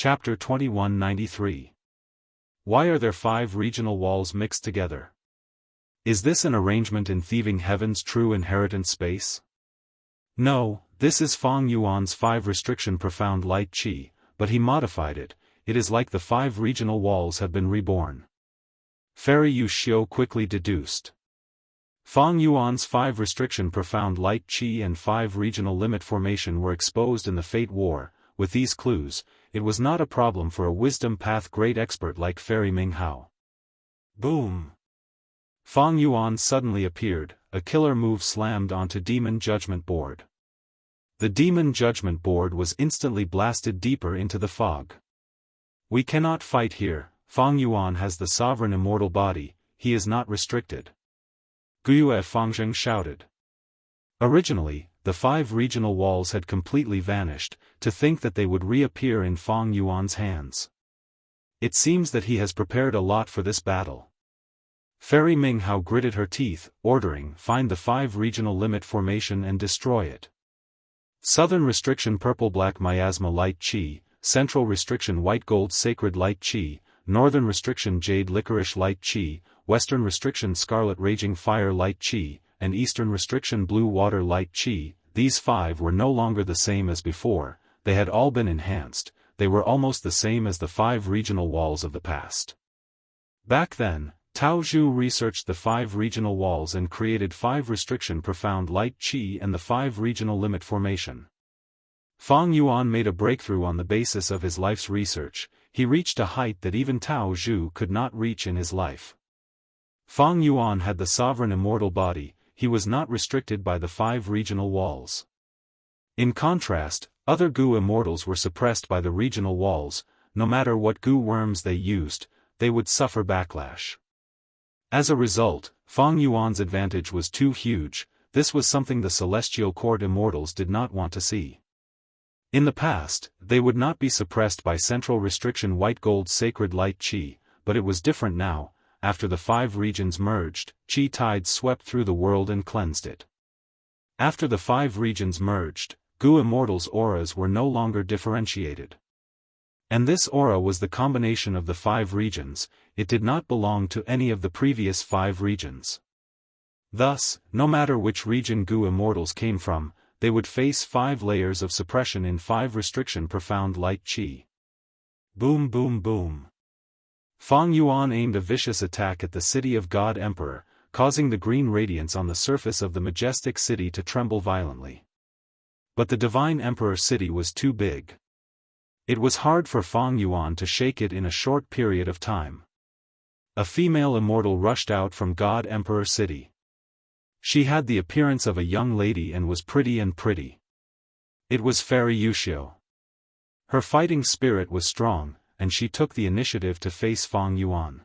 Chapter 2193. Why are there 5 regional walls mixed together? Is this an arrangement in thieving heaven's true inheritance space? No, this is Feng Yuan's 5 restriction profound light qi, but he modified it. It is like the 5 regional walls have been reborn. Fairy Yu Xiu quickly deduced. Feng Yuan's 5 restriction profound light qi and 5 regional limit formation were exposed in the Fate War. With these clues, it was not a problem for a wisdom path great expert like Fairy Ming Hao. Boom! Feng Yuan suddenly appeared, a killer move slammed onto Demon Judgment Board. The Demon Judgment Board was instantly blasted deeper into the fog. We cannot fight here. Feng Yuan has the sovereign immortal body, he is not restricted. Guyue Fengzheng shouted. Originally, the 5 regional walls had completely vanished. To think that they would reappear in Feng Yuan's hands. It seems that he has prepared a lot for this battle. Fairy Ming Hao gritted her teeth, ordering, find the 5 regional limit formation and destroy it. Southern restriction purple-black miasma light qi, central restriction white-gold sacred light qi, northern restriction jade licorice light qi, western restriction scarlet raging fire light qi, and eastern restriction blue water light qi. These 5 were no longer the same as before. They had all been enhanced. They were almost the same as the 5 regional walls of the past. Back then, Tao Zhu researched the 5 regional walls and created 5 restriction profound light qi and the 5 regional limit formation. Feng Yuan made a breakthrough on the basis of his life's research. He reached a height that even Tao Zhu could not reach in his life. Feng Yuan had the sovereign immortal body. He was not restricted by the 5 regional walls. In contrast, other Gu immortals were suppressed by the regional walls. No matter what Gu worms they used, they would suffer backlash. As a result, Feng Yuan's advantage was too huge. This was something the Celestial Court immortals did not want to see. In the past, they would not be suppressed by central restriction white gold sacred light qi, but it was different now. After the 5 regions merged, qi tides swept through the world and cleansed it. After the 5 regions merged, Gu immortals' auras were no longer differentiated. And this aura was the combination of the 5 regions. It did not belong to any of the previous 5 regions. Thus, no matter which region Gu immortals came from, they would face 5 layers of suppression in 5 restriction profound light qi. Boom boom boom. Feng Yuan aimed a vicious attack at the city of God Emperor, causing the green radiance on the surface of the majestic city to tremble violently. But the divine Emperor city was too big. It was hard for Feng Yuan to shake it in a short period of time. A female immortal rushed out from God Emperor city. She had the appearance of a young lady and was pretty. It was Fairy Yu Xiu. Her fighting spirit was strong, and she took the initiative to face Feng Yuan.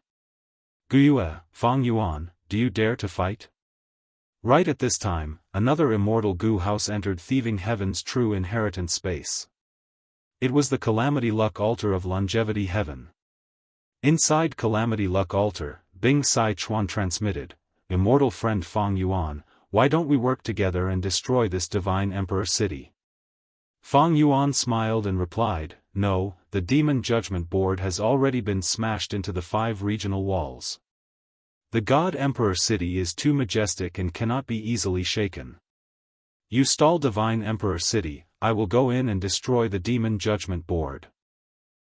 Guyue, Feng Yuan, do you dare to fight? Right at this time, another immortal Gu house entered thieving heaven's true inheritance space. It was the Calamity Luck Altar of Longevity Heaven. Inside Calamity Luck Altar, Bing Sai Chuan transmitted, Immortal friend Feng Yuan, why don't we work together and destroy this divine emperor city? Feng Yuan smiled and replied, no, the Demon Judgment Board has already been smashed into the 5 regional walls. The God Emperor city is too majestic and cannot be easily shaken. You stall Divine Emperor city, I will go in and destroy the Demon Judgment Board.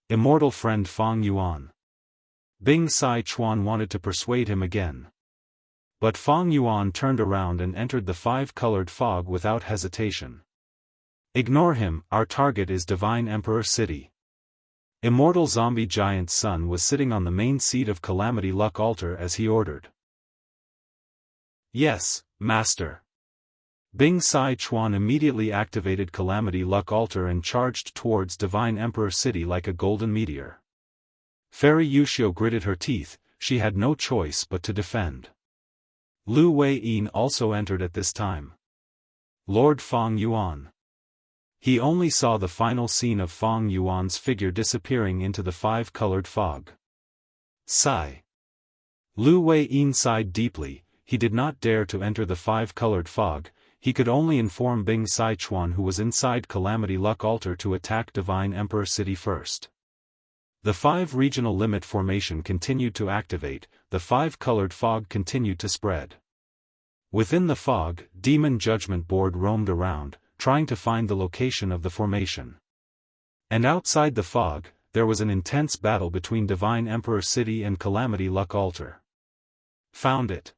Immortal friend Feng Yuan. Bing Sai Chuan wanted to persuade him again. But Feng Yuan turned around and entered the 5-colored fog without hesitation. Ignore him, our target is Divine Emperor city. Immortal zombie giant Sun was sitting on the main seat of Calamity Luck Altar as he ordered. Yes, Master. Bing Sai Chuan immediately activated Calamity Luck Altar and charged towards Divine Emperor city like a golden meteor. Fairy Yu Xiu gritted her teeth, she had no choice but to defend. Lu Wei-yin also entered at this time. Lord Feng Yuan. He only saw the final scene of Feng Yuan's figure disappearing into the 5-colored fog. Sigh. Lu Wei-yin sighed deeply. He did not dare to enter the 5-colored fog. He could only inform Bing Sai Chuan, who was inside Calamity Luck Altar, to attack Divine Emperor city first. The 5 regional limit formation continued to activate, the 5-colored fog continued to spread. Within the fog, Demon Judgment Board roamed around, trying to find the location of the formation. And outside the fog, there was an intense battle between Divine Emperor City and Calamity Luck Altar. Found it.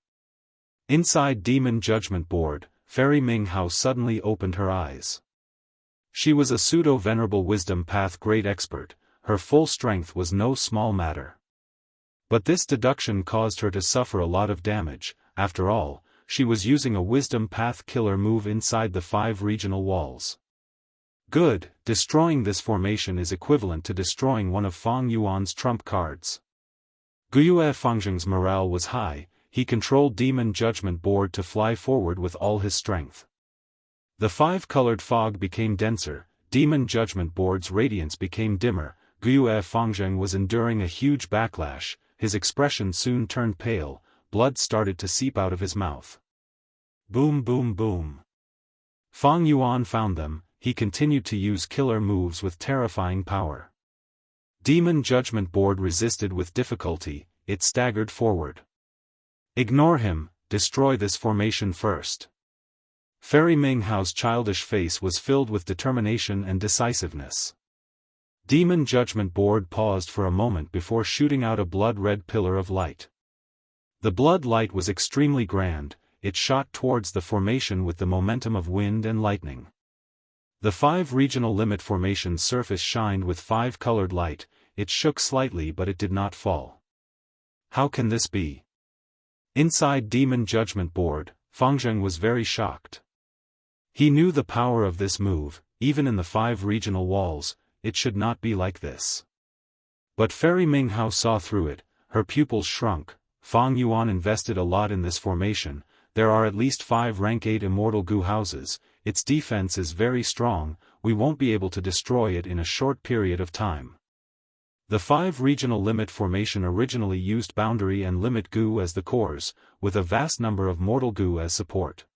Inside Demon Judgment Board, Fairy Ming Hao suddenly opened her eyes. She was a pseudo-venerable wisdom path great expert, her full strength was no small matter. But this deduction caused her to suffer a lot of damage. After all, she was using a wisdom path killer move inside the 5 regional walls. Good, destroying this formation is equivalent to destroying one of Fang Yuan's trump cards. Guyue Fangzheng's morale was high, he controlled Demon Judgment Board to fly forward with all his strength. The 5-colored fog became denser, Demon Judgment Board's radiance became dimmer, Guyue Fangzheng was enduring a huge backlash, his expression soon turned pale, blood started to seep out of his mouth. Boom boom boom. Fang Yuan found them, he continued to use killer moves with terrifying power. Demon Judgment Board resisted with difficulty, it staggered forward. Ignore him, destroy this formation first. Fairy Ming Hao's childish face was filled with determination and decisiveness. Demon Judgment Board paused for a moment before shooting out a blood-red pillar of light. The blood light was extremely grand, it shot towards the formation with the momentum of wind and lightning. The 5 regional limit formation's surface shined with 5-colored light, it shook slightly but it did not fall. How can this be? Inside Demon Judgment Board, Fangzheng was very shocked. He knew the power of this move, even in the 5 regional walls, it should not be like this. But Fairy Ming Hao saw through it, her pupils shrunk. Fang Yuan invested a lot in this formation, there are at least 5 rank 8 Immortal Gu houses, its defense is very strong, we won't be able to destroy it in a short period of time. The 5 regional limit formation originally used Boundary and Limit Gu as the cores, with a vast number of Mortal Gu as support.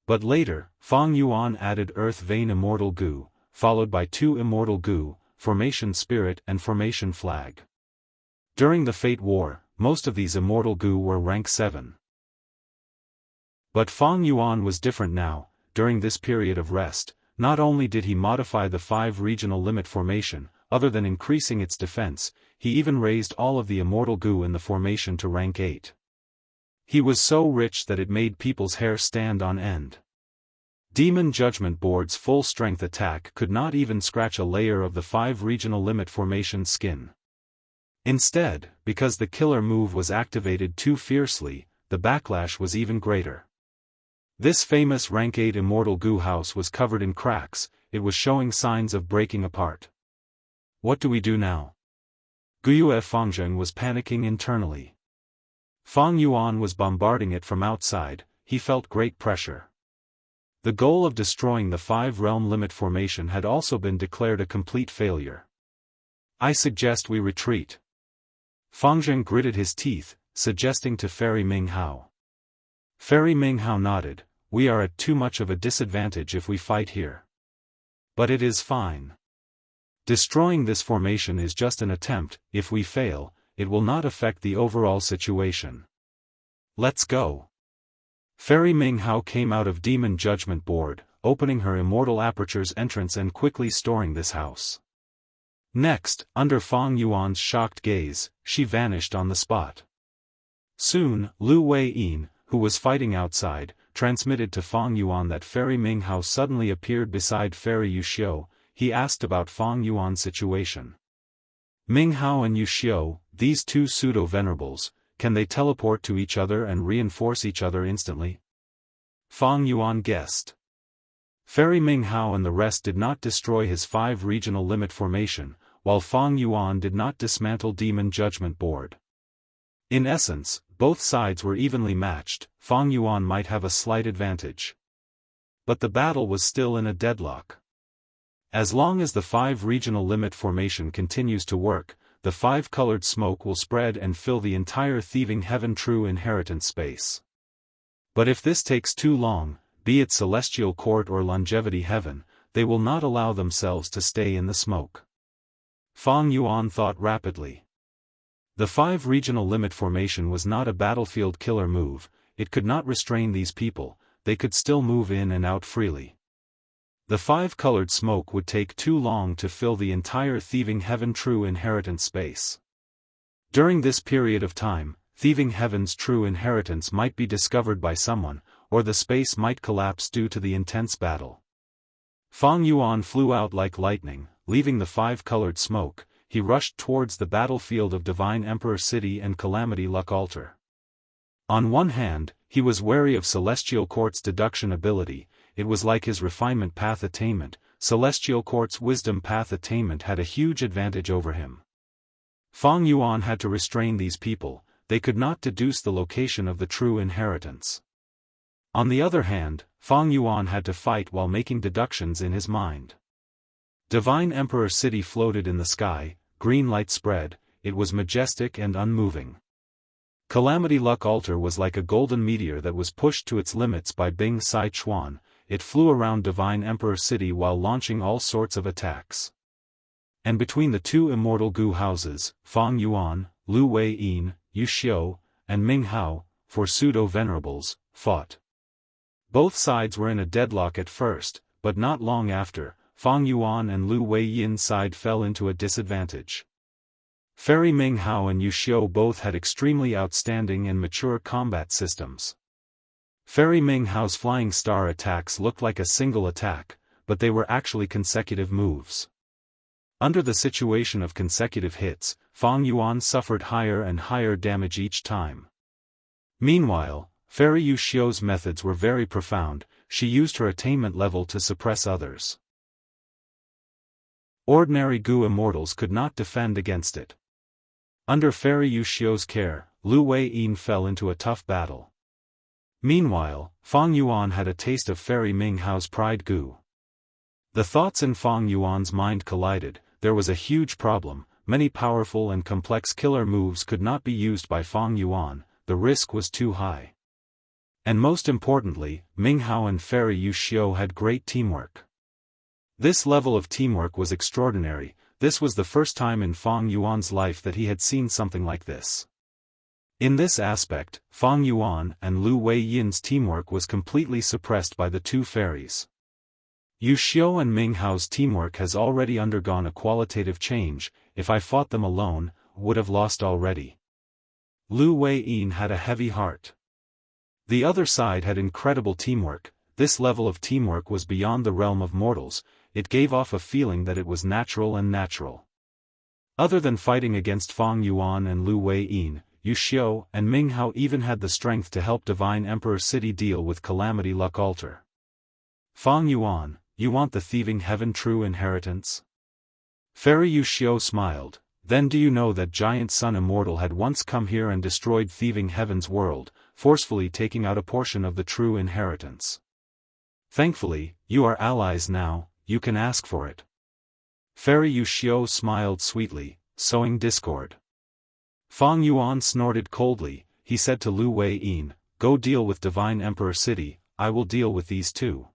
But later, Fang Yuan added Earth Vein Immortal Gu, followed by 2 Immortal Gu, Formation Spirit and Formation Flag. During the Fate War, most of these Immortal Gu were rank 7. But Fang Yuan was different now. During this period of rest, not only did he modify the 5 regional limit formation, other than increasing its defense, he even raised all of the Immortal Gu in the formation to rank 8. He was so rich that it made people's hair stand on end. Demon Judgment Board's full-strength attack could not even scratch a layer of the 5 regional limit formation skin. Instead, because the killer move was activated too fiercely, the backlash was even greater. This famous rank 8 Immortal Gu house was covered in cracks, it was showing signs of breaking apart. What do we do now? Guyue Fangzheng was panicking internally. Fang Yuan was bombarding it from outside, he felt great pressure. The goal of destroying the 5-realm limit formation had also been declared a complete failure. I suggest we retreat. Fangzheng gritted his teeth, suggesting to Fairy Ming Hao. Fairy Ming Hao nodded, we are at too much of a disadvantage if we fight here. But it is fine. Destroying this formation is just an attempt, if we fail, it will not affect the overall situation. Let's go. Fairy Ming Hao came out of Demon Judgment Board, opening her Immortal Aperture's entrance and quickly storing this house. Next, under Fang Yuan's shocked gaze, she vanished on the spot. Soon, Lu Wei-yin, who was fighting outside, transmitted to Fang Yuan that Fairy Ming Hao suddenly appeared beside Fairy Yuxiu. He asked about Fang Yuan's situation. Ming Hao and Yuxiu, these 2 pseudo-venerables, can they teleport to each other and reinforce each other instantly? Fang Yuan guessed. Fairy Ming Hao and the rest did not destroy his 5 regional limit formation, while Fang Yuan did not dismantle Demon Judgment Board. In essence, both sides were evenly matched, Fang Yuan might have a slight advantage. But the battle was still in a deadlock. As long as the 5 regional limit formation continues to work, the 5-colored smoke will spread and fill the entire Thieving Heaven True Inheritance space. But if this takes too long, be it Celestial Court or Longevity Heaven, they will not allow themselves to stay in the smoke. Fang Yuan thought rapidly. The 5 regional limit formation was not a battlefield killer move, it could not restrain these people, they could still move in and out freely. The 5-colored smoke would take too long to fill the entire Thieving Heaven True Inheritance space. During this period of time, Thieving Heaven's true inheritance might be discovered by someone, or the space might collapse due to the intense battle. Fang Yuan flew out like lightning, leaving the 5-colored smoke. He rushed towards the battlefield of Divine Emperor City and Calamity Luck Altar. On one hand, he was wary of Celestial Court's deduction ability, it was like his refinement path attainment, Celestial Court's wisdom path attainment had a huge advantage over him. Fang Yuan had to restrain these people, they could not deduce the location of the true inheritance. On the other hand, Fang Yuan had to fight while making deductions in his mind. Divine Emperor City floated in the sky, green light spread, it was majestic and unmoving. Calamity Luck Altar was like a golden meteor that was pushed to its limits by Bing Sai Chuan, it flew around Divine Emperor City while launching all sorts of attacks. And between the 2 immortal Gu houses, Fang Yuan, Lu Wei Yin, Yu Xiu, and Ming Hao, for pseudo-venerables, fought. Both sides were in a deadlock at first, but not long after, Fang Yuan and Lu Wei Yin's side fell into a disadvantage. Fairy Ming Hao and Yu Xiu both had extremely outstanding and mature combat systems. Fairy Ming Hao's flying star attacks looked like a single attack, but they were actually consecutive moves. Under the situation of consecutive hits, Fang Yuan suffered higher and higher damage each time. Meanwhile, Fairy Yu Xiu's methods were very profound, she used her attainment level to suppress others. Ordinary Gu immortals could not defend against it. Under Fairy Yu Xiu's care, Lu Wei Yin fell into a tough battle. Meanwhile, Fang Yuan had a taste of Fairy Ming Hao's pride Gu. The thoughts in Fang Yuan's mind collided, there was a huge problem, many powerful and complex killer moves could not be used by Fang Yuan, the risk was too high. And most importantly, Ming Hao and Fairy Yu Xiu had great teamwork. This level of teamwork was extraordinary, this was the first time in Fang Yuan's life that he had seen something like this. In this aspect, Fang Yuan and Lu Wei Yin's teamwork was completely suppressed by the 2 fairies. Yu Xiu and Ming Hao's teamwork has already undergone a qualitative change, if I fought them alone, would have lost already. Lu Wei Yin had a heavy heart. The other side had incredible teamwork, this level of teamwork was beyond the realm of mortals, it gave off a feeling that it was natural and natural. Other than fighting against Fang Yuan and Lu Wei Yin, Yu Xiu and Ming Hao even had the strength to help Divine Emperor City deal with Calamity Luck Altar. Fang Yuan, you want the Thieving Heaven True Inheritance? Fairy Yu Xiu smiled, then do you know that Giant Sun Immortal had once come here and destroyed Thieving Heaven's world, forcefully taking out a portion of the true inheritance. Thankfully, you are allies now, you can ask for it. Fairy Yu Xiu smiled sweetly, sowing discord. Fang Yuan snorted coldly, he said to Lu Wei Yin, go deal with Divine Emperor City, I will deal with these 2.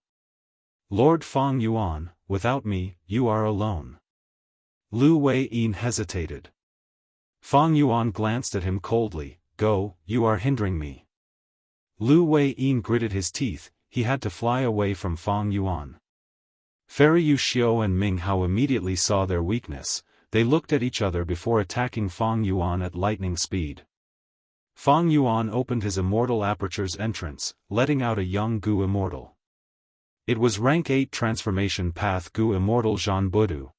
Lord Fang Yuan, without me, you are alone. Lu Wei Yin hesitated. Fang Yuan glanced at him coldly, go, you are hindering me. Lu Wei Yin gritted his teeth, he had to fly away from Fang Yuan. Fairy Yu Xiu and Ming Hao immediately saw their weakness, they looked at each other before attacking Fang Yuan at lightning speed. Fang Yuan opened his immortal aperture's entrance, letting out a young Gu immortal. It was rank 8 transformation path Gu immortal Zhan Budu.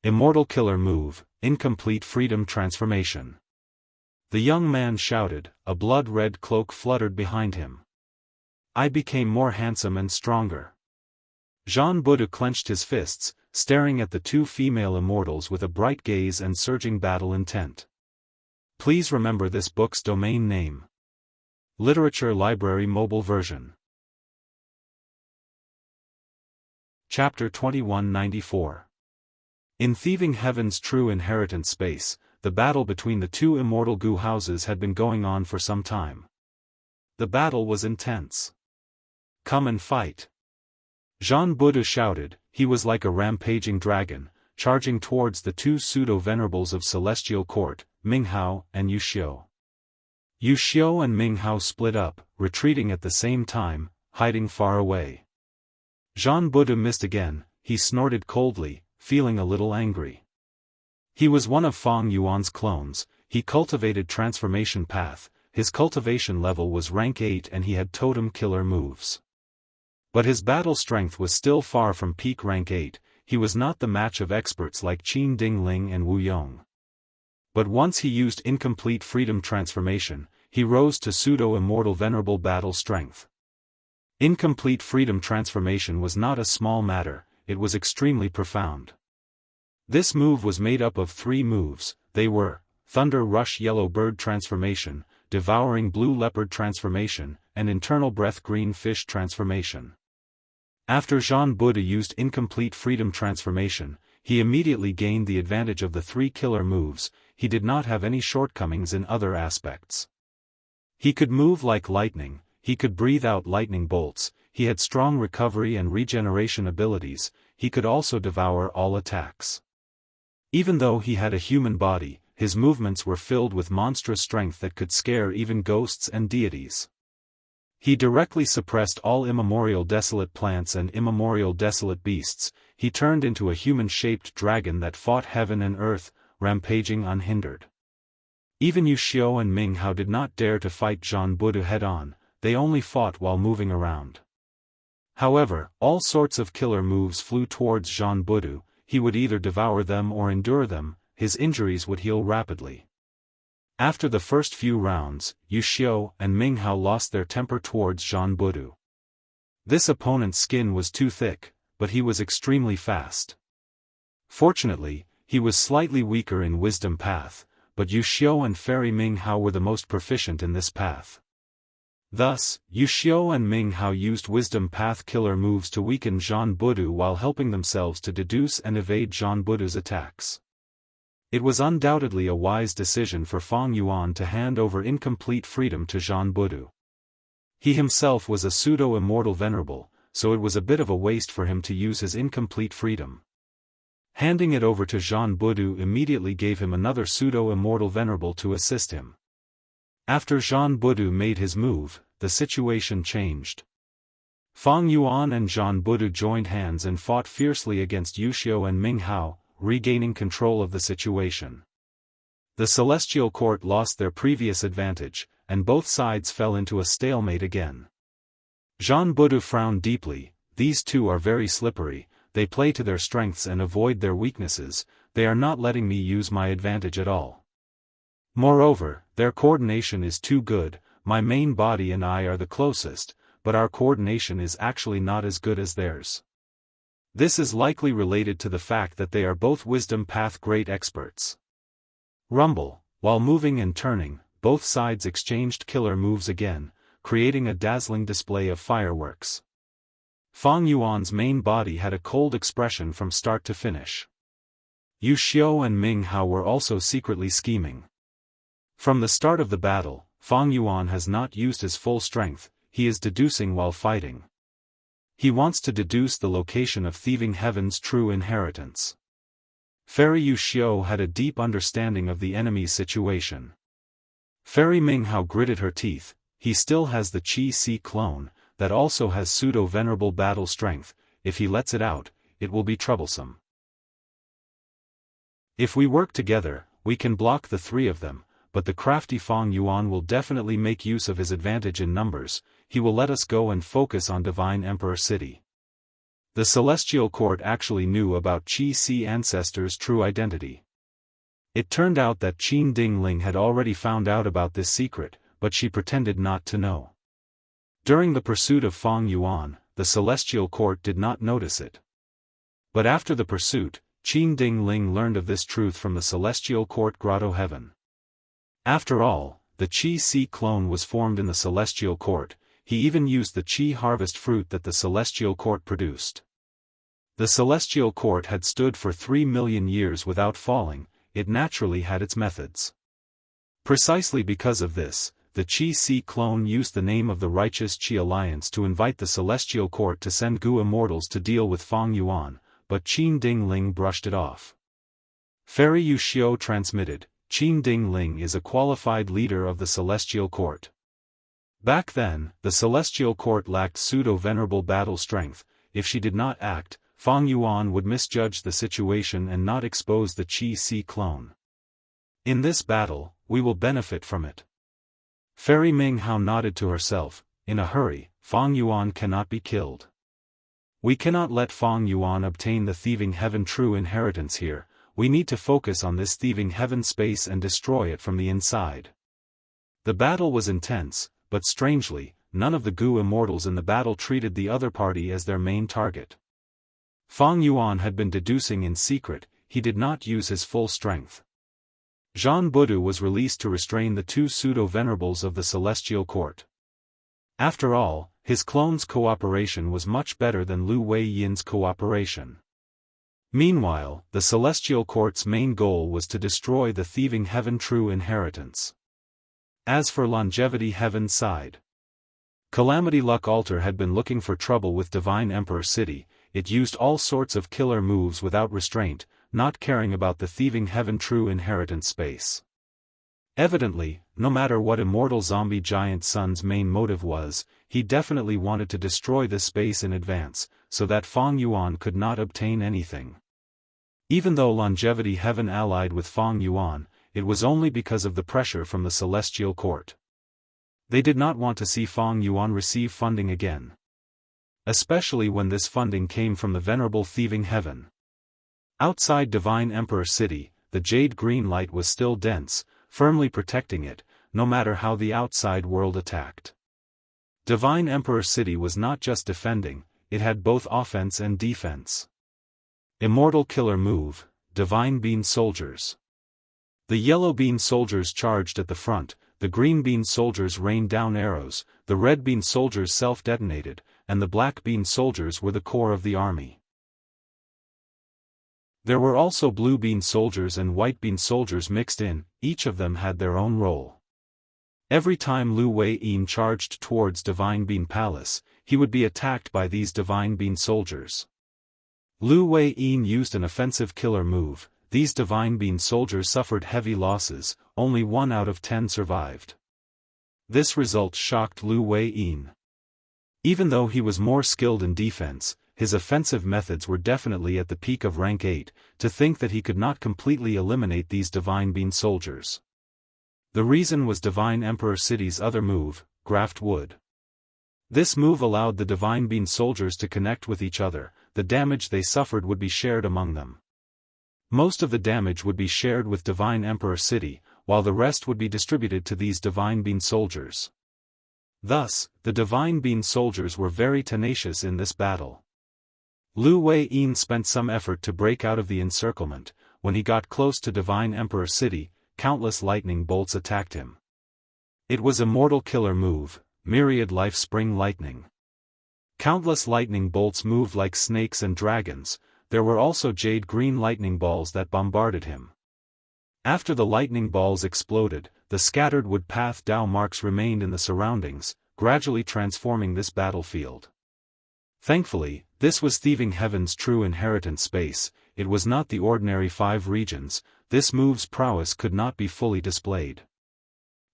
Immortal killer move, incomplete freedom transformation. The young man shouted, a blood-red cloak fluttered behind him. I became more handsome and stronger. Zhan Budu clenched his fists, staring at the 2 female immortals with a bright gaze and surging battle intent. Please remember this book's domain name. Literature Library Mobile Version. Chapter 2194. In Thieving Heaven's True Inheritance space, the battle between the 2 immortal Gu houses had been going on for some time. The battle was intense. Come and fight. Zhan Budu shouted, he was like a rampaging dragon, charging towards the two pseudo-venerables of Celestial Court, Minghao and Yu Xiu. Yu Xiu and Minghao split up, retreating at the same time, hiding far away. Jean Budu missed again. He snorted coldly, feeling a little angry. He was one of Fang Yuan's clones. He cultivated transformation path, his cultivation level was rank 8 and he had totem killer moves. But his battle strength was still far from peak rank 8, he was not the match of experts like Qin Dingling and Wu Yong. But once he used incomplete freedom transformation, he rose to pseudo-immortal venerable battle strength. Incomplete freedom transformation was not a small matter, it was extremely profound. This move was made up of 3 moves, they were, Thunder Rush Yellow Bird Transformation, Devouring Blue Leopard Transformation, and Internal Breath Green Fish Transformation. After Jean Budu used incomplete freedom transformation, he immediately gained the advantage of the 3 killer moves. He did not have any shortcomings in other aspects. He could move like lightning, he could breathe out lightning bolts, he had strong recovery and regeneration abilities, he could also devour all attacks. Even though he had a human body, his movements were filled with monstrous strength that could scare even ghosts and deities. He directly suppressed all immemorial desolate plants and immemorial desolate beasts. He turned into a human-shaped dragon that fought heaven and earth, rampaging unhindered. Even Yu Xiu and Minghao did not dare to fight Jean Budu head-on, they only fought while moving around. However, all sorts of killer moves flew towards Jean Budu. He would either devour them or endure them, his injuries would heal rapidly. After the first few rounds, Yu Xiu and Minghao lost their temper towards Jean Budu. This opponent's skin was too thick, but he was extremely fast. Fortunately, he was slightly weaker in Wisdom Path, but Yu Xiu and Fairy Minghao were the most proficient in this path. Thus, Yu Xiu and Minghao used Wisdom Path killer moves to weaken Jean Budu while helping themselves to deduce and evade Jean Budu's attacks. It was undoubtedly a wise decision for Fang Yuan to hand over incomplete freedom to Jean Budu. He himself was a pseudo-immortal venerable, so it was a bit of a waste for him to use his incomplete freedom. Handing it over to Jean Budu immediately gave him another pseudo-immortal venerable to assist him. After Jean Budu made his move, the situation changed. Fang Yuan and Jean Budu joined hands and fought fiercely against Yu Xiu and Minghao, regaining control of the situation. The Celestial Court lost their previous advantage, and both sides fell into a stalemate again. Jean Budu frowned deeply. These two are very slippery, they play to their strengths and avoid their weaknesses, they are not letting me use my advantage at all. Moreover, their coordination is too good, my main body and I are the closest, but our coordination is actually not as good as theirs. This is likely related to the fact that they are both Wisdom Path great experts. Rumble, while moving and turning, both sides exchanged killer moves again, creating a dazzling display of fireworks. Fang Yuan's main body had a cold expression from start to finish. Yu Xiu and Minghao were also secretly scheming. From the start of the battle, Fang Yuan has not used his full strength, he is deducing while fighting. He wants to deduce the location of Thieving Heaven's true inheritance. Fairy Yu Xiu had a deep understanding of the enemy's situation. Fairy Minghao gritted her teeth. He still has the Qi Si clone, that also has pseudo-venerable battle strength. If he lets it out, it will be troublesome. If we work together, we can block the 3 of them, but the crafty Fang Yuan will definitely make use of his advantage in numbers. He will let us go and focus on Divine Emperor City. The Celestial Court actually knew about Qi Si ancestors' true identity. It turned out that Qin Dingling had already found out about this secret, but she pretended not to know. During the pursuit of Fang Yuan, the Celestial Court did not notice it. But after the pursuit, Qin Dingling learned of this truth from the Celestial Court Grotto Heaven. After all, the Qi Si clone was formed in the Celestial Court. He even used the Qi harvest fruit that the Celestial Court produced. The Celestial Court had stood for 3 million years without falling, it naturally had its methods. Precisely because of this, the Qi Si clone used the name of the Righteous Qi Alliance to invite the Celestial Court to send Gu Immortals to deal with Fang Yuan, but Qin Dingling brushed it off. Fairy Yu Xiu transmitted, Qin Ding Ling is a qualified leader of the Celestial Court. Back then, the Celestial Court lacked pseudo-venerable battle strength. If she did not act, Fang Yuan would misjudge the situation and not expose the Qi Si clone. In this battle, we will benefit from it. Fairy Ming Hao nodded to herself. In a hurry, Fang Yuan cannot be killed. We cannot let Fang Yuan obtain the Thieving Heaven true inheritance here. We need to focus on this Thieving Heaven space and destroy it from the inside. The battle was intense, but strangely, none of the Gu immortals in the battle treated the other party as their main target. Fang Yuan had been deducing in secret, he did not use his full strength. Zhan Budu was released to restrain the two pseudo-venerables of the Celestial Court. After all, his clone's cooperation was much better than Lu Wei Yin's cooperation. Meanwhile, the Celestial Court's main goal was to destroy the Thieving Heaven true inheritance. As for Longevity Heaven's side, Calamity Luck Altar had been looking for trouble with Divine Emperor City. It used all sorts of killer moves without restraint, not caring about the Thieving Heaven true inheritance space. Evidently, no matter what Immortal Zombie Giant Sun's main motive was, he definitely wanted to destroy this space in advance, so that Fang Yuan could not obtain anything. Even though Longevity Heaven allied with Fang Yuan, it was only because of the pressure from the Celestial Court. They did not want to see Fang Yuan receive funding again. Especially when this funding came from the Venerable Thieving Heaven. Outside Divine Emperor City, the jade green light was still dense, firmly protecting it, no matter how the outside world attacked. Divine Emperor City was not just defending, it had both offense and defense. Immortal Killer Move, Divine Bean Soldiers. The yellow bean soldiers charged at the front, the green bean soldiers rained down arrows, the red bean soldiers self-detonated, and the black bean soldiers were the core of the army. There were also blue bean soldiers and white bean soldiers mixed in, each of them had their own role. Every time Lu Wei Yin charged towards Divine Bean Palace, he would be attacked by these Divine Bean soldiers. Lu Wei Yin used an offensive killer move. These Divine Bean soldiers suffered heavy losses, only 1 out of 10 survived. This result shocked Lu Wei Yin. Even though he was more skilled in defense, his offensive methods were definitely at the peak of rank 8, to think that he could not completely eliminate these Divine Bean soldiers. The reason was Divine Emperor City's other move, Graft Wood. This move allowed the Divine Bean soldiers to connect with each other. The damage they suffered would be shared among them. Most of the damage would be shared with Divine Emperor City, while the rest would be distributed to these Divine Bean soldiers. Thus, the Divine Bean soldiers were very tenacious in this battle. Lu Wei Yin spent some effort to break out of the encirclement. When he got close to Divine Emperor City, countless lightning bolts attacked him. It was a mortal killer move, Myriad Life Spring Lightning. Countless lightning bolts moved like snakes and dragons. There were also jade green lightning balls that bombarded him. After the lightning balls exploded, the scattered wood path Dao marks remained in the surroundings, gradually transforming this battlefield. Thankfully, this was Thieving Heaven's true inheritance space. It was not the ordinary 5 regions. This move's prowess could not be fully displayed.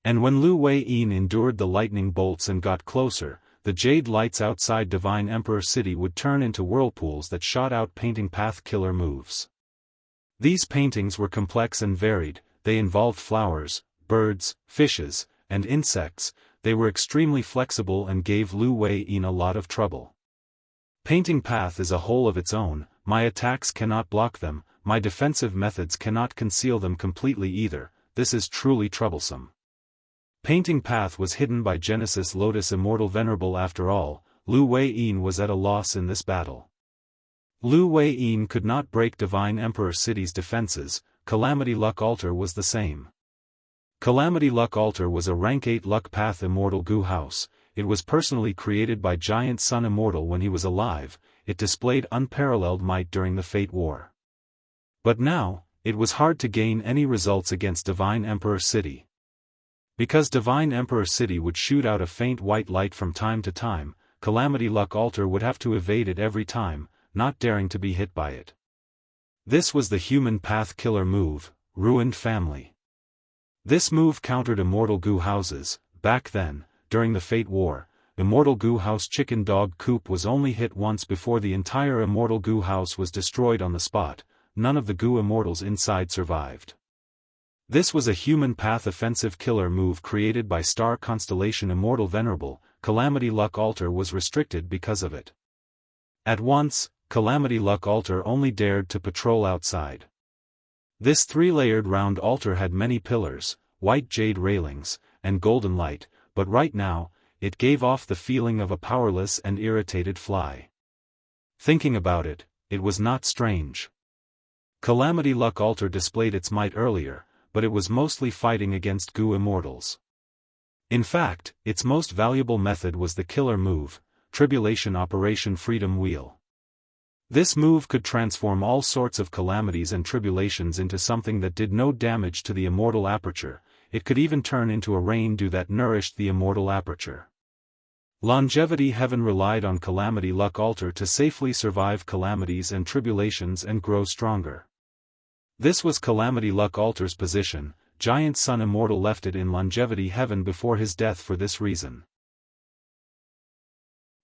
And when Lu Wei Yin endured the lightning bolts and got closer, the jade lights outside Divine Emperor City would turn into whirlpools that shot out painting path killer moves. These paintings were complex and varied. They involved flowers, birds, fishes, and insects. They were extremely flexible and gave Lu Wei Yin a lot of trouble. Painting path is a whole of its own. My attacks cannot block them, my defensive methods cannot conceal them completely either. This is truly troublesome. Painting path was hidden by Genesis Lotus Immortal Venerable. After all, Lu Wei Yin was at a loss in this battle. Lu Wei Yin could not break Divine Emperor City's defenses. Calamity Luck Altar was the same. Calamity Luck Altar was a rank 8 Luck Path Immortal Gu house. It was personally created by Giant Sun Immortal when he was alive. It displayed unparalleled might during the Fate War. But now, it was hard to gain any results against Divine Emperor City. Because Divine Emperor City would shoot out a faint white light from time to time, Calamity Luck Altar would have to evade it every time, not daring to be hit by it. This was the human path killer move, Ruined Family. This move countered Immortal Goo houses. Back then, during the Fate War, Immortal Goo House chicken dog coop was only hit once before the entire Immortal Goo House was destroyed on the spot. None of the Goo Immortals inside survived. This was a human path offensive killer move created by star constellation Immortal Venerable. Calamity Luck Altar was restricted because of it. At once, Calamity Luck Altar only dared to patrol outside. This three-layered round altar had many pillars, white jade railings, and golden light, but right now, it gave off the feeling of a powerless and irritated fly. Thinking about it, it was not strange. Calamity Luck Altar displayed its might earlier, but it was mostly fighting against Goo Immortals. In fact, its most valuable method was the killer move, Tribulation Operation Freedom Wheel. This move could transform all sorts of calamities and tribulations into something that did no damage to the immortal aperture. It could even turn into a rain dew that nourished the immortal aperture. Longevity Heaven relied on Calamity Luck Altar to safely survive calamities and tribulations and grow stronger. This was Calamity Luck Altar's position. Giant Sun Immortal left it in Longevity Heaven before his death for this reason.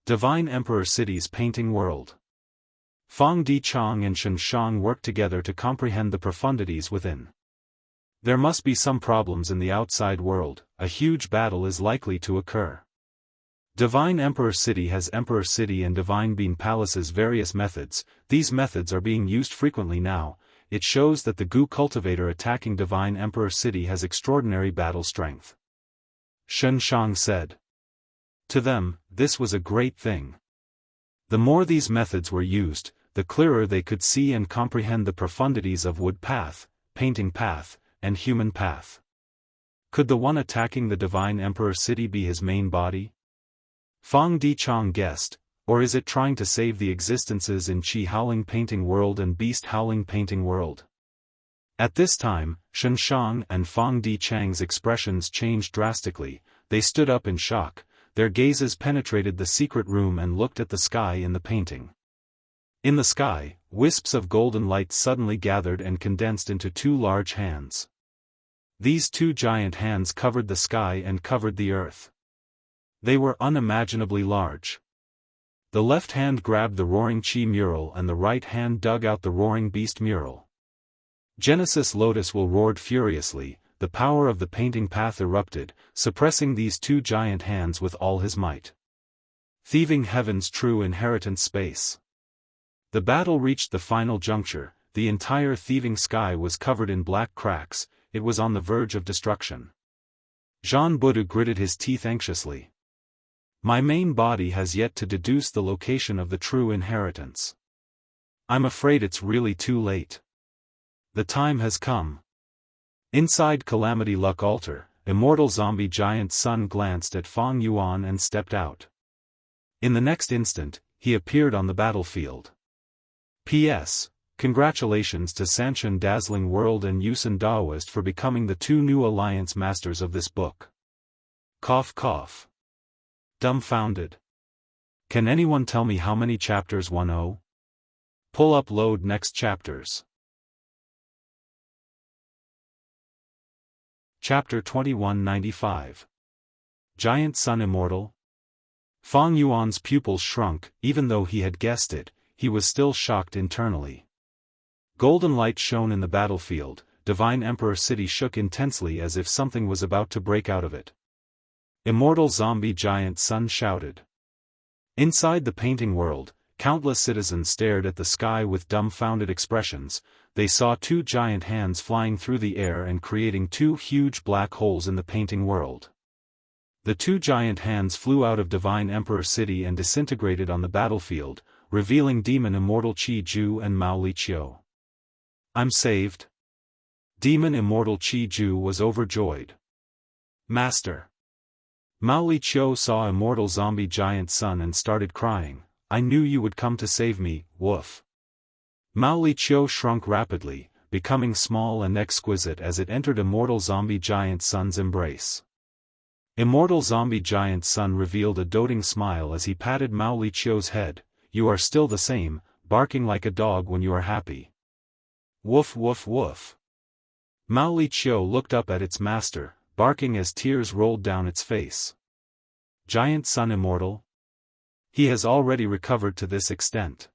Divine Emperor City's Painting World. Fang Di Chang and Shen Shang worked together to comprehend the profundities within. There must be some problems in the outside world. A huge battle is likely to occur. Divine Emperor City has Emperor City and Divine Bean Palace's various methods. These methods are being used frequently now. It shows that the Goo Cultivator attacking Divine Emperor City has extraordinary battle strength. Shen Shang said. To them, this was a great thing. The more these methods were used, the clearer they could see and comprehend the profundities of Wood Path, Painting Path, and Human Path. Could the one attacking the Divine Emperor City be his main body? Fang Di Chang guessed, or is it trying to save the existences in Qi Howling Painting World and Beast Howling Painting World? At this time, Shen Shang and Fang Di Chang's expressions changed drastically. They stood up in shock, their gazes penetrated the secret room and looked at the sky in the painting. In the sky, wisps of golden light suddenly gathered and condensed into two large hands. These two giant hands covered the sky and covered the earth. They were unimaginably large. The left hand grabbed the Roaring Chi mural and the right hand dug out the Roaring Beast mural. Genesis Lotus Will roared furiously. The power of the painting path erupted, suppressing these two giant hands with all his might. Thieving Heaven's true inheritance space. The battle reached the final juncture. The entire thieving sky was covered in black cracks. It was on the verge of destruction. Jean Buddha gritted his teeth anxiously. My main body has yet to deduce the location of the true inheritance. I'm afraid it's really too late. The time has come. Inside Calamity Luck Altar, Immortal Zombie Giant Sun glanced at Fang Yuan and stepped out. In the next instant, he appeared on the battlefield. P.S. Congratulations to Sanshan Dazzling World and Yusen Daoist for becoming the two new alliance masters of this book. Cough cough. Dumbfounded. Can anyone tell me how many chapters 10? Pull up load next chapters. Chapter 2195. Giant Sun Immortal. Fang Yuan's pupils shrunk. Even though he had guessed it, he was still shocked internally. Golden light shone in the battlefield. Divine Emperor City shook intensely as if something was about to break out of it. Immortal Zombie Giant Sun shouted. Inside the painting world, countless citizens stared at the sky with dumbfounded expressions. They saw two giant hands flying through the air and creating two huge black holes in the painting world. The two giant hands flew out of Divine Emperor City and disintegrated on the battlefield, revealing Demon Immortal Qi Ju and Mao Li Qiu. I'm saved. Demon Immortal Qi Ju was overjoyed. Master. Mao Li Qiu saw Immortal Zombie Giant Sun and started crying. I knew you would come to save me, woof. Mao Li Qiu shrunk rapidly, becoming small and exquisite as it entered Immortal Zombie Giant Sun's embrace. Immortal Zombie Giant Sun revealed a doting smile as he patted Mao Li Qiu's head. You are still the same, barking like a dog when you are happy. Woof woof woof. Mao Li Qiu looked up at its master, barking as tears rolled down its face. Giant Sun Immortal? He has already recovered to this extent.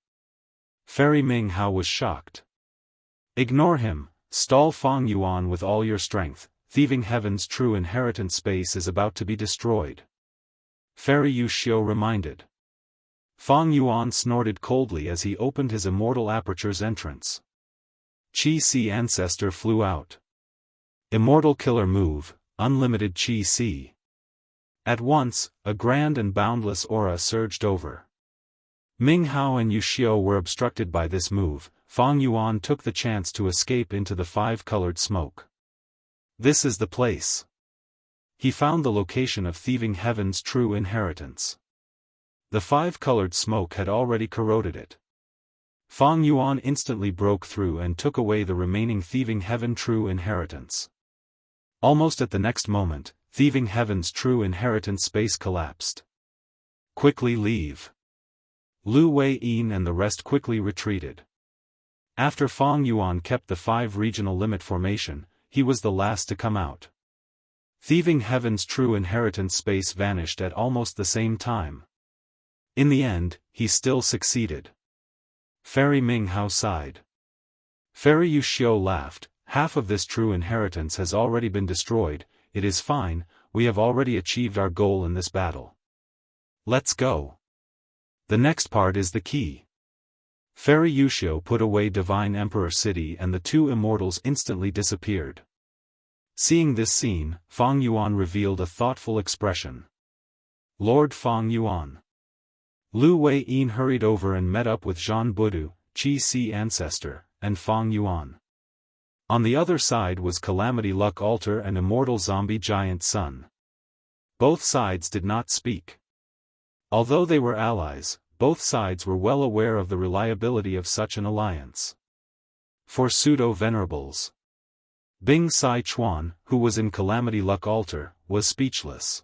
Fairy Ming Hao was shocked. Ignore him, stall Fang Yuan with all your strength, thieving heaven's true inheritance space is about to be destroyed. Fairy Yu Xiu reminded. Fang Yuan snorted coldly as he opened his immortal aperture's entrance. Qi Si Ancestor flew out. Immortal killer move, unlimited Qi Si. At once, a grand and boundless aura surged over. Ming Hao and Yu Xiu were obstructed by this move. Fang Yuan took the chance to escape into the five-colored smoke. This is the place. He found the location of thieving heaven's true inheritance. The five-colored smoke had already corroded it. Fang Yuan instantly broke through and took away the remaining thieving heaven true inheritance. Almost at the next moment, thieving heaven's true inheritance space collapsed. Quickly leave. Lu Wei-yin and the rest quickly retreated. After Fang Yuan kept the 5 regional limit formation, he was the last to come out. Thieving heaven's true inheritance space vanished at almost the same time. In the end, he still succeeded. Fairy Ming Hao sighed. Fairy Yu Xiu laughed. Half of this true inheritance has already been destroyed. It is fine, we have already achieved our goal in this battle. Let's go. The next part is the key. Fairy Yu Xiu put away Divine Emperor City and the 2 immortals instantly disappeared. Seeing this scene, Fang Yuan revealed a thoughtful expression. Lord Fang Yuan. Lu Wei-yin hurried over and met up with Zhan Budu, Qi Si Ancestor, and Fang Yuan. On the other side was Calamity Luck Altar and Immortal Zombie Giant Sun. Both sides did not speak. Although they were allies, both sides were well aware of the reliability of such an alliance. For pseudo-venerables, Bing Sai Chuan, who was in Calamity Luck Altar, was speechless.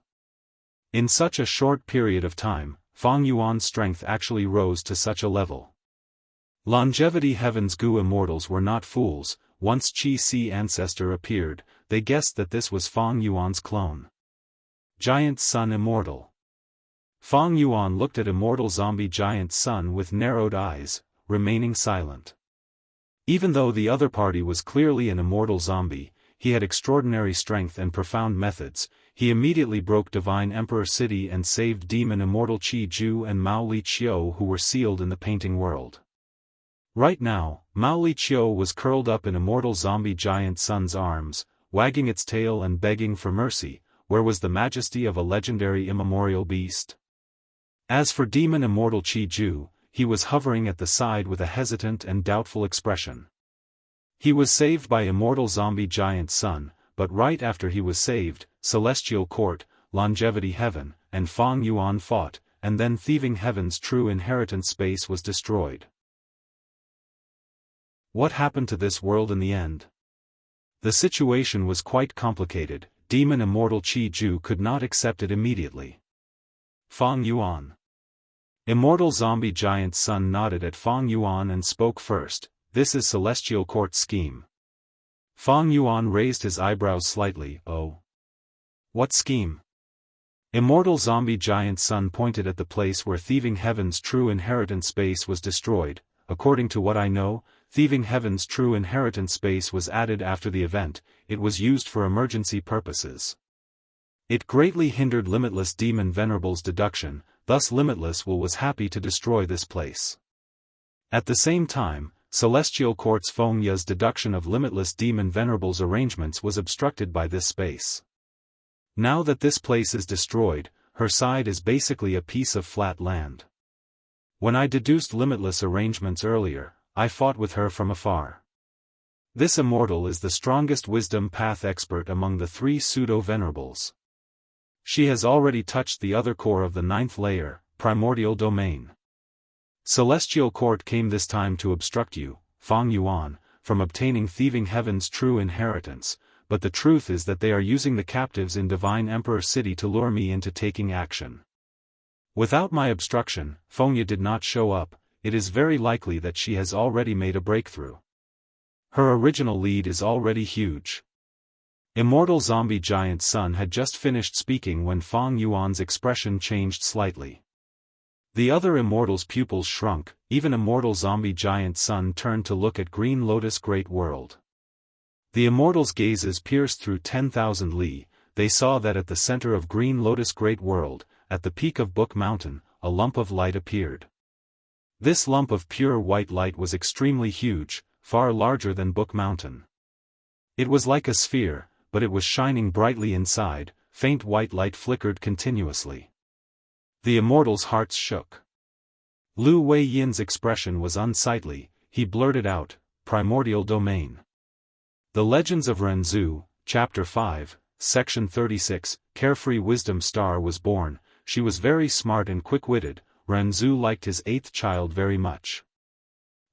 In such a short period of time, Fang Yuan's strength actually rose to such a level. Longevity Heaven's Gu immortals were not fools. Once Qi Si Ancestor appeared, they guessed that this was Fang Yuan's clone. Giant Sun Immortal. Fang Yuan looked at Immortal Zombie Giant Sun with narrowed eyes, remaining silent. Even though the other party was clearly an immortal zombie, he had extraordinary strength and profound methods. He immediately broke Divine Emperor City and saved Demon Immortal Qi Ju and Mao Li Qiu, who were sealed in the painting world. Right now, Mao Li Qiu was curled up in Immortal Zombie Giant Sun's arms, wagging its tail and begging for mercy. Where was the majesty of a legendary immemorial beast? As for Demon Immortal Qi Ju, he was hovering at the side with a hesitant and doubtful expression. He was saved by Immortal Zombie Giant Sun, but right after he was saved, Celestial Court, Longevity Heaven, and Fang Yuan fought, and then Thieving Heaven's true inheritance space was destroyed. What happened to this world in the end? The situation was quite complicated. Demon Immortal Qi Ju could not accept it immediately. Fang Yuan. Immortal Zombie Giant Sun nodded at Fang Yuan and spoke first. This is Celestial Court's scheme. Fang Yuan raised his eyebrows slightly. Oh. What scheme? Immortal Zombie Giant Sun pointed at the place where Thieving Heaven's true inheritance space was destroyed. According to what I know, Thieving Heaven's true inheritance space was added after the event. It was used for emergency purposes. It greatly hindered Limitless Demon Venerable's deduction, thus Limitless Will was happy to destroy this place. At the same time, Celestial Court's Feng Ya's deduction of Limitless Demon Venerable's arrangements was obstructed by this space. Now that this place is destroyed, her side is basically a piece of flat land. When I deduced Limitless arrangements earlier, I fought with her from afar. This immortal is the strongest wisdom path expert among the 3 pseudo-venerables. She has already touched the other core of the 9th layer, primordial domain. Celestial Court came this time to obstruct you, Fang Yuan, from obtaining Thieving Heaven's true inheritance, but the truth is that they are using the captives in Divine Emperor City to lure me into taking action. Without my obstruction, Feng Ya did not show up. It is very likely that she has already made a breakthrough. Her original lead is already huge. Immortal Zombie Giant Sun had just finished speaking when Fang Yuan's expression changed slightly. The other Immortal's pupils shrunk, even Immortal Zombie Giant Sun turned to look at Green Lotus Great World. The Immortal's gazes pierced through 10,000 li, they saw that at the center of Green Lotus Great World, at the peak of Book Mountain, a lump of light appeared. This lump of pure white light was extremely huge, far larger than Book Mountain. It was like a sphere, but it was shining brightly inside, faint white light flickered continuously. The Immortal's hearts shook. Lu Wei Yin's expression was unsightly, he blurted out, Primordial Domain. The Legends of Renzu, Chapter 5, Section 36, Carefree Wisdom Star was born. She was very smart and quick-witted. Renzu liked his 8th child very much.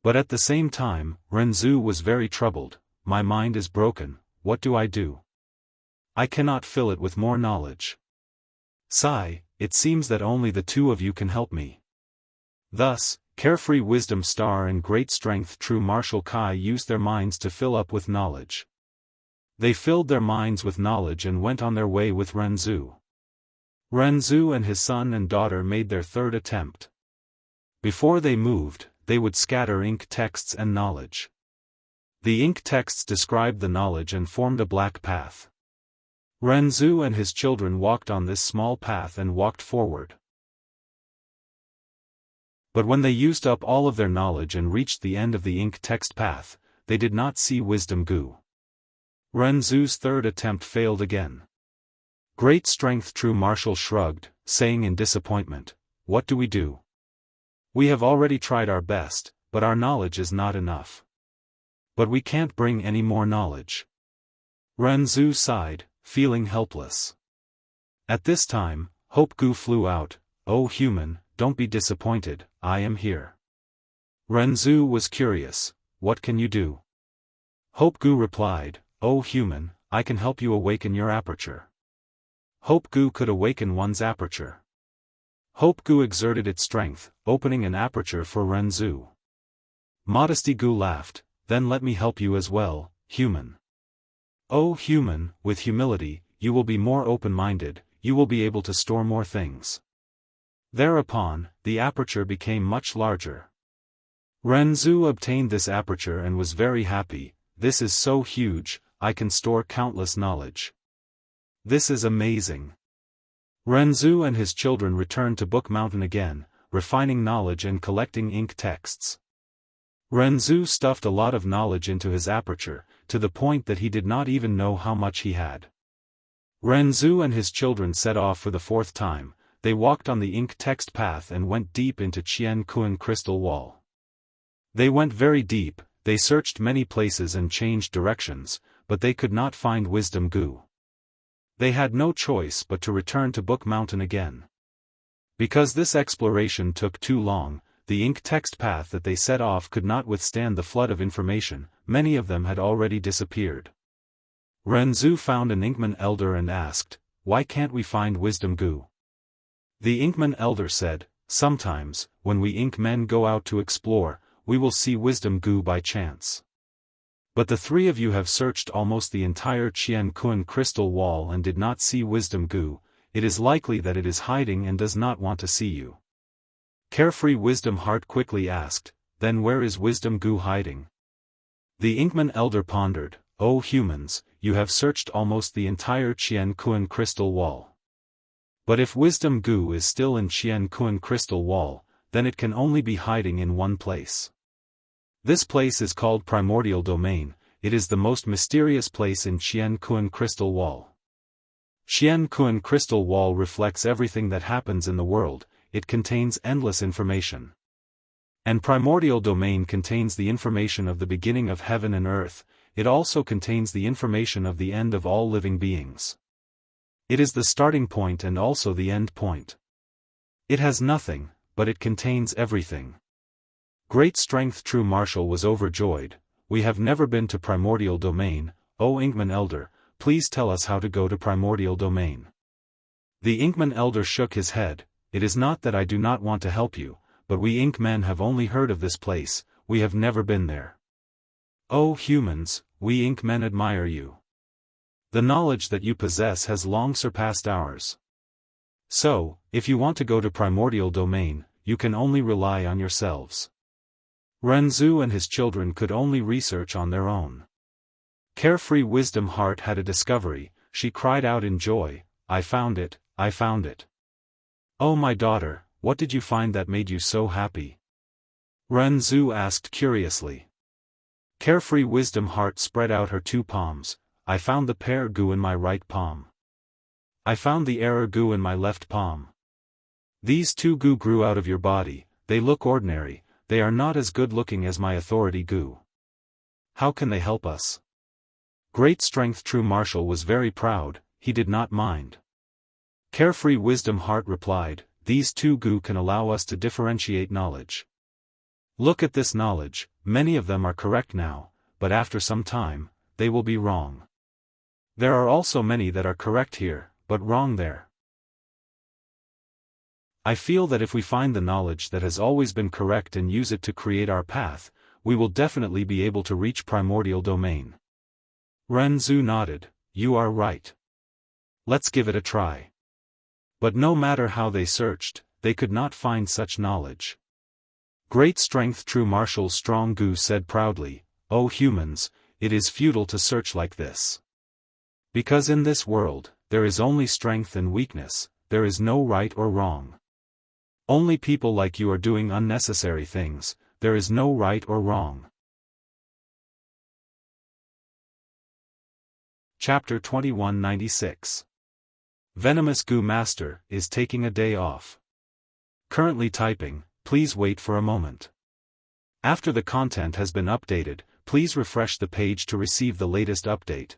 But at the same time, Renzu was very troubled. My mind is broken, what do? I cannot fill it with more knowledge. Sigh, it seems that only the two of you can help me. Thus, Carefree Wisdom Star and Great Strength True Martial Kai used their minds to fill up with knowledge. They filled their minds with knowledge and went on their way with Renzu. Renzu and his son and daughter made their 3rd attempt. Before they moved, they would scatter ink texts and knowledge. The ink texts described the knowledge and formed a black path. Renzu and his children walked on this small path and walked forward. But when they used up all of their knowledge and reached the end of the ink text path, they did not see Wisdom Gu. Renzu's 3rd attempt failed again. Great Strength True Martial shrugged, saying in disappointment, what do? We have already tried our best, but our knowledge is not enough. But we can't bring any more knowledge. Renzu sighed, feeling helpless. At this time, Hope Gu flew out, Oh human, don't be disappointed, I am here. Renzu was curious, what can you do? Hope Gu replied, Oh human, I can help you awaken your aperture. Hope Gu could awaken one's aperture. Hope Gu exerted its strength, opening an aperture for Renzu. Modesty Gu laughed, then let me help you as well, human. Oh human, with humility, you will be more open-minded, you will be able to store more things. Thereupon, the aperture became much larger. Renzu obtained this aperture and was very happy, this is so huge, I can store countless knowledge. This is amazing. Renzu and his children returned to Book Mountain again, refining knowledge and collecting ink texts. Renzu stuffed a lot of knowledge into his aperture, to the point that he did not even know how much he had. Renzu and his children set off for the 4th time, they walked on the ink text path and went deep into Qian Kuan Crystal Wall. They went very deep, they searched many places and changed directions, but they could not find Wisdom Gu. They had no choice but to return to Book Mountain again. Because this exploration took too long, the ink text path that they set off could not withstand the flood of information, many of them had already disappeared. Renzu found an Inkman elder and asked, why can't we find Wisdom Gu? The Inkman elder said, sometimes, when we ink men go out to explore, we will see Wisdom Gu by chance. But the 3 of you have searched almost the entire Qian Kuan Crystal Wall and did not see Wisdom Gu, it is likely that it is hiding and does not want to see you. Carefree Wisdom Heart quickly asked, then where is Wisdom Gu hiding? The Inkman elder pondered, O humans, you have searched almost the entire Qian Kuan Crystal Wall. But if Wisdom Gu is still in Qian Kuan Crystal Wall, then it can only be hiding in one place. This place is called Primordial Domain, it is the most mysterious place in Qian Kuan Crystal Wall. Qian Kuan Crystal Wall reflects everything that happens in the world, it contains endless information. And Primordial Domain contains the information of the beginning of heaven and earth, it also contains the information of the end of all living beings. It is the starting point and also the end point. It has nothing, but it contains everything. Great Strength True Martial was overjoyed, we have never been to Primordial Domain, O Inkman Elder, please tell us how to go to Primordial Domain. The Inkman Elder shook his head, it is not that I do not want to help you, but we ink men have only heard of this place, we have never been there. Oh humans, we ink men admire you. The knowledge that you possess has long surpassed ours. So, if you want to go to primordial domain, you can only rely on yourselves. Renzu and his children could only research on their own. Carefree Wisdom Heart had a discovery. She cried out in joy, I found it, I found it. Oh my daughter, what did you find that made you so happy? Renzu asked curiously. Carefree Wisdom Heart spread out her two palms. I found the pear goo in my right palm. I found the error goo in my left palm. These two goo grew out of your body. They look ordinary, they are not as good looking as my authority goo. How can they help us? Great Strength True Marshal was very proud, he did not mind. Carefree Wisdom Heart replied, these two goo can allow us to differentiate knowledge. Look at this knowledge, many of them are correct now, but after some time, they will be wrong. There are also many that are correct here, but wrong there. I feel that if we find the knowledge that has always been correct and use it to create our path, we will definitely be able to reach primordial domain. Renzu nodded, you are right. Let's give it a try. But no matter how they searched, they could not find such knowledge. Great Strength True Marshal Strong Gu said proudly, O humans, it is futile to search like this. Because in this world, there is only strength and weakness, there is no right or wrong. Only people like you are doing unnecessary things, there is no right or wrong. Chapter 2196. Venomous Goo Master is taking a day off. Currently typing, please wait for a moment. After the content has been updated, please refresh the page to receive the latest update.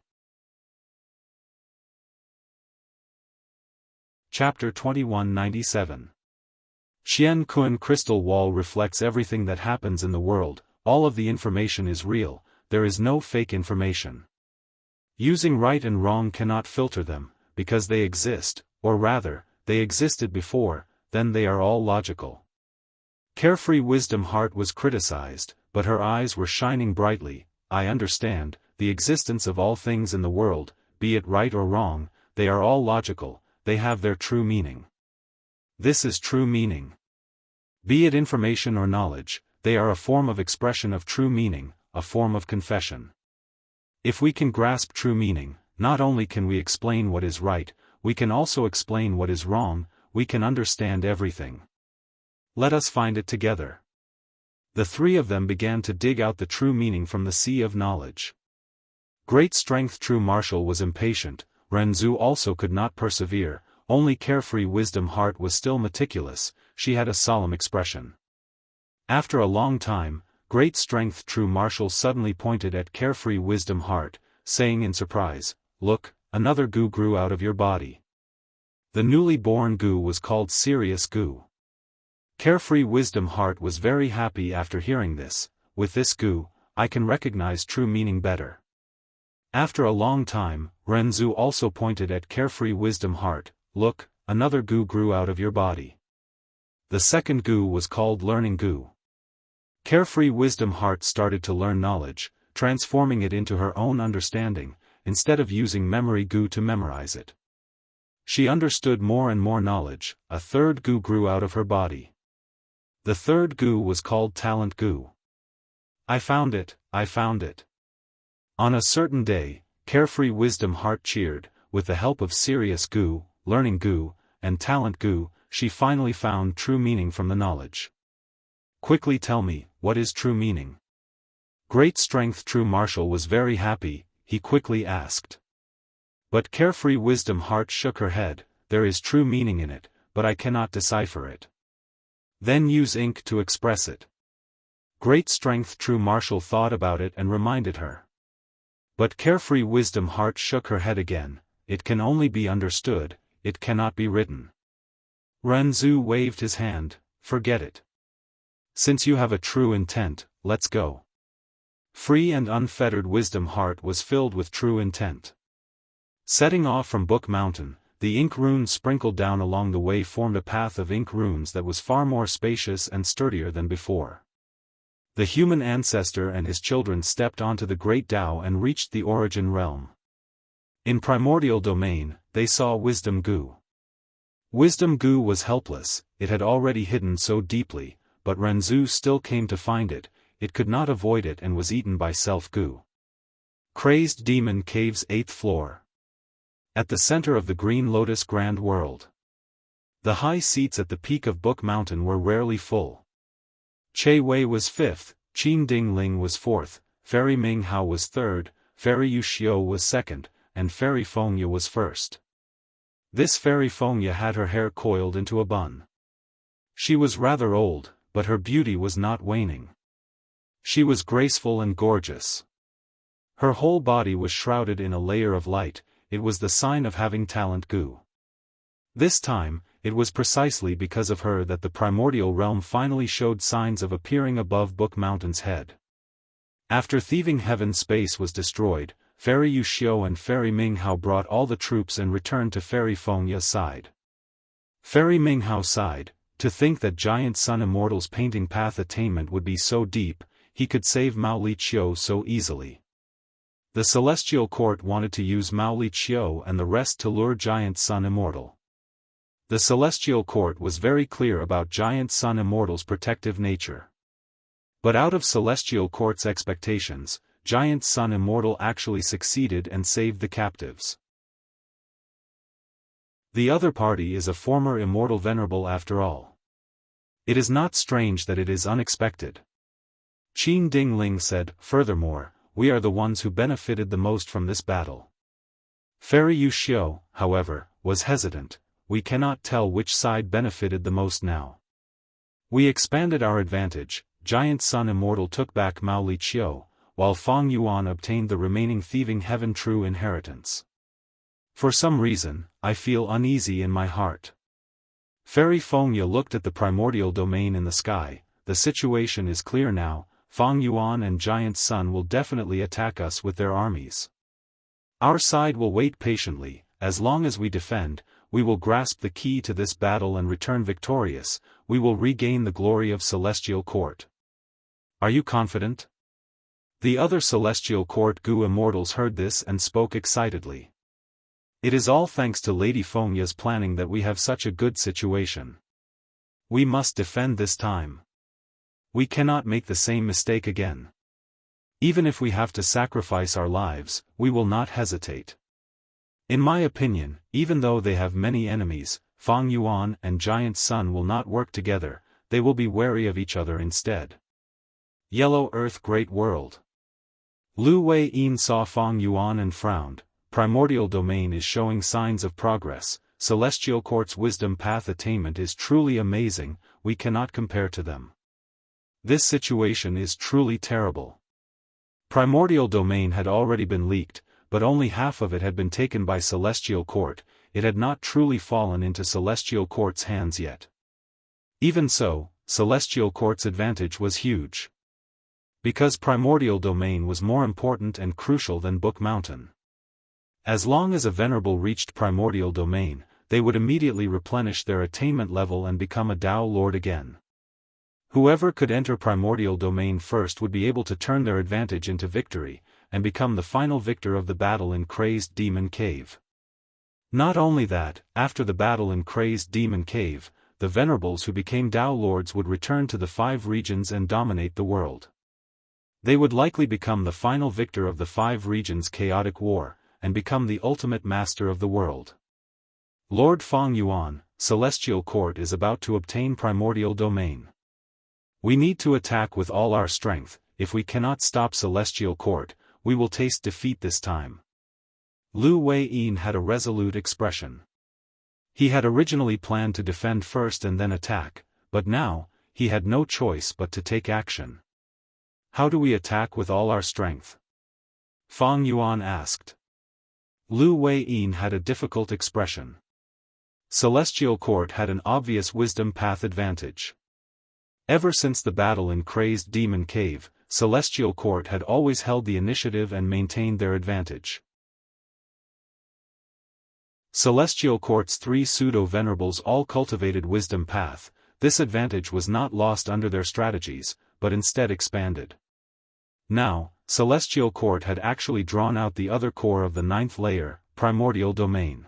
Chapter 2197. Xian Kun Crystal Wall reflects everything that happens in the world, all of the information is real, there is no fake information. Using right and wrong cannot filter them, because they exist, or rather, they existed before, then they are all logical. Carefree Wisdom Heart was criticized, but her eyes were shining brightly. I understand, the existence of all things in the world, be it right or wrong, they are all logical, they have their true meaning. This is true meaning. Be it information or knowledge, they are a form of expression of true meaning, a form of confession. If we can grasp true meaning, not only can we explain what is right, we can also explain what is wrong, we can understand everything. Let us find it together. The three of them began to dig out the true meaning from the sea of knowledge. Great Strength True Marshal was impatient, Renzu also could not persevere, only Carefree Wisdom Heart was still meticulous, she had a solemn expression. After a long time, Great Strength True Marshal suddenly pointed at Carefree Wisdom Heart, saying in surprise, look, another goo grew out of your body. The newly born goo was called Serious Goo. Carefree Wisdom Heart was very happy after hearing this, with this goo, I can recognize true meaning better. After a long time, Renzu also pointed at Carefree Wisdom Heart, look, another goo grew out of your body. The second goo was called Learning Goo. Carefree Wisdom Heart started to learn knowledge, transforming it into her own understanding, instead of using memory goo to memorize it. She understood more and more knowledge, a third goo grew out of her body. The third goo was called Talent Goo. I found it, I found it. On a certain day, Carefree Wisdom Heart cheered, with the help of Serious Goo, Learning Goo, and Talent Goo, she finally found true meaning from the knowledge. Quickly tell me, what is true meaning? Great Strength True Marshal was very happy, he quickly asked. But Carefree Wisdom Heart shook her head, there is true meaning in it, but I cannot decipher it. Then use ink to express it. Great Strength True Marshal thought about it and reminded her. But Carefree Wisdom Heart shook her head again, it can only be understood, it cannot be written. Renzu waved his hand, forget it. Since you have a true intent, let's go. Free and unfettered Wisdom Heart was filled with true intent. Setting off from Book Mountain, the ink runes sprinkled down along the way formed a path of ink runes that was far more spacious and sturdier than before. The human ancestor and his children stepped onto the great Tao and reached the origin realm. In primordial domain, they saw Wisdom Gu. Wisdom Gu was helpless, it had already hidden so deeply, but Renzu still came to find it, it could not avoid it and was eaten by Self Gu. Crazed Demon Cave's 8th floor. At the center of the Green Lotus Grand World. The high seats at the peak of Book Mountain were rarely full. Che Wei was 5th, Qin Ding Ling was 4th, Fairy Ming Hao was 3rd, Fairy Yu Xiao was 2nd, and Fairy Fengya was 1st. This Fairy Fengya had her hair coiled into a bun. She was rather old, but her beauty was not waning. She was graceful and gorgeous. Her whole body was shrouded in a layer of light, it was the sign of having talent Gu. This time, it was precisely because of her that the primordial realm finally showed signs of appearing above Book Mountain's head. After thieving heaven's space was destroyed, Fairy Yu Xiao and Fairy Ming Hao brought all the troops and returned to Fairy Fengya's side. Fairy Ming Hao sighed, to think that Giant Sun Immortal's painting path attainment would be so deep, he could save Mao Li Qiu so easily. The Celestial Court wanted to use Mao Li Qiu and the rest to lure Giant Sun Immortal. The Celestial Court was very clear about Giant Sun Immortal's protective nature. But out of Celestial Court's expectations, Giant Sun Immortal actually succeeded and saved the captives. The other party is a former Immortal Venerable after all. It is not strange that it is unexpected. Qin Ding Ling said, furthermore, we are the ones who benefited the most from this battle. Fairy Yu Xiao, however, was hesitant, we cannot tell which side benefited the most now. We expanded our advantage, Giant Sun Immortal took back Mao Li Qiu, while Feng Yuan obtained the remaining thieving heaven true inheritance. For some reason, I feel uneasy in my heart. Fairy Fengya looked at the primordial domain in the sky, the situation is clear now, Feng Yuan and Giant Sun will definitely attack us with their armies. Our side will wait patiently, as long as we defend, we will grasp the key to this battle and return victorious, we will regain the glory of Celestial Court. Are you confident? The other Celestial Court Gu Immortals heard this and spoke excitedly. It is all thanks to Lady Fengya's planning that we have such a good situation. We must defend this time. We cannot make the same mistake again. Even if we have to sacrifice our lives, we will not hesitate. In my opinion, even though they have many enemies, Feng Yuan and Giant Sun will not work together, they will be wary of each other instead. Yellow Earth Great World. Lu Wei Yin saw Feng Yuan and frowned, primordial domain is showing signs of progress, Celestial Court's wisdom path attainment is truly amazing, we cannot compare to them. This situation is truly terrible. Primordial domain had already been leaked, but only half of it had been taken by Celestial Court, it had not truly fallen into Celestial Court's hands yet. Even so, Celestial Court's advantage was huge. Because primordial domain was more important and crucial than Book Mountain. As long as a venerable reached primordial domain, they would immediately replenish their attainment level and become a Tao Lord again. Whoever could enter primordial domain first would be able to turn their advantage into victory, and become the final victor of the battle in Crazed Demon Cave. Not only that, after the battle in Crazed Demon Cave, the venerables who became Tao Lords would return to the 5 regions and dominate the world. They would likely become the final victor of the 5 regions' chaotic war, and become the ultimate master of the world. Lord Feng Yuan, Celestial Court is about to obtain primordial domain. We need to attack with all our strength, if we cannot stop Celestial Court, we will taste defeat this time. Lu Wei Yin had a resolute expression. He had originally planned to defend first and then attack, but now, he had no choice but to take action. How do we attack with all our strength? Feng Yuan asked. Lu Wei Yin had a difficult expression. Celestial Court had an obvious wisdom path advantage. Ever since the battle in Crazed Demon Cave, Celestial Court had always held the initiative and maintained their advantage. Celestial Court's 3 pseudo-venerables all cultivated wisdom path, this advantage was not lost under their strategies, but instead expanded. Now, Celestial Court had actually drawn out the other core of the 9th layer, Primordial Domain.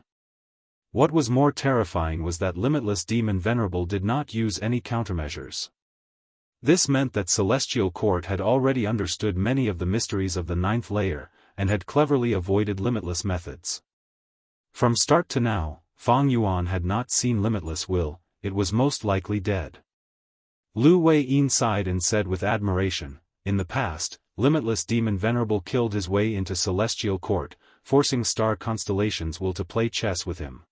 What was more terrifying was that Limitless Demon Venerable did not use any countermeasures. This meant that Celestial Court had already understood many of the mysteries of the 9th layer, and had cleverly avoided limitless methods. From start to now, Fang Yuan had not seen Limitless Will, it was most likely dead. Lu Wei-yin sighed and said with admiration, in the past, Limitless Demon Venerable killed his way into Celestial Court, forcing star constellations will to play chess with him.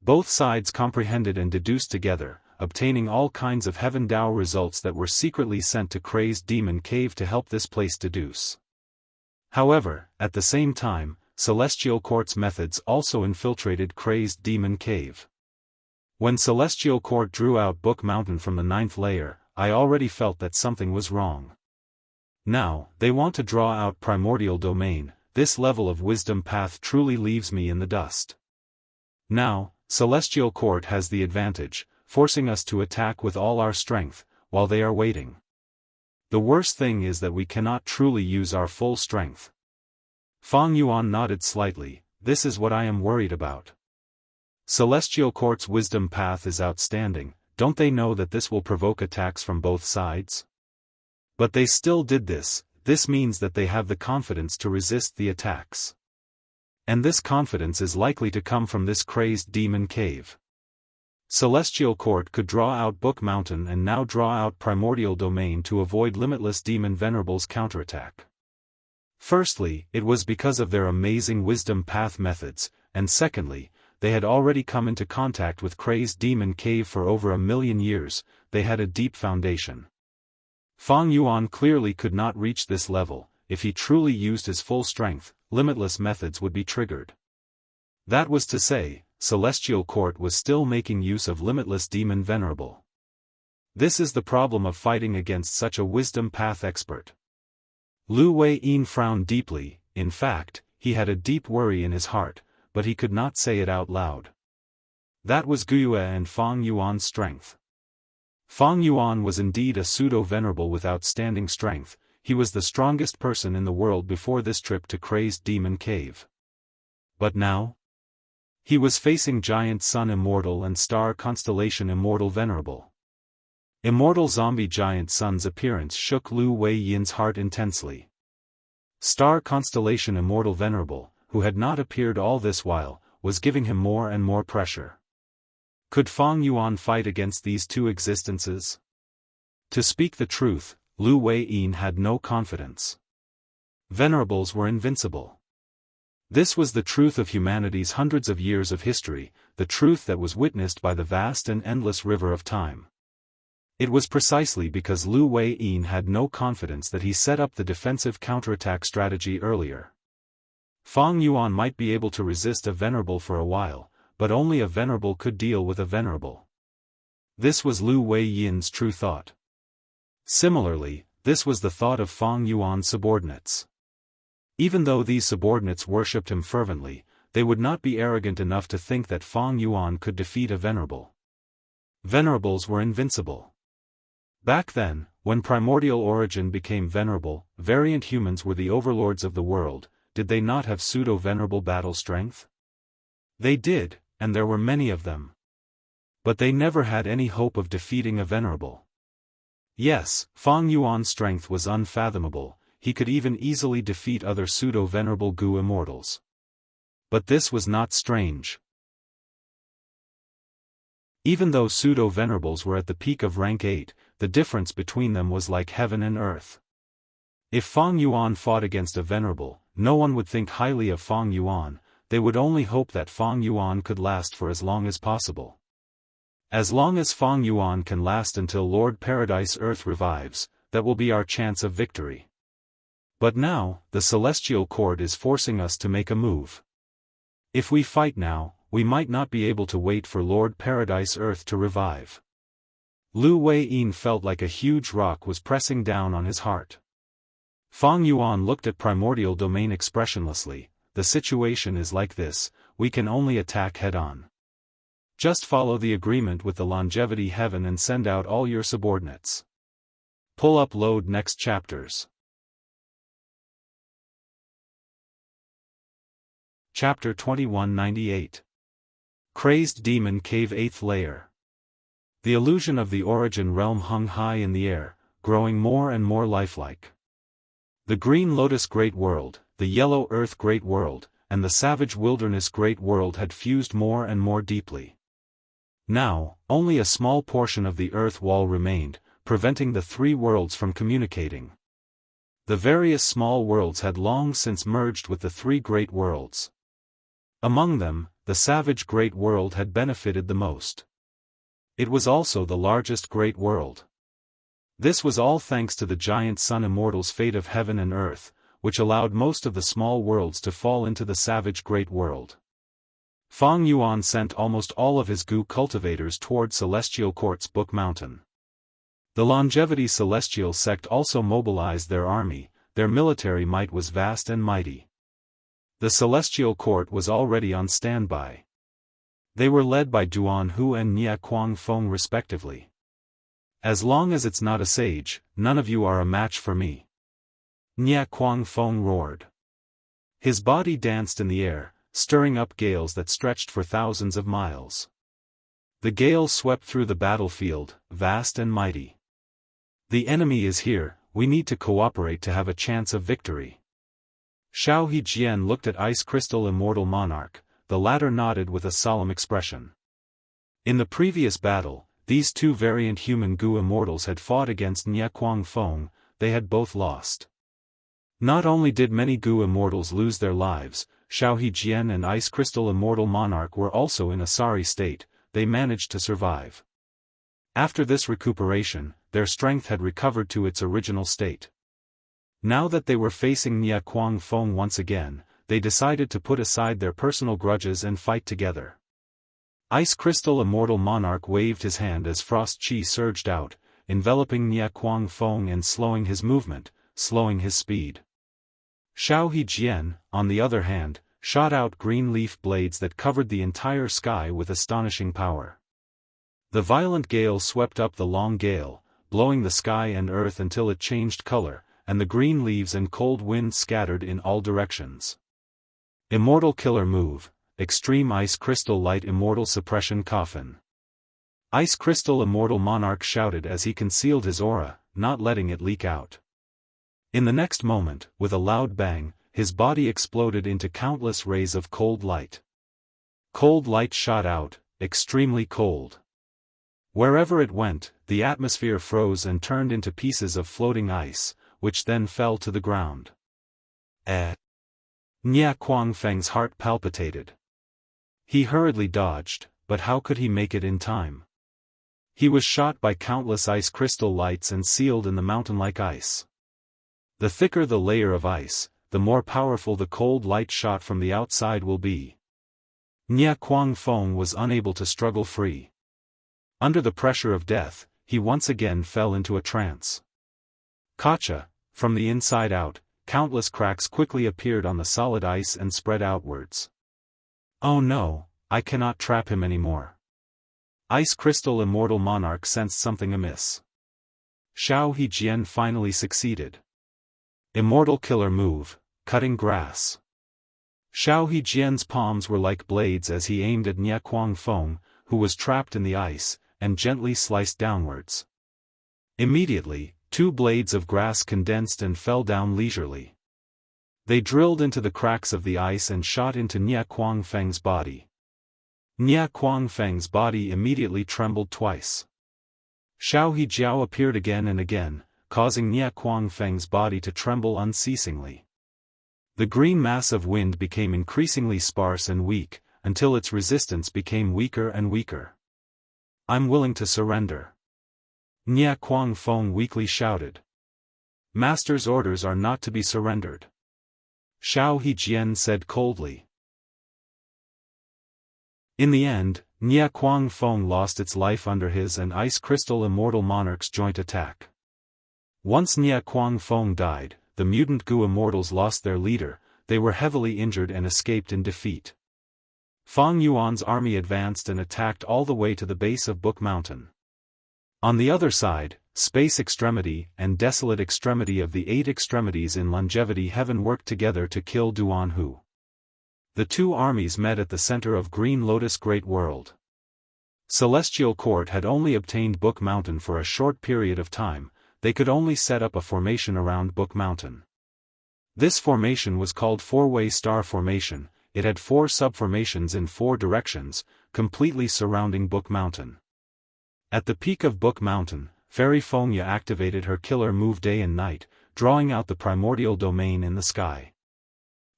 Both sides comprehended and deduced together, obtaining all kinds of Heaven Dao results that were secretly sent to Crazed Demon Cave to help this place deduce. However, at the same time, Celestial Court's methods also infiltrated Crazed Demon Cave. When Celestial Court drew out Book Mountain from the 9th layer, I already felt that something was wrong. Now, they want to draw out Primordial Domain. This level of wisdom path truly leaves me in the dust. Now, Celestial Court has the advantage, forcing us to attack with all our strength, while they are waiting. The worst thing is that we cannot truly use our full strength. Fang Yuan nodded slightly, this is what I am worried about. Celestial Court's wisdom path is outstanding, don't they know that this will provoke attacks from both sides? But they still did this means that they have the confidence to resist the attacks. And this confidence is likely to come from this Crazed Demon Cave. Celestial Court could draw out Book Mountain and now draw out Primordial Domain to avoid Limitless Demon Venerable's counterattack. Firstly, it was because of their amazing wisdom path methods, and secondly, they had already come into contact with Crazed Demon Cave for over 1,000,000 years, they had a deep foundation. Fang Yuan clearly could not reach this level. If he truly used his full strength, limitless methods would be triggered. That was to say, Celestial Court was still making use of Limitless Demon Venerable. This is the problem of fighting against such a wisdom path expert. Lu Wei-yin frowned deeply, in fact, he had a deep worry in his heart, but he could not say it out loud. That was Guyue and Fang Yuan's strength. Fang Yuan was indeed a pseudo-venerable with outstanding strength, he was the strongest person in the world before this trip to Crazed Demon Cave. But now? He was facing Giant Sun Immortal and Star Constellation Immortal Venerable. Immortal Zombie Giant Sun's appearance shook Lu Wei-yin's heart intensely. Star Constellation Immortal Venerable, who had not appeared all this while, was giving him more and more pressure. Could Fang Yuan fight against these two existences? To speak the truth, Lu Wei-yin had no confidence. Venerables were invincible. This was the truth of humanity's hundreds of years of history, the truth that was witnessed by the vast and endless river of time. It was precisely because Lu Wei-yin had no confidence that he set up the defensive counterattack strategy earlier. Fang Yuan might be able to resist a venerable for a while, but only a venerable could deal with a venerable. This was Lu Wei-yin's true thought. Similarly, this was the thought of Fang Yuan's subordinates. Even though these subordinates worshipped him fervently, they would not be arrogant enough to think that Fang Yuan could defeat a venerable. Venerables were invincible. Back then, when Primordial Origin became venerable, variant humans were the overlords of the world. Did they not have pseudo-venerable battle strength? They did, and there were many of them. But they never had any hope of defeating a venerable. Yes, Fang Yuan's strength was unfathomable, he could even easily defeat other pseudo-venerable Gu immortals. But this was not strange. Even though pseudo-venerables were at the peak of rank 8, the difference between them was like heaven and earth. If Fang Yuan fought against a venerable, no one would think highly of Fang Yuan, they would only hope that Fang Yuan could last for as long as possible. As long as Fang Yuan can last until Lord Paradise Earth revives, that will be our chance of victory. But now, the Celestial Court is forcing us to make a move. If we fight now, we might not be able to wait for Lord Paradise Earth to revive. Lu Wei-yin felt like a huge rock was pressing down on his heart. Fang Yuan looked at Primordial Domain expressionlessly. The situation is like this, we can only attack head-on. Just follow the agreement with the Longevity Heaven and send out all your subordinates. Pull up load next chapters. Chapter 2198. Crazed Demon Cave 8th Layer. The illusion of the origin realm hung high in the air, growing more and more lifelike. The green lotus great world, the yellow earth great world, and the savage wilderness great world had fused more and more deeply. Now, only a small portion of the earth wall remained, preventing the three worlds from communicating. The various small worlds had long since merged with the three great worlds. Among them, the savage great world had benefited the most. It was also the largest great world. This was all thanks to the giant sun immortal's fate of heaven and earth, which allowed most of the small worlds to fall into the savage great world. Fang Yuan sent almost all of his Gu cultivators toward Celestial Court's Book Mountain. The Longevity Celestial sect also mobilized their army. Their military might was vast and mighty. The Celestial Court was already on standby. They were led by Duan Hu and Nia Kuang Feng respectively. As long as it's not a sage, none of you are a match for me. Nia Kuang Feng roared. His body danced in the air, stirring up gales that stretched for thousands of miles. The gale swept through the battlefield, vast and mighty. The enemy is here, we need to cooperate to have a chance of victory. Xiao Hejian looked at Ice Crystal Immortal Monarch, the latter nodded with a solemn expression. In the previous battle, these two variant human Gu immortals had fought against Nia Kuang Feng, they had both lost. Not only did many Gu immortals lose their lives, Xiao Hejian and Ice Crystal Immortal Monarch were also in a sorry state, they managed to survive. After this recuperation, their strength had recovered to its original state. Now that they were facing Nia Kuang Feng once again, they decided to put aside their personal grudges and fight together. Ice Crystal Immortal Monarch waved his hand as frost chi surged out, enveloping Nia Kuang Feng and slowing his movement, slowing his speed. Xiao Hejian, on the other hand, shot out green leaf blades that covered the entire sky with astonishing power. The violent gale swept up the long gale, blowing the sky and earth until it changed color, and the green leaves and cold wind scattered in all directions. Immortal Killer Move, Extreme Ice Crystal Light Immortal Suppression Coffin. Ice Crystal Immortal Monarch shouted as he concealed his aura, not letting it leak out. In the next moment, with a loud bang, his body exploded into countless rays of cold light. Cold light shot out, extremely cold. Wherever it went, the atmosphere froze and turned into pieces of floating ice, which then fell to the ground. Nia Kuang Feng's heart palpitated. He hurriedly dodged, but how could he make it in time? He was shot by countless ice crystal lights and sealed in the mountain-like ice. The thicker the layer of ice, the more powerful the cold light shot from the outside will be. Nia Kuang Feng was unable to struggle free. Under the pressure of death, he once again fell into a trance. Kacha, from the inside out, countless cracks quickly appeared on the solid ice and spread outwards. Oh no, I cannot trap him anymore. Ice Crystal Immortal Monarch sensed something amiss. Xiao Hejian finally succeeded. Immortal Killer Move, Cutting Grass. Xiao Hejian's palms were like blades as he aimed at Nia Kuang Feng, who was trapped in the ice, and gently sliced downwards. Immediately, two blades of grass condensed and fell down leisurely. They drilled into the cracks of the ice and shot into Nia Kuang Feng's body. Nia Kuang Feng's body immediately trembled twice. Xiao Hejiao appeared again and again, causing Nia Kuang Feng's body to tremble unceasingly. The green mass of wind became increasingly sparse and weak, until its resistance became weaker and weaker. I'm willing to surrender. Nia Kuang Feng weakly shouted. Master's orders are not to be surrendered. Xiao Hejian said coldly. In the end, Nia Kuang Feng lost its life under his and Ice Crystal Immortal Monarch's joint attack. Once Nia Kuang Feng died, the mutant Gu Immortals lost their leader, they were heavily injured and escaped in defeat. Fang Yuan's army advanced and attacked all the way to the base of Book Mountain. On the other side, space extremity and desolate extremity of the 8 extremities in longevity heaven worked together to kill Duanhu. The two armies met at the center of Green Lotus Great World. Celestial Court had only obtained Book Mountain for a short period of time. They could only set up a formation around Book Mountain. This formation was called Four-Way Star Formation. It had 4 subformations in 4 directions, completely surrounding Book Mountain. At the peak of Book Mountain, Fairy Fengya activated her killer move day and night, drawing out the primordial domain in the sky.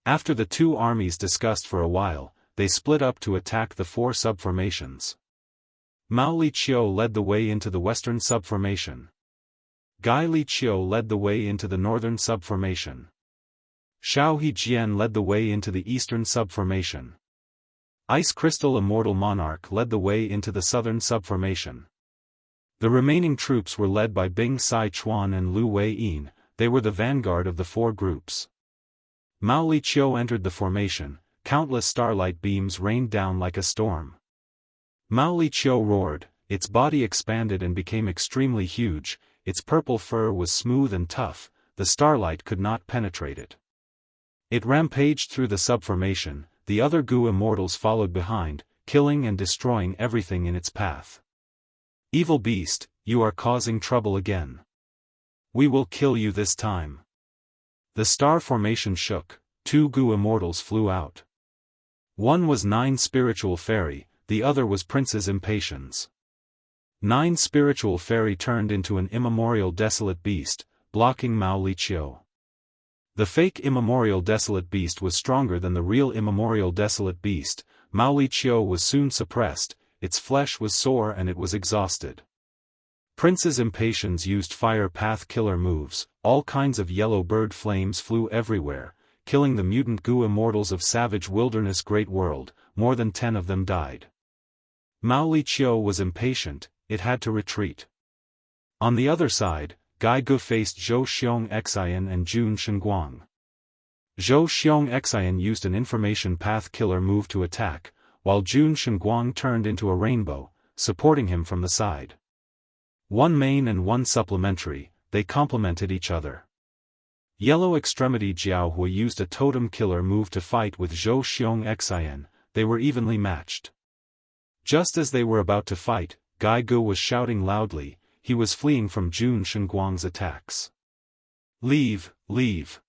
After the two armies discussed for a while, they split up to attack the 4 subformations. Mao Li Qiu led the way into the western subformation. Gai Li Qiu led the way into the northern subformation. Xiao He Jian led the way into the eastern subformation. Ice Crystal Immortal Monarch led the way into the southern subformation. The remaining troops were led by Bing Sai Chuan and Lu Wei Yin. They were the vanguard of the 4 groups. Mao Li Qiu entered the formation. Countless starlight beams rained down like a storm. Mao Li Qiu roared, its body expanded and became extremely huge, its purple fur was smooth and tough, the starlight could not penetrate it. It rampaged through the subformation, the other Gu immortals followed behind, killing and destroying everything in its path. Evil beast, you are causing trouble again. We will kill you this time. The star formation shook, 2 Gu immortals flew out. One was 9 Spiritual Fairy, the other was Prince's Impatience. 9 Spiritual Fairy turned into an immemorial desolate beast, blocking Mao Li Qiu. The fake immemorial desolate beast was stronger than the real immemorial desolate beast. Mao Li Qiu was soon suppressed, its flesh was sore and it was exhausted. Prince's Impatience used fire path killer moves, all kinds of yellow bird flames flew everywhere, killing the mutant Gu immortals of Savage Wilderness Great World. More than 10 of them died. Mao Li Qiu was impatient, it had to retreat. On the other side, Gai Gu faced Zhou Xianxia and Jun Shenguang. Zhou Xianxia used an information path killer move to attack, while Jun Shenguang turned into a rainbow, supporting him from the side. One main and one supplementary, they complemented each other. Yellow Extremity Jianghu used a totem killer move to fight with Zhou Xianxia. They were evenly matched. Just as they were about to fight, Gai Gu was shouting loudly, he was fleeing from Jun Shenguang's attacks. Leave, leave.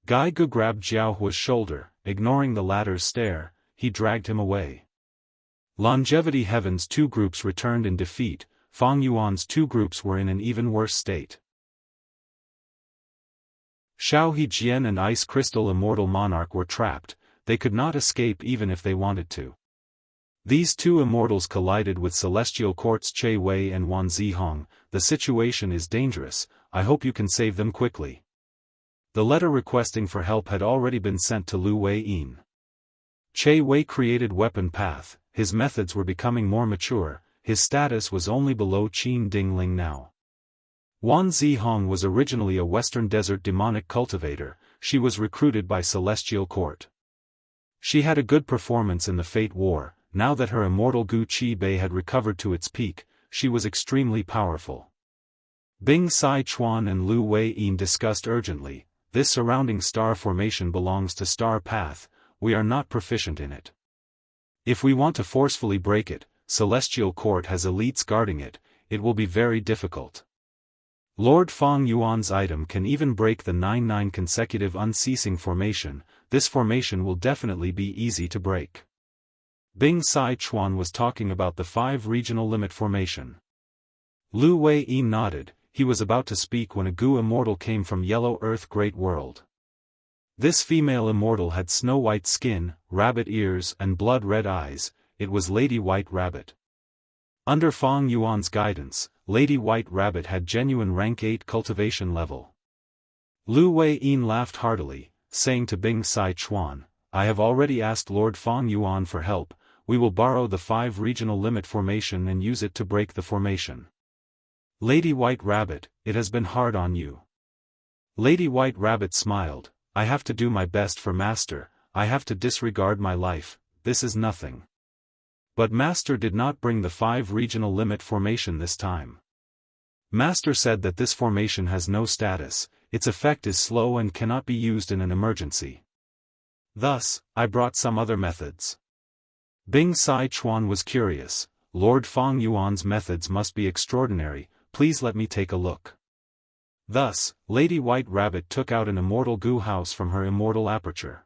Gai Gu grabbed Jiaohua's shoulder, ignoring the latter's stare, he dragged him away. Longevity Heaven's 2 groups returned in defeat, Fang Yuan's 2 groups were in an even worse state. Xiao He Jian and Ice Crystal Immortal Monarch were trapped, they could not escape even if they wanted to. These 2 immortals collided with Celestial Court's Che Wei and Wan Zihong. The situation is dangerous, I hope you can save them quickly. The letter requesting for help had already been sent to Lu Wei Yin. Che Wei created Weapon Path, his methods were becoming more mature, his status was only below Qin Dingling now. Wan Zihong was originally a Western Desert demonic cultivator, she was recruited by Celestial Court. She had a good performance in the Fate War. Now that her immortal Gu Qi Bei had recovered to its peak, she was extremely powerful. Bing Sai Chuan and Lu Wei Yin discussed urgently, this surrounding star formation belongs to Star Path, we are not proficient in it. If we want to forcefully break it, Celestial Court has elites guarding it, it will be very difficult. Lord Fang Yuan's item can even break the 9-9 consecutive unceasing formation, this formation will definitely be easy to break. Bing Sai Chuan was talking about the 5 regional limit formation. Lu Wei Yin nodded, he was about to speak when a Gu immortal came from Yellow Earth Great World. This female immortal had snow-white skin, rabbit ears and blood-red eyes, it was Lady White Rabbit. Under Fang Yuan's guidance, Lady White Rabbit had genuine rank 8 cultivation level. Lu Wei Yin laughed heartily, saying to Bing Sai Chuan, I have already asked Lord Fang Yuan for help, we will borrow the 5 regional limit formation and use it to break the formation. Lady White Rabbit, it has been hard on you. Lady White Rabbit smiled, I have to do my best for Master, I have to disregard my life, this is nothing. But Master did not bring the 5 regional limit formation this time. Master said that this formation has no status, its effect is slow and cannot be used in an emergency. Thus, I brought some other methods. Bing Sai Chuan was curious. Lord Feng Yuan's methods must be extraordinary, please let me take a look. Thus, Lady White Rabbit took out an immortal goo house from her immortal aperture.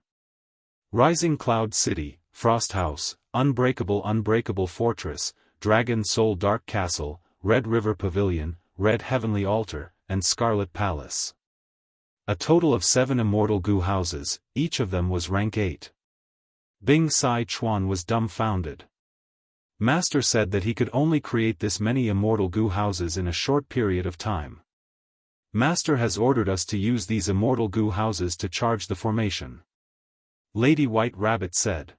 Rising Cloud City, Frost House, Unbreakable Fortress, Dragon Soul Dark Castle, Red River Pavilion, Red Heavenly Altar, and Scarlet Palace. A total of 7 immortal goo houses, each of them was rank 8. Bing Sai Chuan was dumbfounded. Master said that he could only create this many immortal goo houses in a short period of time. Master has ordered us to use these immortal goo houses to charge the formation. Lady White Rabbit said.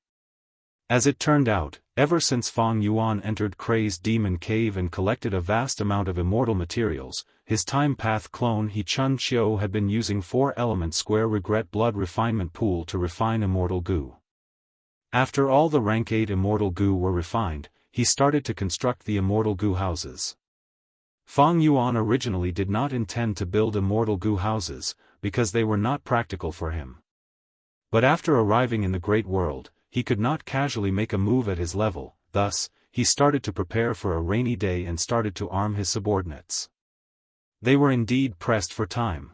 As it turned out, ever since Feng Yuan entered Crazed Demon Cave and collected a vast amount of immortal materials, his Time Path clone He Chun Chiu had been using 4-element square regret blood refinement pool to refine immortal goo. After all the rank 8 immortal goo were refined, he started to construct the immortal goo houses. Feng Yuan originally did not intend to build immortal goo houses, because they were not practical for him. But after arriving in the Great World, he could not casually make a move at his level, thus, he started to prepare for a rainy day and started to arm his subordinates. They were indeed pressed for time.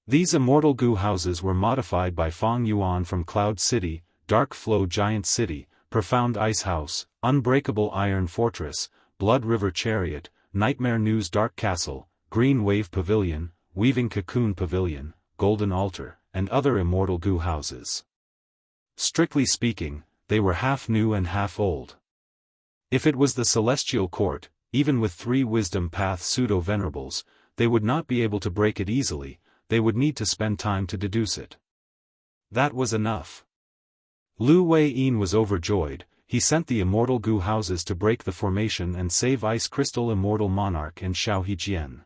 These immortal goo houses were modified by Feng Yuan from Cloud City, Dark Flow Giant City, Profound Ice House, Unbreakable Iron Fortress, Blood River Chariot, Nightmare News Dark Castle, Green Wave Pavilion, Weaving Cocoon Pavilion, Golden Altar, and other immortal goo houses. Strictly speaking, they were half new and half old. If it was the Celestial Court, even with 3 Wisdom Path pseudo-venerables, they would not be able to break it easily, they would need to spend time to deduce it. That was enough. Lu Wei-yin was overjoyed. He sent the immortal goo houses to break the formation and save Ice Crystal Immortal Monarch and Xiao Hejian.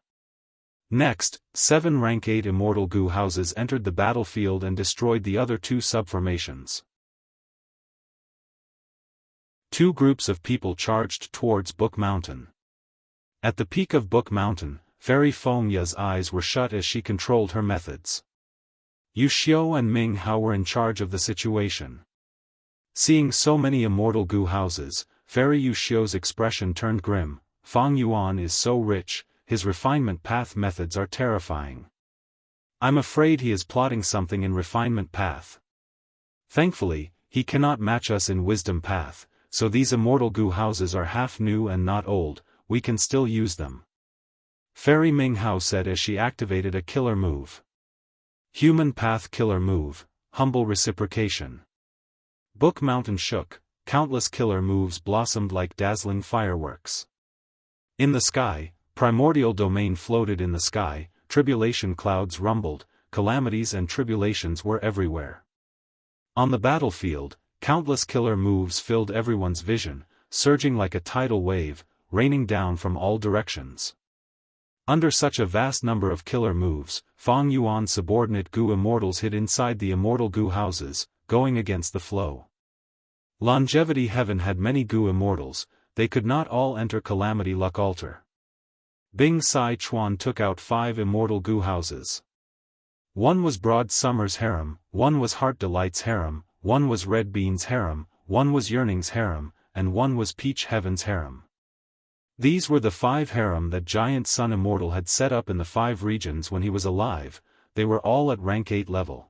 Next, 7 rank 8 immortal goo houses entered the battlefield and destroyed the other 2 subformations. 2 groups of people charged towards Book Mountain. At the peak of Book Mountain, Fairy Feng Ya's eyes were shut as she controlled her methods. Yu Xiu and Ming Hao were in charge of the situation. Seeing so many immortal goo houses, Fairy Yu Xiu's expression turned grim. Feng Yuan is so rich, his refinement path methods are terrifying. I'm afraid he is plotting something in refinement path. Thankfully, he cannot match us in wisdom path, so these immortal goo houses are half new and not old, we can still use them. Fairy Ming Hao said as she activated a killer move. Human path killer move, humble reciprocation. Book Mountain shook, countless killer moves blossomed like dazzling fireworks. In the sky, primordial domain floated in the sky, tribulation clouds rumbled, calamities and tribulations were everywhere. On the battlefield, countless killer moves filled everyone's vision, surging like a tidal wave, raining down from all directions. Under such a vast number of killer moves, Feng Yuan's subordinate goo immortals hid inside the immortal goo houses, going against the flow. Longevity Heaven had many goo immortals, they could not all enter Calamity Luck Altar. Bing Sai Chuan took out 5 immortal goo houses. One was Broad Summer's harem, one was Heart Delight's harem, one was Red Bean's harem, one was Yearning's harem, and one was Peach Heaven's harem. These were the 5 harem that Giant Sun Immortal had set up in the 5 regions when he was alive, they were all at rank 8 level.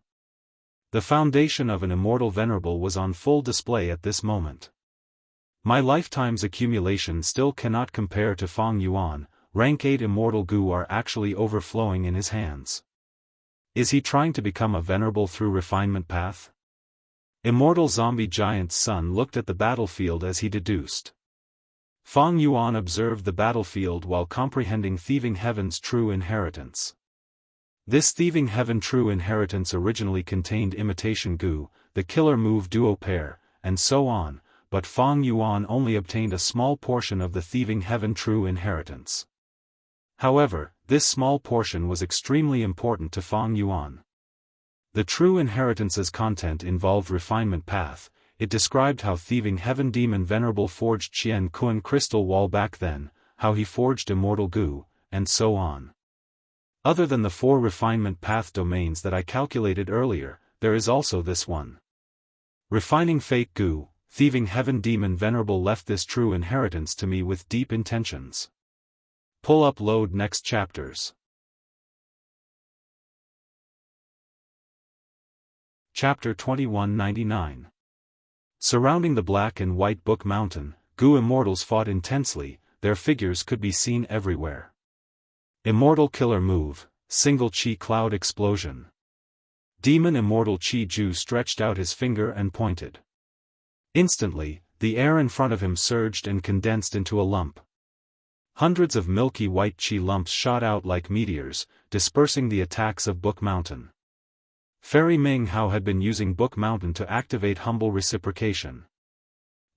The foundation of an immortal venerable was on full display at this moment. My lifetime's accumulation still cannot compare to Feng Yuan, rank 8 immortal goo are actually overflowing in his hands. Is he trying to become a venerable through refinement path? Immortal Zombie Giant's son looked at the battlefield as he deduced. Feng Yuan observed the battlefield while comprehending Thieving Heaven's true inheritance. This Thieving Heaven true inheritance originally contained Imitation Goo, the killer move duo pair, and so on, but Feng Yuan only obtained a small portion of the Thieving Heaven true inheritance. However, this small portion was extremely important to Feng Yuan. The true inheritance's content involved refinement path. It described how Thieving Heaven Demon Venerable forged Qian Kun Crystal Wall back then, how he forged Immortal Goo, and so on. Other than the 4 refinement path domains that I calculated earlier, there is also this one. Refining fake Gu, thieving heaven demon venerable left this true inheritance to me with deep intentions. Pull up load next chapters. Chapter 2199. Surrounding the black and white book mountain, Gu immortals fought intensely, their figures could be seen everywhere. Immortal killer move, single chi cloud explosion. Demon immortal Chi Ju stretched out his finger and pointed. Instantly, the air in front of him surged and condensed into a lump. Hundreds of milky white chi lumps shot out like meteors, dispersing the attacks of Book Mountain. Fairy Ming Hao had been using Book Mountain to activate humble reciprocation.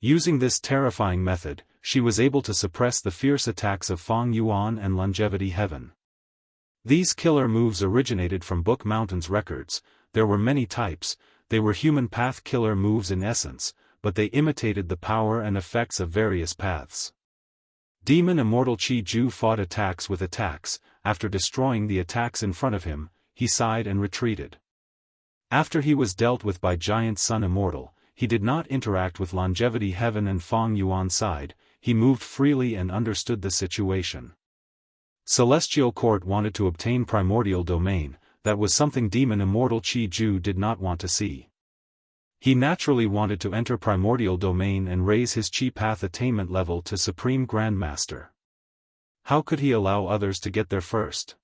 Using this terrifying method, she was able to suppress the fierce attacks of Fang Yuan and Longevity Heaven. These killer moves originated from Book Mountain's records. There were many types, they were human path killer moves in essence, but they imitated the power and effects of various paths. Demon Immortal Chi Ju fought attacks with attacks. After destroying the attacks in front of him, he sighed and retreated. After he was dealt with by Giant Sun Immortal, he did not interact with Longevity Heaven and Fang Yuan's side, he moved freely and understood the situation. Celestial Court wanted to obtain Primordial Domain, that was something Demon Immortal Chi Ju did not want to see. He naturally wanted to enter Primordial Domain and raise his Chi Path attainment level to Supreme Grandmaster. How could he allow others to get there first?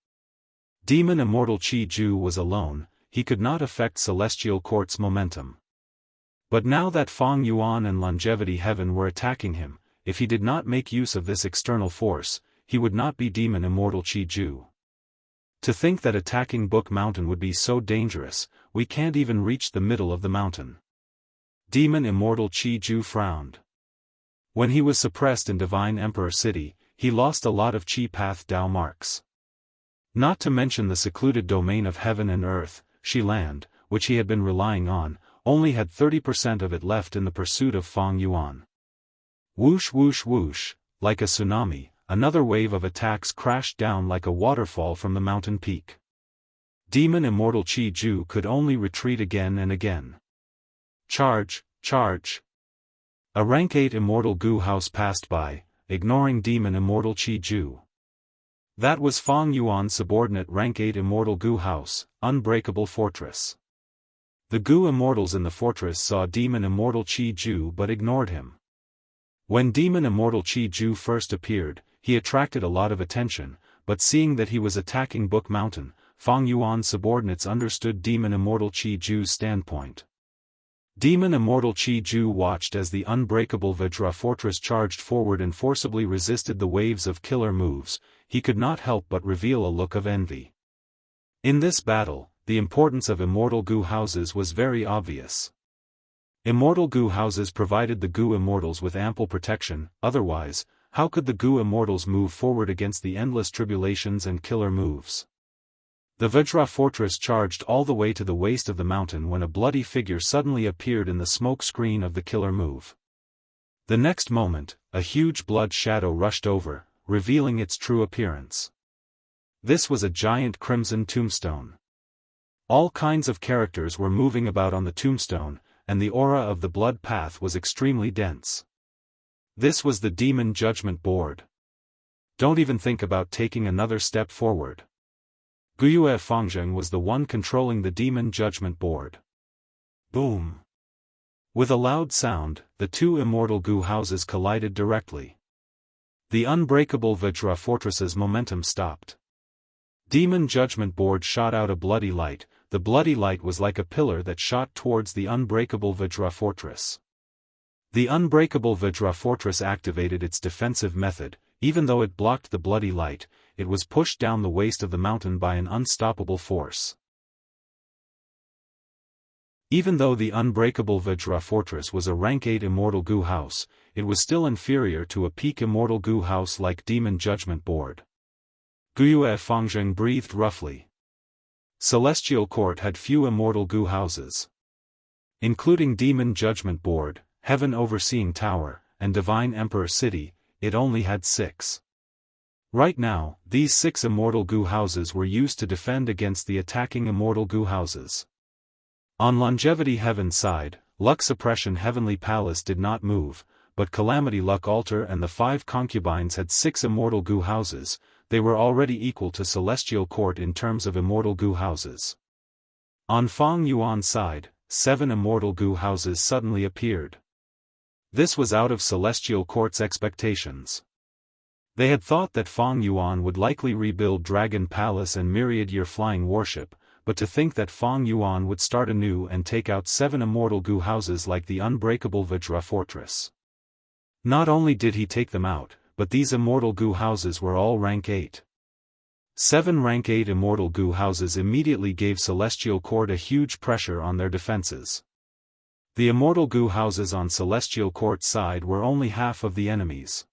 Demon Immortal Chi Ju was alone, he could not affect Celestial Court's momentum. But now that Fang Yuan and Longevity Heaven were attacking him, if he did not make use of this external force, he would not be Demon Immortal Chi Ju. To think that attacking Book Mountain would be so dangerous, we can't even reach the middle of the mountain. Demon Immortal Chi Ju frowned. When he was suppressed in Divine Emperor City, he lost a lot of Chi Path Dao marks. Not to mention the secluded domain of heaven and earth, Shi Land, which he had been relying on, only had 30% of it left in the pursuit of Fang Yuan. Whoosh whoosh whoosh, like a tsunami, another wave of attacks crashed down like a waterfall from the mountain peak. Demon Immortal Chi Ju could only retreat again and again. Charge, charge. A rank 8 Immortal Gu house passed by, ignoring Demon Immortal Chi Ju. That was Fang Yuan's subordinate rank 8 Immortal Gu house, Unbreakable Fortress. The Gu immortals in the fortress saw Demon Immortal Chi Ju but ignored him. When Demon Immortal Chi Ju first appeared, he attracted a lot of attention, but seeing that he was attacking Book Mountain, Fang Yuan's subordinates understood Demon Immortal Chi Ju's standpoint. Demon Immortal Chi Ju watched as the unbreakable Vajra fortress charged forward and forcibly resisted the waves of killer moves. He could not help but reveal a look of envy. In this battle, the importance of Immortal Gu houses was very obvious. Immortal Gu houses provided the Gu immortals with ample protection, otherwise, how could the Gu immortals move forward against the endless tribulations and killer moves? The Vajra fortress charged all the way to the waist of the mountain when a bloody figure suddenly appeared in the smoke screen of the killer move. The next moment, a huge blood shadow rushed over, revealing its true appearance. This was a giant crimson tombstone. All kinds of characters were moving about on the tombstone, and the aura of the blood path was extremely dense. This was the Demon Judgment Board. Don't even think about taking another step forward. Guyue Fangzheng was the one controlling the Demon Judgment Board. Boom! With a loud sound, the two immortal Gu houses collided directly. The unbreakable Vajra fortress's momentum stopped. Demon Judgment Board shot out a bloody light. The bloody light was like a pillar that shot towards the unbreakable Vajra fortress. The unbreakable Vajra fortress activated its defensive method. Even though it blocked the bloody light, it was pushed down the waist of the mountain by an unstoppable force. Even though the unbreakable Vajra fortress was a rank 8 Immortal Gu house, it was still inferior to a peak Immortal Gu house like Demon Judgment Board. Guyue Fangzheng breathed roughly. Celestial Court had few Immortal Gu houses. Including Demon Judgment Board, Heaven Overseeing Tower, and Divine Emperor City, it only had 6. Right now, these 6 immortal goo houses were used to defend against the attacking immortal goo houses. On Longevity Heaven's side, Luck Suppression Heavenly Palace did not move, but Calamity Luck Altar and the 5 concubines had 6 immortal goo houses. They were already equal to Celestial Court in terms of immortal goo houses. On Feng Yuan's side, 7 immortal goo houses suddenly appeared. This was out of Celestial Court's expectations. They had thought that Feng Yuan would likely rebuild Dragon Palace and Myriad-Year Flying Warship, but to think that Feng Yuan would start anew and take out 7 immortal goo houses like the unbreakable Vajra Fortress. Not only did he take them out, but these immortal goo houses were all rank 8. 7 rank 8 immortal goo houses immediately gave Celestial Court a huge pressure on their defenses. The immortal goo houses on Celestial Court's side were only half of the enemies.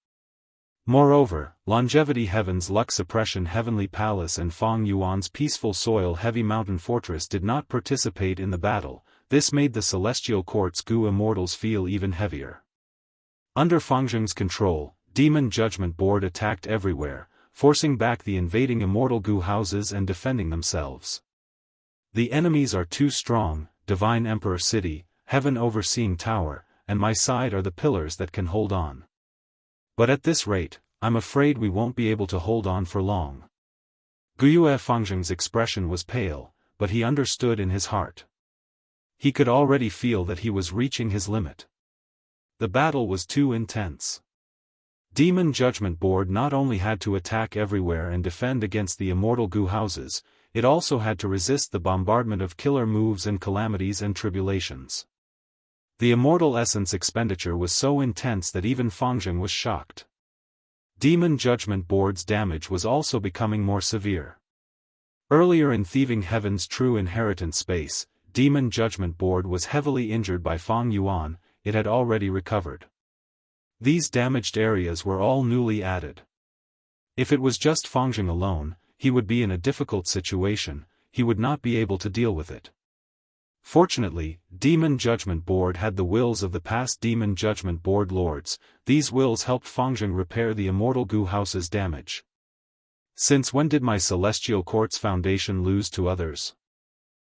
Moreover, Longevity Heaven's Luck Suppression Heavenly Palace and Feng Yuan's Peaceful Soil Heavy Mountain Fortress did not participate in the battle. This made the Celestial Court's goo immortals feel even heavier. Under Fengzheng's control, Demon Judgment Board attacked everywhere, forcing back the invading immortal goo houses and defending themselves. The enemies are too strong. Divine Emperor City, Heaven Overseeing Tower, and my side are the pillars that can hold on. But at this rate, I'm afraid we won't be able to hold on for long. Guyue Fengzheng's expression was pale, but he understood in his heart. He could already feel that he was reaching his limit. The battle was too intense. Demon Judgment Board not only had to attack everywhere and defend against the immortal goo houses, it also had to resist the bombardment of killer moves and calamities and tribulations. The immortal essence expenditure was so intense that even Fengzheng was shocked. Demon Judgment Board's damage was also becoming more severe. Earlier in Thieving Heaven's True Inheritance space, Demon Judgment Board was heavily injured by Feng Yuan. It had already recovered. These damaged areas were all newly added. If it was just Fengzheng alone, he would be in a difficult situation. He would not be able to deal with it. Fortunately, Demon Judgment Board had the wills of the past Demon Judgment Board lords. These wills helped Fengzheng repair the immortal goo house's damage. Since when did my Celestial Court's foundation lose to others?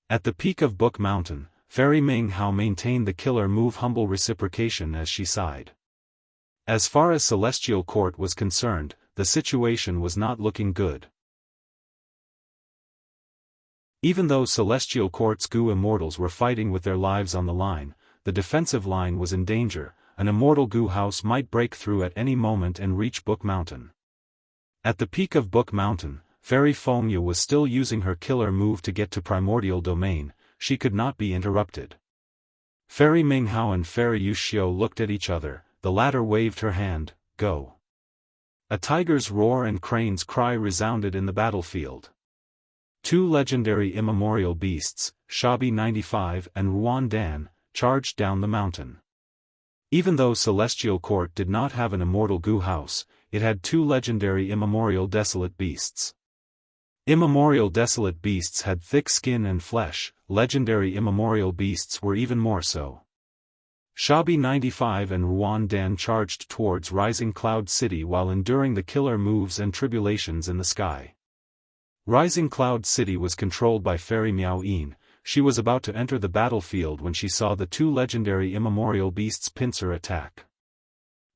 At the peak of Book Mountain, Fairy Ming Hao maintained the killer move humble reciprocation as she sighed. As far as Celestial Court was concerned, the situation was not looking good. Even though Celestial Court's goo immortals were fighting with their lives on the line, the defensive line was in danger. An immortal goo house might break through at any moment and reach Book Mountain. At the peak of Book Mountain, Fairy Fengyu was still using her killer move to get to Primordial Domain. She could not be interrupted. Fairy Minghao and Fairy Yuxiu looked at each other. The latter waved her hand. Go. A tiger's roar and crane's cry resounded in the battlefield. 2 legendary immemorial beasts, Shabi 95 and Ruan Dan, charged down the mountain. Even though Celestial Court did not have an immortal goo house, it had 2 legendary immemorial desolate beasts. Immemorial desolate beasts had thick skin and flesh. Legendary immemorial beasts were even more so. Shabi 95 and Ruan Dan charged towards Rising Cloud City while enduring the killer moves and tribulations in the sky. Rising Cloud City was controlled by Fairy Miao Yin. She was about to enter the battlefield when she saw the 2 legendary immemorial beasts pincer attack.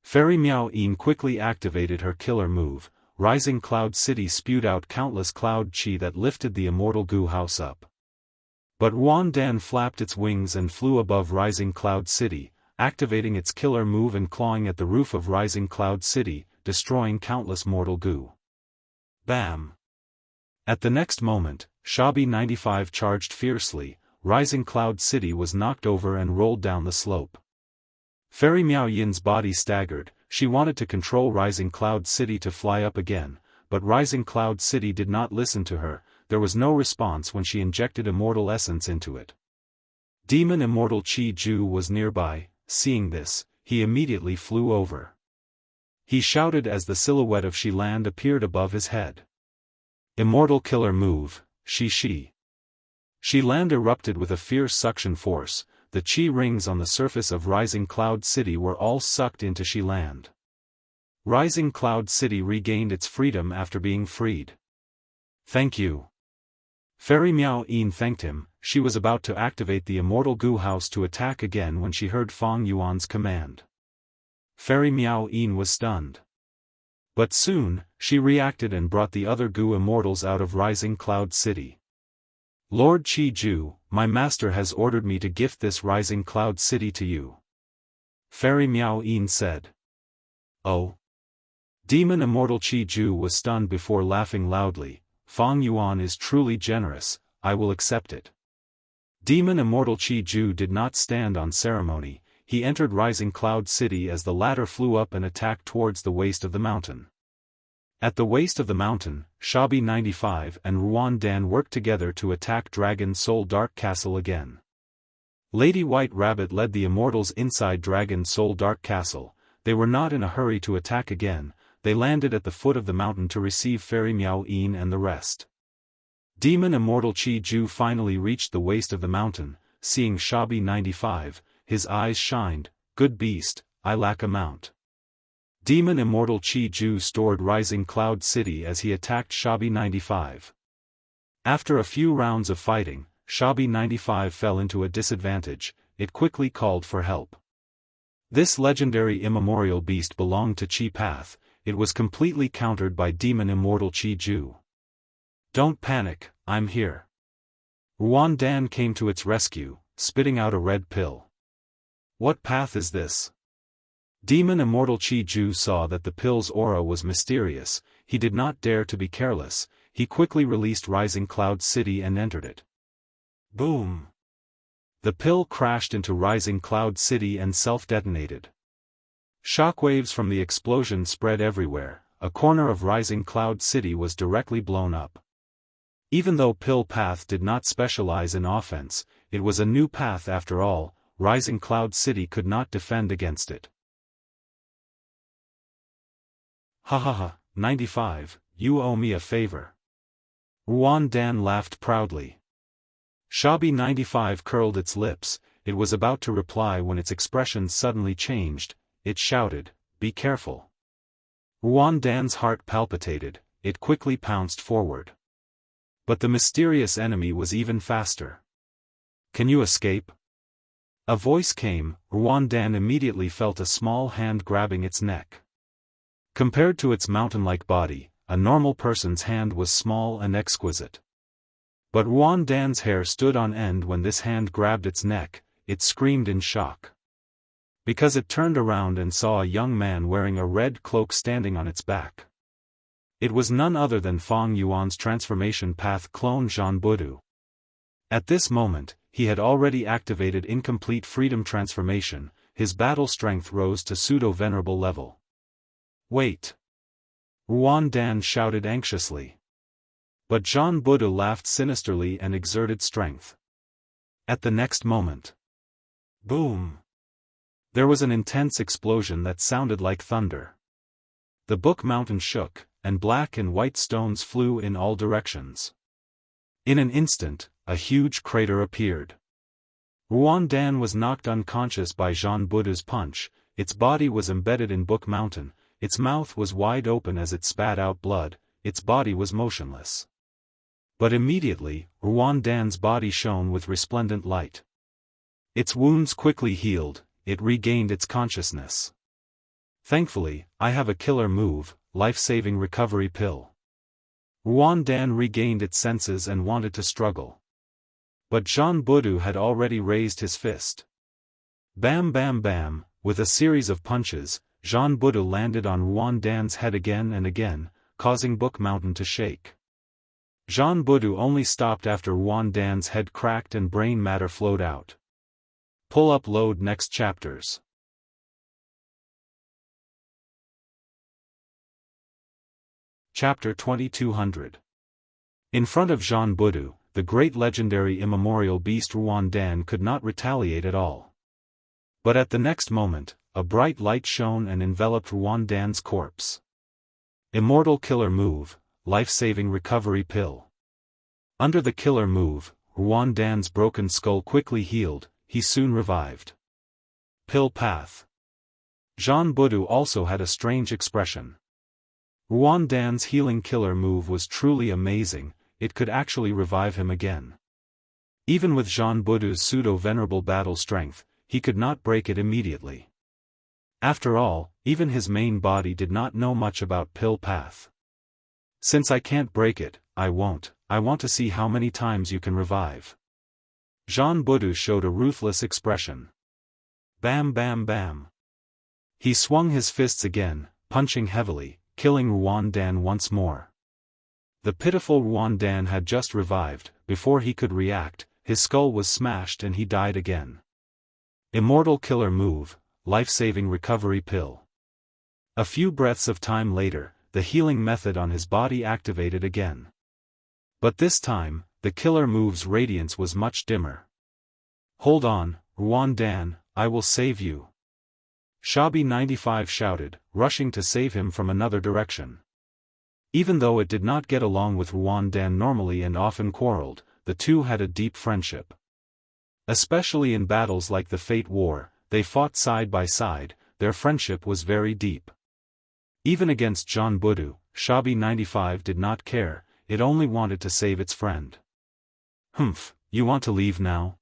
Fairy Miao Yin quickly activated her killer move. Rising Cloud City spewed out countless cloud chi that lifted the immortal goo house up. But Ruan Dan flapped its wings and flew above Rising Cloud City, activating its killer move and clawing at the roof of Rising Cloud City, destroying countless mortal goo. Bam! At the next moment, Shabi 95 charged fiercely. Rising Cloud City was knocked over and rolled down the slope. Fairy Miao Yin's body staggered. She wanted to control Rising Cloud City to fly up again, but Rising Cloud City did not listen to her. There was no response when she injected immortal essence into it. Demon Immortal Chi Ju was nearby. Seeing this, he immediately flew over. He shouted as the silhouette of Shiland appeared above his head. Immortal Killer Move, Shi. Shiland erupted with a fierce suction force. The chi rings on the surface of Rising Cloud City were all sucked into Shiland. Rising Cloud City regained its freedom after being freed. Thank you. Fairy Miao Yin thanked him. She was about to activate the Immortal Goo House to attack again when she heard Fang Yuan's command. Fairy Miao Yin was stunned. But soon, she reacted and brought the other Goo Immortals out of Rising Cloud City. Lord Qi Ju, my master has ordered me to gift this Rising Cloud City to you. Fairy Miao Yin said. Oh. Demon Immortal Qi Ju was stunned before laughing loudly. Fang Yuan is truly generous, I will accept it. Demon Immortal Qi Ju did not stand on ceremony, he entered Rising Cloud City as the latter flew up and attacked towards the waist of the mountain. At the waist of the mountain, Shabi 95 and Ruan Dan worked together to attack Dragon Soul Dark Castle again. Lady White Rabbit led the Immortals inside Dragon Soul Dark Castle. They were not in a hurry to attack again. They landed at the foot of the mountain to receive Fairy Miao Yin and the rest. Demon Immortal Qi Ju finally reached the waist of the mountain. Seeing Shabi 95, his eyes shined. Good beast, I lack a mount. Demon Immortal Qi Ju stored Rising Cloud City as he attacked Shabi 95. After a few rounds of fighting, Shabi 95 fell into a disadvantage. It quickly called for help. This legendary immemorial beast belonged to Qi Path. It was completely countered by Demon Immortal Qi Ju. Don't panic, I'm here. Ruan Dan came to its rescue, spitting out a red pill. What path is this? Demon Immortal Qi Ju saw that the pill's aura was mysterious. He did not dare to be careless. He quickly released Rising Cloud City and entered it. Boom! The pill crashed into Rising Cloud City and self-detonated. Shockwaves from the explosion spread everywhere. A corner of Rising Cloud City was directly blown up. Even though Pill Path did not specialize in offense, it was a new path after all. Rising Cloud City could not defend against it. Ha ha ha, 95, you owe me a favor. Ruan Dan laughed proudly. Shabi 95 curled its lips. It was about to reply when its expression suddenly changed. It shouted, be careful. Ruan Dan's heart palpitated. It quickly pounced forward. But the mysterious enemy was even faster. Can you escape? A voice came. Ruan Dan immediately felt a small hand grabbing its neck. Compared to its mountain-like body, a normal person's hand was small and exquisite. But Ruan Dan's hair stood on end when this hand grabbed its neck. It screamed in shock. Because it turned around and saw a young man wearing a red cloak standing on its back. It was none other than Fang Yuan's transformation path clone Zhan Budu. At this moment, he had already activated incomplete freedom transformation. His battle strength rose to pseudo-venerable level. Wait! Ruan Dan shouted anxiously. But Zhan Budu laughed sinisterly and exerted strength. At the next moment. Boom! There was an intense explosion that sounded like thunder. The book mountain shook, and black and white stones flew in all directions. In an instant, a huge crater appeared. Ruan Dan was knocked unconscious by Zhan Budu's punch. Its body was embedded in Book Mountain. Its mouth was wide open as it spat out blood. Its body was motionless. But immediately, Ruan Dan's body shone with resplendent light. Its wounds quickly healed. It regained its consciousness. Thankfully, I have a killer move, life-saving recovery pill. Ruan Dan regained its senses and wanted to struggle. But Zhan Budu had already raised his fist. Bam bam bam, with a series of punches, Zhan Budu landed on Ruan Dan's head again and again, causing Book Mountain to shake. Zhan Budu only stopped after Ruan Dan's head cracked and brain matter flowed out. Pull up load next chapters. Chapter 2200. In front of Zhan Budu, the great legendary immemorial beast Ruan Dan could not retaliate at all. But at the next moment, a bright light shone and enveloped Ruan Dan's corpse. Immortal killer move, life-saving recovery pill. Under the killer move, Ruan Dan's broken skull quickly healed. He soon revived. Pill path. Jean Budu also had a strange expression. Ruan Dan's healing killer move was truly amazing, it could actually revive him again. Even with Jean Budu's pseudo-venerable battle strength, he could not break it immediately. After all, even his main body did not know much about pill path. Since I can't break it, I won't. I want to see how many times you can revive. Jean Budu showed a ruthless expression. Bam bam bam. He swung his fists again, punching heavily, killing Ruan Dan once more. The pitiful Ruan Dan had just revived. Before he could react, his skull was smashed and he died again. Immortal killer move, life-saving recovery pill. A few breaths of time later, the healing method on his body activated again. But this time, the killer move's radiance was much dimmer. Hold on, Ruan Dan, I will save you. Shabi 95 shouted, rushing to save him from another direction. Even though it did not get along with Ruan Dan normally and often quarreled, the two had a deep friendship. Especially in battles like the Fate War, they fought side by side, their friendship was very deep. Even against Jean Budu, Shabi 95 did not care, it only wanted to save its friend. Humph, you want to leave now?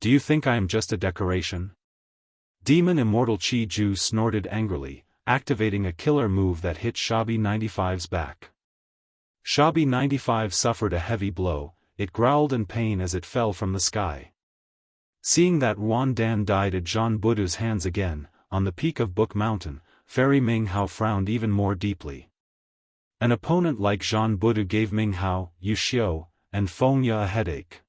Do you think I am just a decoration? Demon Immortal Chi Ju snorted angrily, activating a killer move that hit Shabi 95's back. Shabi 95 suffered a heavy blow, it growled in pain as it fell from the sky. Seeing that Ruan Dan died at Jean Budu's hands again, on the peak of Book Mountain, Fairy Ming Hao frowned even more deeply. An opponent like Jean Budu gave Ming Hao, Yu Xiu, and Feng Ye a headache.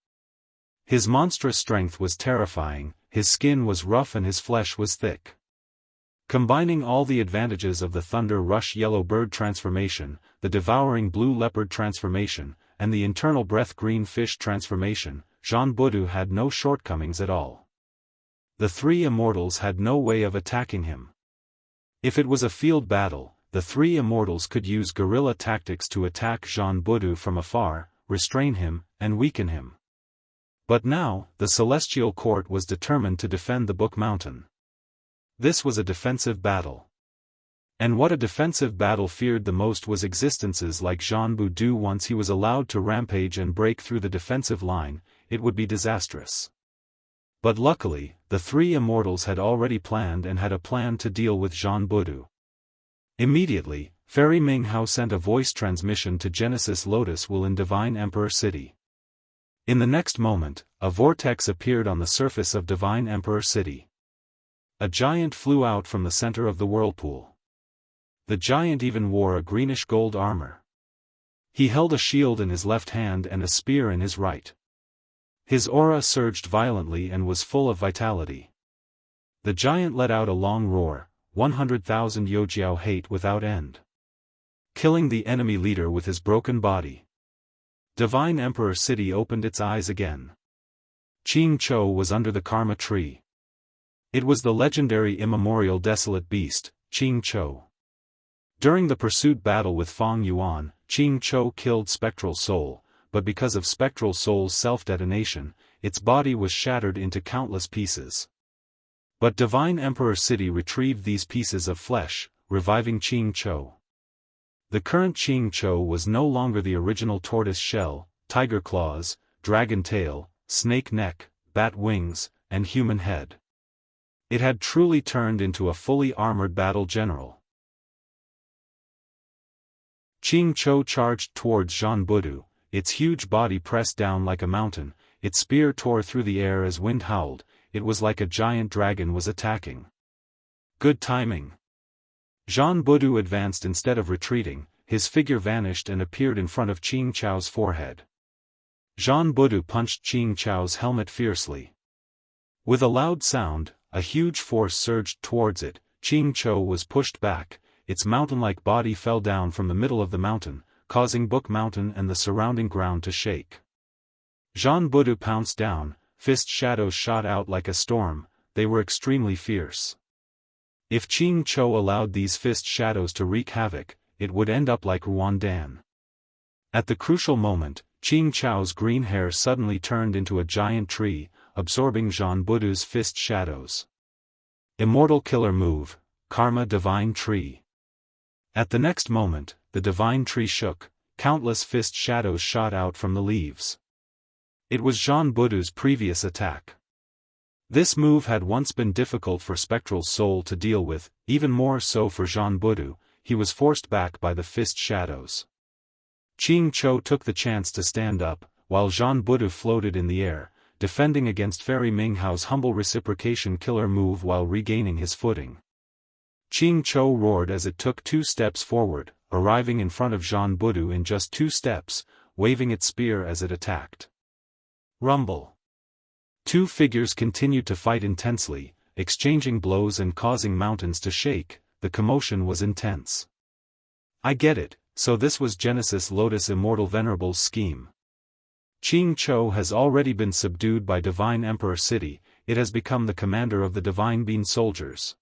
His monstrous strength was terrifying, his skin was rough and his flesh was thick. Combining all the advantages of the Thunder Rush Yellow Bird transformation, the Devouring Blue Leopard transformation, and the Internal Breath Green Fish transformation, Jean Budu had no shortcomings at all. The three immortals had no way of attacking him. If it was a field battle, the three immortals could use guerrilla tactics to attack Jean Budu from afar, restrain him, and weaken him. But now, the Celestial Court was determined to defend the Book Mountain. This was a defensive battle. And what a defensive battle feared the most was existences like Jean Budu. Once he was allowed to rampage and break through the defensive line, it would be disastrous. But luckily, the three immortals had already planned and had a plan to deal with Jean Budu. Immediately, Fairy Ming Hao sent a voice transmission to Genesis Lotus Will in Divine Emperor City. In the next moment, a vortex appeared on the surface of Divine Emperor City. A giant flew out from the center of the whirlpool. The giant even wore a greenish gold armor. He held a shield in his left hand and a spear in his right. His aura surged violently and was full of vitality. The giant let out a long roar, 100,000 Yojiao hate without end. Killing the enemy leader with his broken body. Divine Emperor City opened its eyes again. Qing Chou was under the Karma Tree. It was the legendary immemorial desolate beast, Qing Chou. During the pursuit battle with Fang Yuan, Qing Chou killed Spectral Soul, but because of Spectral Soul's self-detonation, its body was shattered into countless pieces. But Divine Emperor City retrieved these pieces of flesh, reviving Qing Chou. The current Qing Chou was no longer the original tortoise shell, tiger claws, dragon tail, snake neck, bat wings, and human head. It had truly turned into a fully armored battle general. Qing Chou charged towards Jean Budu, its huge body pressed down like a mountain, its spear tore through the air as wind howled, it was like a giant dragon was attacking. Good timing. Jean Budu advanced instead of retreating, his figure vanished and appeared in front of Qing Chou's forehead. Jean Budu punched Qing Chou's helmet fiercely. With a loud sound, a huge force surged towards it, Qing Chou was pushed back, its mountain-like body fell down from the middle of the mountain, causing Book Mountain and the surrounding ground to shake. Jean Budu pounced down, fist shadows shot out like a storm, they were extremely fierce. If Qing Chou allowed these fist shadows to wreak havoc, it would end up like Ruan Dan. At the crucial moment, Qing Chou's green hair suddenly turned into a giant tree, absorbing Jean Budu's fist shadows. Immortal killer move, Karma Divine Tree. At the next moment, the divine tree shook, countless fist shadows shot out from the leaves. It was Jean Budu's previous attack. This move had once been difficult for Spectral's soul to deal with, even more so for Jean Budu. He was forced back by the fist shadows. Qing Chou took the chance to stand up, while Jean Budu floated in the air, defending against Fairy Minghao's humble reciprocation killer move while regaining his footing. Qing Chou roared as it took 2 steps forward, arriving in front of Jean Budu in just 2 steps, waving its spear as it attacked. Rumble. 2 figures continued to fight intensely, exchanging blows and causing mountains to shake. The commotion was intense. I get it, so this was Genesis Lotus Immortal Venerable's scheme. Qing Chou has already been subdued by Divine Emperor City. It has become the commander of the Divine Bean Soldiers.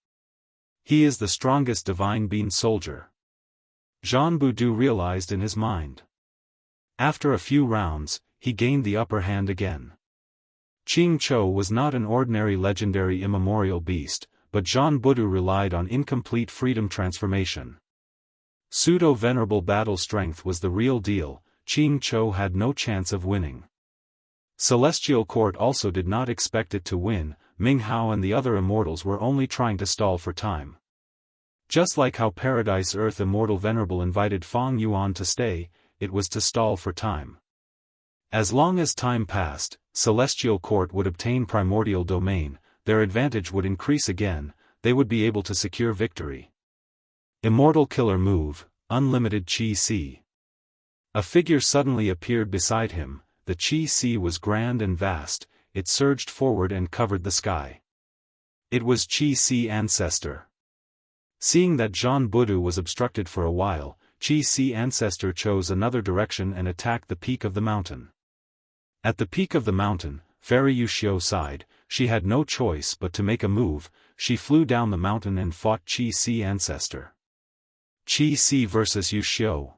He is the strongest Divine Bean Soldier. Jean Budu realized in his mind. After a few rounds, he gained the upper hand again. Qing Chou was not an ordinary legendary immemorial beast, but Jean Budu relied on incomplete freedom transformation. Pseudo-venerable battle strength was the real deal. Qing Chou had no chance of winning. Celestial Court also did not expect it to win. Ming Hao and the other immortals were only trying to stall for time. Just like how Paradise Earth Immortal Venerable invited Fang Yuan to stay, it was to stall for time. As long as time passed, Celestial Court would obtain primordial domain, their advantage would increase again, they would be able to secure victory. Immortal Killer Move, Unlimited Qi Si. A figure suddenly appeared beside him. The Qi Si was grand and vast, it surged forward and covered the sky. It was Qi Si Ancestor. Seeing that Jean Budu was obstructed for a while, Qi Si Ancestor chose another direction and attacked the peak of the mountain. At the peak of the mountain, Fairy Yuxiu sighed. She had no choice but to make a move. She flew down the mountain and fought Qi Si Ancestor. Qi Si vs Yuxiu.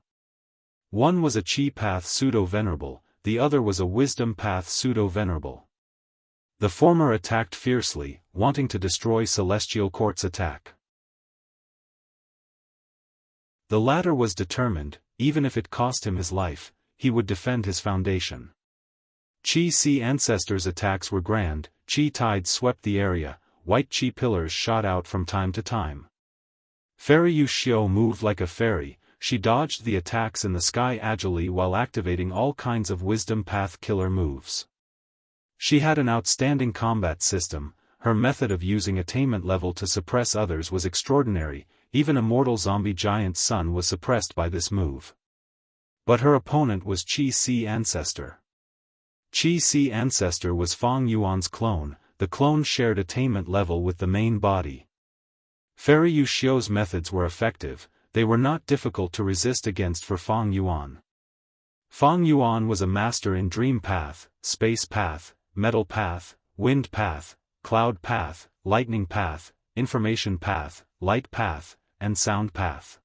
One was a Qi Path Pseudo-Venerable, the other was a Wisdom Path Pseudo-Venerable. The former attacked fiercely, wanting to destroy Celestial Court's attack. The latter was determined, even if it cost him his life, he would defend his foundation. Qi Si Ancestor's attacks were grand. Qi tides swept the area, white Qi pillars shot out from time to time. Fairy Yuxiu moved like a fairy, she dodged the attacks in the sky agilely while activating all kinds of Wisdom Path killer moves. She had an outstanding combat system. Her method of using attainment level to suppress others was extraordinary. Even Immortal Zombie Giant's son was suppressed by this move. But her opponent was Qi Si Ancestor. Qi Si Ancestor was Fang Yuan's clone. The clone shared attainment level with the main body. Fairy Yuxiu's methods were effective, they were not difficult to resist against for Fang Yuan. Fang Yuan was a master in Dream Path, Space Path, Metal Path, Wind Path, Cloud Path, Lightning Path, Information Path, Light Path, and Sound Path.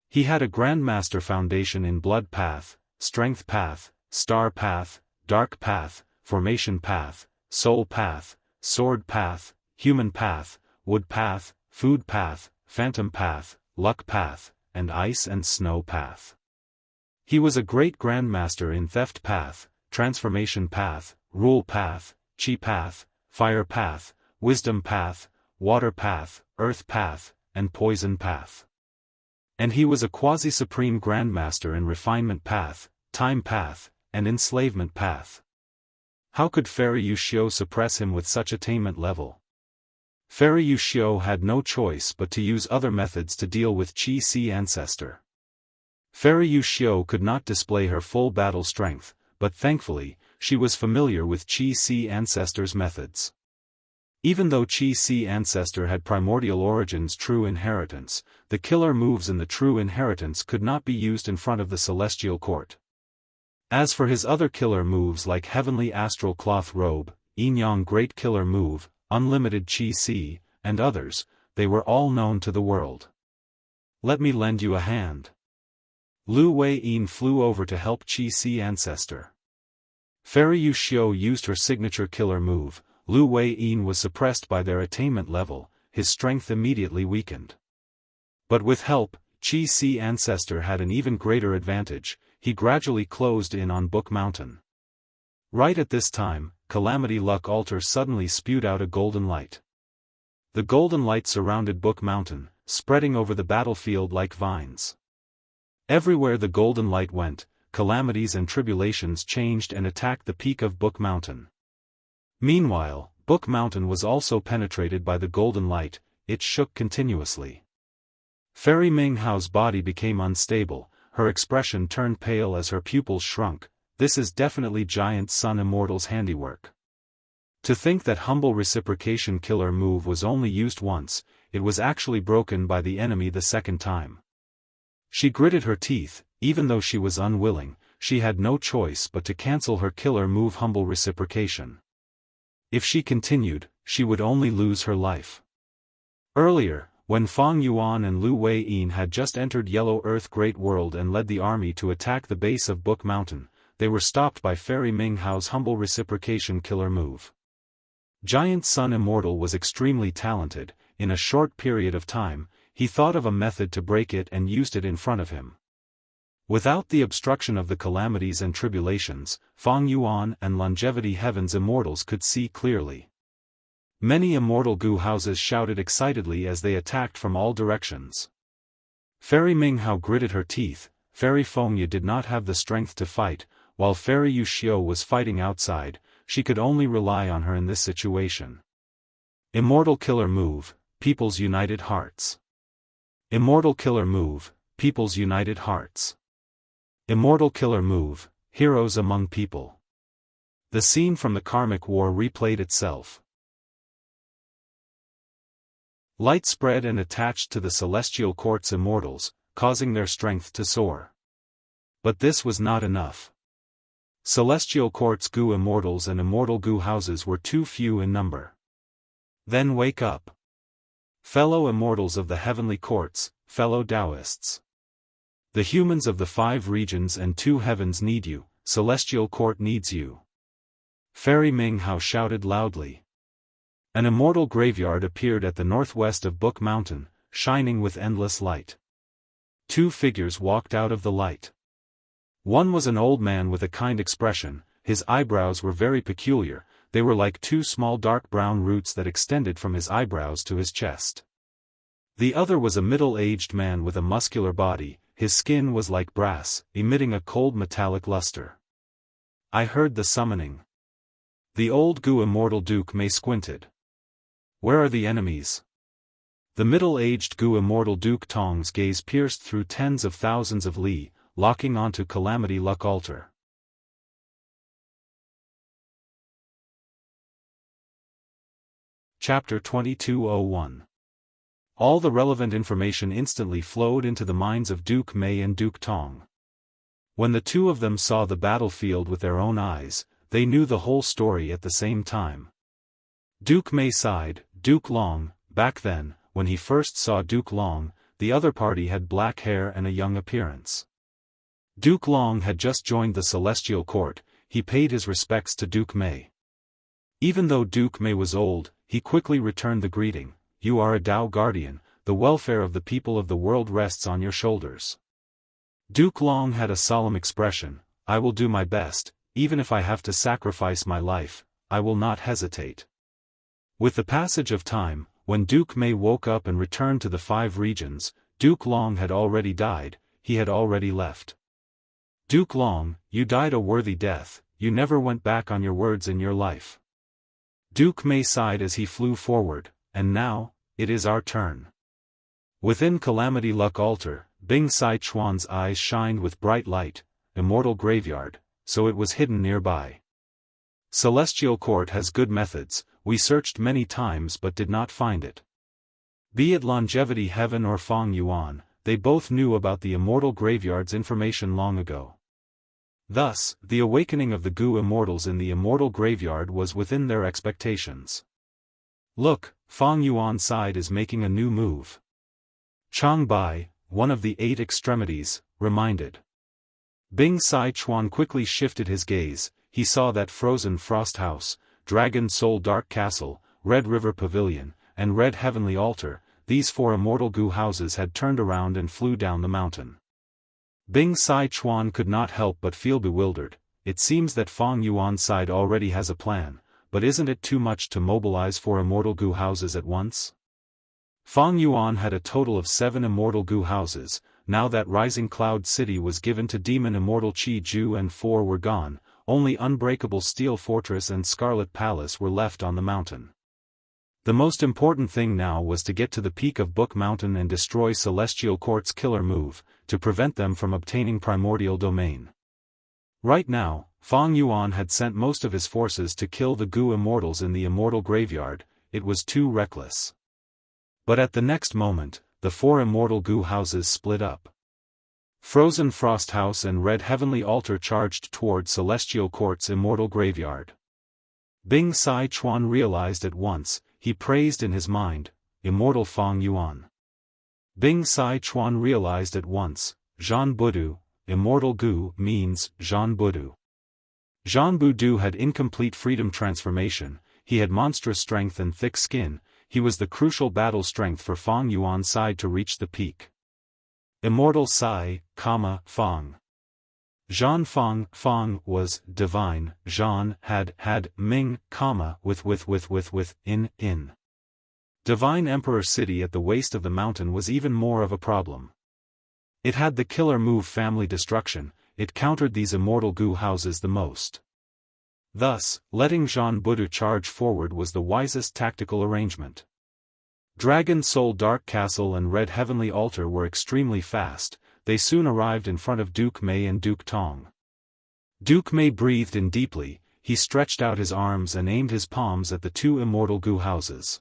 He had a Grandmaster foundation in Blood Path, Strength Path, Star Path, Dark Path, Formation Path, Soul Path, Sword Path, Human Path, Wood Path, Food Path, Phantom Path, Luck Path, and Ice and Snow Path. He was a great Grandmaster in Theft Path, Transformation Path, Rule Path, Qi Path, Fire Path, Wisdom Path, Water Path, Earth Path, and Poison Path. And he was a quasi-supreme Grandmaster in Refinement Path, Time Path, and Enslavement Path. How could Fairy Yuxiu suppress him with such attainment level? Fairy Yuxiu had no choice but to use other methods to deal with Qi Si Ancestor. Fairy Yuxiu could not display her full battle strength, but thankfully, she was familiar with Qi Si Ancestor's methods. Even though Qi Si Ancestor had primordial origins true inheritance, the killer moves in the true inheritance could not be used in front of the Celestial Court. As for his other killer moves like Heavenly Astral Cloth Robe, Yin Yang Great Killer Move, Unlimited Qi Si, and others, they were all known to the world. Let me lend you a hand. Lu Wei-yin flew over to help Qi Si Ancestor. Fairy Yuxiu used her signature killer move. Lu Wei-yin was suppressed by their attainment level. his strength immediately weakened. But with help, Wuxia Ancestor had an even greater advantage. He gradually closed in on Book Mountain. Right at this time, Calamity Luck Altar suddenly spewed out a golden light. The golden light surrounded Book Mountain, spreading over the battlefield like vines. Everywhere the golden light went, calamities and tribulations changed and attacked the peak of Book Mountain. Meanwhile, Book Mountain was also penetrated by the golden light. It shook continuously. Fairy Minghao's body became unstable, her expression turned pale as her pupils shrunk. This is definitely Giant Sun Immortal's handiwork. To think that humble reciprocation killer move was only used once, it was actually broken by the enemy the second time. She gritted her teeth. Even though she was unwilling, she had no choice but to cancel her killer move humble reciprocation. If she continued, she would only lose her life. Earlier, when Fang Yuan and Lu Weiyin had just entered Yellow Earth Great World and led the army to attack the base of Book Mountain, they were stopped by Fairy Minghao's humble reciprocation killer move. Giant Sun Immortal was extremely talented. In a short period of time, he thought of a method to break it and used it in front of him. Without the obstruction of the calamities and tribulations, Fang Yuan and Longevity Heaven's immortals could see clearly. Many immortal Gu houses shouted excitedly as they attacked from all directions. Fairy Minghao gritted her teeth. Fairy Fengya did not have the strength to fight. While Fairy Yuxiu was fighting outside, she could only rely on her in this situation. Immortal Killer Move, People's United Hearts. Immortal Killer Move, People's United Hearts. Immortal Killer Move, Heroes Among People. The scene from the Karmic War replayed itself. Light spread and attached to the Celestial Court's immortals, causing their strength to soar. But this was not enough. Celestial Court's Gu immortals and immortal Gu houses were too few in number. Then wake up. Fellow immortals of the heavenly courts, fellow Daoists. The humans of the 5 regions and 2 heavens need you, Celestial Court needs you. Fairy Minghao shouted loudly. An immortal graveyard appeared at the northwest of Book Mountain, shining with endless light. 2 figures walked out of the light. One was an old man with a kind expression. His eyebrows were very peculiar. They were like 2 small dark brown roots that extended from his eyebrows to his chest. The other was a middle-aged man with a muscular body. His skin was like brass, emitting a cold metallic luster. I heard the summoning. The old Gu immortal Duke Mei squinted. Where are the enemies? The middle-aged Gu immortal Duke Tong's gaze pierced through tens of thousands of li, locking onto Calamity Luck Altar. Chapter 2201. All the relevant information instantly flowed into the minds of Duke Mei and Duke Tong. When the 2 of them saw the battlefield with their own eyes, they knew the whole story at the same time. Duke Mei sighed. Duke Long, back then, when he first saw Duke Long, the other party had black hair and a young appearance. Duke Long had just joined the Celestial Court. He paid his respects to Duke Mei. Even though Duke Mei was old, he quickly returned the greeting. You are a Dao Guardian, the welfare of the people of the world rests on your shoulders. Duke Long had a solemn expression. I will do my best, even if I have to sacrifice my life, I will not hesitate. With the passage of time, when Duke Mei woke up and returned to the 5 regions, Duke Long had already died. He had already left. Duke Long, you died a worthy death. You never went back on your words in your life. Duke Mei sighed as he flew forward. And now, it is our turn. Within Calamity Luck Altar, Bing Sai Chuan's eyes shined with bright light. Immortal graveyard, so it was hidden nearby. Celestial Court has good methods. We searched many times but did not find it. Be it Longevity Heaven or Fang Yuan, they both knew about the immortal graveyard's information long ago. Thus, the awakening of the Gu immortals in the immortal graveyard was within their expectations. Look, Fang Yuan's side is making a new move. Chang Bai, one of the 8 extremities, reminded. Bing Sai Chuan quickly shifted his gaze. He saw that Frozen Frost House, Dragon Soul Dark Castle, Red River Pavilion, and Red Heavenly Altar, these 4 immortal goo houses had turned around and flew down the mountain. Bing Sai Chuan could not help but feel bewildered. It seems that Fang Yuan's side already has a plan, but isn't it too much to mobilize 4 immortal goo houses at once? Fang Yuan had a total of 7 immortal goo houses. Now that Rising Cloud City was given to Demon Immortal Qi Ju and 4 were gone, only Unbreakable Steel Fortress and Scarlet Palace were left on the mountain. The most important thing now was to get to the peak of Book Mountain and destroy Celestial Court's killer move, to prevent them from obtaining Primordial Domain. Right now, Fang Yuan had sent most of his forces to kill the Goo Immortals in the Immortal Graveyard. It was too reckless. But at the next moment, the 4 immortal goo houses split up. Frozen Frost House and Red Heavenly Altar charged toward Celestial Court's Immortal Graveyard. Bing Sai Chuan realized at once. He praised in his mind, Immortal Fang Yuan. Bing Sai Chuan realized at once, Zhan Budu, Immortal Goo means Zhan Budu. Zhan Budu had incomplete freedom transformation, he had monstrous strength and thick skin, he was the crucial battle strength for Fang Yuan's side to reach the peak. Immortal Sai, Fang. Zhan Fang was divine, Zhan had Ming, with in. Divine Emperor City at the waist of the mountain was even more of a problem. It had the killer move Family Destruction, it countered these immortal goo houses the most. Thus, letting Zhan Budu charge forward was the wisest tactical arrangement. Dragon Soul Dark Castle and Red Heavenly Altar were extremely fast, they soon arrived in front of Duke Mei and Duke Tong. Duke Mei breathed in deeply, he stretched out his arms and aimed his palms at the 2 immortal goo houses.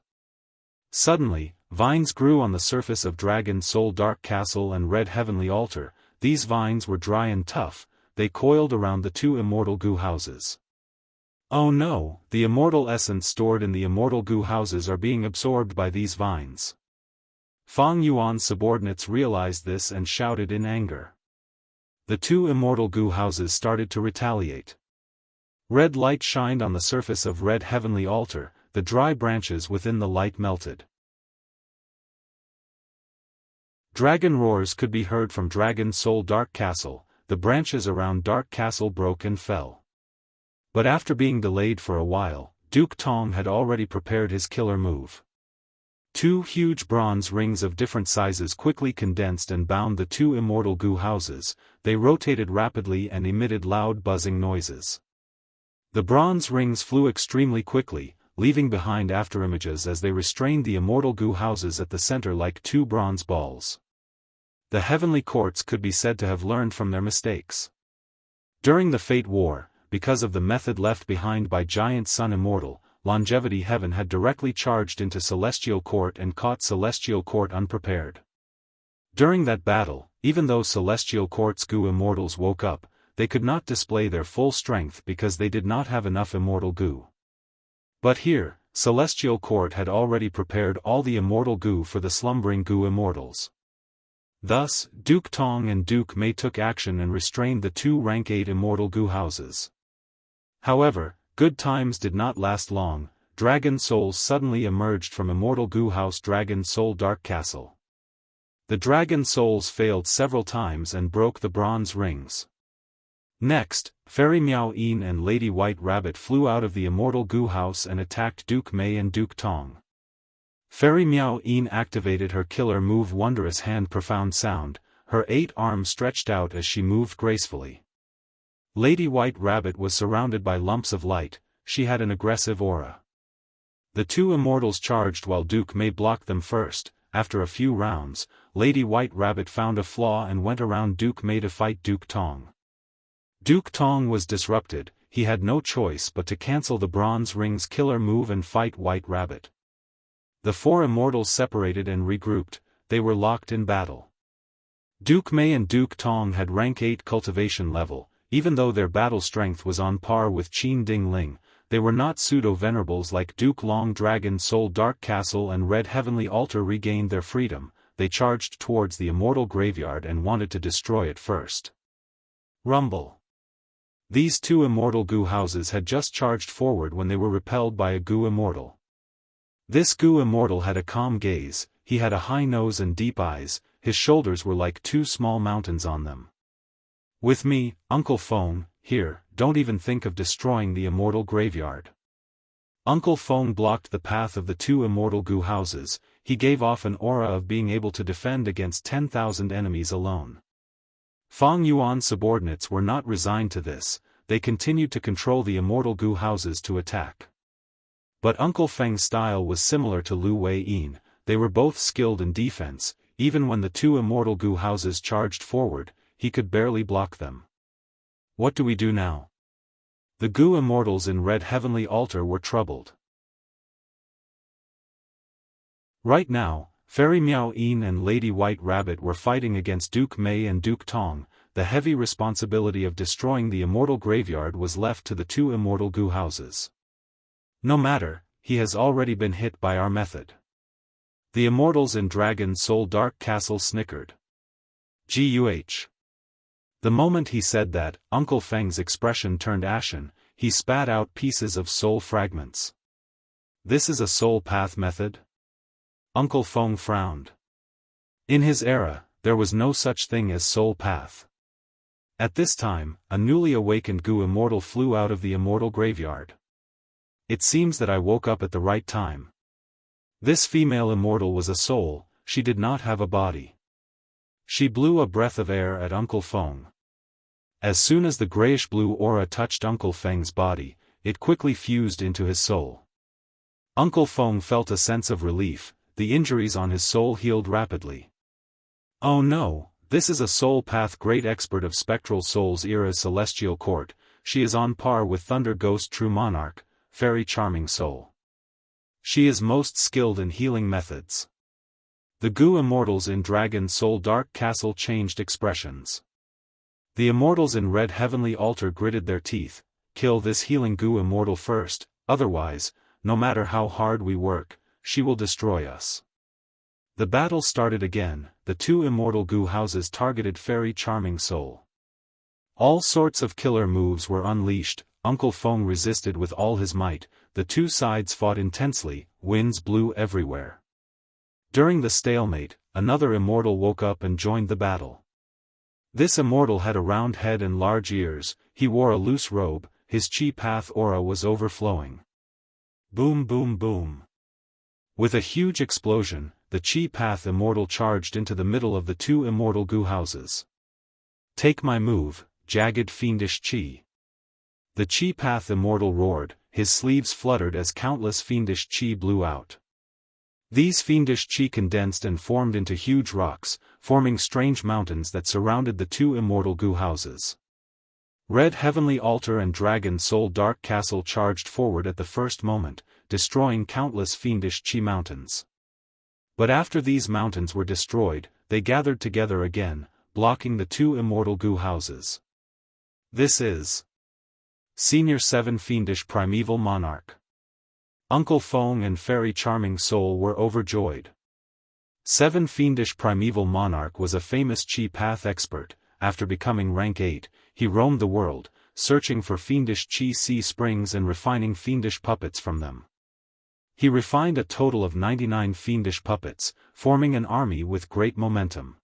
Suddenly, vines grew on the surface of Dragon Soul Dark Castle and Red Heavenly Altar. These vines were dry and tough, they coiled around the 2 immortal goo houses. Oh no, the immortal essence stored in the immortal goo houses are being absorbed by these vines. Fang Yuan's subordinates realized this and shouted in anger. The 2 immortal goo houses started to retaliate. Red light shined on the surface of Red Heavenly Altar, the dry branches within the light melted. Dragon roars could be heard from Dragon Soul Dark Castle, the branches around Dark Castle broke and fell. But after being delayed for a while, Duke Tong had already prepared his killer move. 2 huge bronze rings of different sizes quickly condensed and bound the 2 immortal goo houses, they rotated rapidly and emitted loud buzzing noises. The bronze rings flew extremely quickly, leaving behind afterimages as they restrained the immortal goo houses at the center like 2 bronze balls. The heavenly courts could be said to have learned from their mistakes. During the Fate War, because of the method left behind by Giant Sun Immortal, Longevity Heaven had directly charged into Celestial Court and caught Celestial Court unprepared. During that battle, even though Celestial Court's goo immortals woke up, they could not display their full strength because they did not have enough immortal goo. But here, Celestial Court had already prepared all the immortal goo for the slumbering goo immortals. Thus, Duke Tong and Duke Mei took action and restrained the 2 rank 8 immortal goo houses. However, good times did not last long. Dragon souls suddenly emerged from Immortal Goo House Dragon Soul Dark Castle. The dragon souls failed several times and broke the bronze rings. Next, Fairy Miao Yin and Lady White Rabbit flew out of the Immortal Goo House and attacked Duke Mei and Duke Tong. Fairy Miao Yin activated her killer move Wondrous Hand Profound Sound, her 8 arms stretched out as she moved gracefully. Lady White Rabbit was surrounded by lumps of light, she had an aggressive aura. The 2 immortals charged while Duke Mei blocked them first. After a few rounds, Lady White Rabbit found a flaw and went around Duke Mei to fight Duke Tong. Duke Tong was disrupted, he had no choice but to cancel the Bronze Ring's killer move and fight White Rabbit. The 4 immortals separated and regrouped, they were locked in battle. Duke Mei and Duke Tong had rank 8 cultivation level, even though their battle strength was on par with Qin Ding Ling, they were not pseudo-venerables like Duke Long Dragon Soul Dark Castle and Red Heavenly Altar regained their freedom, they charged towards the Immortal Graveyard and wanted to destroy it first. Rumble. These 2 immortal goo houses had just charged forward when they were repelled by a goo immortal. This Gu immortal had a calm gaze, he had a high nose and deep eyes, his shoulders were like two small mountains on them. With me, Uncle Feng, here, don't even think of destroying the immortal graveyard. Uncle Feng blocked the path of the two immortal Gu houses, he gave off an aura of being able to defend against 10,000 enemies alone. Feng Yuan's subordinates were not resigned to this, they continued to control the immortal Gu houses to attack. But Uncle Feng's style was similar to Lu Wei-yin, they were both skilled in defense, even when the two immortal Gu houses charged forward, he could barely block them. What do we do now? The Gu immortals in Red Heavenly Altar were troubled. Right now, Fairy Miao Yin and Lady White Rabbit were fighting against Duke Mei and Duke Tong. The heavy responsibility of destroying the immortal graveyard was left to the two immortal Gu houses. No matter, he has already been hit by our method. The immortals in Dragon Soul Dark Castle snickered. Guh. The moment he said that, Uncle Feng's expression turned ashen, he spat out pieces of soul fragments. This is a soul path method? Uncle Feng frowned. In his era, there was no such thing as soul path. At this time, a newly awakened Gu immortal flew out of the immortal graveyard. It seems that I woke up at the right time. This female immortal was a soul, she did not have a body. She blew a breath of air at Uncle Feng. As soon as the grayish-blue aura touched Uncle Feng's body, it quickly fused into his soul. Uncle Feng felt a sense of relief, the injuries on his soul healed rapidly. Oh no, this is a soul path great expert of spectral souls era's celestial court, she is on par with Thunder Ghost True Monarch, Fairy Charming Soul. She is most skilled in healing methods. The Gu immortals in Dragon Soul Dark Castle changed expressions. The immortals in Red Heavenly Altar gritted their teeth, kill this healing Gu immortal first, otherwise, no matter how hard we work, she will destroy us. The battle started again, the two immortal Gu houses targeted Fairy Charming Soul. All sorts of killer moves were unleashed, Uncle Feng resisted with all his might, the two sides fought intensely, winds blew everywhere. During the stalemate, another immortal woke up and joined the battle. This immortal had a round head and large ears, he wore a loose robe, his chi path aura was overflowing. Boom boom boom. With a huge explosion, the chi path immortal charged into the middle of the two immortal Gu houses. Take my move, jagged fiendish chi. The chi path immortal roared, his sleeves fluttered as countless fiendish chi blew out. These fiendish chi condensed and formed into huge rocks, forming strange mountains that surrounded the two immortal Gu houses. Red Heavenly Altar and Dragon Soul Dark Castle charged forward at the first moment, destroying countless fiendish chi mountains. But after these mountains were destroyed, they gathered together again, blocking the two immortal Gu houses. This is Senior 7 Fiendish Primeval Monarch. Uncle Feng and Fairy Charming Soul were overjoyed. 7 Fiendish Primeval Monarch was a famous chi path expert. After becoming rank 8, he roamed the world, searching for fiendish chi sea springs and refining fiendish puppets from them. He refined a total of 99 fiendish puppets, forming an army with great momentum.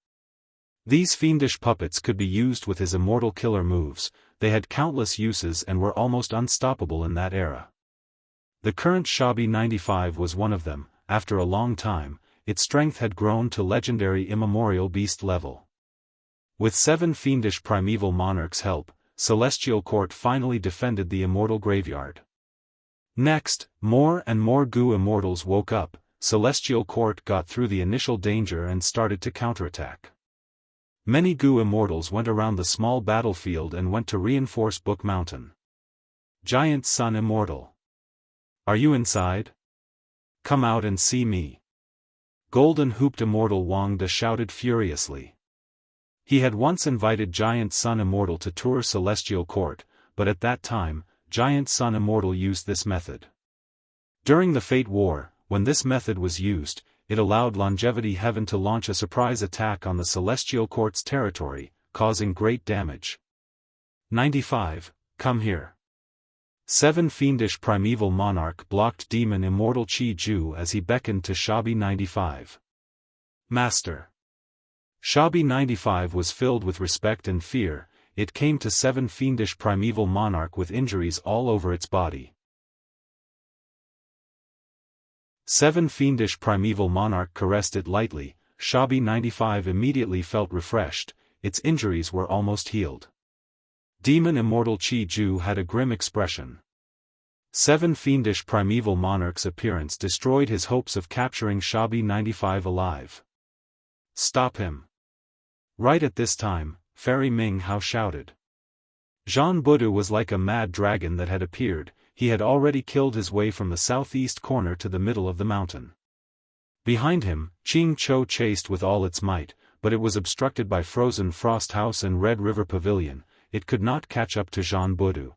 These fiendish puppets could be used with his immortal killer moves, they had countless uses and were almost unstoppable in that era. The current Shabi 95 was one of them. After a long time, its strength had grown to legendary immemorial beast level. With 7 fiendish primeval monarchs' help, Celestial Court finally defended the immortal graveyard. Next, more and more Gu immortals woke up, Celestial Court got through the initial danger and started to counterattack. Many Gu immortals went around the small battlefield and went to reinforce Book Mountain. Giant Sun Immortal. Are you inside? Come out and see me. Golden Hooped Immortal Wang De shouted furiously. He had once invited Giant Sun Immortal to tour Celestial Court, but at that time, Giant Sun Immortal used this method. During the Fate War, when this method was used, it allowed Longevity Heaven to launch a surprise attack on the Celestial Court's territory, causing great damage. 95, come here. 7 Fiendish Primeval Monarch blocked Demon Immortal Qi Ju as he beckoned to Shabi 95. Master. Shabi 95 was filled with respect and fear. It came to 7 Fiendish Primeval Monarch with injuries all over its body. 7 Fiendish Primeval Monarch caressed it lightly. Shabi 95 immediately felt refreshed, its injuries were almost healed. Demon Immortal Qi Ju had a grim expression. 7 Fiendish Primeval Monarch's appearance destroyed his hopes of capturing Shabi 95 alive. Stop him. Right at this time, Fairy Ming Hao shouted. Jean Budu was like a mad dragon that had appeared. He had already killed his way from the southeast corner to the middle of the mountain. Behind him, Qing Chou chased with all its might, but it was obstructed by Frozen Frost House and Red River Pavilion. It could not catch up to Jean Budu.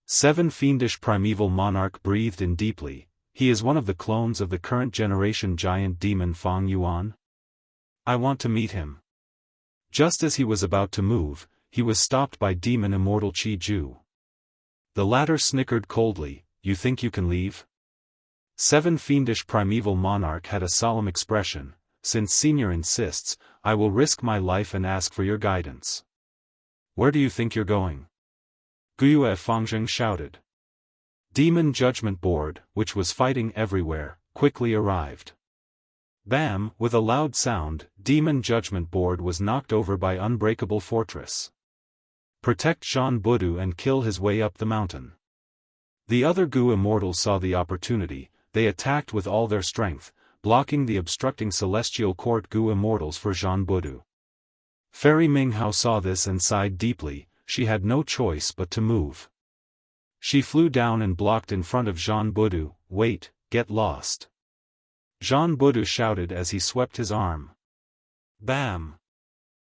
7 Fiendish Primeval Monarch breathed in deeply. He is one of the clones of the current generation giant demon Fang Yuan. I want to meet him. Just as he was about to move, he was stopped by Demon Immortal Qi Ju. The latter snickered coldly. You think you can leave? 7 Fiendish Primeval Monarch had a solemn expression. Since Senior insists, I will risk my life and ask for your guidance. Where do you think you're going? Guyue Fangzheng shouted. Demon Judgment Board, which was fighting everywhere, quickly arrived. Bam! With a loud sound, Demon Judgment Board was knocked over by Unbreakable Fortress. Protect Jean Budu and kill his way up the mountain. The other Gu Immortals saw the opportunity. They attacked with all their strength, blocking the obstructing Celestial Court Gu Immortals for Jean Budu. Fairy Ming Hao saw this and sighed deeply. She had no choice but to move. She flew down and blocked in front of Jean Budu. Wait, get lost. Jean Budu shouted as he swept his arm. Bam!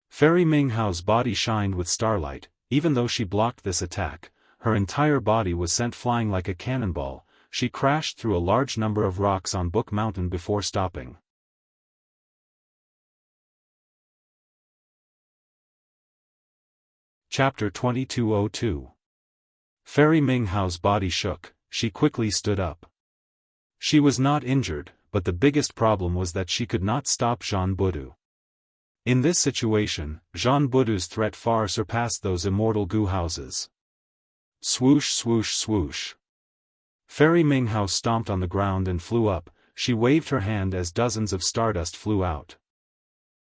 Fairy Ming Hao's body shined with starlight. Even though she blocked this attack, her entire body was sent flying like a cannonball. She crashed through a large number of rocks on Book Mountain before stopping. Chapter 2202. Fairy Ming Hao's body shook. She quickly stood up. She was not injured, but the biggest problem was that she could not stop Jean Budu. In this situation, Jean Budu's threat far surpassed those immortal Gu houses. Swoosh swoosh swoosh. Fairy Ming Hao stomped on the ground and flew up. She waved her hand as dozens of stardust flew out.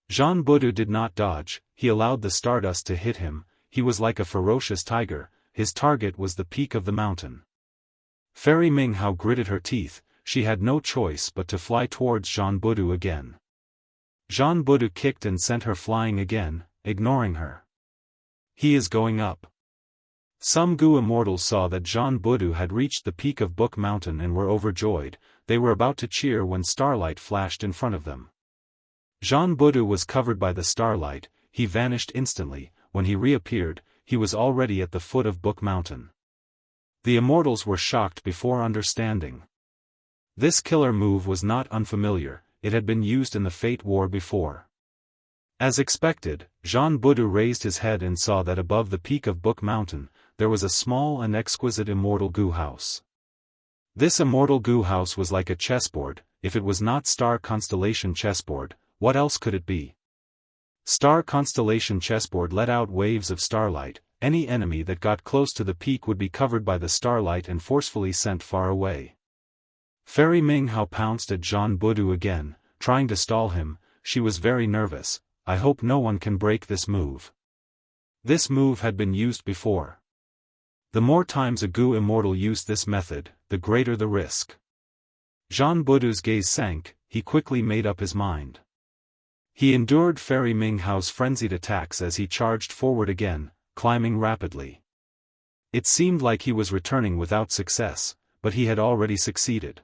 Jean Budu did not dodge. He allowed the stardust to hit him. He was like a ferocious tiger. His target was the peak of the mountain. Fairy Ming Hao gritted her teeth. She had no choice but to fly towards Jean Budu again. Jean Budu kicked and sent her flying again, ignoring her. He is going up. Some Gu Immortals saw that Jean Budu had reached the peak of Book Mountain and were overjoyed. They were about to cheer when starlight flashed in front of them. Jean Budu was covered by the starlight. He vanished instantly. When he reappeared, he was already at the foot of Book Mountain. The Immortals were shocked before understanding. This killer move was not unfamiliar. It had been used in the Fate War before. As expected, Jean Budu raised his head and saw that above the peak of Book Mountain, there was a small and exquisite immortal Gu house. This immortal Gu house was like a chessboard. If it was not Star Constellation chessboard, what else could it be? Star Constellation chessboard let out waves of starlight. Any enemy that got close to the peak would be covered by the starlight and forcefully sent far away. Fairy Ming Hao pounced at Jean Budu again, trying to stall him. She was very nervous. I hope no one can break this move. This move had been used before. The more times a Gu Immortal used this method, the greater the risk. Jean Budu's gaze sank. He quickly made up his mind. He endured Fairy Ming Hao's frenzied attacks as he charged forward again, climbing rapidly. It seemed like he was returning without success, but he had already succeeded.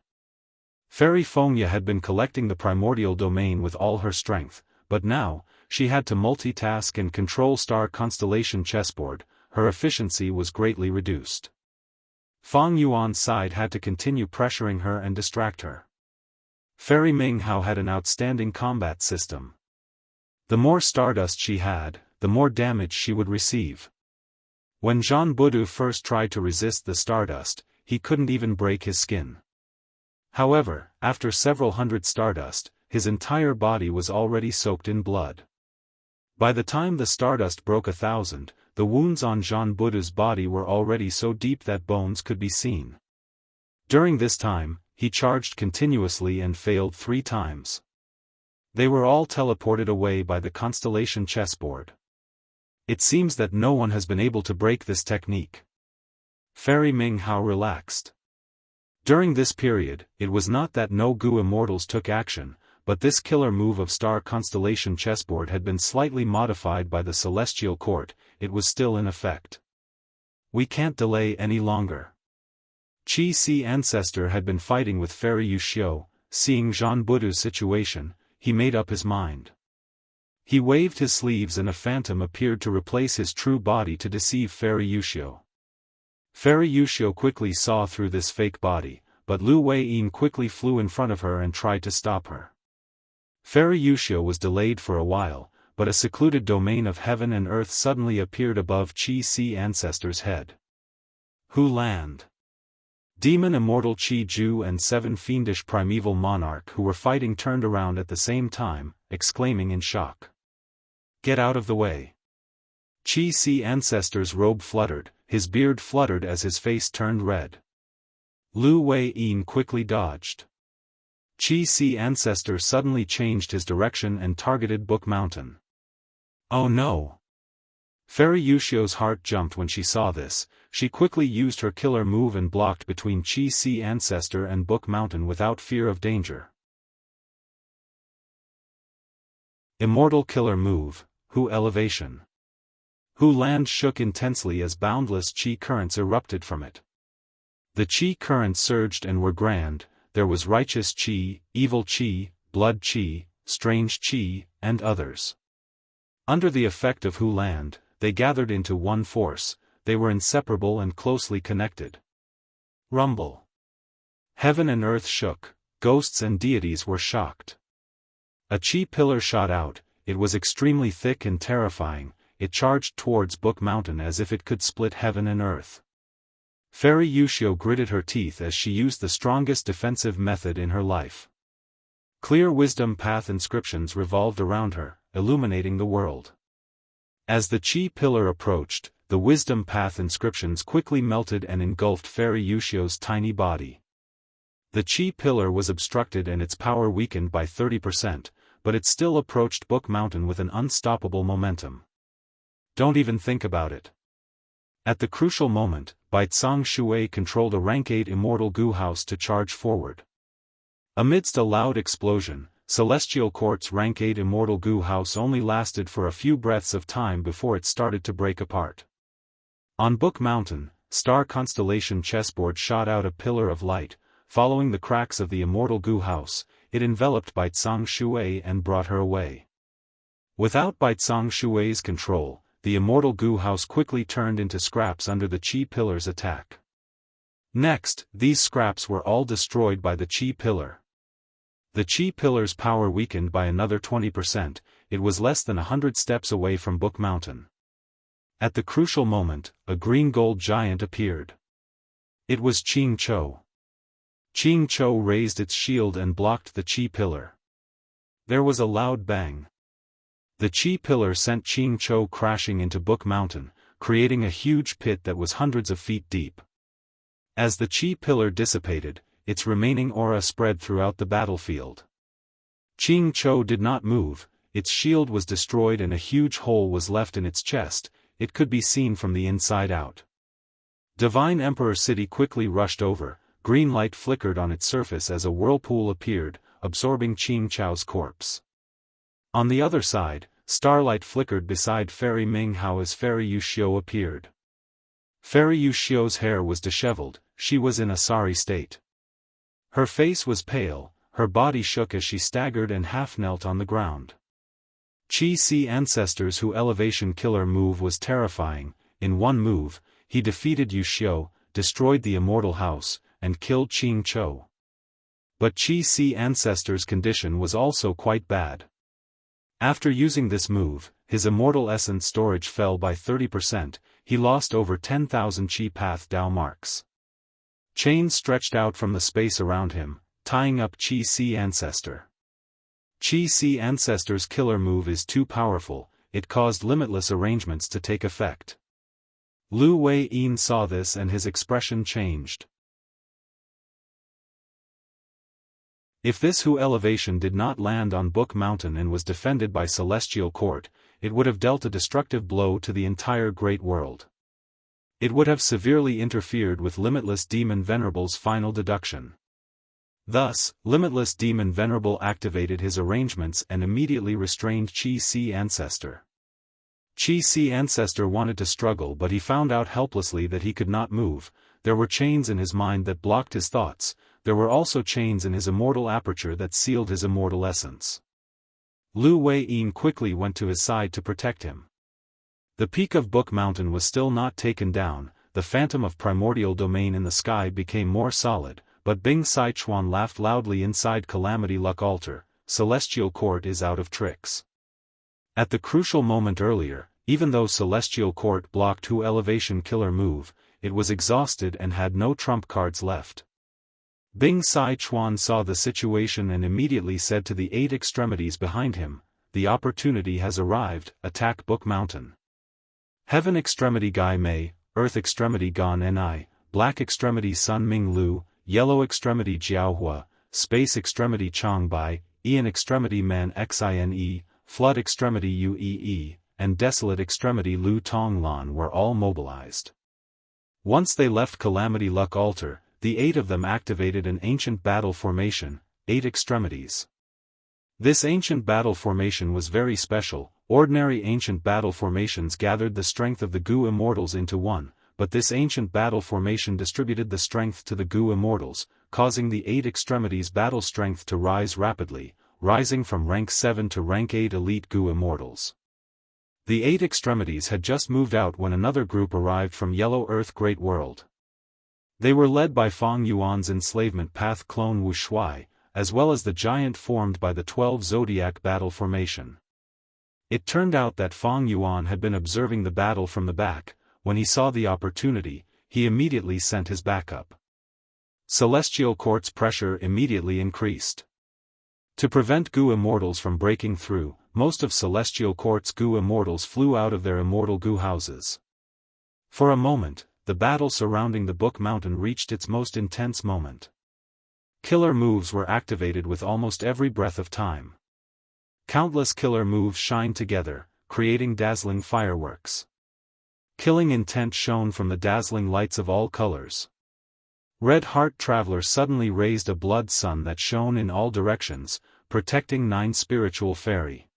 Fairy Fengya had been collecting the primordial domain with all her strength, but now, she had to multitask and control Star Constellation chessboard. Her efficiency was greatly reduced. Fang Yuan's side had to continue pressuring her and distract her. Fairy Ming Hao had an outstanding combat system. The more stardust she had, the more damage she would receive. When Jean Budu first tried to resist the stardust, he couldn't even break his skin. However, after several hundred stardust, his entire body was already soaked in blood. By the time the stardust broke 1,000, the wounds on Jean Budu's body were already so deep that bones could be seen. During this time, he charged continuously and failed 3 times. They were all teleported away by the constellation chessboard. It seems that no one has been able to break this technique. Fairy Ming Hao relaxed. During this period, it was not that no Gu immortals took action, but this killer move of star constellation chessboard had been slightly modified by the celestial court. It was still in effect. We can't delay any longer. Qi Si ancestor had been fighting with Fairy Yuxiu. Seeing Jean Budu's situation, he made up his mind. He waved his sleeves and a phantom appeared to replace his true body to deceive Fairy Yuxiu. Fairy Yuxiu quickly saw through this fake body, but Lu Weiyin quickly flew in front of her and tried to stop her. Fairy Yuxiu was delayed for a while, but a secluded domain of heaven and earth suddenly appeared above Qi Si ancestor's head. Hu Land. Demon Immortal Qi Ju and 7 fiendish primeval monarch who were fighting turned around at the same time, exclaiming in shock. Get out of the way. Qi Si ancestor's robe fluttered, his beard fluttered as his face turned red. Lu Weiyin quickly dodged. Qi Si ancestor suddenly changed his direction and targeted Book Mountain. Oh no! Fairy Yuxiu's heart jumped when she saw this. She quickly used her killer move and blocked between Qi Si ancestor and Book Mountain without fear of danger. Immortal killer move, Hu Elevation. Hu Land shook intensely as boundless Qi currents erupted from it. The Qi currents surged and were grand. There was righteous Qi, evil Qi, blood Qi, strange Qi, and others. Under the effect of Hu Land, they gathered into one force. They were inseparable and closely connected. Rumble. Heaven and earth shook, ghosts and deities were shocked. A Qi pillar shot out. It was extremely thick and terrifying. It charged towards Book Mountain as if it could split heaven and earth. Fairy Yuxiu gritted her teeth as she used the strongest defensive method in her life. Clear wisdom path inscriptions revolved around her, illuminating the world. As the Qi pillar approached, the wisdom path inscriptions quickly melted and engulfed Fairy Yuxiu's tiny body. The Qi pillar was obstructed and its power weakened by 30%, but it still approached Book Mountain with an unstoppable momentum. Don't even think about it. At the crucial moment, Baizang Shui controlled a rank 8 immortal Gu house to charge forward. Amidst a loud explosion, Celestial Court's rank 8 immortal Gu house only lasted for a few breaths of time before it started to break apart. On Book Mountain, star constellation chessboard shot out a pillar of light. Following the cracks of the immortal Gu house, it enveloped Baizang Shui and brought her away. Without Baizang Shui's control, the immortal Gu house quickly turned into scraps under the Qi pillar's attack. Next, these scraps were all destroyed by the Qi pillar. The Qi pillar's power weakened by another 20%, it was less than 100 steps away from Book Mountain. At the crucial moment, a green gold giant appeared. It was Qing Chou. Qing Chou raised its shield and blocked the Qi pillar. There was a loud bang. The Qi pillar sent Qing Chou crashing into Book Mountain, creating a huge pit that was hundreds of feet deep. As the Qi pillar dissipated, its remaining aura spread throughout the battlefield. Qing Chou did not move, its shield was destroyed and a huge hole was left in its chest. It could be seen from the inside out. Divine Emperor City quickly rushed over. Green light flickered on its surface as a whirlpool appeared, absorbing Qing Chou's corpse. On the other side, starlight flickered beside Fairy Ming Hao as Fairy Yuxiu appeared. Fairy Yuxiu's hair was disheveled, she was in a sorry state. Her face was pale, her body shook as she staggered and half-knelt on the ground. Qi Si ancestor's Hu Elevation killer move was terrifying. In one move, he defeated Yuxiu, destroyed the immortal house, and killed Qing Chou. But Qi Si ancestor's condition was also quite bad. After using this move, his immortal essence storage fell by 30%, he lost over 10,000 Chi Path Dao marks. Chains stretched out from the space around him, tying up Chi Si Ancestor. Chi Si Ancestor's killer move is too powerful, it caused limitless arrangements to take effect. Lu Wei-yin saw this and his expression changed. If this Hu elevation did not land on Book Mountain and was defended by Celestial Court, it would have dealt a destructive blow to the entire Great World. It would have severely interfered with Limitless Demon Venerable's final deduction. Thus, Limitless Demon Venerable activated his arrangements and immediately restrained Chi Si Ancestor. Chi Si Ancestor wanted to struggle, but he found out helplessly that he could not move. There were chains in his mind that blocked his thoughts. There were also chains in his immortal aperture that sealed his immortal essence. Lu Wei-yin quickly went to his side to protect him. The peak of Book Mountain was still not taken down, the phantom of primordial domain in the sky became more solid, but Bing Saichuan laughed loudly inside Calamity Luck Altar. Celestial Court is out of tricks. At the crucial moment earlier, even though Celestial Court blocked Hu elevation killer move, it was exhausted and had no trump cards left. Bing Saichuan saw the situation and immediately said to the 8 extremities behind him, "The opportunity has arrived, attack Book Mountain." Heaven Extremity Gai Mei, Earth Extremity Gan Ni, Black Extremity Sun Ming Lu, Yellow Extremity Jiaohua, Space Extremity Chang Bai, Ian Extremity Man Xine, Flood Extremity Uee, and Desolate Extremity Lu Tonglan were all mobilized. Once they left Calamity Luck Altar, the 8 of them activated an ancient battle formation, 8 extremities. This ancient battle formation was very special. Ordinary ancient battle formations gathered the strength of the Gu Immortals into one, but this ancient battle formation distributed the strength to the Gu Immortals, causing the 8 extremities battle strength to rise rapidly, rising from rank 7 to rank 8 elite Gu Immortals. The 8 extremities had just moved out when another group arrived from Yellow Earth Great World. They were led by Fang Yuan's enslavement path clone Wu Shui, as well as the giant formed by the 12 Zodiac battle formation. It turned out that Fang Yuan had been observing the battle from the back. When he saw the opportunity, he immediately sent his backup. Celestial Court's pressure immediately increased. To prevent Gu Immortals from breaking through, most of Celestial Court's Gu Immortals flew out of their immortal Gu houses. For a moment, the battle surrounding the Book Mountain reached its most intense moment. Killer moves were activated with almost every breath of time. Countless killer moves shined together, creating dazzling fireworks. Killing intent shone from the dazzling lights of all colors. Red Heart Traveler suddenly raised a blood sun that shone in all directions, protecting 9 Spiritual Fairy.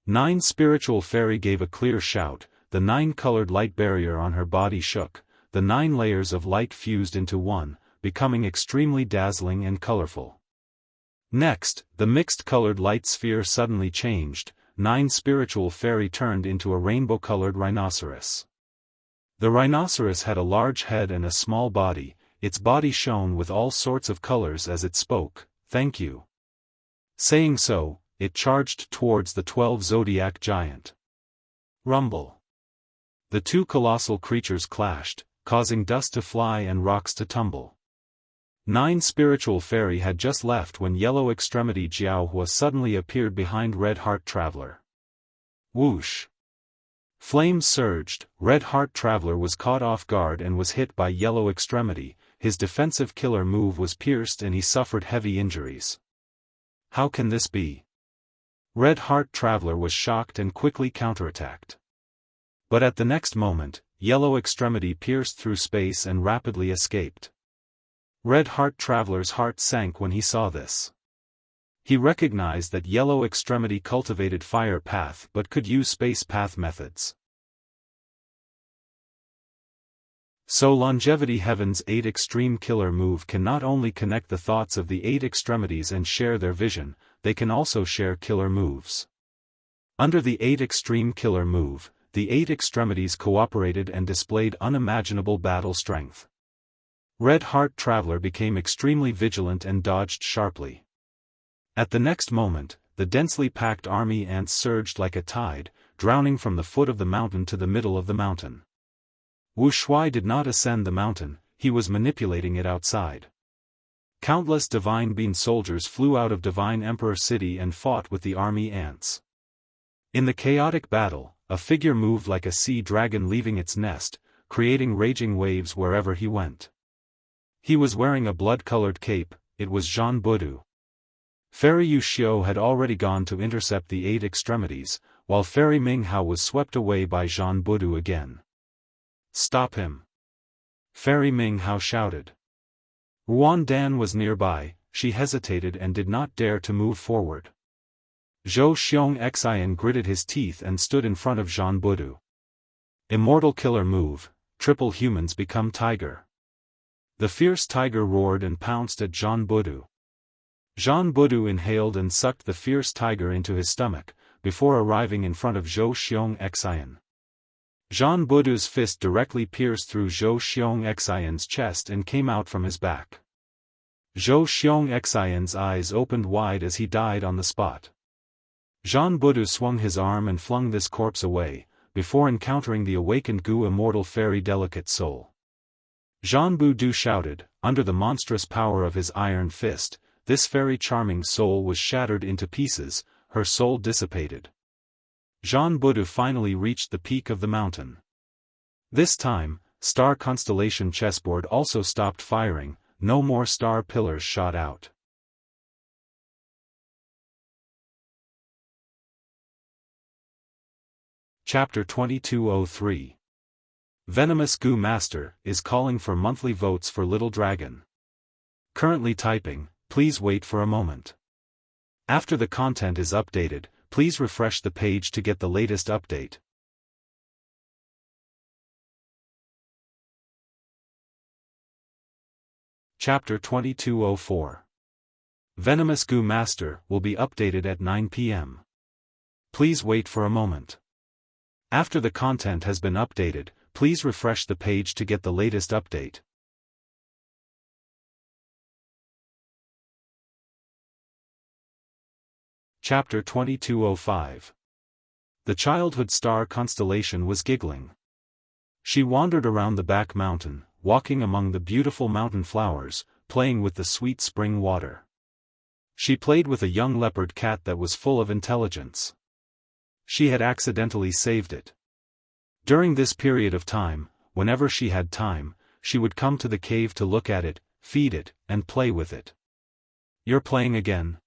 9 Spiritual Fairy gave a clear shout. The 9-colored light barrier on her body shook, the 9 layers of light fused into one, becoming extremely dazzling and colorful. Next, the mixed-colored light sphere suddenly changed, 9 Spiritual Fairy turned into a rainbow-colored rhinoceros. The rhinoceros had a large head and a small body, its body shone with all sorts of colors as it spoke, "Thank you." Saying so, it charged towards the 12 Zodiac Giant. Rumble. The 2 colossal creatures clashed, causing dust to fly and rocks to tumble. 9 Spiritual Fairy had just left when Yellow Extremity Jiaohua suddenly appeared behind Red Heart Traveler. Whoosh! Flames surged, Red Heart Traveler was caught off guard and was hit by Yellow Extremity, his defensive killer move was pierced and he suffered heavy injuries. How can this be? Red Heart Traveler was shocked and quickly counterattacked. But at the next moment, Yellow Extremity pierced through space and rapidly escaped. Red Heart Traveler's heart sank when he saw this. He recognized that Yellow Extremity cultivated fire path but could use space path methods. So Longevity Heaven's 8 extreme killer move can not only connect the thoughts of the 8 extremities and share their vision, they can also share killer moves. Under the 8 extreme killer move, the 8 extremities cooperated and displayed unimaginable battle strength. Red Heart Traveler became extremely vigilant and dodged sharply. At the next moment, the densely packed army ants surged like a tide, drowning from the foot of the mountain to the middle of the mountain. Wu Shuai did not ascend the mountain, he was manipulating it outside. Countless Divine Being soldiers flew out of Divine Emperor City and fought with the army ants. In the chaotic battle, a figure moved like a sea dragon leaving its nest, creating raging waves wherever he went. He was wearing a blood-colored cape, it was Zhan Budu. Fairy Yu Xiu had already gone to intercept the 8 extremities, while Fairy Ming Hao was swept away by Zhan Budu again. "Stop him!" Fairy Ming Hao shouted. Ruan Dan was nearby, she hesitated and did not dare to move forward. Zhou Xianxia gritted his teeth and stood in front of Zhan Budu. Immortal killer move, triple humans become tiger. The fierce tiger roared and pounced at Zhan Budu. Zhan Budu inhaled and sucked the fierce tiger into his stomach, before arriving in front of Zhou Xianxia. Zhan Budu's fist directly pierced through Zhou Xianxia's chest and came out from his back. Zhou Xianxia's eyes opened wide as he died on the spot. Zhan Budu swung his arm and flung this corpse away, before encountering the awakened Gu immortal fairy delicate soul. Zhan Budu shouted, under the monstrous power of his iron fist, this fairy charming soul was shattered into pieces, her soul dissipated. Zhan Budu finally reached the peak of the mountain. This time, star constellation chessboard also stopped firing, no more star pillars shot out. Chapter 2203. Venomous Gu Master is calling for monthly votes for Little Dragon. Currently typing, please wait for a moment. After the content is updated, please refresh the page to get the latest update. Chapter 2204. Venomous Gu Master will be updated at 9 p.m. Please wait for a moment. After the content has been updated, please refresh the page to get the latest update. Chapter 2205. The childhood star constellation was giggling. She wandered around the back mountain, walking among the beautiful mountain flowers, playing with the sweet spring water. She played with a young leopard cat that was full of intelligence. She had accidentally saved it. During this period of time, whenever she had time, she would come to the cave to look at it, feed it, and play with it. "You're playing again?"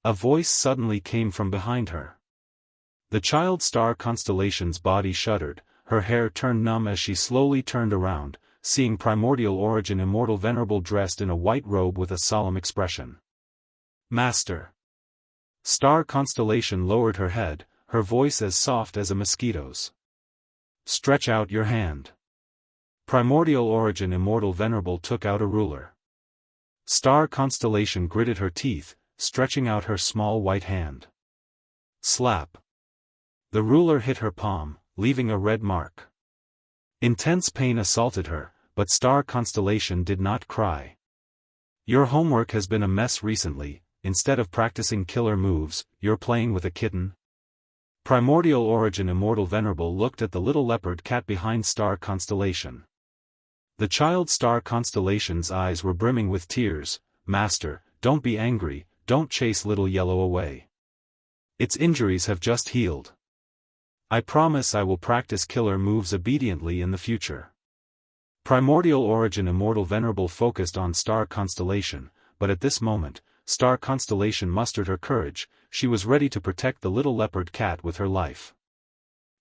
A voice suddenly came from behind her. The child star constellation's body shuddered, her hair turned numb as she slowly turned around, seeing Primordial Origin Immortal Venerable dressed in a white robe with a solemn expression. "Master." Star constellation lowered her head, her voice as soft as a mosquito's. "Stretch out your hand." Primordial Origin Immortal Venerable took out a ruler. Star constellation gritted her teeth, stretching out her small white hand. Slap. The ruler hit her palm, leaving a red mark. Intense pain assaulted her, but Star Constellation did not cry. "Your homework has been a mess recently, instead of practicing killer moves, you're playing with a kitten?" Primordial Origin Immortal Venerable looked at the little leopard cat behind Star Constellation. The child Star Constellation's eyes were brimming with tears. "Master, don't be angry, don't chase little yellow away. Its injuries have just healed. I promise I will practice killer moves obediently in the future." Primordial Origin Immortal Venerable focused on Star Constellation, but at this moment, Star Constellation mustered her courage, she was ready to protect the little leopard cat with her life.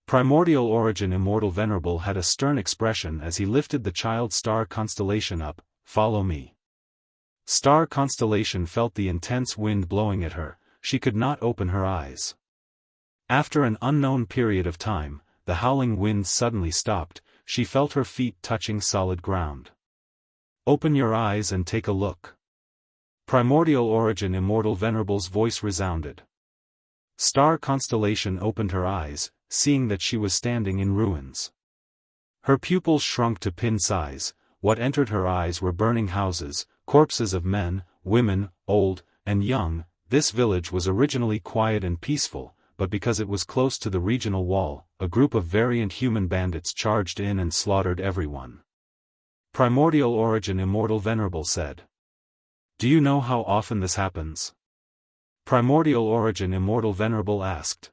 Primordial Origin Immortal Venerable had a stern expression as he lifted the child Star Constellation up. "Follow me." Star Constellation felt the intense wind blowing at her, she could not open her eyes. After an unknown period of time, the howling wind suddenly stopped, she felt her feet touching solid ground. "Open your eyes and take a look." Primordial Origin Immortal Venerable's voice resounded. Star Constellation opened her eyes, seeing that she was standing in ruins. Her pupils shrunk to pin size, what entered her eyes were burning houses, corpses of men, women, old, and young. This village was originally quiet and peaceful, but because it was close to the regional wall, a group of variant human bandits charged in and slaughtered everyone. Primordial origin Immortal Venerable said. Do you know how often this happens? Primordial origin Immortal Venerable asked.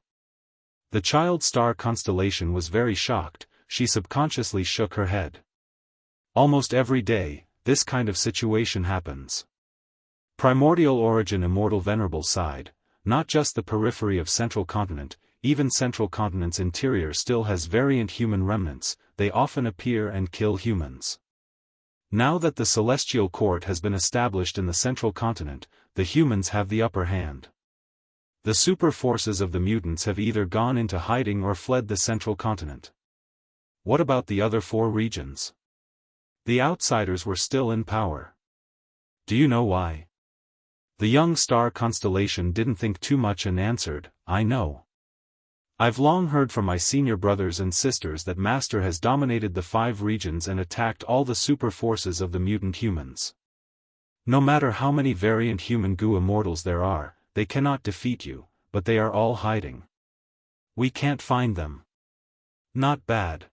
The child star constellation was very shocked, she subconsciously shook her head. Almost every day, this kind of situation happens. Primordial origin Immortal Venerable sighed. Not just the periphery of Central Continent, even Central Continent's interior still has variant human remnants, they often appear and kill humans. Now that the Celestial Court has been established in the Central Continent, the humans have the upper hand. The super forces of the mutants have either gone into hiding or fled the Central Continent. What about the other 4 regions? The outsiders were still in power. Do you know why? The young star constellation didn't think too much and answered, I know. I've long heard from my senior brothers and sisters that Master has dominated the 5 regions and attacked all the super forces of the mutant humans. No matter how many variant human goo immortals there are, they cannot defeat you, but they are all hiding. We can't find them. Not bad.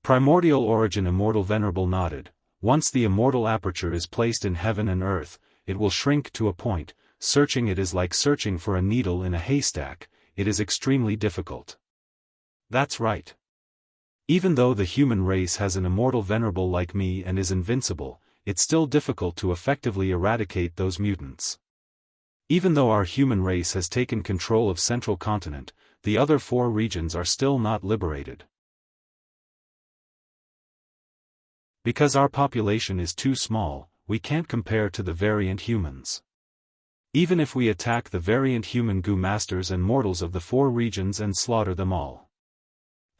Primordial origin Immortal Venerable nodded. Once the immortal aperture is placed in heaven and earth, it will shrink to a point. Searching it is like searching for a needle in a haystack, it is extremely difficult. That's right. Even though the human race has an immortal venerable like me and is invincible, it's still difficult to effectively eradicate those mutants. Even though our human race has taken control of Central Continent, the other 4 regions are still not liberated. Because our population is too small, we can't compare to the variant humans. Even if we attack the variant human goo masters and mortals of the 4 regions and slaughter them all.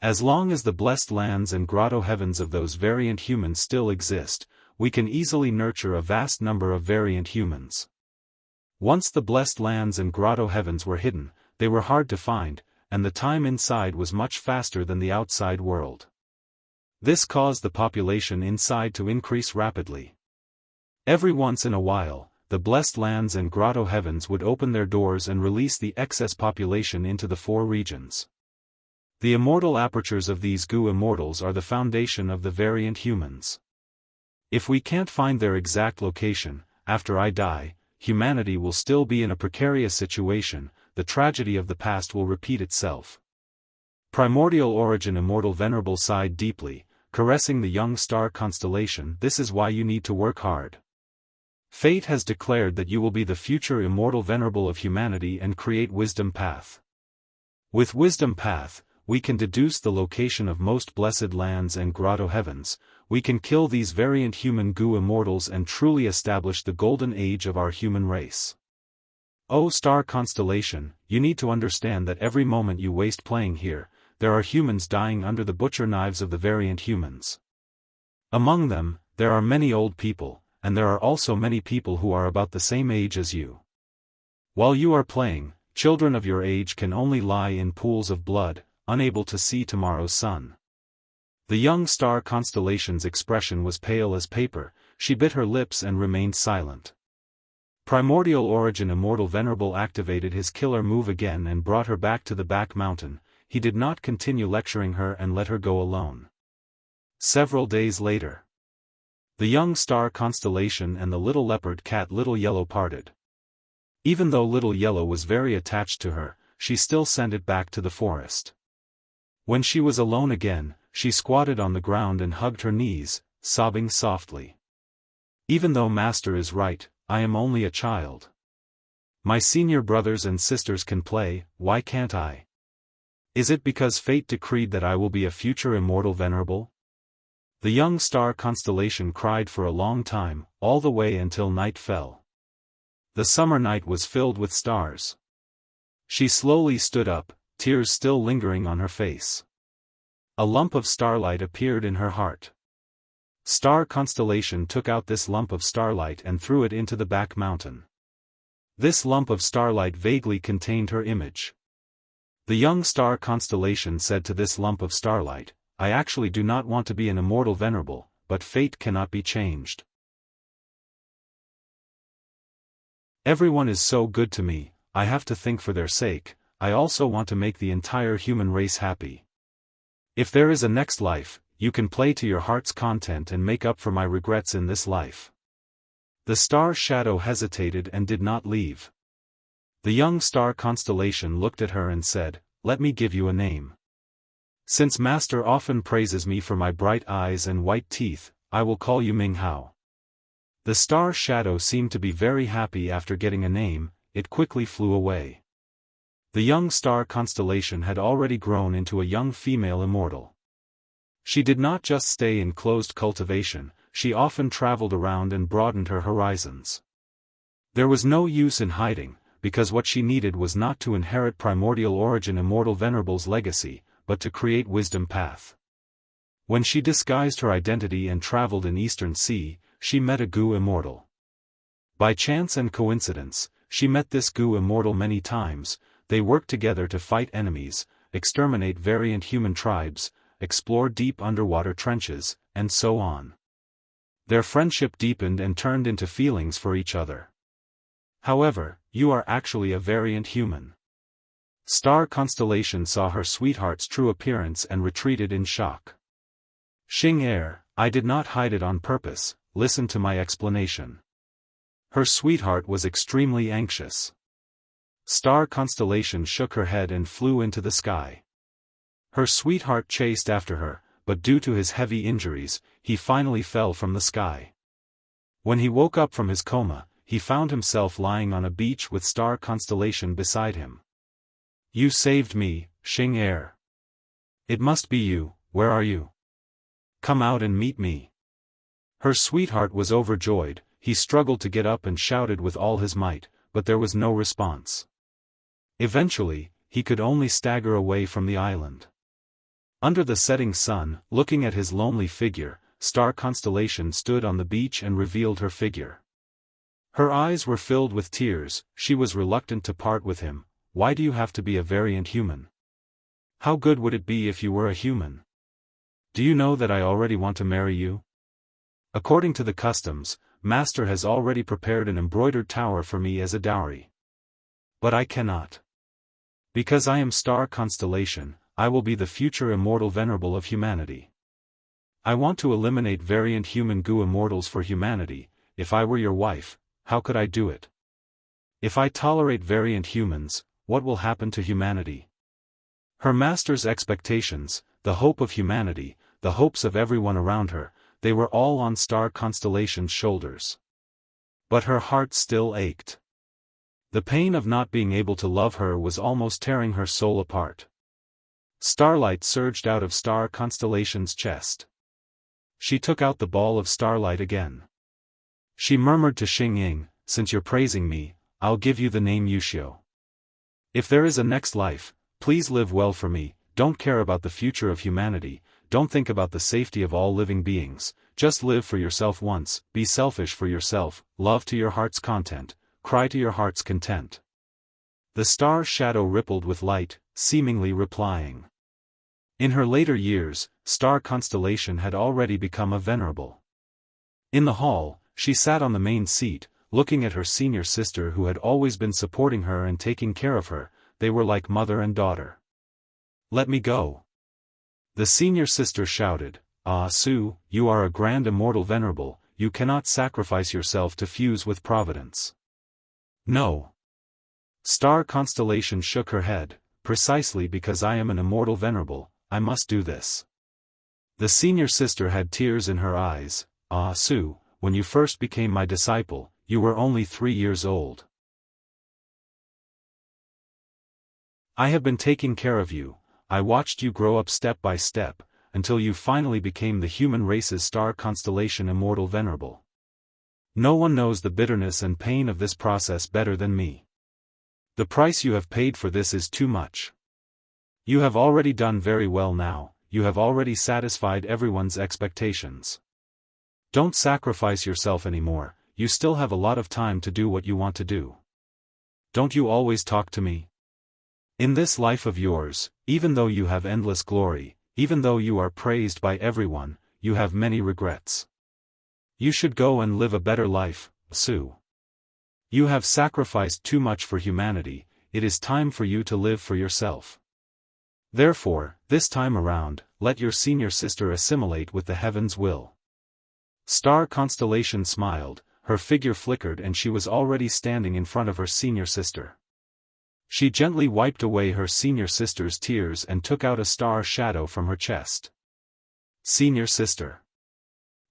As long as the blessed lands and grotto heavens of those variant humans still exist, we can easily nurture a vast number of variant humans. Once the blessed lands and grotto heavens were hidden, they were hard to find, and the time inside was much faster than the outside world. This caused the population inside to increase rapidly. Every once in a while, the blessed lands and grotto heavens would open their doors and release the excess population into the 4 regions. The immortal apertures of these goo immortals are the foundation of the variant humans. If we can't find their exact location, after I die, humanity will still be in a precarious situation, the tragedy of the past will repeat itself. Primordial origin Immortal Venerable sighed deeply, caressing the young star constellation. This is why you need to work hard. Fate has declared that you will be the future Immortal Venerable of humanity and create Wisdom Path. With Wisdom Path, we can deduce the location of most blessed lands and grotto heavens, we can kill these variant human goo immortals and truly establish the golden age of our human race. O star constellation, you need to understand that every moment you waste playing here, there are humans dying under the butcher knives of the variant humans. Among them, there are many old people, and there are also many people who are about the same age as you. While you are playing, children of your age can only lie in pools of blood, unable to see tomorrow's sun. The young star constellation's expression was pale as paper, she bit her lips and remained silent. Primordial origin Immortal Venerable activated his killer move again and brought her back to the back mountain. He did not continue lecturing her and let her go alone. Several days later, the young star constellation and the little leopard cat Little Yellow parted. Even though Little Yellow was very attached to her, she still sent it back to the forest. When she was alone again, she squatted on the ground and hugged her knees, sobbing softly. Even though Master is right, I am only a child. My senior brothers and sisters can play, why can't I? Is it because fate decreed that I will be a future Immortal Venerable? The young star constellation cried for a long time, all the way until night fell. The summer night was filled with stars. She slowly stood up, tears still lingering on her face. A lump of starlight appeared in her heart. Star constellation took out this lump of starlight and threw it into the back mountain. This lump of starlight vaguely contained her image. The young star constellation said to this lump of starlight, I actually do not want to be an Immortal Venerable, but fate cannot be changed. Everyone is so good to me, I have to think for their sake, I also want to make the entire human race happy. If there is a next life, you can play to your heart's content and make up for my regrets in this life." The star shadow hesitated and did not leave. The young star constellation looked at her and said, "Let me give you a name. Since Master often praises me for my bright eyes and white teeth, I will call you Ming Hao." The star shadow seemed to be very happy after getting a name. It quickly flew away. The young star constellation had already grown into a young female immortal. She did not just stay in closed cultivation, she often traveled around and broadened her horizons. There was no use in hiding, because what she needed was not to inherit primordial origin Immortal Venerable's legacy, but to create wisdom path. When she disguised her identity and traveled in Eastern Sea, she met a Gu immortal. By chance and coincidence, she met this Gu immortal many times. They worked together to fight enemies, exterminate variant human tribes, explore deep underwater trenches, and so on. Their friendship deepened and turned into feelings for each other. However, you are actually a variant human. Star Constellation saw her sweetheart's true appearance and retreated in shock. "Xing, I did not hide it on purpose, listen to my explanation." Her sweetheart was extremely anxious. Star Constellation shook her head and flew into the sky. Her sweetheart chased after her, but due to his heavy injuries, he finally fell from the sky. When he woke up from his coma, he found himself lying on a beach with Star Constellation beside him. "You saved me, Xing. It must be you, where are you? Come out and meet me." Her sweetheart was overjoyed. He struggled to get up and shouted with all his might, but there was no response. Eventually, he could only stagger away from the island. Under the setting sun, looking at his lonely figure, Star Constellation stood on the beach and revealed her figure. Her eyes were filled with tears. She was reluctant to part with him. "Why do you have to be a variant human? How good would it be if you were a human? Do you know that I already want to marry you? According to the customs, Master has already prepared an embroidered tower for me as a dowry. But I cannot. Because I am Star Constellation, I will be the future Immortal Venerable of humanity. I want to eliminate variant human Gu immortals for humanity. If I were your wife, how could I do it? If I tolerate variant humans, what will happen to humanity?" Her master's expectations, the hope of humanity, the hopes of everyone around her, they were all on Star Constellation's shoulders. But her heart still ached. The pain of not being able to love her was almost tearing her soul apart. Starlight surged out of Star Constellation's chest. She took out the ball of starlight again. She murmured to Xing, "Since you're praising me, I'll give you the name Yuxiu. If there is a next life, please live well for me, don't care about the future of humanity, don't think about the safety of all living beings, just live for yourself once, be selfish for yourself, love to your heart's content, cry to your heart's content." The star shadow rippled with light, seemingly replying. In her later years, Star Constellation had already become a venerable. In the hall, she sat on the main seat, looking at her senior sister who had always been supporting her and taking care of her. They were like mother and daughter. "Let me go." The senior sister shouted, "Ah Su, you are a grand immortal venerable, you cannot sacrifice yourself to fuse with Providence." "No." Star Constellation shook her head, "Precisely because I am an immortal venerable, I must do this." The senior sister had tears in her eyes. "Ah Su, when you first became my disciple, you were only 3 years old. I have been taking care of you, I watched you grow up step by step, until you finally became the human race's Star Constellation Immortal Venerable. No one knows the bitterness and pain of this process better than me. The price you have paid for this is too much. You have already done very well now, you have already satisfied everyone's expectations. Don't sacrifice yourself anymore, you still have a lot of time to do what you want to do. Don't you always talk to me? In this life of yours, even though you have endless glory, even though you are praised by everyone, you have many regrets. You should go and live a better life, Su. You have sacrificed too much for humanity, it is time for you to live for yourself. Therefore, this time around, let your senior sister assimilate with the heaven's will. Star Constellation smiled, her figure flickered and she was already standing in front of her senior sister. She gently wiped away her senior sister's tears and took out a star shadow from her chest. Senior sister.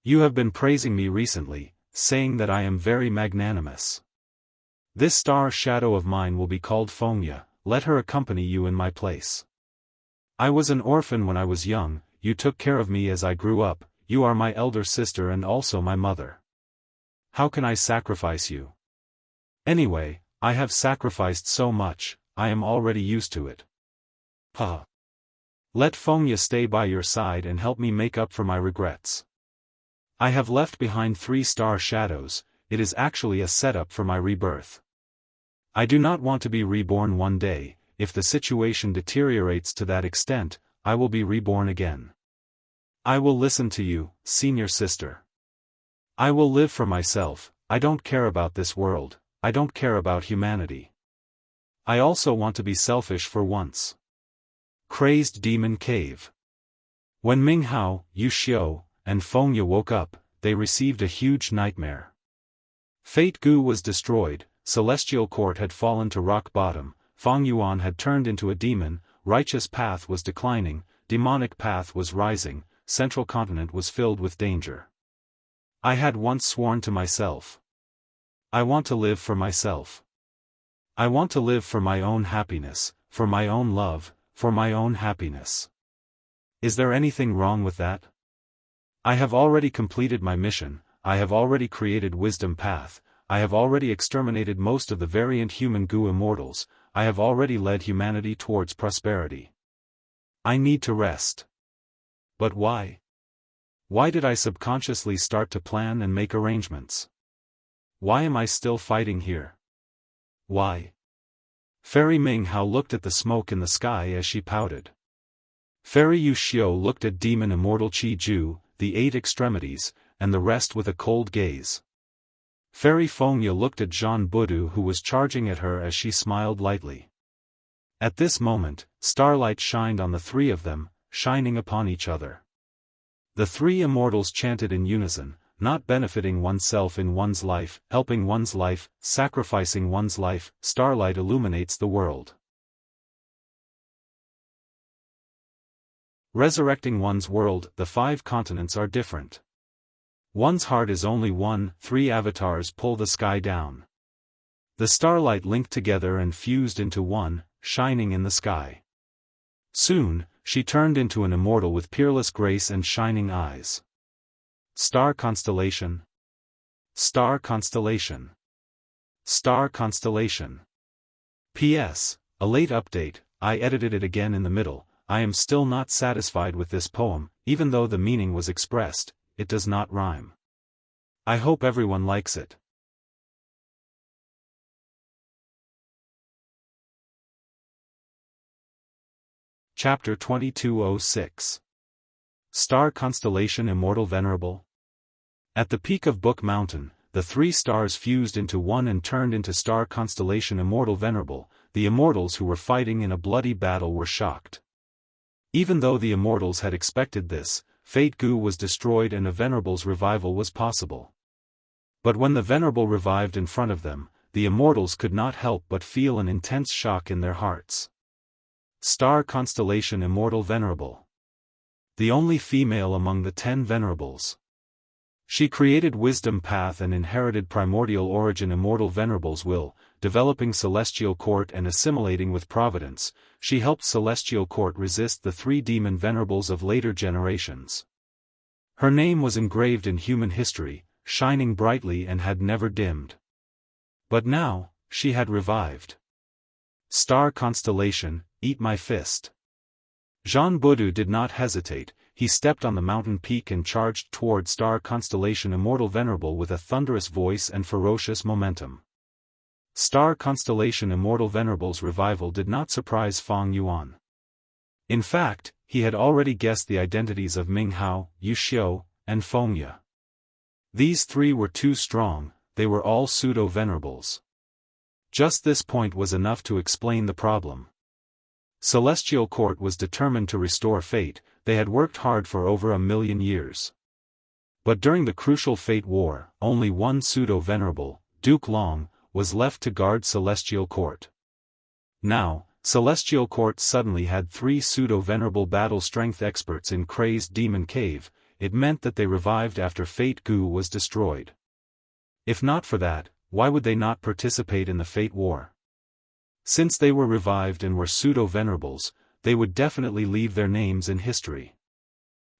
You have been praising me recently, saying that I am very magnanimous. This star shadow of mine will be called Fengya, let her accompany you in my place. I was an orphan when I was young, you took care of me as I grew up, you are my elder sister and also my mother. How can I sacrifice you? Anyway, I have sacrificed so much, I am already used to it. Let Fengya stay by your side and help me make up for my regrets. I have left behind 3 star shadows, it is actually a setup for my rebirth. I do not want to be reborn one day, if the situation deteriorates to that extent, I will be reborn again. I will listen to you, senior sister. I will live for myself, I don't care about this world, I don't care about humanity. I also want to be selfish for once. Crazed Demon Cave. When Ming Hao, Yu Xiu, and Fengya woke up, they received a huge nightmare. Fate Gu was destroyed, Celestial Court had fallen to rock bottom, Feng Yuan had turned into a demon, righteous path was declining, demonic path was rising, central continent was filled with danger. I had once sworn to myself. I want to live for myself. I want to live for my own happiness, for my own love, for my own happiness. Is there anything wrong with that? I have already completed my mission, I have already created wisdom path, I have already exterminated most of the variant human Gu immortals, I have already led humanity towards prosperity. I need to rest. But why? Why did I subconsciously start to plan and make arrangements? Why am I still fighting here? Why? Fairy Ming Hao looked at the smoke in the sky as she pouted. Fairy Yu Xiu looked at Demon Immortal Qi Ju, the 8 extremities, and the rest with a cold gaze. Fairy Fengya looked at Jean Budu who was charging at her as she smiled lightly. At this moment, starlight shined on the 3 of them, shining upon each other. The 3 immortals chanted in unison, not benefiting oneself in one's life, helping one's life, sacrificing one's life, starlight illuminates the world. Resurrecting one's world, the 5 continents are different. One's heart is only one, 3 avatars pull the sky down. The starlight linked together and fused into one, shining in the sky. Soon, she turned into an immortal with peerless grace and shining eyes. Star Constellation. Star Constellation. Star Constellation. P.S. A late update, I edited it again in the middle, I am still not satisfied with this poem, even though the meaning was expressed. It does not rhyme. I hope everyone likes it. Chapter 2206. Star Constellation Immortal Venerable. At the peak of Book Mountain, the 3 stars fused into one and turned into Star Constellation Immortal Venerable. The immortals who were fighting in a bloody battle were shocked. Even though the immortals had expected this, Fate Gu was destroyed and a Venerable's revival was possible. But when the Venerable revived in front of them, the immortals could not help but feel an intense shock in their hearts. Star Constellation Immortal Venerable. The only female among the 10 Venerables. She created Wisdom Path and inherited Primordial Origin Immortal Venerables Will, developing Celestial Court and assimilating with Providence. She helped Celestial Court resist the 3 demon venerables of later generations. Her name was engraved in human history, shining brightly and had never dimmed. But now, she had revived. Star Constellation, eat my fist. Jean Budu did not hesitate, he stepped on the mountain peak and charged toward Star Constellation Immortal Venerable with a thunderous voice and ferocious momentum. Star Constellation Immortal Venerable's revival did not surprise Feng Yuan. In fact, he had already guessed the identities of Ming Hao, Yu Xiu, and Fengya. These 3 were too strong, they were all pseudo-venerables. Just this point was enough to explain the problem. Celestial Court was determined to restore Fate. They had worked hard for over 1,000,000 years. But during the crucial Fate War, only one pseudo-venerable, Duke Long, was left to guard Celestial Court. Now, Celestial Court suddenly had 3 pseudo-venerable battle-strength experts in Crazed Demon Cave. It meant that they revived after Fate Gu was destroyed. If not for that, why would they not participate in the Fate War? Since they were revived and were pseudo-venerables, they would definitely leave their names in history.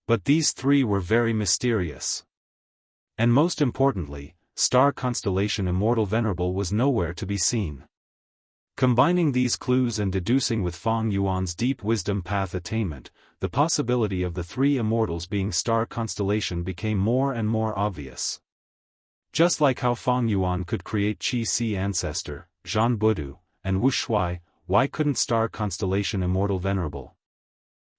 But these 3 were very mysterious. And most importantly, star constellation Immortal Venerable was nowhere to be seen. Combining these clues and deducing with Fang Yuan's deep wisdom path attainment, the possibility of the 3 immortals being star constellation became more and more obvious. Just like how Fang Yuan could create Qi Si Ancestor, Zhan Budu, and Wu Shui, why couldn't star constellation Immortal Venerable?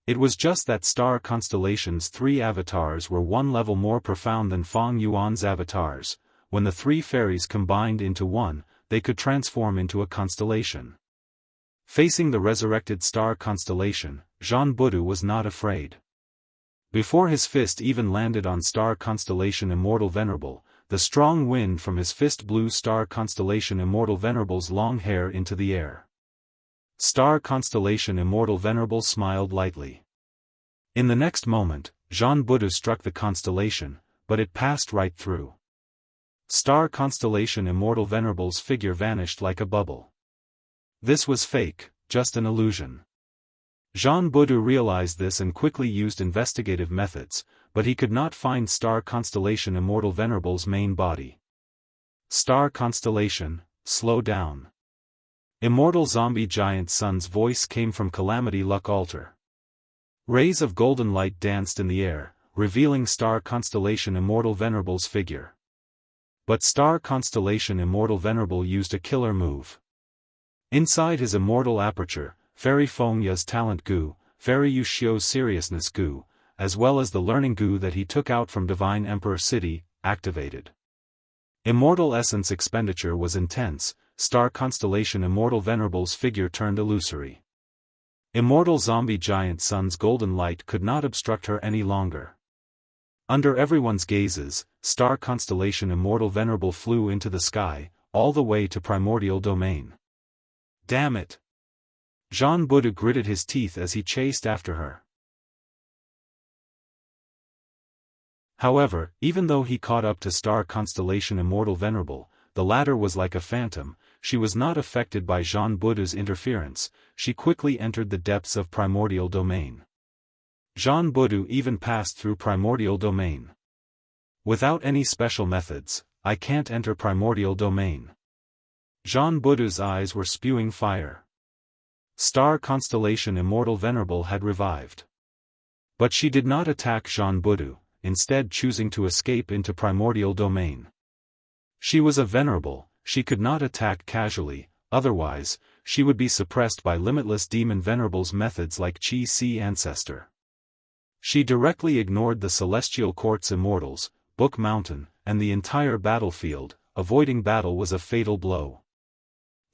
It was just that star constellation's 3 avatars were one level more profound than Fang Yuan's avatars. When the 3 fairies combined into one, they could transform into a constellation. Facing the resurrected star constellation, Zhan Budu was not afraid. Before his fist even landed on star constellation Immortal Venerable, the strong wind from his fist blew star constellation Immortal Venerable's long hair into the air. Star constellation Immortal Venerable smiled lightly. In the next moment, Zhan Budu struck the constellation, but it passed right through. Star constellation Immortal Venerable's figure vanished like a bubble. This was fake, just an illusion. Zhan Budu realized this and quickly used investigative methods, but he could not find star constellation Immortal Venerable's main body. Star constellation, slow down. Immortal Zombie Giant Sun's voice came from Calamity Luck Altar. Rays of golden light danced in the air, revealing star constellation Immortal Venerable's figure. But star constellation Immortal Venerable used a killer move. Inside his immortal aperture, Fairy Fengya's talent Gu, Fairy Yu Xiu's seriousness Gu, as well as the learning Gu that he took out from Divine Emperor City, activated. Immortal essence expenditure was intense. Star constellation Immortal Venerable's figure turned illusory. Immortal Zombie Giant Sun's golden light could not obstruct her any longer. Under everyone's gazes, star constellation Immortal Venerable flew into the sky, all the way to primordial domain. Damn it! Zhan Budu gritted his teeth as he chased after her. However, even though he caught up to star constellation Immortal Venerable, the latter was like a phantom. She was not affected by Zhan Budu's interference. She quickly entered the depths of primordial domain. Zhan Budu even passed through primordial domain. Without any special methods, I can't enter primordial domain. Zhan Budu's eyes were spewing fire. Star constellation Immortal Venerable had revived. But she did not attack Zhan Budu, instead choosing to escape into primordial domain. She was a venerable. She could not attack casually, otherwise, she would be suppressed by limitless demon venerables methods like Qi Si Ancestor. She directly ignored the Celestial Court's immortals, Book Mountain, and the entire battlefield. Avoiding battle was a fatal blow.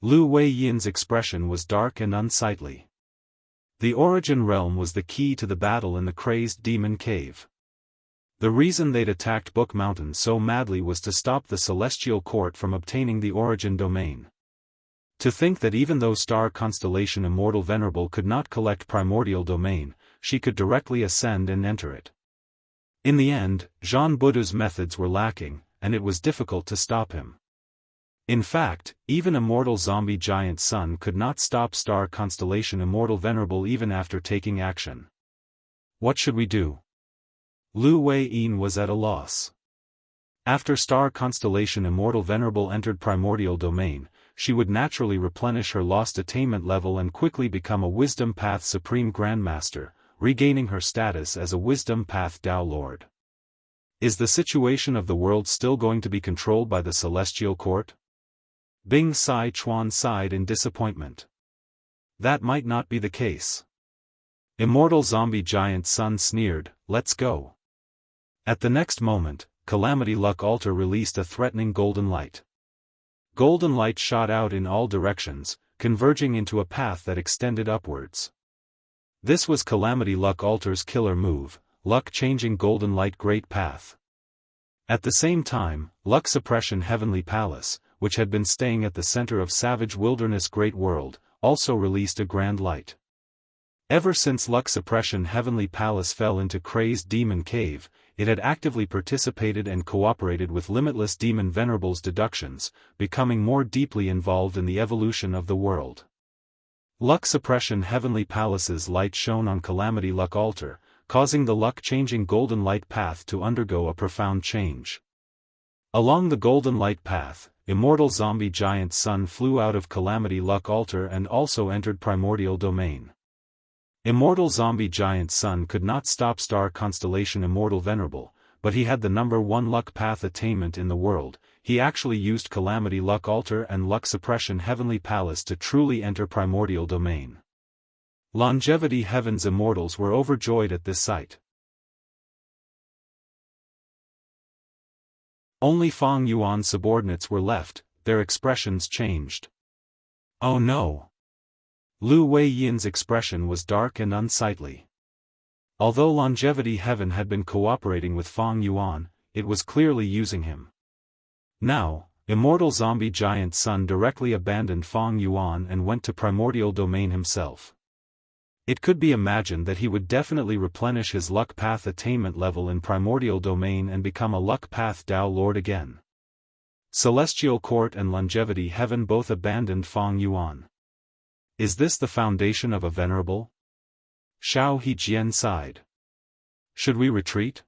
Lu Wei Yin's expression was dark and unsightly. The Origin Realm was the key to the battle in the Crazed Demon Cave. The reason they'd attacked Book Mountain so madly was to stop the Celestial Court from obtaining the Origin Domain. To think that even though star constellation Immortal Venerable could not collect primordial domain, she could directly ascend and enter it. In the end, Zhan Budu's methods were lacking, and it was difficult to stop him. In fact, even Immortal Zombie Giant Sun could not stop star constellation Immortal Venerable even after taking action. What should we do? Lu Wei Yin was at a loss. After star constellation Immortal Venerable entered primordial domain, she would naturally replenish her lost attainment level and quickly become a Wisdom Path Supreme Grandmaster, regaining her status as a Wisdom Path Dao Lord. Is the situation of the world still going to be controlled by the Celestial Court? Bing Sai Chuan sighed in disappointment. That might not be the case. Immortal Zombie Giant Sun sneered, "Let's go." At the next moment, Calamity Luck Altar released a threatening golden light. Golden light shot out in all directions, converging into a path that extended upwards. This was Calamity Luck Alter's killer move, Luck-changing Golden Light Great Path. At the same time, Luck Suppression Heavenly Palace, which had been staying at the center of Savage Wilderness Great World, also released a grand light. Ever since Luck Suppression Heavenly Palace fell into Crazed Demon Cave, it had actively participated and cooperated with Limitless Demon Venerable's deductions, becoming more deeply involved in the evolution of the world. Luck Suppression Heavenly Palace's light shone on Calamity Luck Altar, causing the luck-changing Golden Light Path to undergo a profound change. Along the Golden Light Path, Immortal Zombie Giant Sun flew out of Calamity Luck Altar and also entered Primordial Domain. Immortal Zombie Giant Sun could not stop Star Constellation Immortal Venerable, but he had the #1 luck path attainment in the world. He actually used Calamity Luck Altar and Luck Suppression Heavenly Palace to truly enter Primordial Domain. Longevity Heaven's immortals were overjoyed at this sight. Only Fang Yuan's subordinates were left, their expressions changed. Oh no! Lu Weiyin's expression was dark and unsightly. Although Longevity Heaven had been cooperating with Fang Yuan, it was clearly using him. Now, Immortal Zombie Giant Sun directly abandoned Fang Yuan and went to Primordial Domain himself. It could be imagined that he would definitely replenish his luck path attainment level in Primordial Domain and become a luck path Dao Lord again. Celestial Court and Longevity Heaven both abandoned Fang Yuan. Is this the foundation of a venerable? Xiao Hejian sighed. Should we retreat?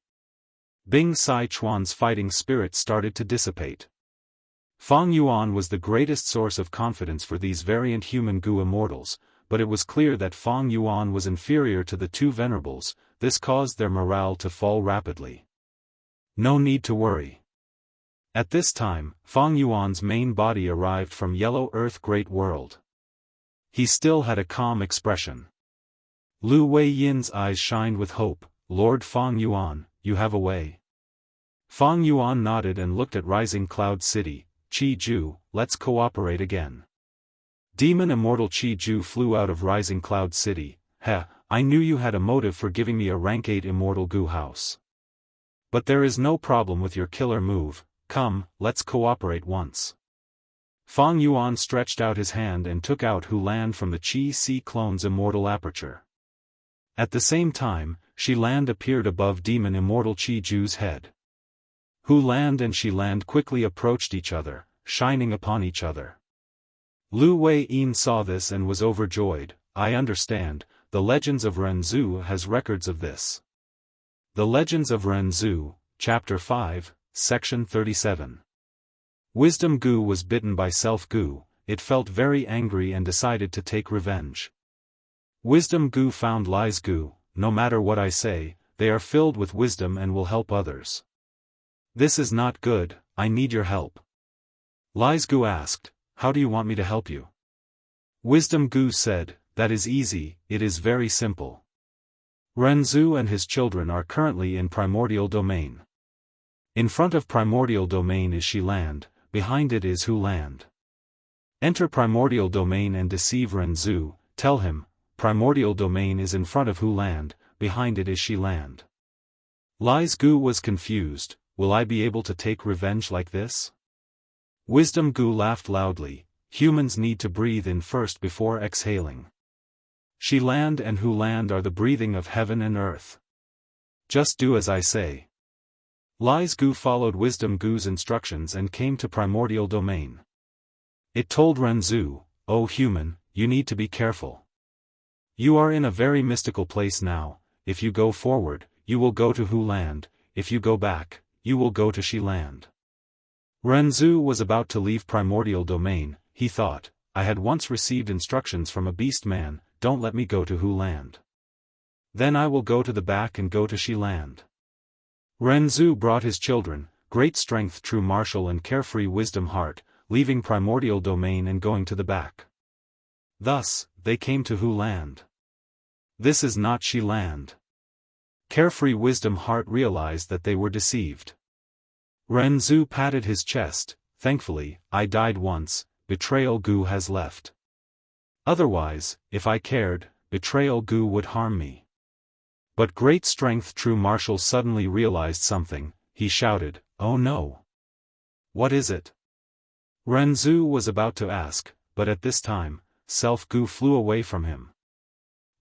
Bing Sai Chuan's fighting spirit started to dissipate. Fang Yuan was the greatest source of confidence for these variant human Gu immortals, but it was clear that Fang Yuan was inferior to the two venerables. This caused their morale to fall rapidly. No need to worry. At this time, Fang Yuan's main body arrived from Yellow Earth Great World. He still had a calm expression. Lu Weiyin's eyes shined with hope. Lord Fang Yuan, you have a way. Fang Yuan nodded and looked at Rising Cloud City. Qi Ju, let's cooperate again. Demon Immortal Qi Ju flew out of Rising Cloud City. Heh, I knew you had a motive for giving me a rank 8 Immortal Gu house. But there is no problem with your killer move. Come, let's cooperate once. Fang Yuan stretched out his hand and took out Hu Lan from the Qi Si clone's immortal aperture. At the same time, Shi Land appeared above Demon Immortal Qi Ju's head. Hu Land and Shi Land quickly approached each other, shining upon each other. Lu Weiyin saw this and was overjoyed. I understand, the Legends of Renzu has records of this. The Legends of Renzu, Chapter 5, Section 37. Wisdom Gu was bitten by Self Gu, it felt very angry and decided to take revenge. Wisdom Gu found Lies Gu, no matter what I say, they are filled with wisdom and will help others. This is not good, I need your help. Lies Gu asked, how do you want me to help you? Wisdom Gu said, that is easy, it is very simple. Renzu and his children are currently in Primordial Domain. In front of Primordial Domain is Shi Land, behind it is Hu Land. Enter Primordial Domain and deceive Renzu, tell him, Primordial Domain is in front of Hu Land, behind it is Shi Land. Lies Gu was confused, will I be able to take revenge like this? Wisdom Gu laughed loudly, humans need to breathe in first before exhaling. Shi Land and Hu Land are the breathing of heaven and earth. Just do as I say. Lies Gu followed Wisdom Gu's instructions and came to Primordial Domain. It told Renzu, oh human, you need to be careful. You are in a very mystical place now, if you go forward, you will go to Hu Land, if you go back, you will go to Shi Land. Renzu was about to leave Primordial Domain, he thought, I had once received instructions from a beast man, don't let me go to Hu Land. Then I will go to the back and go to Shi Land. Renzu brought his children, great strength true martial and carefree wisdom heart, leaving Primordial Domain and going to the back. Thus, they came to Hu Land. This is not Shi Land. Carefree wisdom heart realized that they were deceived. Renzu patted his chest, thankfully, I died once, betrayal gu has left. Otherwise, if I cared, betrayal gu would harm me. But great strength true martial suddenly realized something, he shouted, oh no. What is it? Renzu was about to ask, but at this time, Self Gu flew away from him.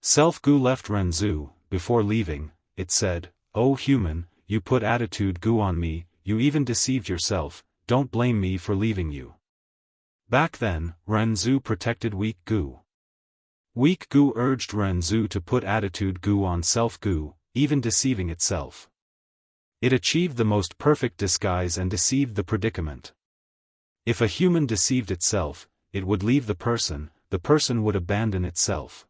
Self Gu left Renzu. Before leaving, it said, oh human, you put attitude Gu on me, you even deceived yourself, don't blame me for leaving you. Back then, Renzu protected weak Gu. Weak Gu urged Renzu to put attitude Gu on Self Gu, even deceiving itself. It achieved the most perfect disguise and deceived the predicament. If a human deceived itself, it would leave the person would abandon itself.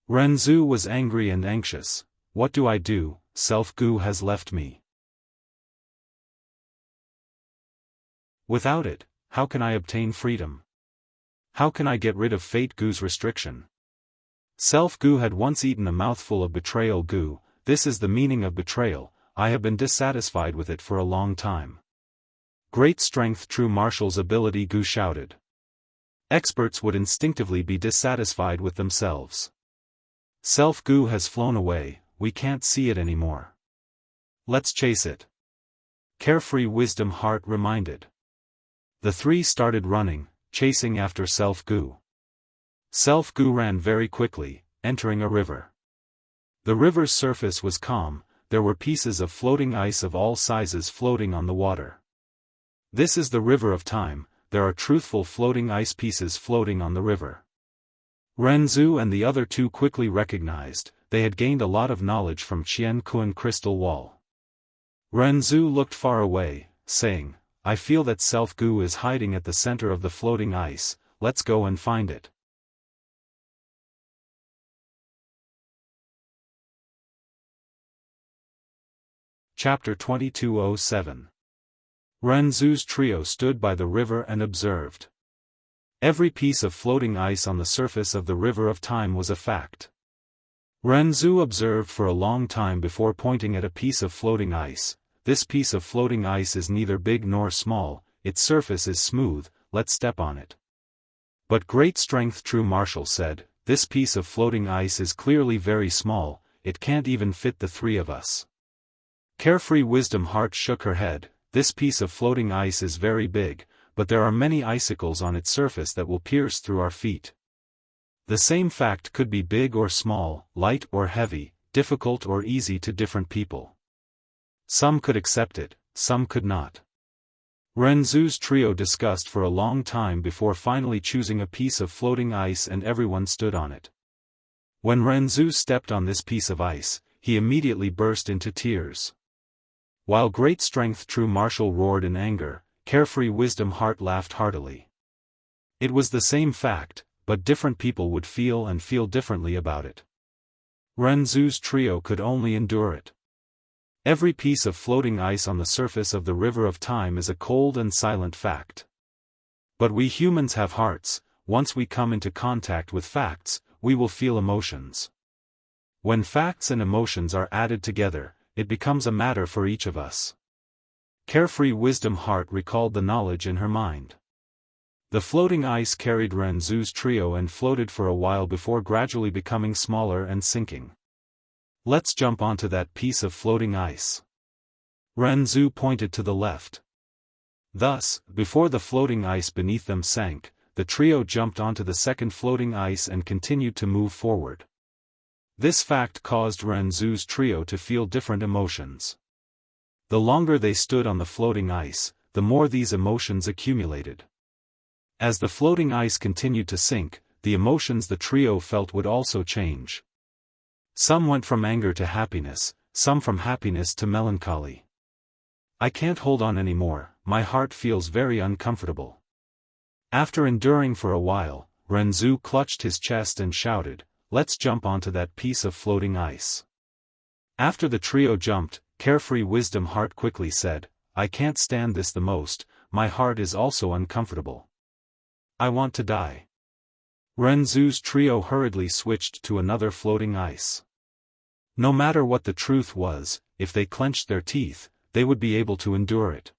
Renzu was angry and anxious. What do I do? Self Gu has left me. Without it, how can I obtain freedom? How can I get rid of Fate Gu's restriction? Self Gu had once eaten a mouthful of betrayal Gu. This is the meaning of betrayal. I have been dissatisfied with it for a long time. Great strength true marshal's ability Gu shouted. Experts would instinctively be dissatisfied with themselves. Self Gu has flown away, we can't see it anymore. Let's chase it. Carefree Wisdom Heart reminded. The three started running, chasing after Self Gu. Self Gu ran very quickly, entering a river. The river's surface was calm, there were pieces of floating ice of all sizes floating on the water. This is the river of time, there are truthful floating ice pieces floating on the river. Renzu and the other two quickly recognized, they had gained a lot of knowledge from Qianquan crystal wall. Renzu looked far away, saying, I feel that Self Gu is hiding at the center of the floating ice, let's go and find it. Chapter 2207. Renzu's trio stood by the river and observed. Every piece of floating ice on the surface of the river of time was a fact. Renzu observed for a long time before pointing at a piece of floating ice. This piece of floating ice is neither big nor small, its surface is smooth, let's step on it. But great strength true martial said, this piece of floating ice is clearly very small, it can't even fit the three of us. Carefree Wisdom Heart shook her head, this piece of floating ice is very big, but there are many icicles on its surface that will pierce through our feet. The same fact could be big or small, light or heavy, difficult or easy to different people. Some could accept it, some could not. Renzu's trio discussed for a long time before finally choosing a piece of floating ice and everyone stood on it. When Renzu stepped on this piece of ice, he immediately burst into tears. While great strength true martial roared in anger, Carefree Wisdom Heart laughed heartily. It was the same fact, but different people would feel differently about it. Renzu's trio could only endure it. Every piece of floating ice on the surface of the river of time is a cold and silent fact. But we humans have hearts, once we come into contact with facts, we will feel emotions. When facts and emotions are added together, it becomes a matter for each of us. Carefree Wisdom Heart recalled the knowledge in her mind. The floating ice carried Renzu's trio and floated for a while before gradually becoming smaller and sinking. Let's jump onto that piece of floating ice. Renzu pointed to the left. Thus, before the floating ice beneath them sank, the trio jumped onto the second floating ice and continued to move forward. This fact caused Renzu's trio to feel different emotions. The longer they stood on the floating ice, the more these emotions accumulated. As the floating ice continued to sink, the emotions the trio felt would also change. Some went from anger to happiness, some from happiness to melancholy. I can't hold on anymore, my heart feels very uncomfortable. After enduring for a while, Renzu clutched his chest and shouted, let's jump onto that piece of floating ice. After the trio jumped, Carefree Wisdom Heart quickly said, I can't stand this the most, my heart is also uncomfortable. I want to die. Renzu's trio hurriedly switched to another floating ice. No matter what the truth was, if they clenched their teeth, they would be able to endure it.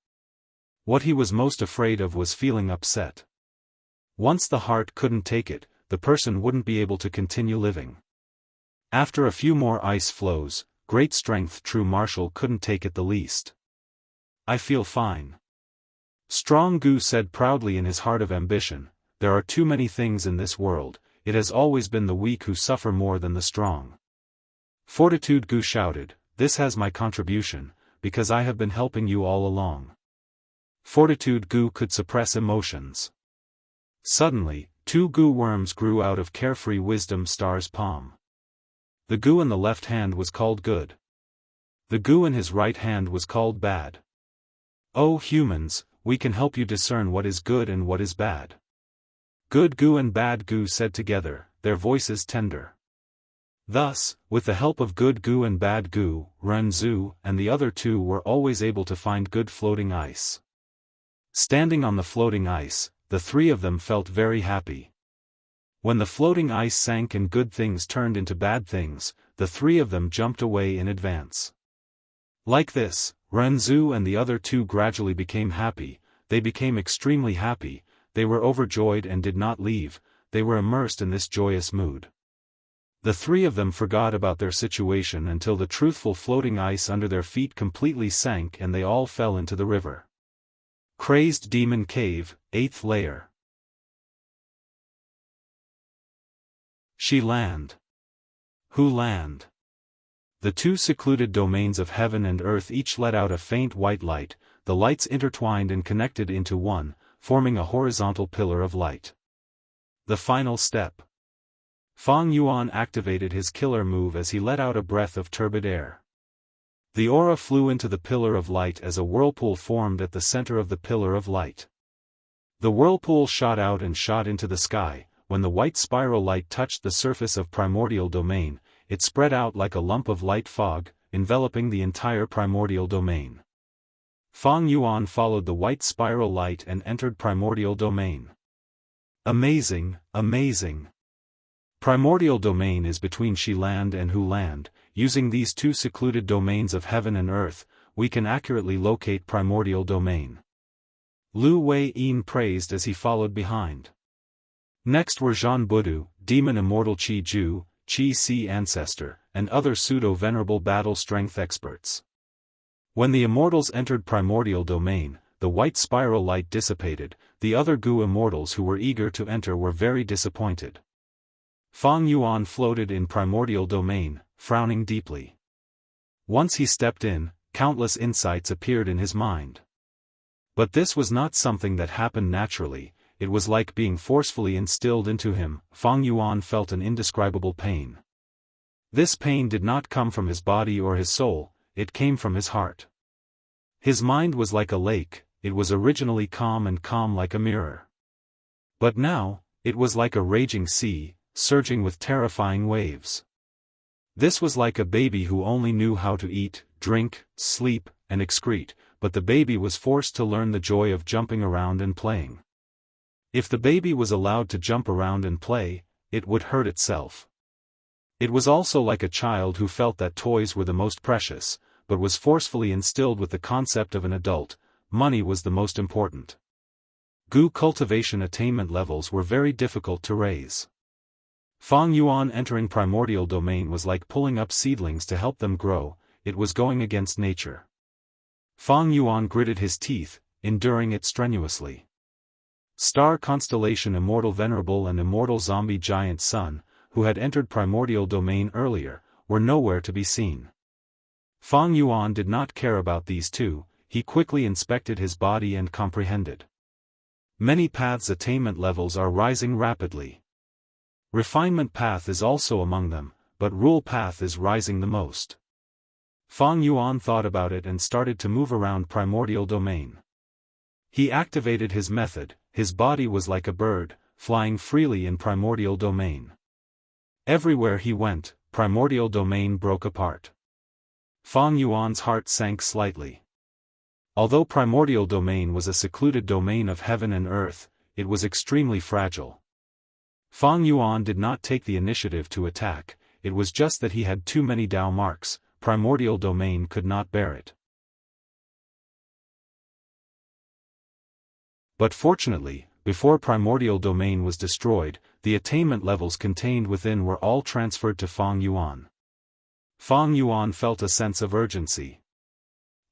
What he was most afraid of was feeling upset. Once the heart couldn't take it, the person wouldn't be able to continue living. After a few more ice flows, great strength true martial couldn't take it the least. I feel fine. Strong Gu said proudly in his heart of ambition, there are too many things in this world, it has always been the weak who suffer more than the strong. Fortitude Gu shouted, this has my contribution, because I have been helping you all along. Fortitude Gu could suppress emotions. Suddenly, 2 Gu worms grew out of Carefree Wisdom Star's palm. The Gu in the left hand was called good. The Gu in his right hand was called bad. Oh humans, we can help you discern what is good and what is bad. Good Gu and bad Gu said together, their voices tender. Thus, with the help of good Gu and bad Gu, Renzu and the other 2 were always able to find good floating ice. Standing on the floating ice, the 3 of them felt very happy. When the floating ice sank and good things turned into bad things, the 3 of them jumped away in advance. Like this, Renzu and the other 2 gradually became happy, they became extremely happy, they were overjoyed and did not leave, they were immersed in this joyous mood. The 3 of them forgot about their situation until the truthful floating ice under their feet completely sank and they all fell into the river. Crazed Demon Cave, 8th layer. She land. Who land? The 2 secluded domains of heaven and earth each let out a faint white light, the lights intertwined and connected into one, forming a horizontal pillar of light. The final step. Fang Yuan activated his killer move as he let out a breath of turbid air. The aura flew into the pillar of light as a whirlpool formed at the center of the pillar of light. The whirlpool shot out and shot into the sky. When the white spiral light touched the surface of primordial domain, it spread out like a lump of light fog, enveloping the entire primordial domain. Fang Yuan followed the white spiral light and entered primordial domain. Amazing, amazing. Primordial domain is between She land and Hu land. Using these 2 secluded domains of heaven and earth, we can accurately locate primordial domain. Lu Wei-yin praised as he followed behind. Next were Zhan Budu, Demon Immortal Qi Ju, Qi Si Ancestor, and other pseudo-venerable battle strength experts. When the immortals entered primordial domain, the white spiral light dissipated, the other Gu immortals who were eager to enter were very disappointed. Fang Yuan floated in primordial domain, frowning deeply. Once he stepped in, countless insights appeared in his mind. But this was not something that happened naturally, it was like being forcefully instilled into him. Fang Yuan felt an indescribable pain. This pain did not come from his body or his soul, it came from his heart. His mind was like a lake, it was originally calm and calm like a mirror. But now, it was like a raging sea, surging with terrifying waves. This was like a baby who only knew how to eat, drink, sleep, and excrete, but the baby was forced to learn the joy of jumping around and playing. If the baby was allowed to jump around and play, it would hurt itself. It was also like a child who felt that toys were the most precious, but was forcefully instilled with the concept of an adult, money was the most important. Gu cultivation attainment levels were very difficult to raise. Fang Yuan entering primordial domain was like pulling up seedlings to help them grow, it was going against nature. Fang Yuan gritted his teeth, enduring it strenuously. Star constellation Immortal Venerable and Immortal Zombie Giant Sun, who had entered primordial domain earlier, were nowhere to be seen. Fang Yuan did not care about these 2, he quickly inspected his body and comprehended. Many paths attainment levels are rising rapidly. Refinement path is also among them, but rule path is rising the most. Fang Yuan thought about it and started to move around primordial domain. He activated his method, his body was like a bird, flying freely in primordial domain. Everywhere he went, primordial domain broke apart. Fang Yuan's heart sank slightly. Although primordial domain was a secluded domain of heaven and earth, it was extremely fragile. Fang Yuan did not take the initiative to attack, it was just that he had too many Dao marks, primordial domain could not bear it. But fortunately, before primordial domain was destroyed, the attainment levels contained within were all transferred to Fang Yuan. Fang Yuan felt a sense of urgency.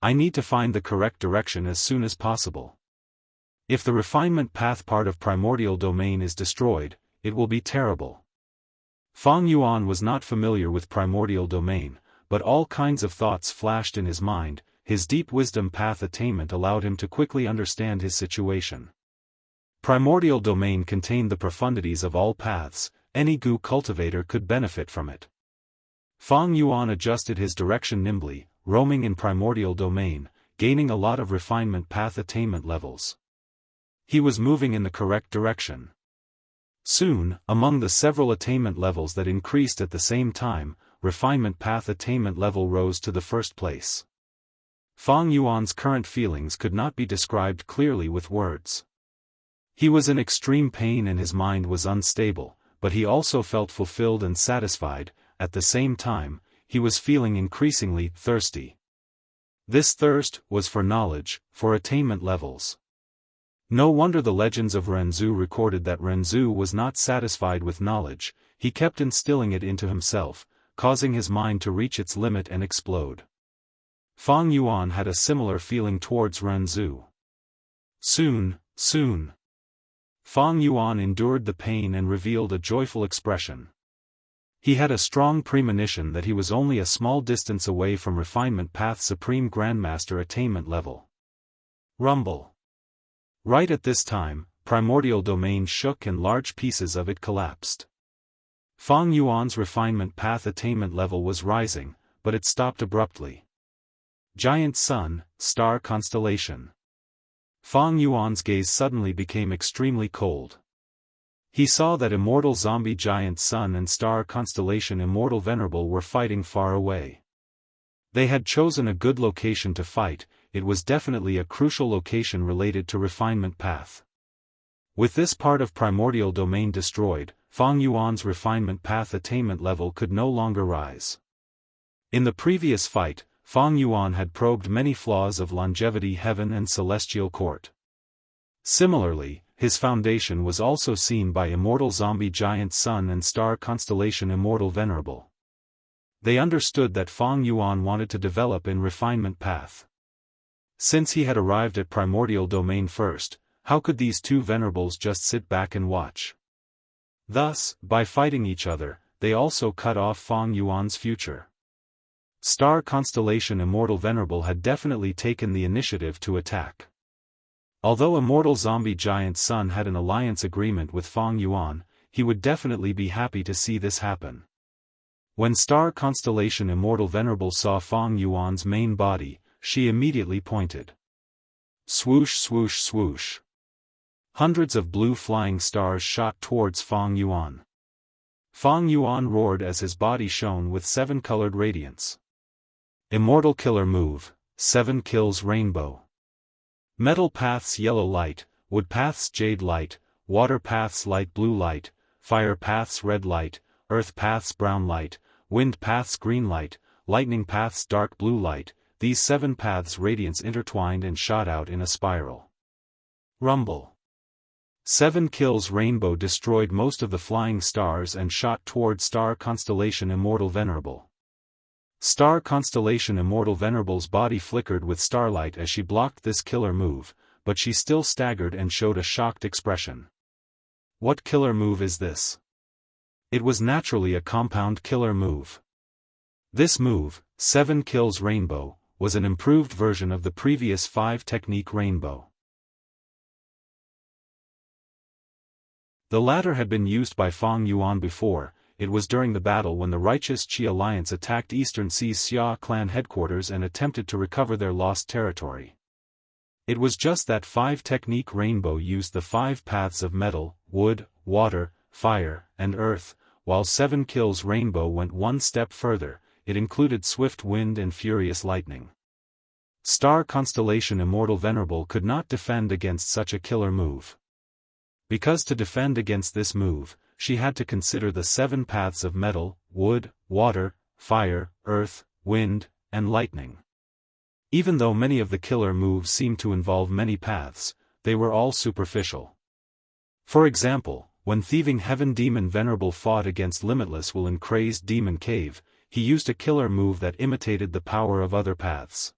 I need to find the correct direction as soon as possible. If the refinement path part of primordial domain is destroyed, it will be terrible. Fang Yuan was not familiar with primordial domain, but all kinds of thoughts flashed in his mind. His deep wisdom path attainment allowed him to quickly understand his situation. Primordial domain contained the profundities of all paths, any Gu cultivator could benefit from it. Fang Yuan adjusted his direction nimbly, roaming in primordial domain, gaining a lot of refinement path attainment levels. He was moving in the correct direction. Soon, among the several attainment levels that increased at the same time, refinement path attainment level rose to the first place. Fang Yuan's current feelings could not be described clearly with words. He was in extreme pain and his mind was unstable, but he also felt fulfilled and satisfied. At the same time, he was feeling increasingly thirsty. This thirst was for knowledge, for attainment levels. No wonder the legends of Renzu recorded that Renzu was not satisfied with knowledge. He kept instilling it into himself, causing his mind to reach its limit and explode. Fang Yuan had a similar feeling towards Renzu. Soon. Fang Yuan endured the pain and revealed a joyful expression. He had a strong premonition that he was only a small distance away from refinement path supreme grandmaster attainment level. Rumble. Right at this time, primordial domain shook and large pieces of it collapsed. Fang Yuan's refinement path attainment level was rising, but it stopped abruptly. Giant Sun, Star Constellation. Fang Yuan's gaze suddenly became extremely cold. He saw that immortal zombie giant Sun and Star Constellation Immortal Venerable were fighting far away. They had chosen a good location to fight. It was definitely a crucial location related to refinement path. With this part of primordial domain destroyed, Fang Yuan's refinement path attainment level could no longer rise. In the previous fight, Fang Yuan had probed many flaws of longevity heaven and celestial court. Similarly, his foundation was also seen by immortal zombie giant Sun and Star Constellation Immortal Venerable. They understood that Fang Yuan wanted to develop in refinement path. Since he had arrived at primordial domain first, how could these two venerables just sit back and watch? Thus, by fighting each other, they also cut off Fang Yuan's future. Star Constellation Immortal Venerable had definitely taken the initiative to attack. Although immortal zombie giant Sun had an alliance agreement with Fang Yuan, he would definitely be happy to see this happen. When Star Constellation Immortal Venerable saw Fang Yuan's main body, she immediately pointed. Swoosh swoosh swoosh. Hundreds of blue flying stars shot towards Fang Yuan. Fang Yuan roared as his body shone with 7-colored radiance. Immortal Killer Move, 7 Kills Rainbow. Metal Paths Yellow Light, Wood Paths Jade Light, Water Paths Light Blue Light, Fire Paths Red Light, Earth Paths Brown Light, Wind Paths Green Light, Lightning Paths Dark Blue Light. These 7 paths radiance intertwined and shot out in a spiral. Rumble. 7 Kills Rainbow destroyed most of the flying stars and shot toward Star Constellation Immortal Venerable. Star Constellation Immortal Venerable's body flickered with starlight as she blocked this killer move, but she still staggered and showed a shocked expression. What killer move is this? It was naturally a compound killer move. This move, 7 Kills Rainbow, was an improved version of the previous 5 technique Rainbow. The latter had been used by Fang Yuan before. It was during the battle when the Righteous Qi Alliance attacked Eastern Sea's Xia clan headquarters and attempted to recover their lost territory. It was just that 5 technique Rainbow used the 5 paths of metal, wood, water, fire, and earth, while 7 Kills Rainbow went one step further. It included swift wind and furious lightning. Star Constellation Immortal Venerable could not defend against such a killer move. Because to defend against this move, she had to consider the 7 paths of metal, wood, water, fire, earth, wind, and lightning. Even though many of the killer moves seemed to involve many paths, they were all superficial. For example, when Thieving Heaven Demon Venerable fought against Limitless Will in Crazed Demon Cave, he used a killer move that imitated the power of other paths.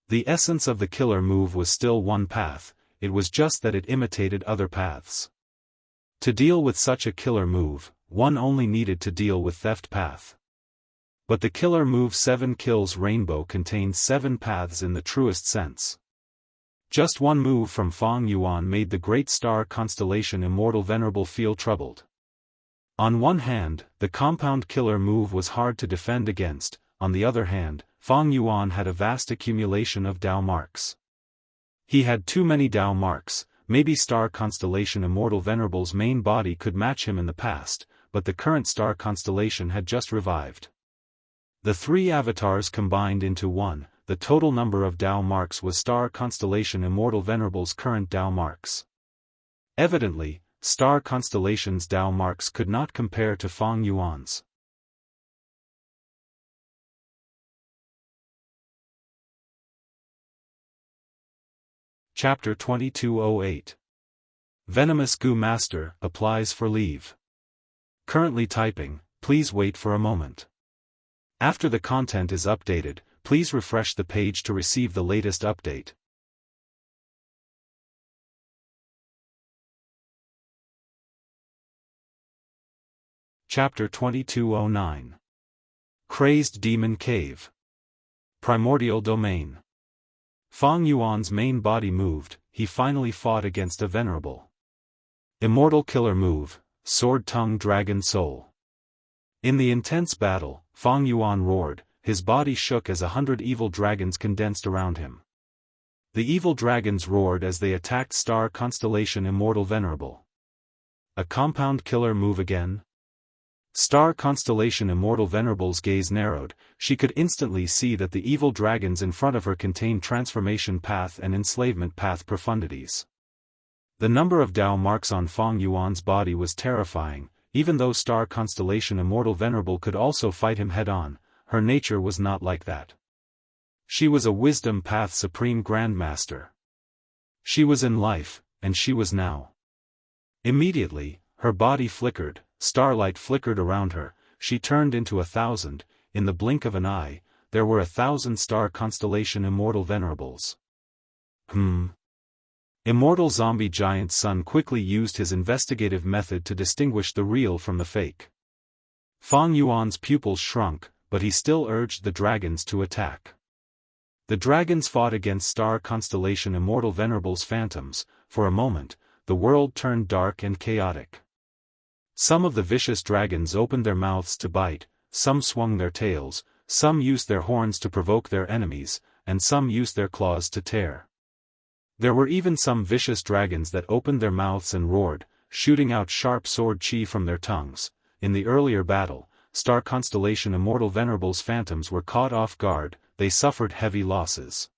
The essence of the killer move was still one path, it was just that it imitated other paths. To deal with such a killer move, one only needed to deal with Theft Path. But the killer move 7 Kills Rainbow contains 7 paths in the truest sense. Just one move from Fang Yuan made the great star constellation Immortal Venerable feel troubled. On one hand, the compound killer move was hard to defend against, on the other hand, Fang Yuan had a vast accumulation of Dao marks. He had too many Dao marks. Maybe star constellation Immortal Venerable's main body could match him in the past, but the current star constellation had just revived. The 3 avatars combined into one, the total number of Dao marks was star constellation Immortal Venerable's current Dao marks. Evidently, star constellation's Dao marks could not compare to Fang Yuan's. Chapter 2208. Venomous Goo Master applies for leave. Currently typing, please wait for a moment. After the content is updated, please refresh the page to receive the latest update. Chapter 2209. Crazed Demon Cave. Primordial Domain. Fang Yuan's main body moved, he finally fought against a venerable. Immortal killer move, Sword Tongue Dragon Soul. In the intense battle, Fang Yuan roared, his body shook as 100 evil dragons condensed around him. The evil dragons roared as they attacked star constellation Immortal Venerable. A compound killer move again? Star constellation Immortal Venerable's gaze narrowed, she could instantly see that the evil dragons in front of her contained transformation path and enslavement path profundities. The number of Dao marks on Fang Yuan's body was terrifying, even though star constellation Immortal Venerable could also fight him head-on, her nature was not like that. She was a wisdom path supreme grandmaster. She was in life, and she was now. Immediately, her body flickered, starlight flickered around her, she turned into 1,000, in the blink of an eye, there were 1,000 star constellation Immortal Venerables. Immortal Zombie Giant Sun quickly used his investigative method to distinguish the real from the fake. Fang Yuan's pupils shrunk, but he still urged the dragons to attack. The dragons fought against star constellation Immortal Venerable's phantoms. For a moment, the world turned dark and chaotic. Some of the vicious dragons opened their mouths to bite, some swung their tails, some used their horns to provoke their enemies, and some used their claws to tear. There were even some vicious dragons that opened their mouths and roared, shooting out sharp sword chi from their tongues. In the earlier battle, star constellation Immortal Venerable's phantoms were caught off guard, they suffered heavy losses.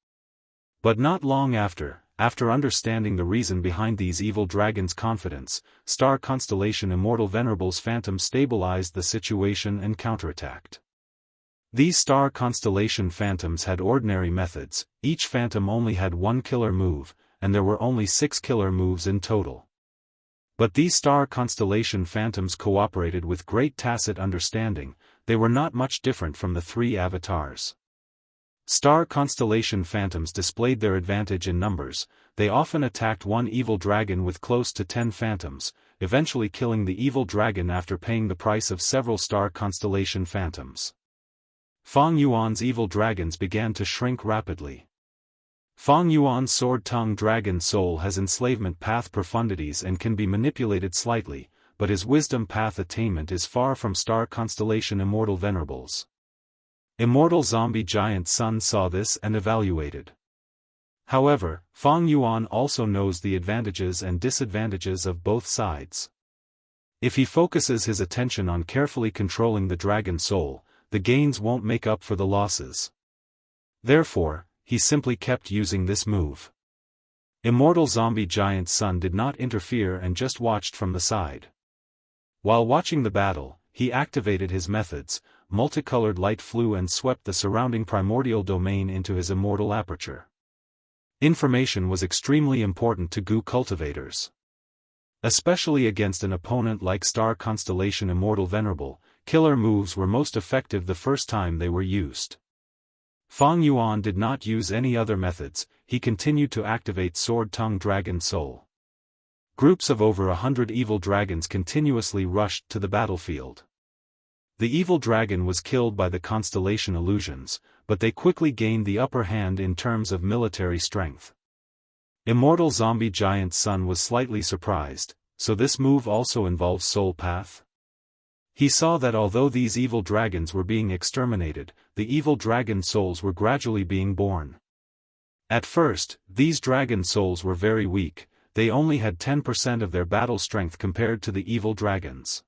But not long after understanding the reason behind these evil dragons' confidence, star constellation Immortal Venerable's phantom stabilized the situation and counterattacked. These star constellation phantoms had ordinary methods, each phantom only had 1 killer move, and there were only 6 killer moves in total. But these star constellation phantoms cooperated with great tacit understanding, they were not much different from the 3 avatars. Star constellation phantoms displayed their advantage in numbers, they often attacked one evil dragon with close to 10 phantoms, eventually killing the evil dragon after paying the price of several star constellation phantoms. Fang Yuan's evil dragons began to shrink rapidly. Fang Yuan's sword-tongue dragon soul has enslavement path profundities and can be manipulated slightly, but his wisdom path attainment is far from star constellation Immortal Venerables. Immortal Zombie Giant Sun saw this and evaluated. However, Fang Yuan also knows the advantages and disadvantages of both sides. If he focuses his attention on carefully controlling the dragon soul, the gains won't make up for the losses. Therefore, he simply kept using this move. Immortal Zombie Giant Sun did not interfere and just watched from the side. While watching the battle, he activated his methods. Multicolored light flew and swept the surrounding primordial domain into his immortal aperture. Information was extremely important to Gu cultivators. Especially against an opponent like Star Constellation Immortal Venerable, killer moves were most effective the first time they were used. Fang Yuan did not use any other methods, he continued to activate Sword Tongue Dragon Soul. Groups of over 100 evil dragons continuously rushed to the battlefield. The evil dragon was killed by the constellation illusions, but they quickly gained the upper hand in terms of military strength. Immortal Zombie Giant's son was slightly surprised, so this move also involves Soul Path? He saw that although these evil dragons were being exterminated, the evil dragon souls were gradually being born. At first, these dragon souls were very weak, they only had 10% of their battle strength compared to the evil dragons.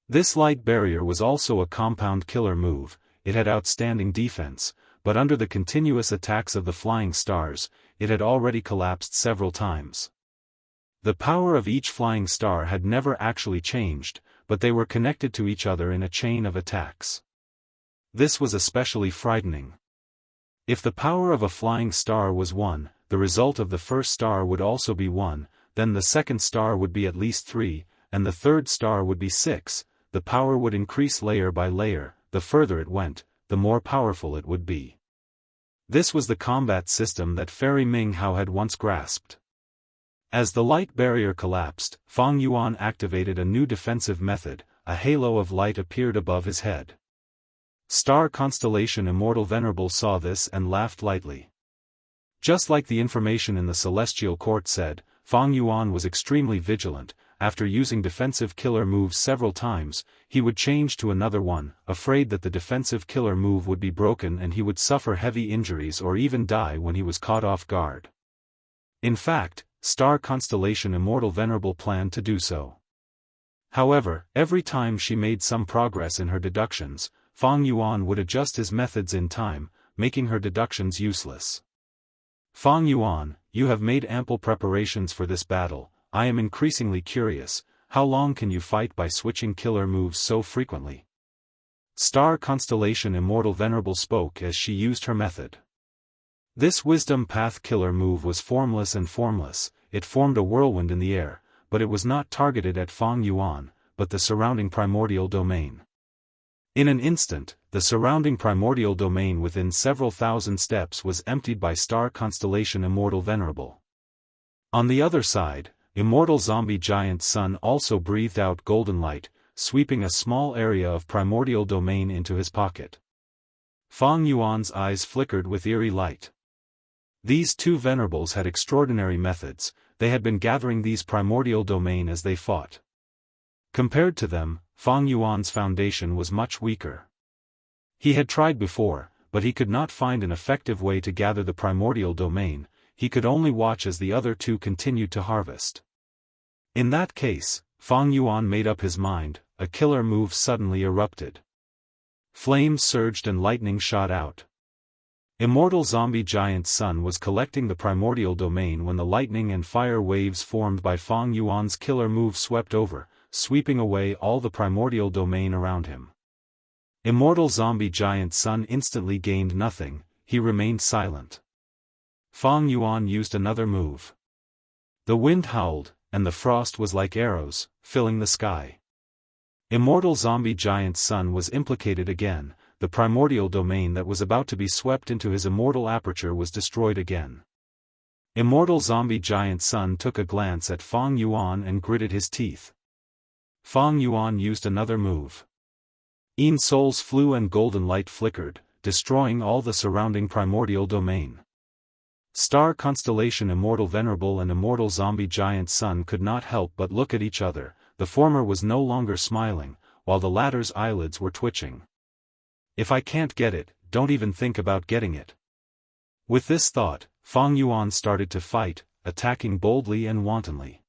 This light barrier was also a compound killer move. It had outstanding defense, but under the continuous attacks of the flying stars, it had already collapsed several times. The power of each flying star had never actually changed, but they were connected to each other in a chain of attacks. This was especially frightening. If the power of a flying star was 1, the result of the first star would also be 1, then the second star would be at least 3, and the third star would be 6, the power would increase layer by layer. The further it went, the more powerful it would be. This was the combat system that Fairy Ming Hao had once grasped. As the light barrier collapsed, Fang Yuan activated a new defensive method, a halo of light appeared above his head. Star Constellation Immortal Venerable saw this and laughed lightly. Just like the information in the Celestial Court said, Fang Yuan was extremely vigilant. After using defensive killer moves several times, he would change to another one, afraid that the defensive killer move would be broken and he would suffer heavy injuries or even die when he was caught off guard. In fact, Star Constellation Immortal Venerable planned to do so. However, every time she made some progress in her deductions, Fang Yuan would adjust his methods in time, making her deductions useless. Fang Yuan, you have made ample preparations for this battle. I am increasingly curious, how long can you fight by switching killer moves so frequently? Star Constellation Immortal Venerable spoke as she used her method. This Wisdom Path killer move was formless and formless, it formed a whirlwind in the air, but it was not targeted at Fang Yuan, but the surrounding primordial domain. In an instant, the surrounding primordial domain within several thousand steps was emptied by Star Constellation Immortal Venerable. On the other side, Immortal Zombie Giant's son also breathed out golden light, sweeping a small area of primordial domain into his pocket. Fang Yuan's eyes flickered with eerie light. These two venerables had extraordinary methods, they had been gathering these primordial domain as they fought. Compared to them, Fang Yuan's foundation was much weaker. He had tried before, but he could not find an effective way to gather the primordial domain. He could only watch as the other two continued to harvest. In that case, Fang Yuan made up his mind, a killer move suddenly erupted. Flames surged and lightning shot out. Immortal Zombie Giant's son was collecting the primordial domain when the lightning and fire waves formed by Fang Yuan's killer move swept over, sweeping away all the primordial domain around him. Immortal Zombie Giant's son instantly gained nothing, he remained silent. Fang Yuan used another move. The wind howled, and the frost was like arrows, filling the sky. Immortal Zombie Giant's son was implicated again, the primordial domain that was about to be swept into his immortal aperture was destroyed again. Immortal Zombie Giant's son took a glance at Fang Yuan and gritted his teeth. Fang Yuan used another move. Souls flew and golden light flickered, destroying all the surrounding primordial domain. Star Constellation Immortal Venerable and Immortal Zombie Giant's son could not help but look at each other, the former was no longer smiling, while the latter's eyelids were twitching. If I can't get it, don't even think about getting it. With this thought, Fang Yuan started to fight, attacking boldly and wantonly.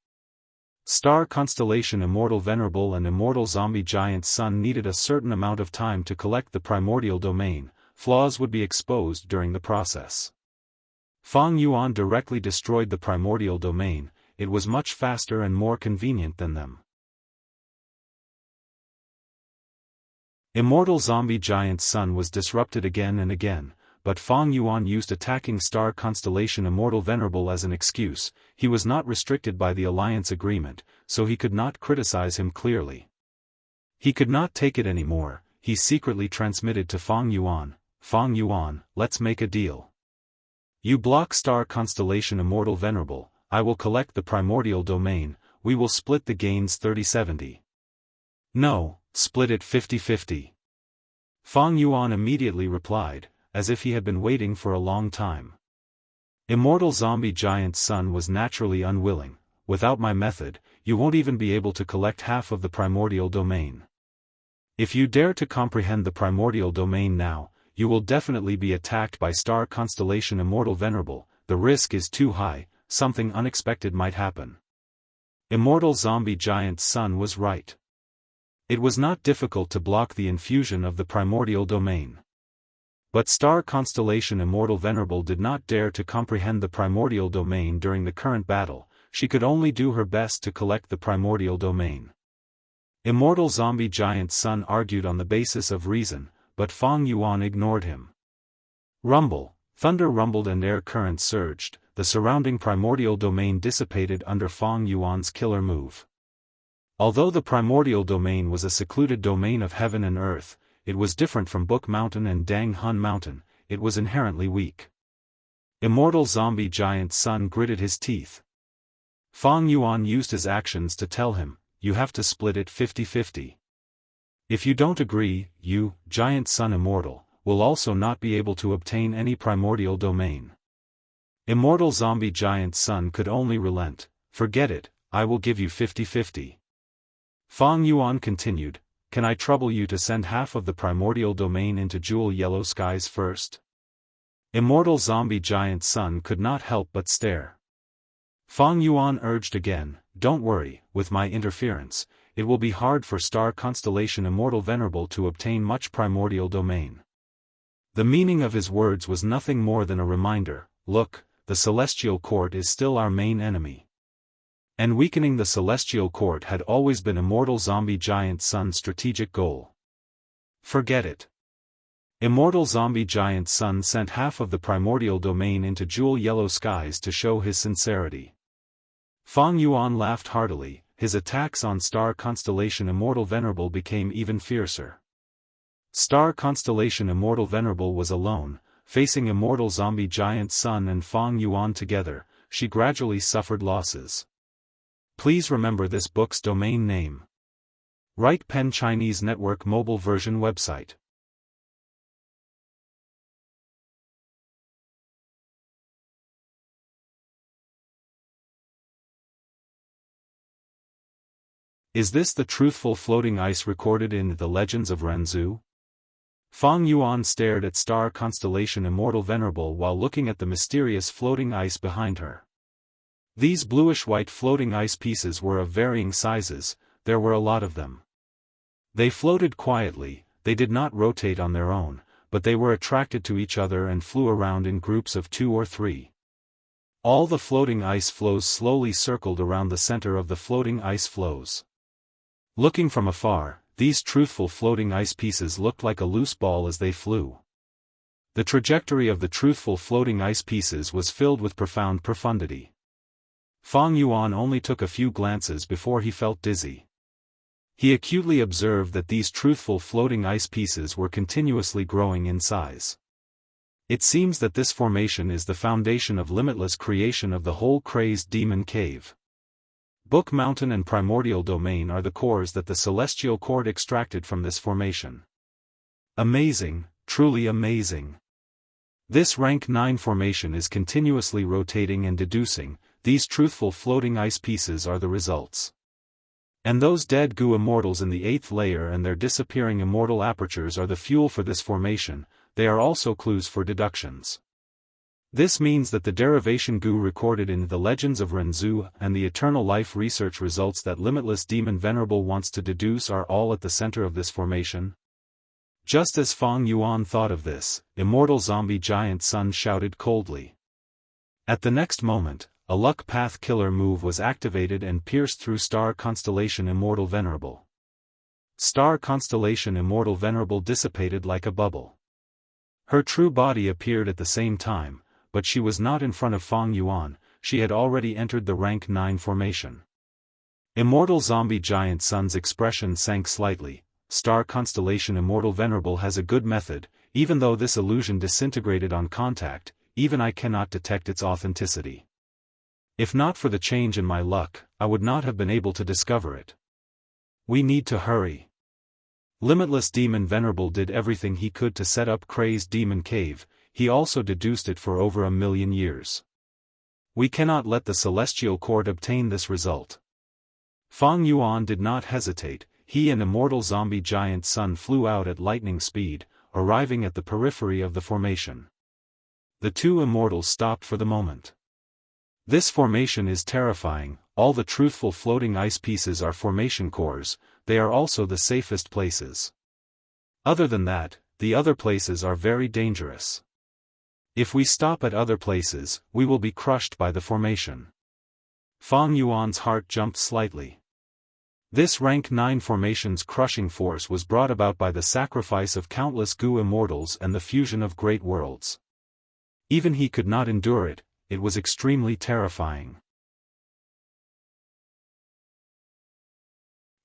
Star Constellation Immortal Venerable and Immortal Zombie Giant's son needed a certain amount of time to collect the primordial domain, flaws would be exposed during the process. Fang Yuan directly destroyed the primordial domain, it was much faster and more convenient than them. Immortal zombie giant's sun was disrupted again and again, but Fang Yuan used attacking star constellation Immortal Venerable as an excuse. He was not restricted by the alliance agreement, so he could not criticize him clearly. He could not take it anymore. He secretly transmitted to Fang Yuan, let's make a deal. You block star constellation Immortal Venerable, I will collect the primordial domain, we will split the gains 30-70. No, split it 50-50. Fang Yuan immediately replied, as if he had been waiting for a long time. Immortal zombie giant's son was naturally unwilling. Without my method, you won't even be able to collect half of the primordial domain. If you dare to comprehend the primordial domain now, you will definitely be attacked by star constellation Immortal Venerable. The risk is too high, something unexpected might happen. Immortal zombie giant's son was right. It was not difficult to block the infusion of the primordial domain. But star constellation Immortal Venerable did not dare to comprehend the primordial domain during the current battle. She could only do her best to collect the primordial domain. Immortal zombie giant's son argued on the basis of reason, but Fang Yuan ignored him. Rumble, thunder rumbled and air currents surged. The surrounding primordial domain dissipated under Fang Yuan's killer move. Although the primordial domain was a secluded domain of heaven and earth, it was different from Book Mountain and Dang Hun Mountain. It was inherently weak. Immortal zombie giant's son gritted his teeth. Fang Yuan used his actions to tell him, you have to split it 50-50. If you don't agree, you, giant son Immortal, will also not be able to obtain any primordial domain. Immortal zombie giant's son could only relent. Forget it, I will give you 50-50. Fang Yuan continued, can I trouble you to send half of the primordial domain into Jewel Yellow Skies first? Immortal zombie giant's son could not help but stare. Fang Yuan urged again, don't worry, with my interference, it will be hard for star constellation Immortal Venerable to obtain much primordial domain. The meaning of his words was nothing more than a reminder, look, the Celestial Court is still our main enemy. And weakening the Celestial Court had always been Immortal zombie giant's son's strategic goal. Forget it. Immortal zombie giant's son sent half of the primordial domain into Jewel Yellow Skies to show his sincerity. Fang Yuan laughed heartily. His attacks on star constellation Immortal Venerable became even fiercer. Star constellation Immortal Venerable was alone, facing Immortal zombie giant's son and Fang Yuan together. She gradually suffered losses. Please remember this book's domain name. Right Pen Chinese Network Mobile Version Website. Is this the truthful floating ice recorded in The Legends of Renzu? Fang Yuan stared at star constellation Immortal Venerable while looking at the mysterious floating ice behind her. These bluish-white floating ice pieces were of varying sizes. There were a lot of them. They floated quietly, they did not rotate on their own, but they were attracted to each other and flew around in groups of 2 or 3. All the floating ice flows slowly circled around the center of the floating ice flows. Looking from afar, these truthful floating ice pieces looked like a loose ball as they flew. The trajectory of the truthful floating ice pieces was filled with profound profundity. Fang Yuan only took a few glances before he felt dizzy. He acutely observed that these truthful floating ice pieces were continuously growing in size. It seems that this formation is the foundation of limitless creation of the whole crazed demon cave. Book Mountain and Primordial Domain are the cores that the Celestial Court extracted from this formation. Amazing, truly amazing. This rank 9 formation is continuously rotating and deducing. These truthful floating ice pieces are the results. And those dead goo immortals in the 8th layer and their disappearing immortal apertures are the fuel for this formation. They are also clues for deductions. This means that the derivation goo recorded in The Legends of Renzu and the eternal life research results that Limitless Demon Venerable wants to deduce are all at the center of this formation. Just as Fang Yuan thought of this, Immortal Zombie Giant Sun shouted coldly. At the next moment, a Luck Path Killer move was activated and pierced through star constellation Immortal Venerable. Star constellation Immortal Venerable dissipated like a bubble. Her true body appeared at the same time, but she was not in front of Fang Yuan, she had already entered the rank 9 formation. Immortal Zombie Giant Sun's expression sank slightly. Star constellation Immortal Venerable has a good method, even though this illusion disintegrated on contact, even I cannot detect its authenticity. If not for the change in my luck, I would not have been able to discover it. We need to hurry. Limitless Demon Venerable did everything he could to set up Crazed Demon Cave, he also deduced it for over 1,000,000 years. We cannot let the Celestial Court obtain this result. Fang Yuan did not hesitate, he and Immortal Zombie Giant Sun flew out at lightning speed, arriving at the periphery of the formation. The two immortals stopped for the moment. This formation is terrifying, all the truthful floating ice pieces are formation cores, they are also the safest places. Other than that, the other places are very dangerous. If we stop at other places, we will be crushed by the formation. Fang Yuan's heart jumped slightly. This rank 9 formation's crushing force was brought about by the sacrifice of countless Gu immortals and the fusion of great worlds. Even he could not endure it, it was extremely terrifying.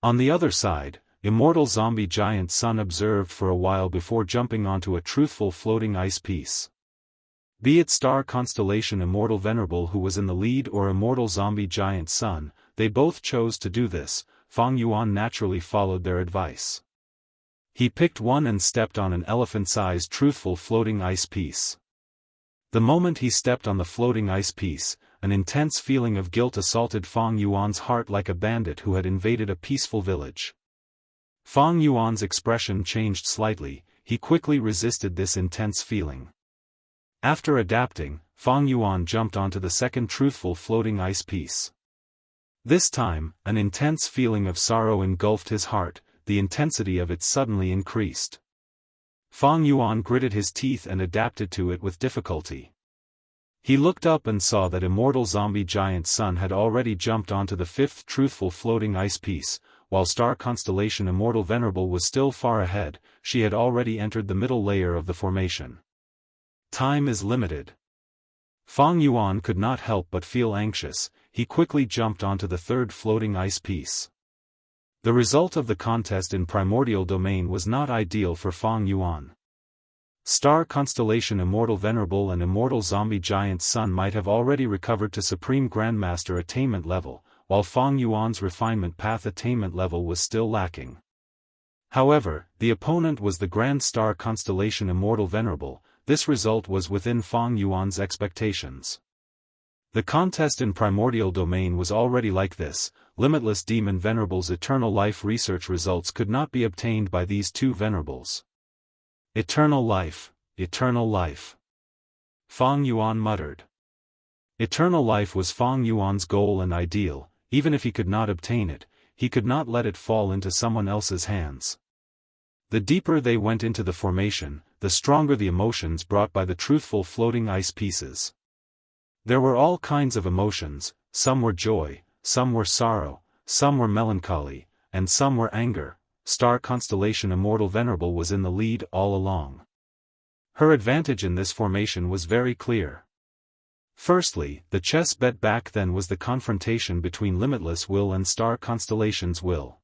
On the other side, Immortal Zombie Giant Sun observed for a while before jumping onto a truthful floating ice piece. Be it Star Constellation Immortal Venerable who was in the lead or Immortal Zombie Giant Sun, they both chose to do this. Fang Yuan naturally followed their advice. He picked one and stepped on an elephant-sized truthful floating ice piece. The moment he stepped on the floating ice piece, an intense feeling of guilt assaulted Fang Yuan's heart like a bandit who had invaded a peaceful village. Fang Yuan's expression changed slightly, he quickly resisted this intense feeling. After adapting, Fang Yuan jumped onto the second truthful floating ice piece. This time, an intense feeling of sorrow engulfed his heart, the intensity of it suddenly increased. Fang Yuan gritted his teeth and adapted to it with difficulty. He looked up and saw that Immortal Zombie Giant Sun had already jumped onto the fifth truthful floating ice piece, while Star Constellation Immortal Venerable was still far ahead, she had already entered the middle layer of the formation. Time is limited. Fang Yuan could not help but feel anxious, he quickly jumped onto the third floating ice piece. The result of the contest in Primordial Domain was not ideal for Fang Yuan. Star Constellation Immortal Venerable and Immortal Zombie Giant Sun might have already recovered to Supreme Grandmaster attainment level, while Fang Yuan's Refinement Path attainment level was still lacking. However, the opponent was the Grand Star Constellation Immortal Venerable, this result was within Fang Yuan's expectations. The contest in Primordial Domain was already like this, Limitless Demon Venerable's Eternal Life research results could not be obtained by these two Venerables. Eternal life, eternal life. Fang Yuan muttered. Eternal life was Fang Yuan's goal and ideal, even if he could not obtain it, he could not let it fall into someone else's hands. The deeper they went into the formation, the stronger the emotions brought by the truthful floating ice pieces. There were all kinds of emotions, some were joy, some were sorrow, some were melancholy, and some were anger. Star Constellation Immortal Venerable was in the lead all along. Her advantage in this formation was very clear. Firstly, the chess bet back then was the confrontation between Limitless Will and Star Constellation's will.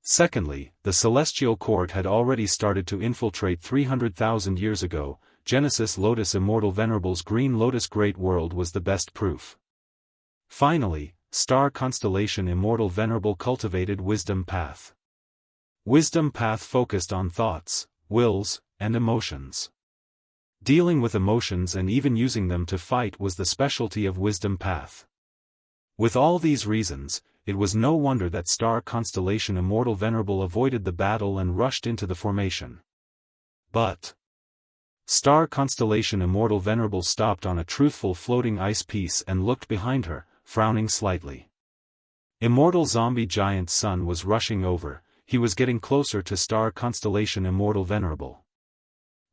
Secondly, the Celestial Court had already started to infiltrate 300,000 years ago. Genesis Lotus Immortal Venerable's Green Lotus Great World was the best proof. Finally, Star Constellation Immortal Venerable cultivated Wisdom Path. Wisdom Path focused on thoughts, wills, and emotions. Dealing with emotions and even using them to fight was the specialty of Wisdom Path. With all these reasons, it was no wonder that Star Constellation Immortal Venerable avoided the battle and rushed into the formation. But Star Constellation Immortal Venerable stopped on a truthful floating ice piece and looked behind her, frowning slightly. Immortal Zombie Giant Sun was rushing over, he was getting closer to Star Constellation Immortal Venerable.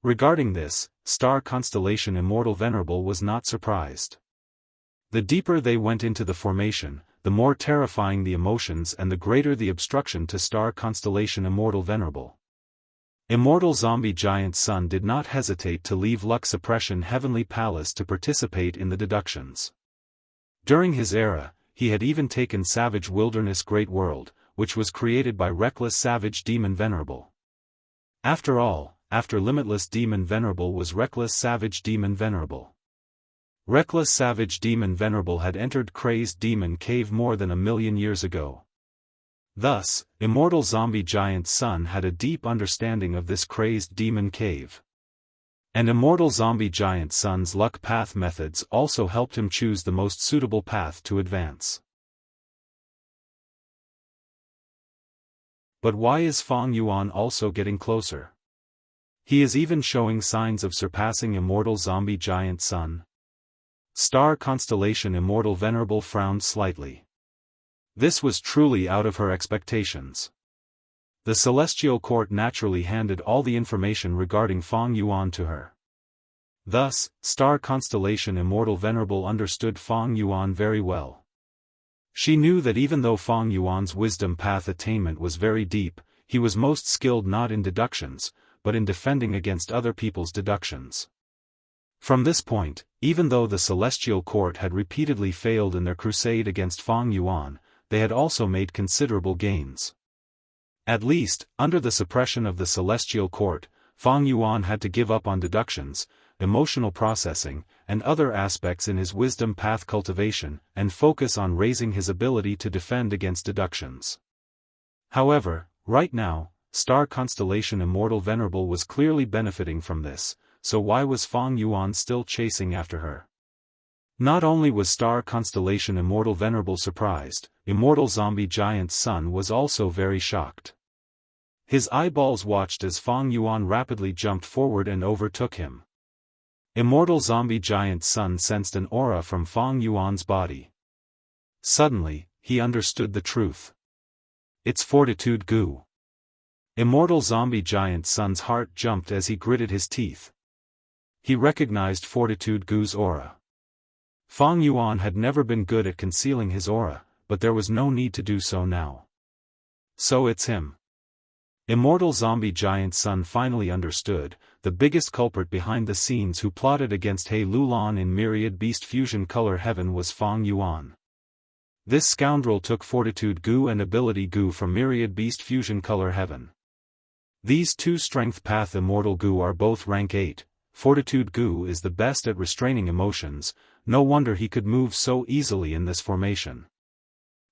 Regarding this, Star Constellation Immortal Venerable was not surprised. The deeper they went into the formation, the more terrifying the emotions and the greater the obstruction to star constellation Immortal Venerable. Immortal Zombie Giant's son did not hesitate to leave Luck Suppression Heavenly Palace to participate in the deductions. During his era, he had even taken Savage Wilderness Great World, which was created by Reckless Savage Demon Venerable. After all, after Limitless Demon Venerable was Reckless Savage Demon Venerable. Reckless Savage Demon Venerable had entered Crazed Demon Cave more than 1,000,000 years ago. Thus, Immortal Zombie Giant's son had a deep understanding of this Crazed Demon Cave. And Immortal Zombie Giant's son's luck path methods also helped him choose the most suitable path to advance. But why is Fang Yuan also getting closer? He is even showing signs of surpassing Immortal Zombie Giant's son. Star Constellation Immortal Venerable frowned slightly. This was truly out of her expectations. The Celestial Court naturally handed all the information regarding Fang Yuan to her. Thus, Star Constellation Immortal Venerable understood Fang Yuan very well. She knew that even though Fang Yuan's wisdom path attainment was very deep, he was most skilled not in deductions, but in defending against other people's deductions. From this point, even though the Celestial Court had repeatedly failed in their crusade against Fang Yuan, they had also made considerable gains. At least, under the suppression of the Celestial Court, Fang Yuan had to give up on deductions, emotional processing, and other aspects in his wisdom path cultivation, and focus on raising his ability to defend against deductions. However, right now, Star Constellation Immortal Venerable was clearly benefiting from this, so why was Fang Yuan still chasing after her? Not only was Star Constellation Immortal Venerable surprised, Immortal Zombie Giant's son was also very shocked. His eyeballs watched as Fang Yuan rapidly jumped forward and overtook him. Immortal Zombie Giant's son sensed an aura from Fang Yuan's body. Suddenly, he understood the truth. It's Fortitude Gu. Immortal Zombie Giant's son's heart jumped as he gritted his teeth. He recognized Fortitude Gu's aura. Fang Yuan had never been good at concealing his aura, but there was no need to do so now. So it's him. Immortal Zombie Giant's son finally understood, the biggest culprit behind the scenes who plotted against He Lulan in Myriad Beast Fusion Color Heaven was Fang Yuan. This scoundrel took Fortitude Gu and Ability Gu from Myriad Beast Fusion Color Heaven. These two Strength Path Immortal Gu are both rank 8, Fortitude Gu is the best at restraining emotions, no wonder he could move so easily in this formation.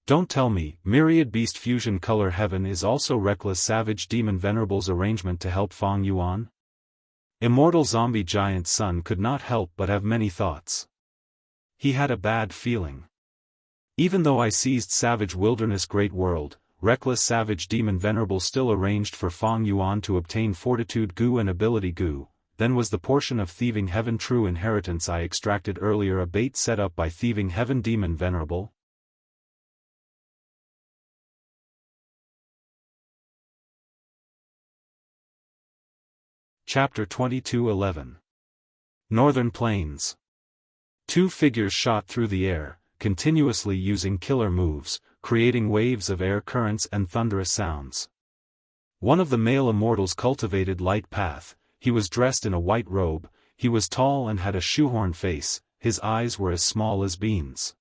Don't tell me, Myriad Beast Fusion Color Heaven is also Reckless Savage Demon Venerable's arrangement to help Fang Yuan? Immortal Zombie Giant's son could not help but have many thoughts. He had a bad feeling. Even though I seized Savage Wilderness Great World, Reckless Savage Demon Venerable still arranged for Fang Yuan to obtain Fortitude Gu and Ability Gu. Then was the portion of Thieving Heaven true inheritance I extracted earlier a bait set up by Thieving Heaven Demon Venerable? Chapter 22:11 Northern Plains. Two figures shot through the air, continuously using killer moves, creating waves of air currents and thunderous sounds. One of the male immortals cultivated light path. He was dressed in a white robe, he was tall and had a shoehorn face, his eyes were as small as beans.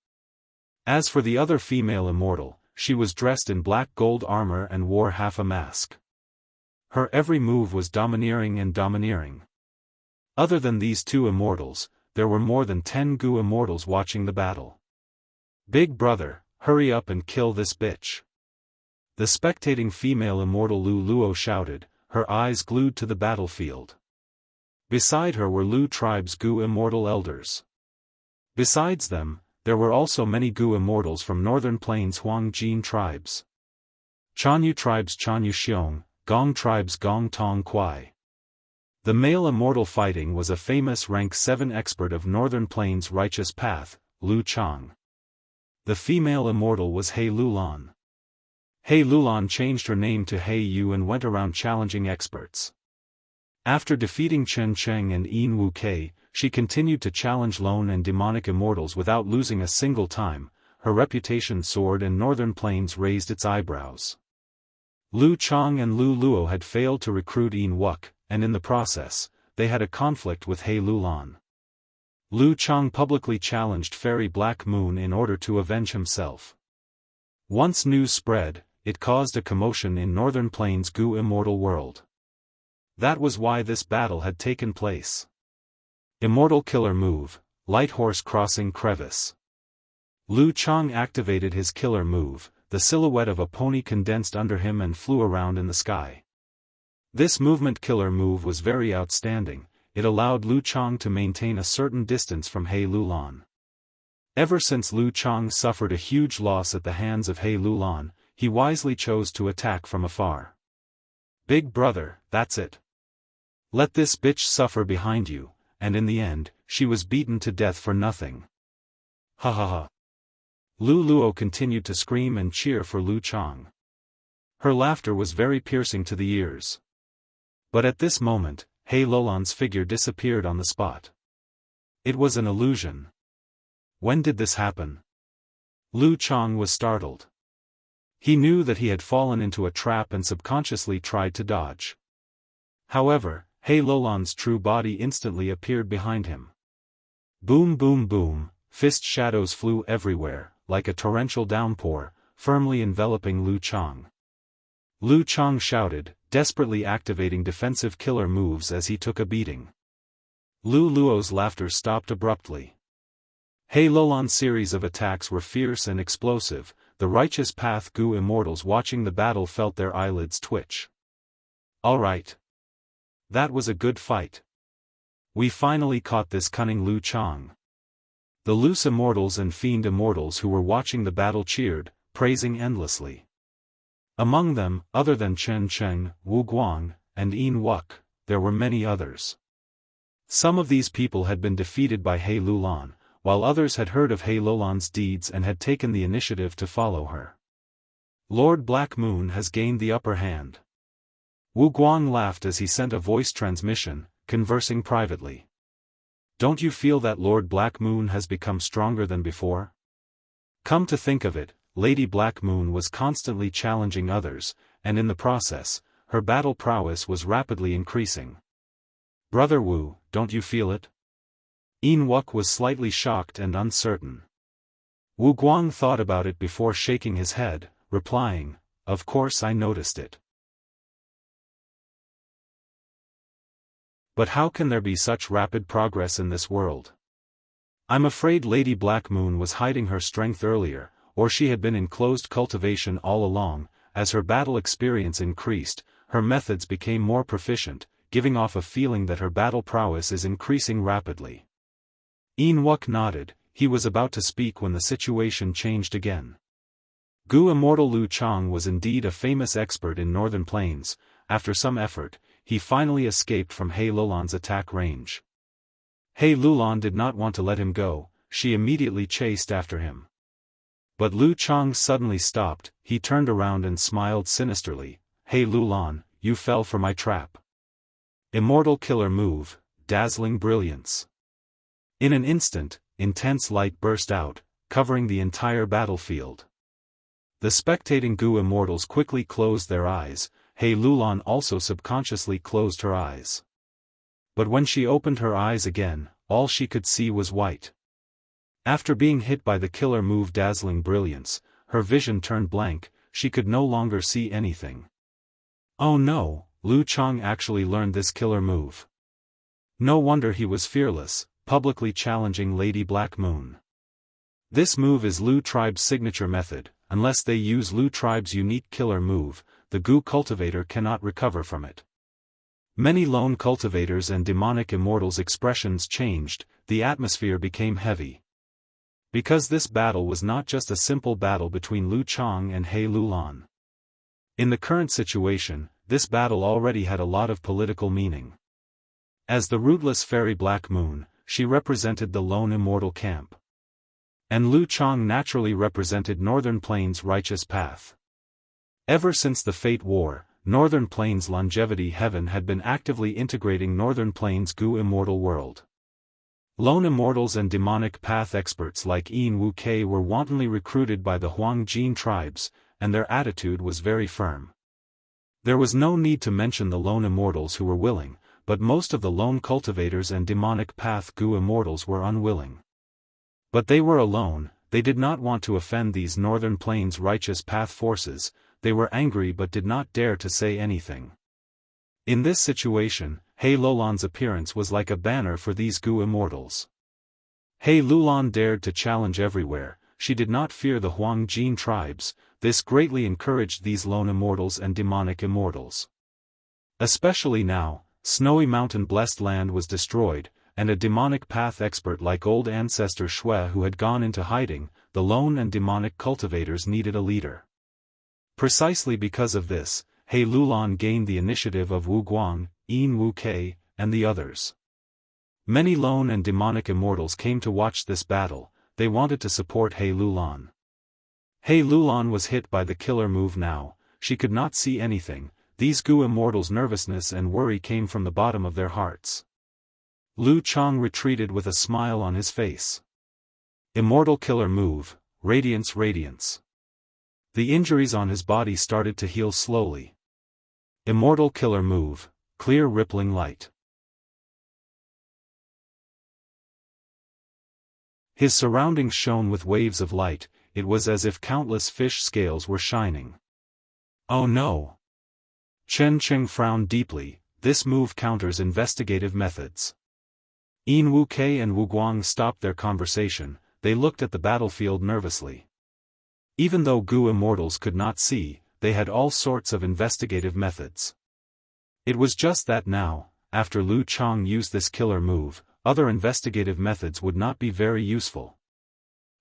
As for the other female immortal, she was dressed in black gold armor and wore half a mask. Her every move was domineering and domineering. Other than these two immortals, there were more than 10 Gu immortals watching the battle. Big brother, hurry up and kill this bitch. The spectating female immortal Lu Luo shouted, her eyes glued to the battlefield. Beside her were Lu tribe's Gu immortal elders. Besides them, there were also many Gu immortals from Northern Plains Huangjin tribes. Chanyu tribe's Chanyu Xiong, Gong tribe's Gong Tong Kuai. The male immortal fighting was a famous rank 7 expert of Northern Plains Righteous Path, Lu Chang. The female immortal was He Lulan. He Lulan changed her name to He Yu and went around challenging experts. After defeating Chen Cheng and Yin Wu Kei, she continued to challenge lone and demonic immortals without losing a single time, her reputation soared and Northern Plains raised its eyebrows. Lu Chang and Lu Luo had failed to recruit Yin Wuk, and in the process, they had a conflict with He Lulan. Lu Chang publicly challenged Fairy Black Moon in order to avenge himself. Once news spread, it caused a commotion in Northern Plains' Gu Immortal world. That was why this battle had taken place. Immortal Killer Move, Light Horse Crossing Crevice. Lu Chang activated his killer move, the silhouette of a pony condensed under him and flew around in the sky. This movement killer move was very outstanding. It allowed Lu Chang to maintain a certain distance from He Lulan. Ever since Lu Chang suffered a huge loss at the hands of He Lulan, he wisely chose to attack from afar. Big brother, that's it. Let this bitch suffer behind you, and in the end, she was beaten to death for nothing. Ha ha ha. Lu Luo continued to scream and cheer for Lu Chang. Her laughter was very piercing to the ears. But at this moment, He Lulan's figure disappeared on the spot. It was an illusion. When did this happen? Lu Chang was startled. He knew that he had fallen into a trap and subconsciously tried to dodge. However, He Lulan's true body instantly appeared behind him. Boom boom boom, fist shadows flew everywhere, like a torrential downpour, firmly enveloping Lu Chang. Lu Chang shouted, desperately activating defensive killer moves as he took a beating. Lu Luo's laughter stopped abruptly. He Lulan's series of attacks were fierce and explosive. The Righteous Path Gu immortals watching the battle felt their eyelids twitch. Alright. That was a good fight. We finally caught this cunning Lu Chang. The loose immortals and fiend immortals who were watching the battle cheered, praising endlessly. Among them, other than Chen Cheng, Wu Guang, and Yin Wuk, there were many others. Some of these people had been defeated by He Lulan, while others had heard of He Lulan's deeds and had taken the initiative to follow her. Lord Black Moon has gained the upper hand. Wu Guang laughed as he sent a voice transmission, conversing privately. Don't you feel that Lord Black Moon has become stronger than before? Come to think of it, Lady Black Moon was constantly challenging others, and in the process, her battle prowess was rapidly increasing. Brother Wu, don't you feel it? Yin Wuk was slightly shocked and uncertain. Wu Guang thought about it before shaking his head, replying, of course I noticed it. But how can there be such rapid progress in this world? I'm afraid Lady Black Moon was hiding her strength earlier, or she had been in closed cultivation all along. As her battle experience increased, her methods became more proficient, giving off a feeling that her battle prowess is increasing rapidly. Yin Wuk nodded. He was about to speak when the situation changed again. Gu Immortal Lu Chang was indeed a famous expert in Northern Plains. After some effort, he finally escaped from He Lulan's attack range. He Lulan did not want to let him go. She immediately chased after him. But Lu Chang suddenly stopped. He turned around and smiled sinisterly. He Lulan, you fell for my trap. Immortal Killer Move, Dazzling Brilliance. In an instant, intense light burst out, covering the entire battlefield. The spectating Gu immortals quickly closed their eyes. He Lulan also subconsciously closed her eyes. But when she opened her eyes again, all she could see was white. After being hit by the killer move Dazzling Brilliance, her vision turned blank. She could no longer see anything. Oh no, Lu Chang actually learned this killer move. No wonder he was fearless, publicly challenging Lady Black Moon. This move is Lu Tribe's signature method. Unless they use Lu Tribe's unique killer move, the Gu Cultivator cannot recover from it. Many lone cultivators and demonic immortals' expressions changed. The atmosphere became heavy. Because this battle was not just a simple battle between Lu Chang and He Lulan. In the current situation, this battle already had a lot of political meaning. As the ruthless Fairy Black Moon, she represented the lone immortal camp. And Lu Chang naturally represented Northern Plains' righteous path. Ever since the Fate War, Northern Plains Longevity Heaven had been actively integrating Northern Plains' Gu immortal world. Lone immortals and demonic path experts like Yin Wu Kei were wantonly recruited by the Huang Jin tribes, and their attitude was very firm. There was no need to mention the lone immortals who were willing, but most of the lone cultivators and demonic path Gu immortals were unwilling. But they were alone, they did not want to offend these northern plains righteous path forces, they were angry but did not dare to say anything. In this situation, He Lulan's appearance was like a banner for these Gu immortals. He Lulan dared to challenge everywhere, she did not fear the Huang Jin tribes, this greatly encouraged these lone immortals and demonic immortals. Especially now, snowy mountain-blessed land was destroyed, and a demonic path expert like old ancestor Shui who had gone into hiding, the lone and demonic cultivators needed a leader. Precisely because of this, He Lulan gained the initiative of Wu Guang, Yin Wu Kei, and the others. Many lone and demonic immortals came to watch this battle, they wanted to support He Lulan. He Lulan was hit by the killer move now, she could not see anything, these Gu immortals' nervousness and worry came from the bottom of their hearts. Lu Chang retreated with a smile on his face. Immortal killer move, radiance radiance. The injuries on his body started to heal slowly. Immortal killer move, clear rippling light. His surroundings shone with waves of light, it was as if countless fish scales were shining. Oh no! Chen Qing frowned deeply, this move counters investigative methods. Yin Wu Kei and Wu Guang stopped their conversation, they looked at the battlefield nervously. Even though Gu immortals could not see, they had all sorts of investigative methods. It was just that now, after Lu Chang used this killer move, other investigative methods would not be very useful.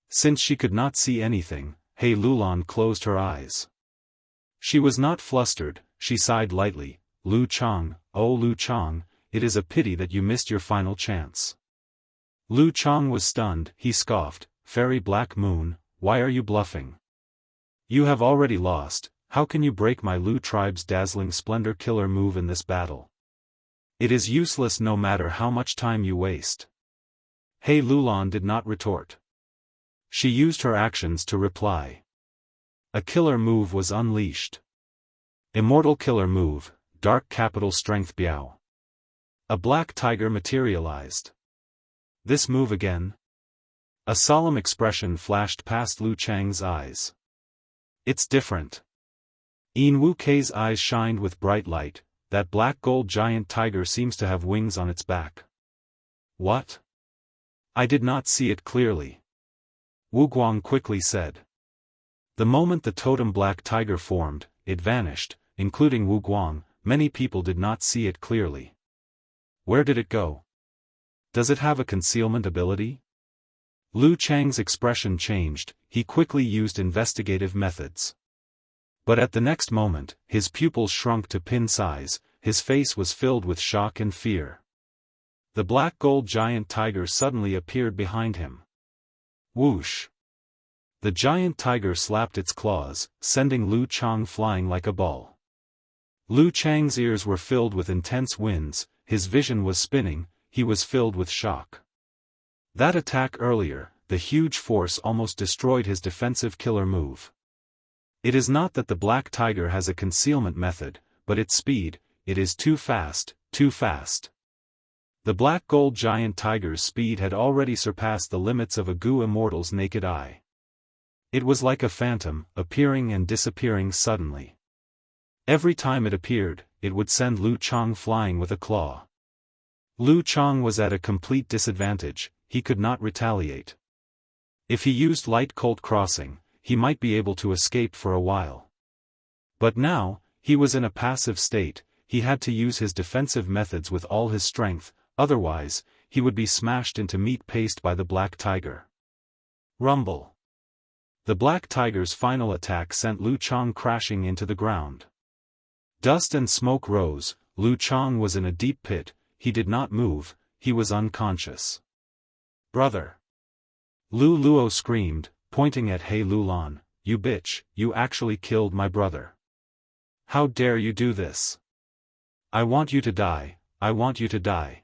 Since she could not see anything, He Lulan closed her eyes. She was not flustered, she sighed lightly, Lu Chang, oh Lu Chang, it is a pity that you missed your final chance. Lu Chang was stunned, he scoffed, Fairy Black Moon, why are you bluffing? You have already lost, how can you break my Lu tribe's dazzling splendor killer move in this battle? It is useless no matter how much time you waste. He Lulan did not retort. She used her actions to reply. A killer move was unleashed. Immortal killer move, dark capital strength Biao. A black tiger materialized. This move again? A solemn expression flashed past Lu Chang's eyes. It's different. Yin Wu Kei's eyes shined with bright light, that black gold giant tiger seems to have wings on its back. What? I did not see it clearly. Wu Guang quickly said. The moment the totem black tiger formed, it vanished, including Wu Guang, many people did not see it clearly. Where did it go? Does it have a concealment ability? Lu Chang's expression changed, he quickly used investigative methods. But at the next moment, his pupils shrunk to pin size, his face was filled with shock and fear. The black gold giant tiger suddenly appeared behind him. Whoosh! The giant tiger slapped its claws, sending Lu Chang flying like a ball. Lu Chang's ears were filled with intense winds, his vision was spinning, he was filled with shock. That attack earlier, the huge force almost destroyed his defensive killer move. It is not that the black tiger has a concealment method, but its speed, it is too fast, too fast. The black gold giant tiger's speed had already surpassed the limits of a Gu immortal's naked eye. It was like a phantom, appearing and disappearing suddenly. Every time it appeared, it would send Lu Chang flying with a claw. Lu Chang was at a complete disadvantage, he could not retaliate. If he used light colt crossing, he might be able to escape for a while. But now, he was in a passive state, he had to use his defensive methods with all his strength, otherwise, he would be smashed into meat paste by the black tiger. Rumble. The black tiger's final attack sent Lu Chang crashing into the ground. Dust and smoke rose, Lu Chang was in a deep pit, he did not move, he was unconscious. Brother! Lu Luo screamed, pointing at He Lulan, you bitch, you actually killed my brother. How dare you do this? I want you to die, I want you to die.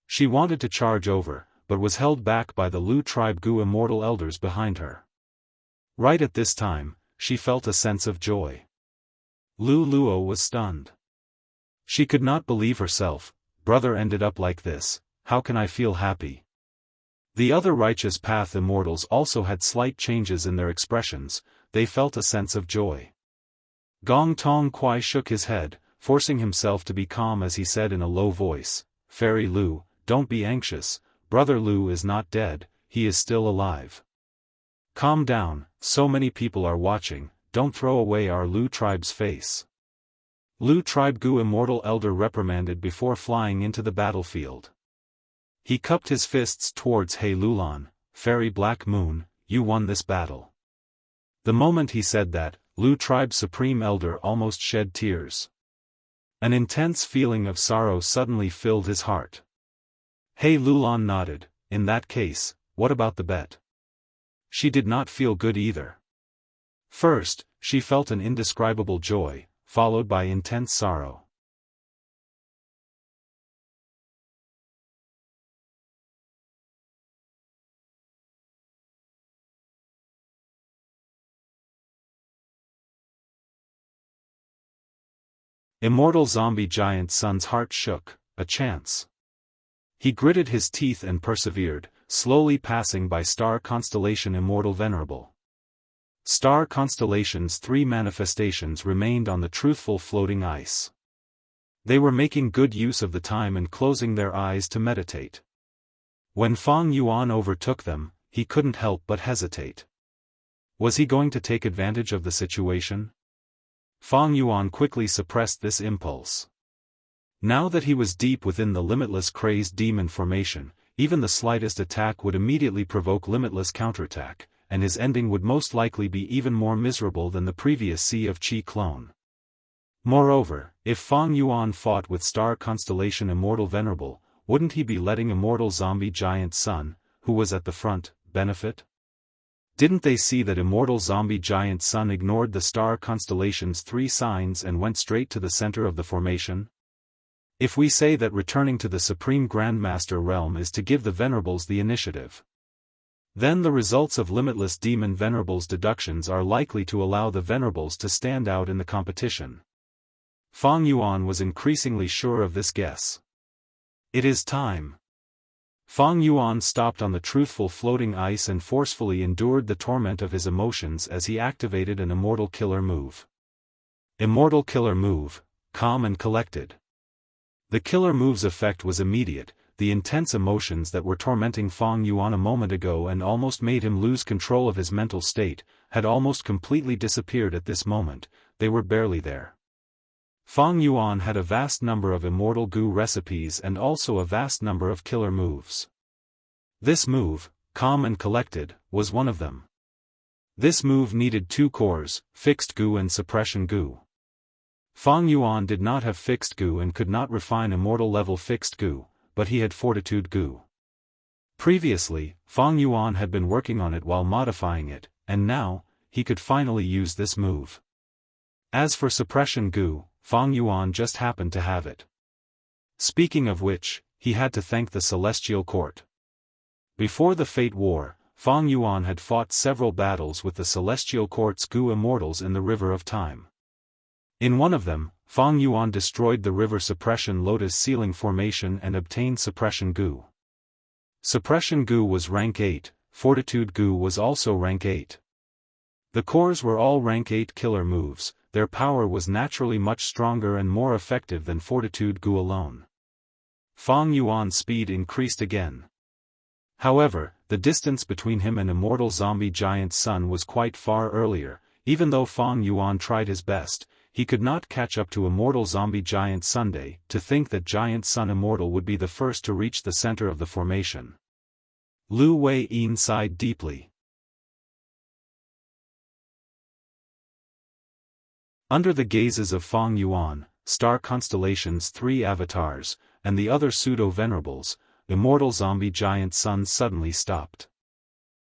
She wanted to charge over, but was held back by the Lu tribe Gu immortal elders behind her. Right at this time, she felt a sense of joy. Lu Luo was stunned. She could not believe herself. Brother ended up like this, how can I feel happy? The other righteous path immortals also had slight changes in their expressions, they felt a sense of joy. Gong Tong Kwai shook his head, forcing himself to be calm as he said in a low voice, Fairy Lu, don't be anxious, Brother Lu is not dead, he is still alive. Calm down, so many people are watching, don't throw away our Lu tribe's face. Lu tribe Gu immortal elder reprimanded before flying into the battlefield. He cupped his fists towards He Lulan, Fairy Black Moon, you won this battle. The moment he said that, Lu tribe's supreme elder almost shed tears. An intense feeling of sorrow suddenly filled his heart. He Lulan nodded, in that case, what about the bet? She did not feel good either. First, she felt an indescribable joy, followed by intense sorrow. Immortal zombie giant Sun's heart shook, a chance. He gritted his teeth and persevered, slowly passing by Star Constellation Immortal Venerable. Star Constellation's 3 manifestations remained on the truthful floating ice. They were making good use of the time and closing their eyes to meditate. When Fang Yuan overtook them, he couldn't help but hesitate. Was he going to take advantage of the situation? Fang Yuan quickly suppressed this impulse. Now that he was deep within the limitless crazed demon formation, even the slightest attack would immediately provoke limitless counterattack, and his ending would most likely be even more miserable than the previous Sea of Qi clone. Moreover, if Fang Yuan fought with Star Constellation Immortal Venerable, wouldn't he be letting Immortal Zombie Giant Sun, who was at the front, benefit? Didn't they see that Immortal Zombie Giant Sun ignored the Star Constellation's 3 signs and went straight to the center of the formation? If we say that returning to the Supreme Grandmaster realm is to give the Venerables the initiative, then the results of Limitless Demon Venerables' deductions are likely to allow the Venerables to stand out in the competition. Fang Yuan was increasingly sure of this guess. It is time. Fang Yuan stopped on the truthful floating ice and forcefully endured the torment of his emotions as he activated an Immortal Killer move. Immortal Killer move, calm and collected. The killer move's effect was immediate. The intense emotions that were tormenting Fang Yuan a moment ago and almost made him lose control of his mental state, had almost completely disappeared at this moment, they were barely there. Fang Yuan had a vast number of Immortal Gu recipes and also a vast number of killer moves. This move, calm and collected, was one of them. This move needed 2 cores, Fixed Gu and Suppression Gu. Fang Yuan did not have Fixed Gu and could not refine Immortal level Fixed Gu, but he had Fortitude Gu. Previously, Fang Yuan had been working on it while modifying it, and now, he could finally use this move. As for Suppression Gu, Fang Yuan just happened to have it. Speaking of which, he had to thank the Celestial Court. Before the Fate War, Fang Yuan had fought several battles with the Celestial Court's Gu Immortals in the River of Time. In one of them, Fang Yuan destroyed the River Suppression Lotus Ceiling Formation and obtained Suppression Gu. Suppression Gu was rank 8, Fortitude Gu was also rank 8. The cores were all rank 8 killer moves, their power was naturally much stronger and more effective than Fortitude Gu alone. Fang Yuan's speed increased again. However, the distance between him and Immortal Zombie Giant Sun was quite far earlier. Even though Fang Yuan tried his best, he could not catch up to Immortal Zombie Giant Sunday. To think that Giant Sun Immortal would be the first to reach the center of the formation. Lu Wei-yin sighed deeply. Under the gazes of Fang Yuan, Star Constellation's 3 avatars, and the other pseudo-venerables, Immortal Zombie Giant Sun suddenly stopped.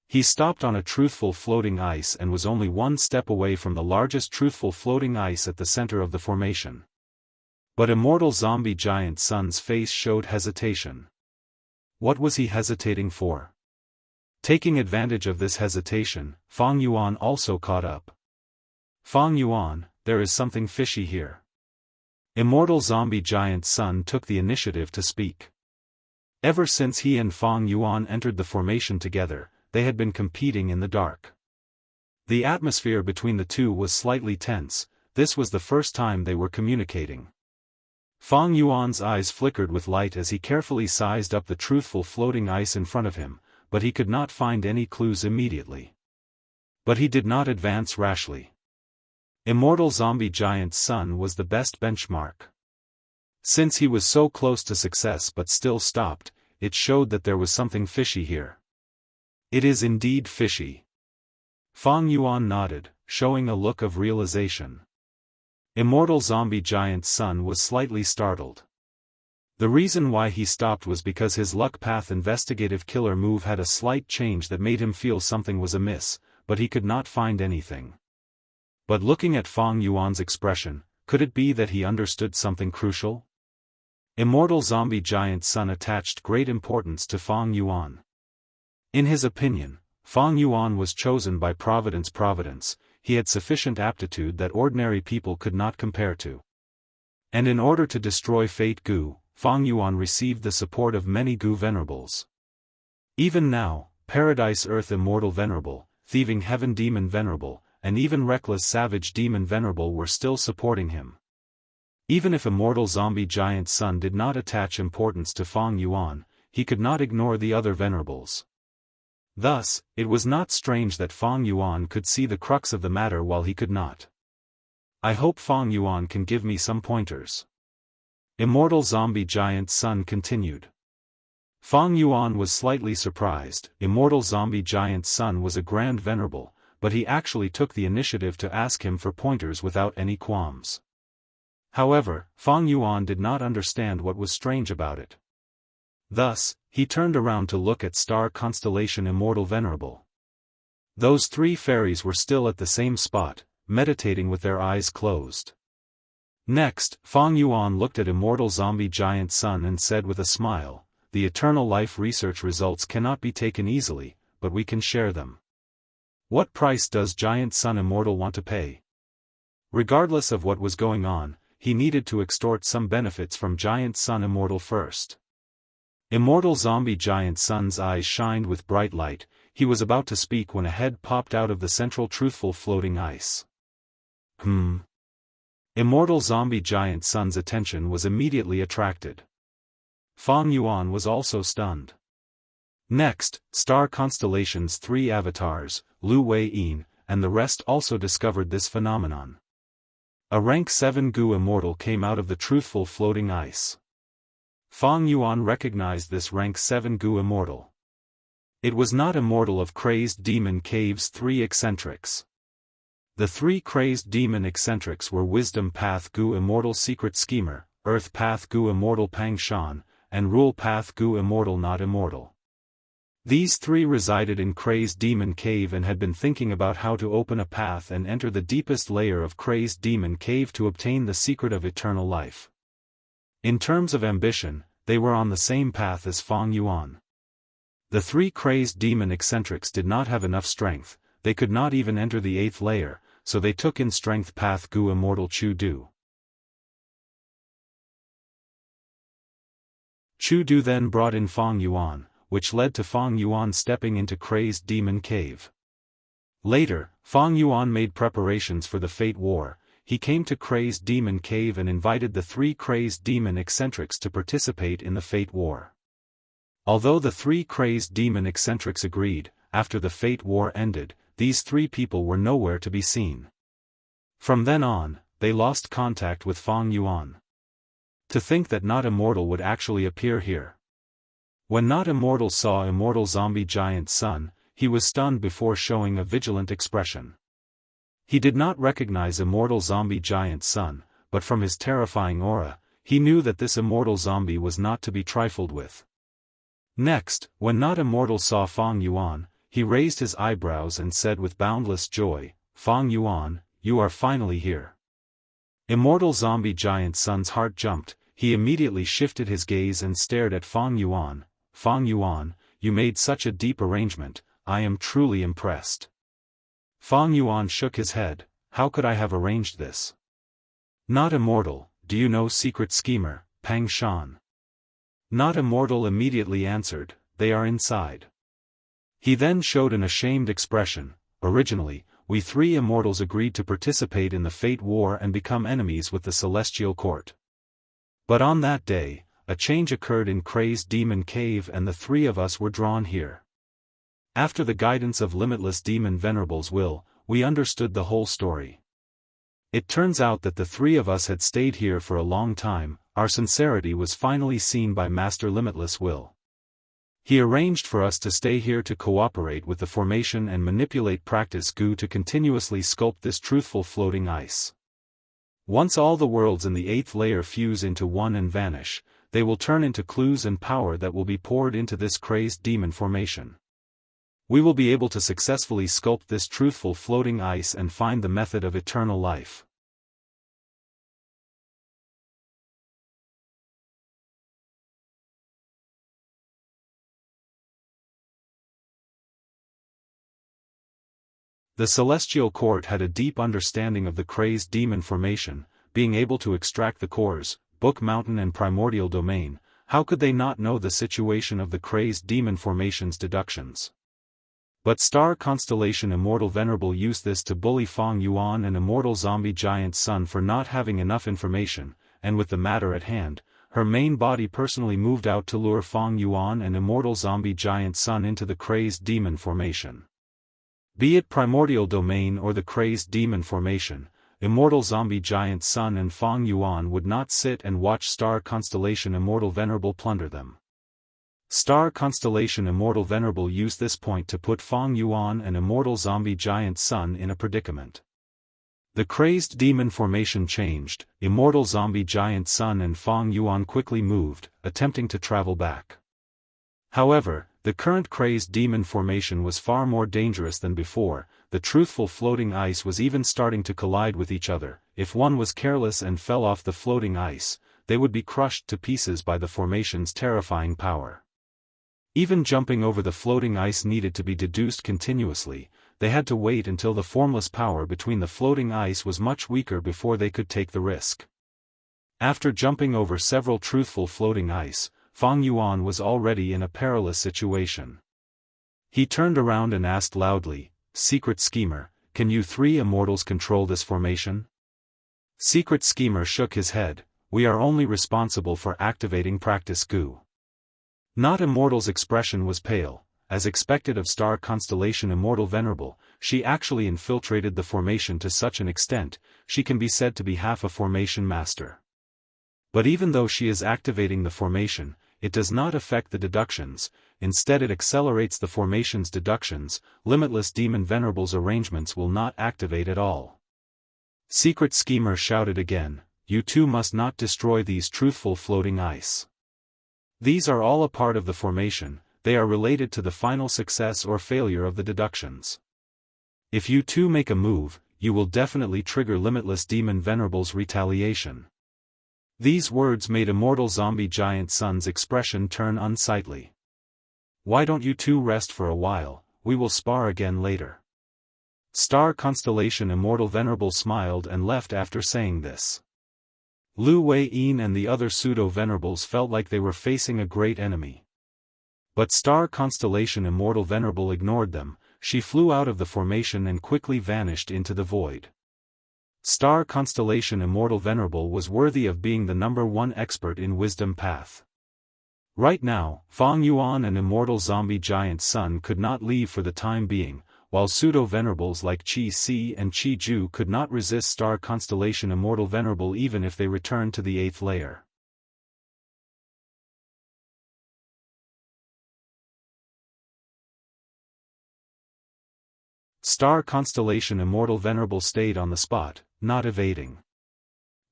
He stopped on a truthful floating ice and was only 1 step away from the largest truthful floating ice at the center of the formation. But Immortal Zombie Giant Sun's face showed hesitation. What was he hesitating for? Taking advantage of this hesitation, Fang Yuan also caught up. Fang Yuan, there is something fishy here. Immortal Zombie Giant's son took the initiative to speak. Ever since he and Fang Yuan entered the formation together, they had been competing in the dark. The atmosphere between the two was slightly tense. This was the first time they were communicating. Fang Yuan's eyes flickered with light as he carefully sized up the truthful floating ice in front of him, but he could not find any clues immediately. But he did not advance rashly. Immortal Zombie Giant's son was the best benchmark. Since he was so close to success but still stopped, it showed that there was something fishy here. It is indeed fishy. Fang Yuan nodded, showing a look of realization. Immortal Zombie Giant's son was slightly startled. The reason why he stopped was because his Luck Path investigative killer move had a slight change that made him feel something was amiss, but he could not find anything. But looking at Fang Yuan's expression, could it be that he understood something crucial? Immortal Zombie Giant's son attached great importance to Fang Yuan. In his opinion, Fang Yuan was chosen by Providence. He had sufficient aptitude that ordinary people could not compare to. And in order to destroy Fate Gu, Fang Yuan received the support of many Gu venerables. Even now, Paradise Earth Immortal Venerable, Thieving Heaven Demon Venerable, and even Reckless Savage Demon Venerable were still supporting him. Even if Immortal Zombie Giant's son did not attach importance to Fang Yuan, he could not ignore the other venerables. Thus, it was not strange that Fang Yuan could see the crux of the matter while he could not. I hope Fang Yuan can give me some pointers. Immortal Zombie Giant's son continued. Fang Yuan was slightly surprised. Immortal Zombie Giant's son was a grand venerable, but he actually took the initiative to ask him for pointers without any qualms. However, Fang Yuan did not understand what was strange about it. Thus, he turned around to look at star constellation Immortal Venerable. Those three fairies were still at the same spot, meditating with their eyes closed. Next, Fang Yuan looked at Immortal Zombie Giant's son and said with a smile, "The eternal life research results cannot be taken easily, but we can share them. What price does Giant Son Immortal want to pay?" Regardless of what was going on, he needed to extort some benefits from Giant Son Immortal first. Immortal Zombie Giant's son's eyes shined with bright light. He was about to speak when a head popped out of the central truthful floating ice. Immortal Zombie Giant's son's attention was immediately attracted. Fang Yuan was also stunned. Next, star constellation's three avatars, Lu Wei-yin, and the rest also discovered this phenomenon. A rank 7 Gu Immortal came out of the truthful floating ice. Fang Yuan recognized this rank 7 Gu Immortal. It was not Immortal of Crazed Demon Cave's three eccentrics. The three Crazed Demon eccentrics were Wisdom Path Gu Immortal Secret Schemer, Earth Path Gu Immortal Pang Shan, and Rule Path Gu Immortal Not Immortal. These three resided in Crazed Demon Cave and had been thinking about how to open a path and enter the deepest layer of Crazed Demon Cave to obtain the secret of eternal life. In terms of ambition, they were on the same path as Fang Yuan. The three Crazed Demon eccentrics did not have enough strength, they could not even enter the 8th layer, so they took in Strength Path Gu Immortal Chu Du. Chu Du then brought in Fang Yuan, which led to Fang Yuan stepping into Crazed Demon Cave. Later, Fang Yuan made preparations for the Fate War. He came to Crazed Demon Cave and invited the three Crazed Demon eccentrics to participate in the Fate War. Although the three Crazed Demon eccentrics agreed, after the Fate War ended, these three people were nowhere to be seen. From then on, they lost contact with Fang Yuan. To think that Not Immortal would actually appear here. When Not Immortal saw Immortal Zombie Giant's son, he was stunned before showing a vigilant expression. He did not recognize Immortal Zombie Giant's son, but from his terrifying aura, he knew that this immortal zombie was not to be trifled with. Next, when Not Immortal saw Fang Yuan, he raised his eyebrows and said with boundless joy, "Fang Yuan, you are finally here." Immortal Zombie Giant's son's heart jumped. He immediately shifted his gaze and stared at Fang Yuan. Fang Yuan, you made such a deep arrangement, I am truly impressed. Fang Yuan shook his head, how could I have arranged this? Not immortal, do you know secret schemer, Pang Shan? Not immortal immediately answered, they are inside. He then showed an ashamed expression, originally, we three immortals agreed to participate in the Fate War and become enemies with the Celestial Court. But on that day, a change occurred in Crazed Demon Cave and the three of us were drawn here. After the guidance of Limitless Demon Venerable's will, we understood the whole story. It turns out that the three of us had stayed here for a long time, our sincerity was finally seen by Master Limitless Will. He arranged for us to stay here to cooperate with the formation and manipulate practice Gu to continuously sculpt this truthful floating ice. Once all the worlds in the 8th layer fuse into one and vanish, they will turn into clues and power that will be poured into this crazed demon formation. We will be able to successfully sculpt this truthful floating ice and find the method of eternal life. The Celestial Court had a deep understanding of the crazed demon formation, being able to extract the cores, Book Mountain and Primordial Domain. How could they not know the situation of the crazed demon formation's deductions? But Star Constellation Immortal Venerable used this to bully Fang Yuan and Immortal Zombie Giant Sun for not having enough information, and with the matter at hand, her main body personally moved out to lure Fang Yuan and Immortal Zombie Giant Sun into the crazed demon formation. Be it Primordial Domain or the crazed demon formation, Immortal Zombie Giant Sun and Fang Yuan would not sit and watch Star Constellation Immortal Venerable plunder them. Star Constellation Immortal Venerable used this point to put Fang Yuan and Immortal Zombie Giant Sun in a predicament. The crazed demon formation changed, Immortal Zombie Giant Sun and Fang Yuan quickly moved, attempting to travel back. However, the current crazed demon formation was far more dangerous than before, the truthful floating ice was even starting to collide with each other. If one was careless and fell off the floating ice, they would be crushed to pieces by the formation's terrifying power. Even jumping over the floating ice needed to be deduced continuously, they had to wait until the formless power between the floating ice was much weaker before they could take the risk. After jumping over several truthful floating ice, Fang Yuan was already in a perilous situation. He turned around and asked loudly, Secret Schemer, can you three immortals control this formation? Secret Schemer shook his head, we are only responsible for activating practice Gu. Not Immortal's expression was pale, as expected of Star Constellation Immortal Venerable, she actually infiltrated the formation to such an extent, she can be said to be half a formation master. But even though she is activating the formation, it does not affect the deductions, instead it accelerates the formation's deductions. Limitless Demon Venerable's arrangements will not activate at all. Secret Schemer shouted again, you two must not destroy these truthful floating ice. These are all a part of the formation, they are related to the final success or failure of the deductions. If you two make a move, you will definitely trigger Limitless Demon Venerable's retaliation. These words made Immortal Zombie Giant Sun's expression turn unsightly. Why don't you two rest for a while, we will spar again later. Star Constellation Immortal Venerable smiled and left after saying this. Lu Wei-yin and the other pseudo-venerables felt like they were facing a great enemy. But Star Constellation Immortal Venerable ignored them, she flew out of the formation and quickly vanished into the void. Star Constellation Immortal Venerable was worthy of being the #1 expert in Wisdom Path. Right now, Fang Yuan and Immortal Zombie Giant Sun could not leave for the time being, while pseudo-venerables like Qi Si and Qi Ju could not resist Star Constellation Immortal Venerable even if they returned to the 8th layer. Star Constellation Immortal Venerable stayed on the spot, not evading.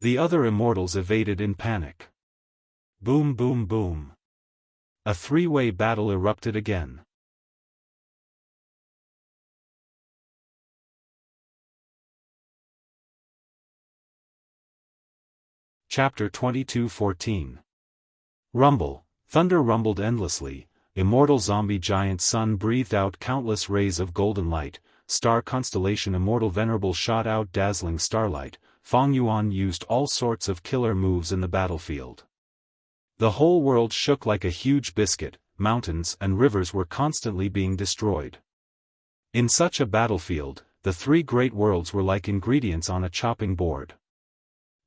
The other immortals evaded in panic. Boom boom boom. A three-way battle erupted again. Chapter 22:14. Rumble. Thunder rumbled endlessly, Immortal zombie giant sun breathed out countless rays of golden light, star constellation Immortal Venerable shot out dazzling starlight, Fang Yuan used all sorts of killer moves in the battlefield. The whole world shook like a huge biscuit, mountains and rivers were constantly being destroyed. In such a battlefield, the three great worlds were like ingredients on a chopping board.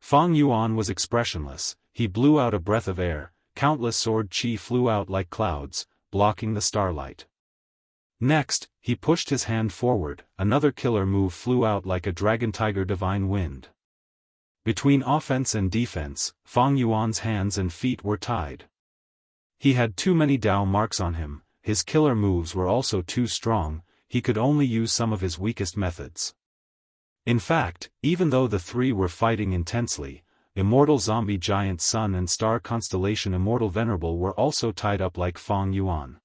Fang Yuan was expressionless, he blew out a breath of air, countless sword chi flew out like clouds, blocking the starlight. Next, he pushed his hand forward, another killer move flew out like a dragon tiger divine wind. Between offense and defense, Fang Yuan's hands and feet were tied. He had too many Dao marks on him, his killer moves were also too strong, he could only use some of his weakest methods. In fact, even though the three were fighting intensely, Immortal Zombie Giant Sun and Star Constellation Immortal Venerable were also tied up like Fang Yuan.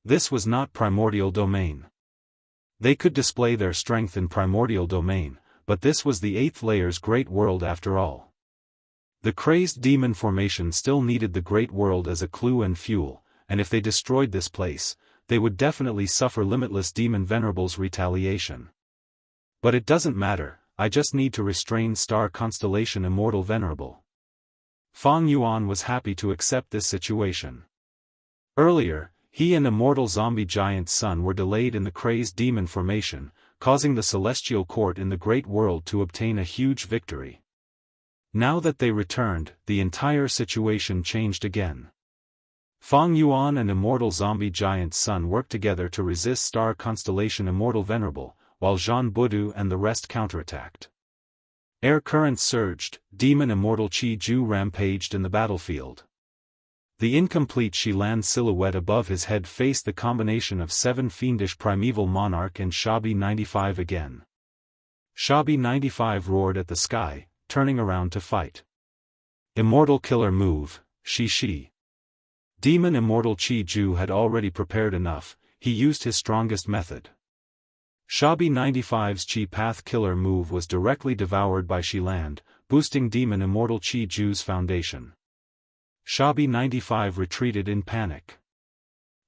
This was not Primordial Domain. They could display their strength in Primordial Domain, but this was the 8th layer's Great World after all. The crazed demon formation still needed the Great World as a clue and fuel, and if they destroyed this place, they would definitely suffer Limitless Demon Venerable's retaliation. But it doesn't matter, I just need to restrain Star Constellation Immortal Venerable. Fang Yuan was happy to accept this situation. Earlier, he and Immortal Zombie Giant Sun were delayed in the crazed demon formation, causing the Celestial Court in the Great World to obtain a huge victory. Now that they returned, the entire situation changed again. Fang Yuan and Immortal Zombie Giant Sun worked together to resist Star Constellation Immortal Venerable, while Zhan Budu and the rest counterattacked. Air currents surged, Demon Immortal Qi Ju rampaged in the battlefield. The incomplete Shilan silhouette above his head faced the combination of 7 fiendish Primeval Monarch and Shabi 95 again. Shabi 95 roared at the sky, turning around to fight. Immortal Killer Move, Shi. Demon Immortal Qi Ju had already prepared enough, he used his strongest method. Shabi 95's Chi Path Killer move was directly devoured by Shiland, boosting Demon Immortal Qi Ju's foundation. Shabi 95 retreated in panic.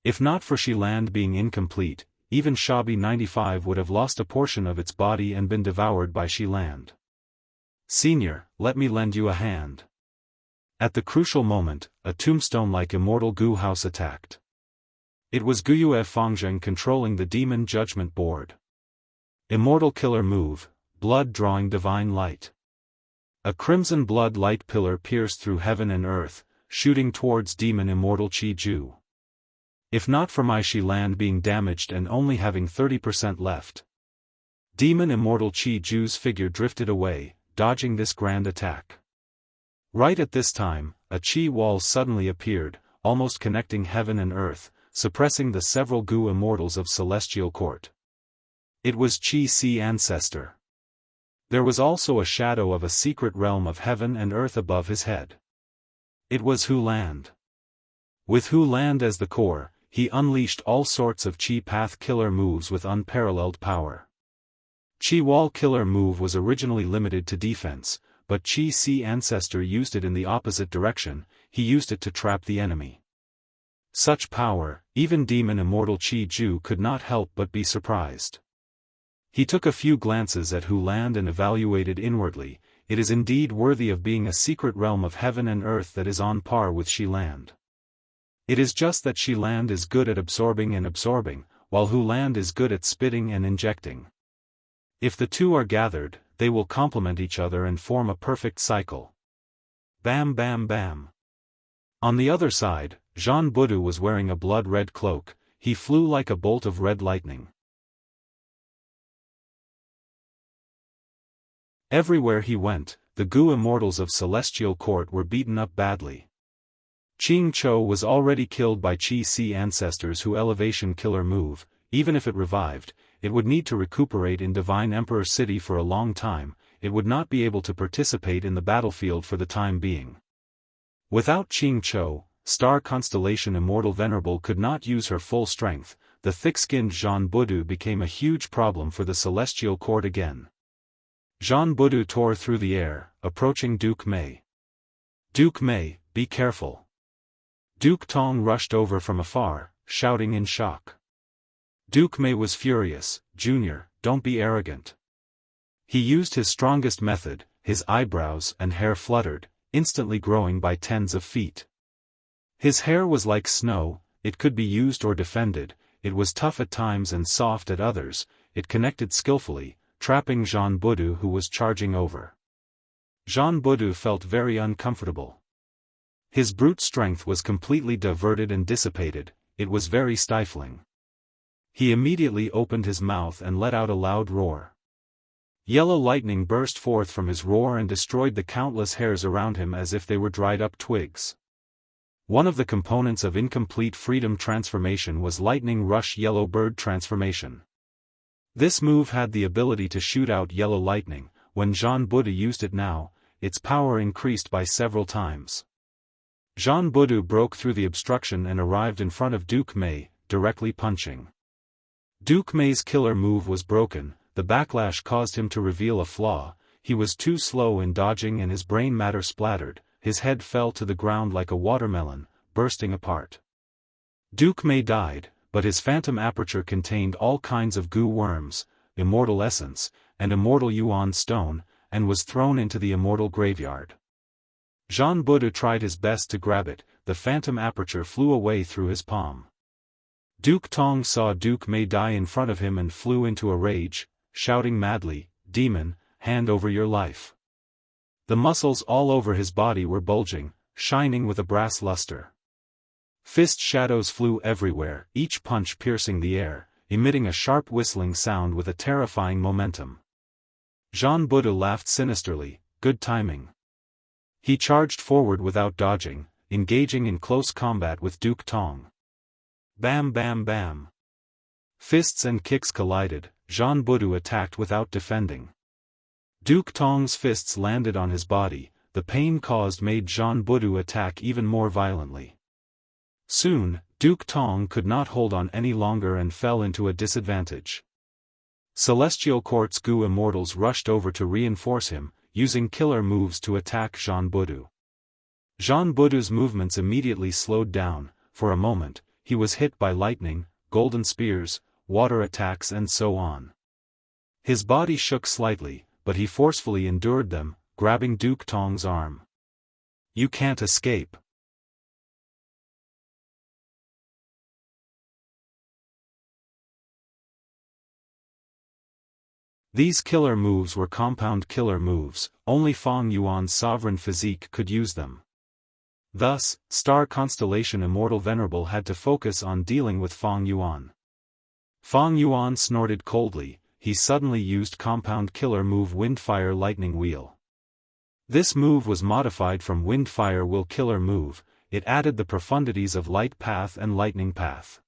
If not for Shiland being incomplete, even Shabi 95 would have lost a portion of its body and been devoured by Shiland. Senior, let me lend you a hand. At the crucial moment, a tombstone-like Immortal Gu House attacked. It was Guyue Fangzheng controlling the Demon Judgment Board. Immortal Killer Move, Blood Drawing Divine Light. A crimson blood light pillar pierced through heaven and earth, shooting towards Demon Immortal Qi Ju. If not for my Shiland being damaged and only having 30% left. Demon Immortal Qi Ju's figure drifted away, dodging this grand attack. Right at this time, a Qi wall suddenly appeared, almost connecting heaven and earth, suppressing the several Gu immortals of Celestial Court. It was Qi Si Ancestor. There was also a shadow of a secret realm of heaven and earth above his head. It was Hu Land. With Hu Land as the core, he unleashed all sorts of Qi Path killer moves with unparalleled power. Qi Wall killer move was originally limited to defense, but Qi Si Ancestor used it in the opposite direction, he used it to trap the enemy. Such power, even Demon Immortal Qi Ju could not help but be surprised. He took a few glances at Hu Land and evaluated inwardly, it is indeed worthy of being a secret realm of heaven and earth that is on par with Shi Land. It is just that Shi Land is good at absorbing and absorbing, while Hu Land is good at spitting and injecting. If the two are gathered, they will complement each other and form a perfect cycle. Bam bam bam. On the other side, Zhan Budu was wearing a blood-red cloak, he flew like a bolt of red lightning. Everywhere he went, the Gu immortals of Celestial Court were beaten up badly. Qing Chou was already killed by Qi Si Ancestors Hu Elevation Killer move, even if it revived, it would need to recuperate in Divine Emperor City for a long time, it would not be able to participate in the battlefield for the time being. Without Qing Chou, Star Constellation Immortal Venerable could not use her full strength, the thick-skinned Zhan Budu became a huge problem for the Celestial Court again. Zhan Budu tore through the air, approaching Duke Mei. Duke Mei, be careful. Duke Tong rushed over from afar, shouting in shock. Duke Mei was furious. "Junior, don't be arrogant." He used his strongest method, his eyebrows and hair fluttered, instantly growing by tens of feet. His hair was like snow, it could be used or defended, it was tough at times and soft at others, it connected skillfully, trapping Jean Budu who was charging over. Jean Budu felt very uncomfortable. His brute strength was completely diverted and dissipated, it was very stifling. He immediately opened his mouth and let out a loud roar. Yellow lightning burst forth from his roar and destroyed the countless hairs around him as if they were dried-up twigs. One of the components of incomplete freedom transformation was Lightning Rush Yellow Bird transformation. This move had the ability to shoot out yellow lightning. When Jean Budu used it now, its power increased by several times. Jean Budu broke through the obstruction and arrived in front of Duke Mei, directly punching. Duke Mei's killer move was broken, the backlash caused him to reveal a flaw, he was too slow in dodging and his brain matter splattered, his head fell to the ground like a watermelon, bursting apart. Duke Mei died, but his phantom aperture contained all kinds of goo worms, immortal essence, and immortal yuan stone, and was thrown into the immortal graveyard. Jean Budu tried his best to grab it, the phantom aperture flew away through his palm. Duke Tong saw Duke Mei die in front of him and flew into a rage, shouting madly, "Demon, hand over your life." The muscles all over his body were bulging, shining with a brass luster. Fist shadows flew everywhere, each punch piercing the air, emitting a sharp whistling sound with a terrifying momentum. Jean Budu laughed sinisterly, good timing. He charged forward without dodging, engaging in close combat with Duke Tong. Bam bam bam. Fists and kicks collided, Jean Budu attacked without defending. Duke Tong's fists landed on his body, the pain caused made Jean Budu attack even more violently. Soon, Duke Tong could not hold on any longer and fell into a disadvantage. Celestial Court's Goo Immortals rushed over to reinforce him, using killer moves to attack Jean Budu. Jean Budu's movements immediately slowed down, for a moment, he was hit by lightning, golden spears, water attacks and so on. His body shook slightly, but he forcefully endured them, grabbing Duke Tong's arm. "You can't escape." These killer moves were compound killer moves, only Fang Yuan's sovereign physique could use them. Thus, Star Constellation Immortal Venerable had to focus on dealing with Fang Yuan. Fang Yuan snorted coldly, he suddenly used compound killer move Windfire Lightning Wheel. This move was modified from Windfire Will Killer move, it added the profundities of Light Path and Lightning Path.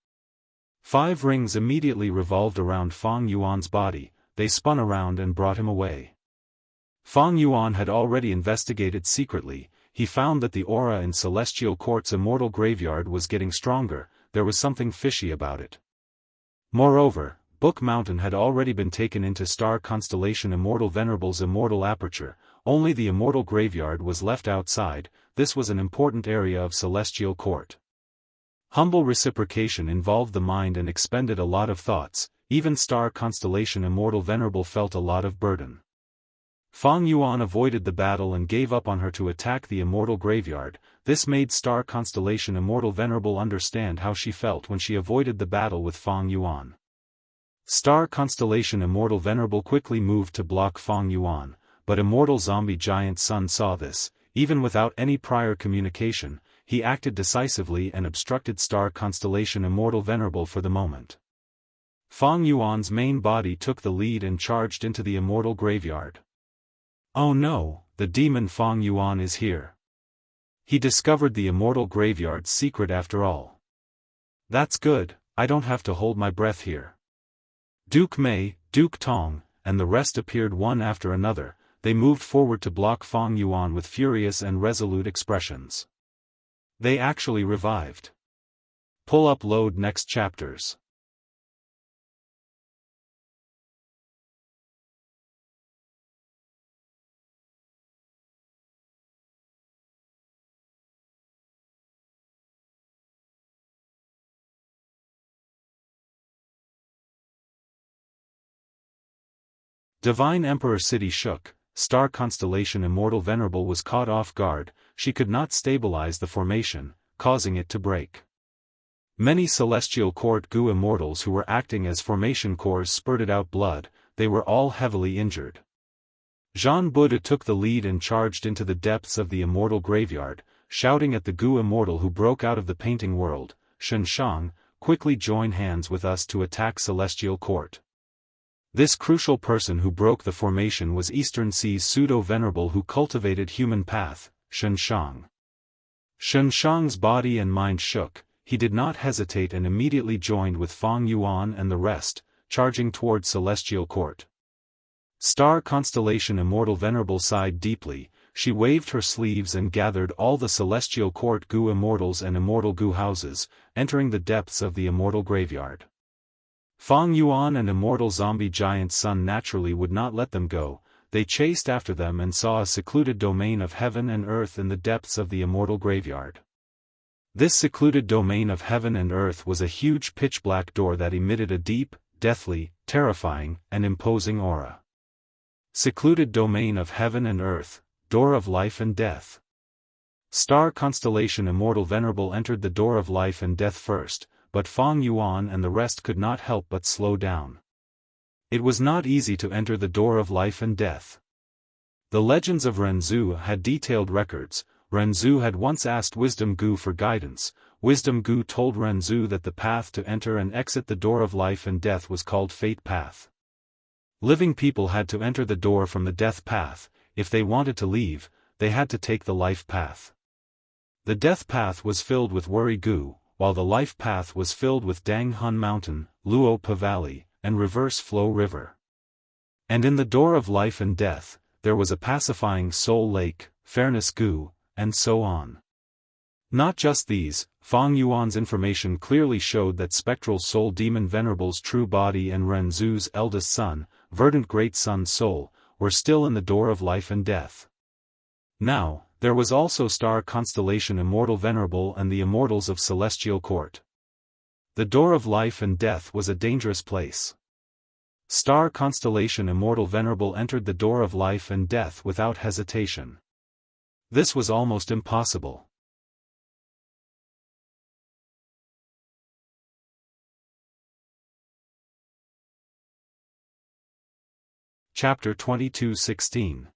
5 rings immediately revolved around Fang Yuan's body, they spun around and brought him away. Fang Yuan had already investigated secretly, he found that the aura in Celestial Court's immortal graveyard was getting stronger, there was something fishy about it. Moreover, Book Mountain had already been taken into Star Constellation Immortal Venerable's immortal aperture, only the immortal graveyard was left outside, this was an important area of Celestial Court. Humble reciprocation involved the mind and expended a lot of thoughts, even Star Constellation Immortal Venerable felt a lot of burden. Fang Yuan avoided the battle and gave up on her to attack the immortal graveyard, this made Star Constellation Immortal Venerable understand how she felt when she avoided the battle with Fang Yuan. Star Constellation Immortal Venerable quickly moved to block Fang Yuan, but Immortal Zombie Giant Sun saw this, even without any prior communication, he acted decisively and obstructed Star Constellation Immortal Venerable for the moment. Fang Yuan's main body took the lead and charged into the immortal graveyard. Oh no, the demon Fang Yuan is here. He discovered the immortal graveyard's secret after all. That's good, I don't have to hold my breath here. Duke Mei, Duke Tong, and the rest appeared one after another, they moved forward to block Fang Yuan with furious and resolute expressions. They actually revived. Pull up load next chapters. Divine Emperor City shook, star constellation Immortal Venerable was caught off guard, she could not stabilize the formation, causing it to break. Many Celestial Court Gu Immortals who were acting as formation cores spurted out blood, they were all heavily injured. Jean Buddha took the lead and charged into the depths of the Immortal Graveyard, shouting at the Gu Immortal who broke out of the painting world, Xianxia, quickly join hands with us to attack Celestial Court. This crucial person who broke the formation was Eastern Sea's pseudo-venerable who cultivated human path, Xianxia. Xianxia's body and mind shook, he did not hesitate and immediately joined with Fang Yuan and the rest, charging towards Celestial Court. Star constellation Immortal Venerable sighed deeply, she waved her sleeves and gathered all the Celestial Court Gu Immortals and Immortal Gu houses, entering the depths of the Immortal Graveyard. Fang Yuan and Immortal Zombie Giant Sun naturally would not let them go, they chased after them and saw a secluded domain of heaven and earth in the depths of the Immortal Graveyard. This secluded domain of heaven and earth was a huge pitch-black door that emitted a deep, deathly, terrifying, and imposing aura. Secluded domain of heaven and earth, door of life and death. Star constellation Immortal Venerable entered the door of life and death first, but Fang Yuan and the rest could not help but slow down. It was not easy to enter the door of life and death. The legends of Renzu had detailed records. Renzu had once asked Wisdom Gu for guidance. Wisdom Gu told Renzu that the path to enter and exit the door of life and death was called Fate Path. Living people had to enter the door from the death path. If they wanted to leave, they had to take the life path. The death path was filled with Worry Gu, while the life path was filled with Dang Hun Mountain, Luo Pa Valley, and Reverse Flow River. And in the door of life and death, there was a pacifying Soul Lake, Fairness Gu, and so on. Not just these, Fang Yuan's information clearly showed that Spectral Soul Demon Venerable's true body and Renzu's eldest son, Verdant Great Sun Soul, were still in the door of life and death. Now, there was also Star Constellation Immortal Venerable and the Immortals of Celestial Court. The door of life and death was a dangerous place. Star Constellation Immortal Venerable entered the door of life and death without hesitation. This was almost impossible. Chapter 22:16.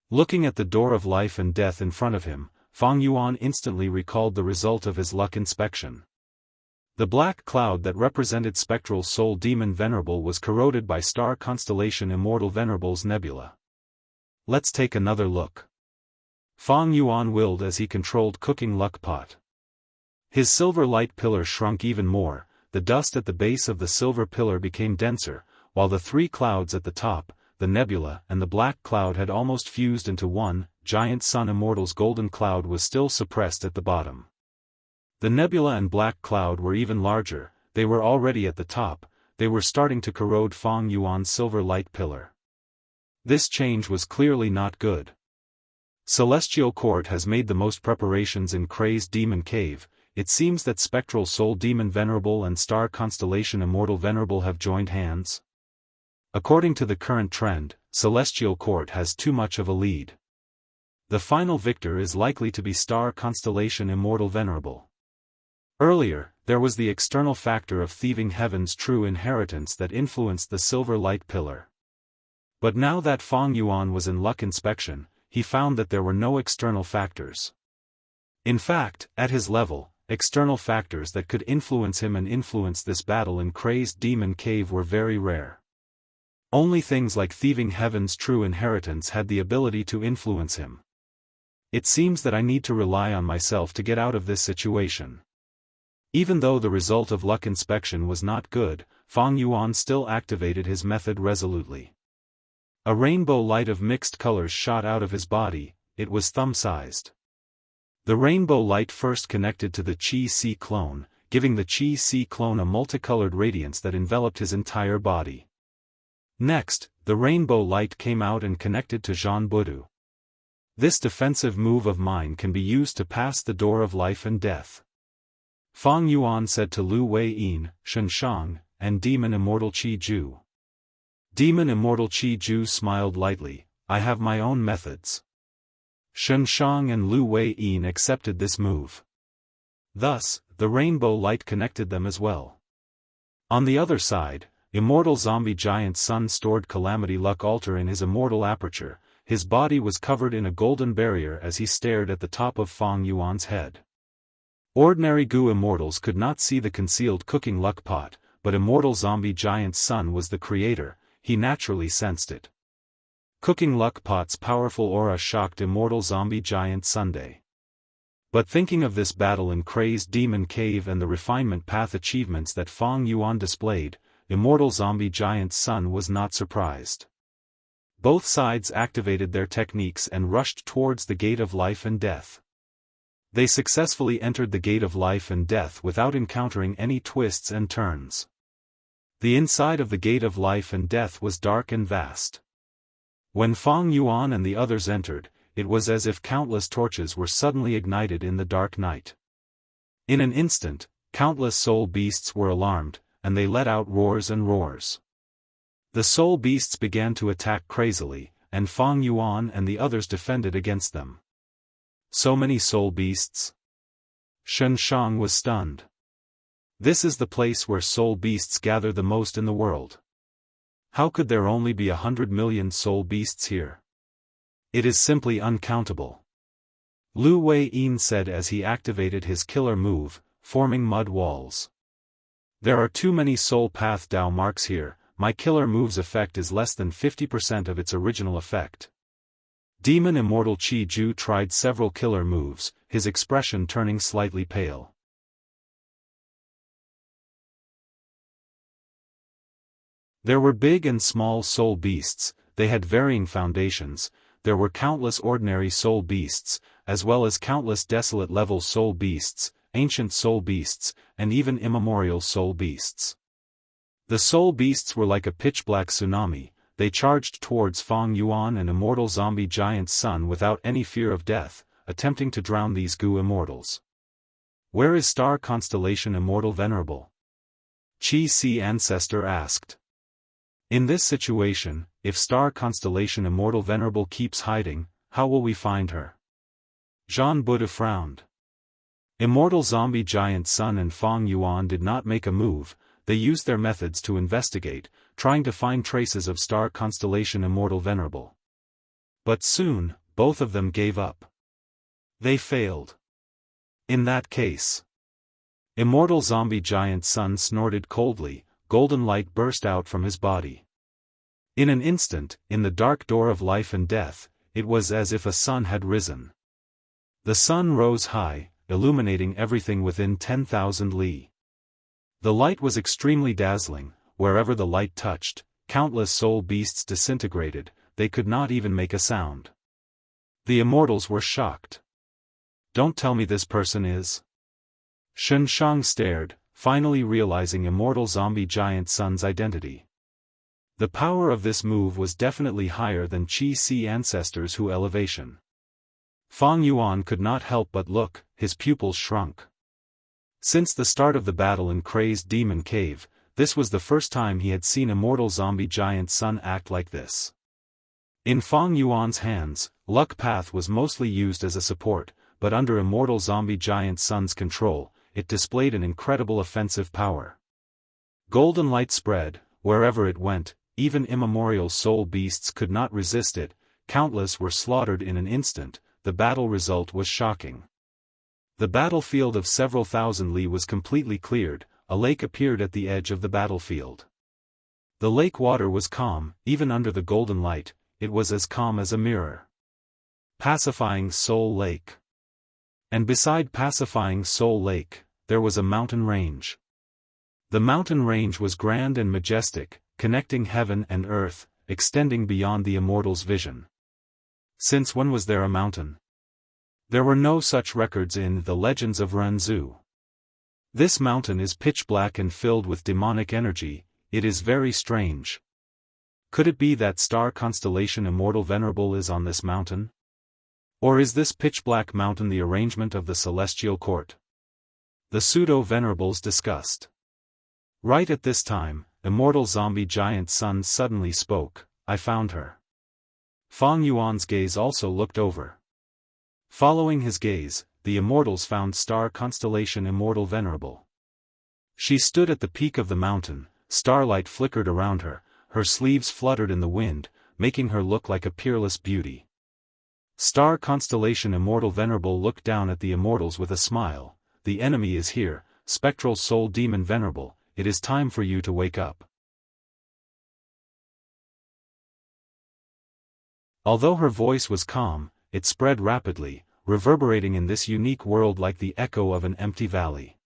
Looking at the door of life and death in front of him, Fang Yuan instantly recalled the result of his luck inspection. The black cloud that represented Spectral Soul Demon Venerable was corroded by Star Constellation Immortal Venerable's nebula. Let's take another look. Fang Yuan willed as he controlled Cooking Luck Pot. His silver light pillar shrunk even more, the dust at the base of the silver pillar became denser, while the three clouds at the top, the nebula and the black cloud had almost fused into one. Giant Sun Immortal's golden cloud was still suppressed at the bottom. The nebula and black cloud were even larger, they were already at the top, they were starting to corrode Fang Yuan's silver light pillar. This change was clearly not good. Celestial Court has made the most preparations in Crazed Demon Cave. It seems that Spectral Soul Demon Venerable and Star Constellation Immortal Venerable have joined hands. According to the current trend, Celestial Court has too much of a lead. The final victor is likely to be Star Constellation Immortal Venerable. Earlier, there was the external factor of thieving heaven's true inheritance that influenced the silver light pillar. But now that Fang Yuan was in luck inspection, he found that there were no external factors. In fact, at his level, external factors that could influence him and influence this battle in Crazed Demon Cave were very rare. Only things like thieving heaven's true inheritance had the ability to influence him. It seems that I need to rely on myself to get out of this situation. Even though the result of luck inspection was not good, Fang Yuan still activated his method resolutely. A rainbow light of mixed colors shot out of his body, it was thumb-sized. The rainbow light first connected to the Qi-Si clone, giving the Qi-Si clone a multicolored radiance that enveloped his entire body. Next, the rainbow light came out and connected to Jean Budu. This defensive move of mine can be used to pass the door of life and death. Fang Yuan said to Lu Wei-yin, Xianxia, and Demon Immortal Qi Ju. Demon Immortal Qi Ju smiled lightly. I have my own methods. Xianxia and Lu Wei-yin accepted this move. Thus, the rainbow light connected them as well. On the other side, Immortal Zombie Giant Sun stored Calamity Luck Altar in his immortal aperture. His body was covered in a golden barrier as he stared at the top of Fang Yuan's head. Ordinary Gu immortals could not see the concealed cooking luck pot, but Immortal Zombie Giant Sun was the creator, he naturally sensed it. Cooking luck pot's powerful aura shocked Immortal Zombie Giant Sunday. But thinking of this battle in Crazed Demon Cave and the refinement path achievements that Fang Yuan displayed, Immortal Zombie Giant Sun was not surprised. Both sides activated their techniques and rushed towards the Gate of Life and Death. They successfully entered the Gate of Life and Death without encountering any twists and turns. The inside of the Gate of Life and Death was dark and vast. When Fang Yuan and the others entered, it was as if countless torches were suddenly ignited in the dark night. In an instant, countless soul beasts were alarmed, and they let out roars and roars. The soul beasts began to attack crazily, and Fang Yuan and the others defended against them. So many soul beasts? Xianxia was stunned. This is the place where soul beasts gather the most in the world. How could there only be 100 million soul beasts here? It is simply uncountable. Lu Wei-yin said as he activated his killer move, forming mud walls. There are too many soul path Dao marks here, my killer move's effect is less than 50% of its original effect. Demon Immortal Qi Ju tried several killer moves, his expression turning slightly pale. There were big and small soul beasts, they had varying foundations. There were countless ordinary soul beasts, as well as countless desolate-level soul beasts, ancient soul beasts, and even immemorial soul beasts. The soul beasts were like a pitch-black tsunami, they charged towards Fang Yuan and Immortal Zombie Giant Sun without any fear of death, attempting to drown these Gu immortals. Where is Star Constellation Immortal Venerable? Qi Si Ancestor asked. In this situation, if Star Constellation Immortal Venerable keeps hiding, how will we find her? Zhan Buddha frowned. Immortal Zombie Giant Sun and Fang Yuan did not make a move, they used their methods to investigate, trying to find traces of Star Constellation Immortal Venerable. But soon, both of them gave up. They failed. In that case, Immortal Zombie Giant Sun snorted coldly, golden light burst out from his body. In an instant, in the dark door of life and death, it was as if a sun had risen. The sun rose high, illuminating everything within 10,000 li. The light was extremely dazzling, wherever the light touched, countless soul beasts disintegrated, they could not even make a sound. The immortals were shocked. Don't tell me this person is. Xianxia stared, finally realizing Immortal Zombie Giant Sun's identity. The power of this move was definitely higher than Qi Si Ancestor's Hu elevation. Fang Yuan could not help but look, his pupils shrunk. Since the start of the battle in Crazed Demon Cave, this was the first time he had seen Immortal Zombie Giant Sun act like this. In Fang Yuan's hands, Luck Path was mostly used as a support, but under Immortal Zombie Giant Sun's control, it displayed an incredible offensive power. Golden light spread, wherever it went, even immemorial soul beasts could not resist it, countless were slaughtered in an instant, the battle result was shocking. The battlefield of several thousand li was completely cleared, a lake appeared at the edge of the battlefield. The lake water was calm, even under the golden light, it was as calm as a mirror. Pacifying Soul Lake. And beside Pacifying Soul Lake, there was a mountain range. The mountain range was grand and majestic, connecting heaven and earth, extending beyond the immortal's vision. Since when was there a mountain? There were no such records in the legends of Renzu. This mountain is pitch black and filled with demonic energy, it is very strange. Could it be that Star Constellation Immortal Venerable is on this mountain? Or is this pitch-black mountain the arrangement of the celestial court? The pseudo-venerables discussed. Right at this time, Immortal Zombie Giant Sun suddenly spoke, I found her. Fang Yuan's gaze also looked over. Following his gaze, the immortals found star constellation Immortal Venerable. She stood at the peak of the mountain, starlight flickered around her, her sleeves fluttered in the wind, making her look like a peerless beauty. Star constellation Immortal Venerable looked down at the immortals with a smile. The enemy is here, spectral soul demon Venerable, it is time for you to wake up. Although her voice was calm, it spread rapidly, reverberating in this unique world like the echo of an empty valley.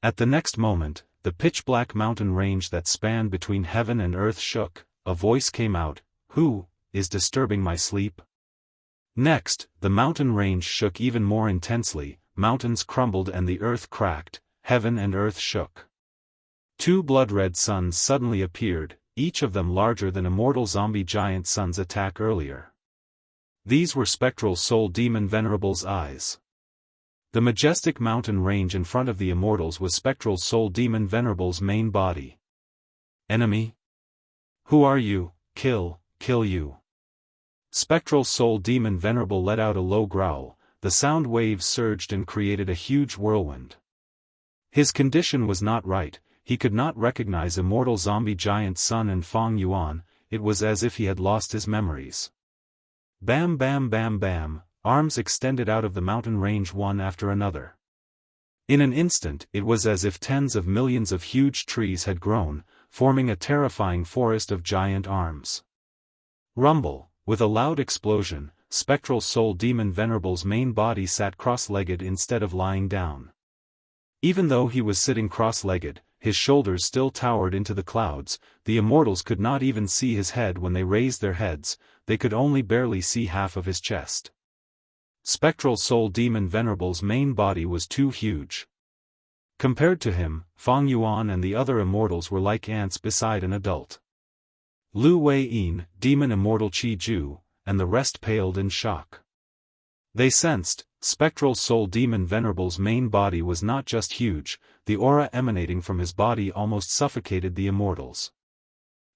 At the next moment, the pitch-black mountain range that spanned between heaven and earth shook. A voice came out, "Who is disturbing my sleep?" Next, the mountain range shook even more intensely, mountains crumbled and the earth cracked, heaven and earth shook. Two blood-red suns suddenly appeared, each of them larger than Immortal Zombie Giant Sun's attack earlier. These were spectral soul demon Venerable's eyes. The majestic mountain range in front of the immortals was spectral soul demon Venerable's main body. Enemy? Who are you? Kill you. Spectral soul demon Venerable let out a low growl, the sound waves surged and created a huge whirlwind. His condition was not right. He could not recognize Immortal Zombie Giant Sun and Fang Yuan, it was as if he had lost his memories. Bam bam bam bam, arms extended out of the mountain range one after another. In an instant it was as if tens of millions of huge trees had grown, forming a terrifying forest of giant arms. Rumble, with a loud explosion, spectral soul demon Venerable's main body sat cross-legged instead of lying down. Even though he was sitting cross-legged, his shoulders still towered into the clouds, the immortals could not even see his head when they raised their heads, they could only barely see half of his chest. Spectral soul demon Venerable's main body was too huge. Compared to him, Fang Yuan and the other immortals were like ants beside an adult. Lu Wei-yin, demon immortal Qi Ju, and the rest paled in shock. They sensed, spectral soul demon Venerable's main body was not just huge, the aura emanating from his body almost suffocated the immortals.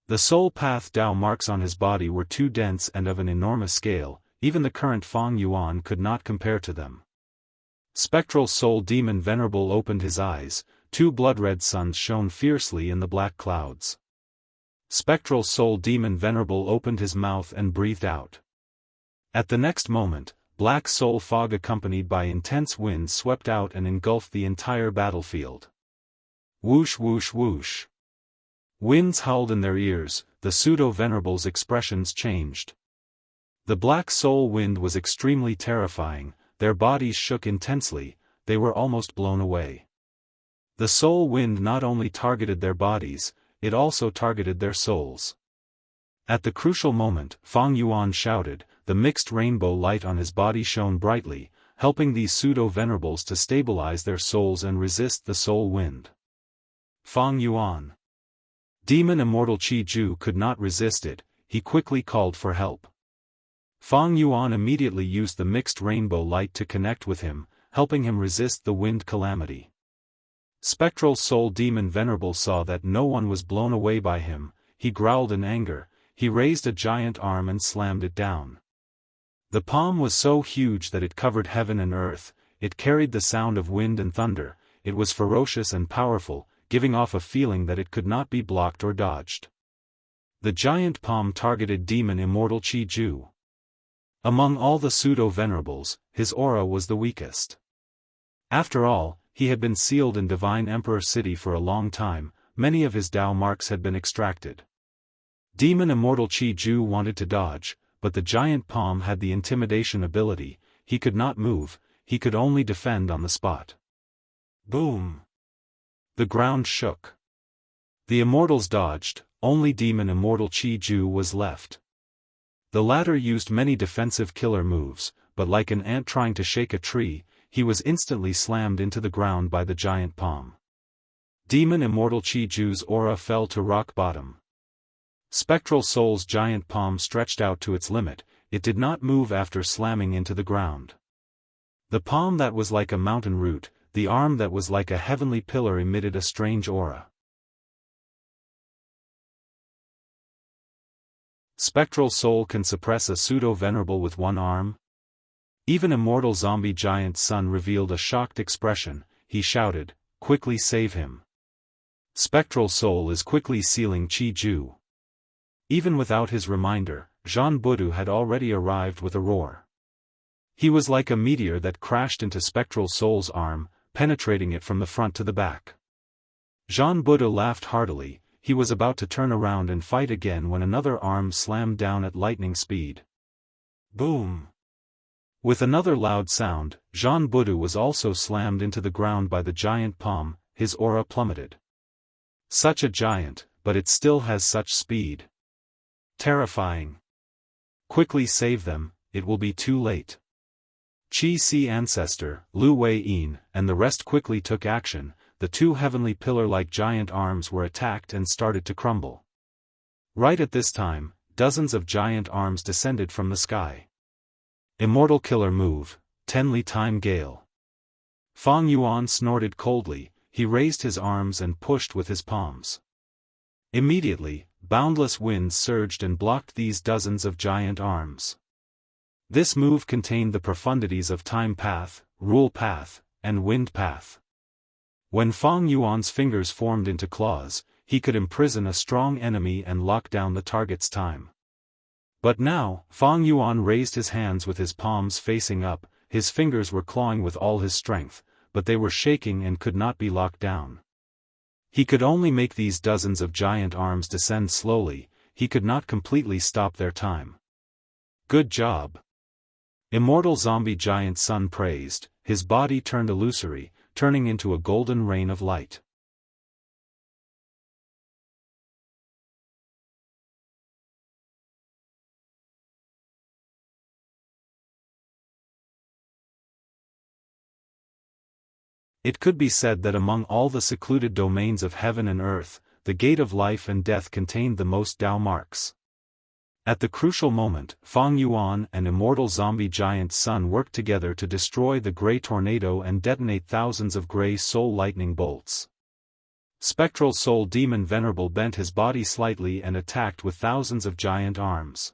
The soul path Dao marks on his body were too dense and of an enormous scale, even the current Fang Yuan could not compare to them. Spectral soul demon Venerable opened his eyes, two blood-red suns shone fiercely in the black clouds. Spectral soul demon Venerable opened his mouth and breathed out. At the next moment, black soul fog accompanied by intense winds swept out and engulfed the entire battlefield. Whoosh whoosh whoosh. Winds howled in their ears, the pseudo-Venerable's expressions changed. The black soul wind was extremely terrifying, their bodies shook intensely, they were almost blown away. The soul wind not only targeted their bodies, it also targeted their souls. At the crucial moment, Fang Yuan shouted, the mixed rainbow light on his body shone brightly, helping these pseudo-Venerables to stabilize their souls and resist the soul wind. Fang Yuan. Demon immortal Qi Ju could not resist it, he quickly called for help. Fang Yuan immediately used the mixed rainbow light to connect with him, helping him resist the wind calamity. Spectral soul demon Venerable saw that no one was blown away by him, he growled in anger, he raised a giant arm and slammed it down. The palm was so huge that it covered heaven and earth, it carried the sound of wind and thunder, it was ferocious and powerful, giving off a feeling that it could not be blocked or dodged. The giant palm targeted demon immortal Qi Ju. Among all the pseudo-Venerables, his aura was the weakest. After all, he had been sealed in Divine Emperor City for a long time, many of his Dao marks had been extracted. Demon immortal Qi Ju wanted to dodge, but the giant palm had the intimidation ability, he could not move, he could only defend on the spot. Boom! The ground shook. The immortals dodged, only demon immortal Qi Ju was left. The latter used many defensive killer moves, but like an ant trying to shake a tree, he was instantly slammed into the ground by the giant palm. Demon immortal Qi Ju's aura fell to rock bottom. Spectral soul's giant palm stretched out to its limit, it did not move after slamming into the ground. The palm that was like a mountain root, the arm that was like a heavenly pillar emitted a strange aura. Spectral Soul can suppress a pseudo-venerable with one arm? Even Immortal Zombie Giant Sun revealed a shocked expression. He shouted, "Quickly save him." Spectral Soul is quickly sealing Chi-Ju. Even without his reminder, Jean Budu had already arrived with a roar. He was like a meteor that crashed into Spectral Soul's arm, penetrating it from the front to the back. Jean Budu laughed heartily. He was about to turn around and fight again when another arm slammed down at lightning speed. Boom! With another loud sound, Jean Budu was also slammed into the ground by the giant palm. His aura plummeted. Such a giant, but it still has such speed. Terrifying. Quickly save them, it will be too late. Qi ancestor, Lu Wei-yin, and the rest quickly took action. The two heavenly pillar-like giant arms were attacked and started to crumble. Right at this time, dozens of giant arms descended from the sky. Immortal killer move, Tenli time gale. Fang Yuan snorted coldly. He raised his arms and pushed with his palms. Immediately, boundless winds surged and blocked these dozens of giant arms. This move contained the profundities of Time Path, Rule Path, and Wind Path. When Fang Yuan's fingers formed into claws, he could imprison a strong enemy and lock down the target's time. But now, Fang Yuan raised his hands with his palms facing up. His fingers were clawing with all his strength, but they were shaking and could not be locked down. He could only make these dozens of giant arms descend slowly. He could not completely stop their time. Good job. Immortal Zombie Giant Sun praised. His body turned illusory, turning into a golden rain of light. It could be said that among all the secluded domains of heaven and earth, the gate of life and death contained the most Dao marks. At the crucial moment, Fang Yuan and Immortal Zombie Giant Sun worked together to destroy the Grey Tornado and detonate thousands of Grey Soul Lightning bolts. Spectral Soul Demon Venerable bent his body slightly and attacked with thousands of giant arms.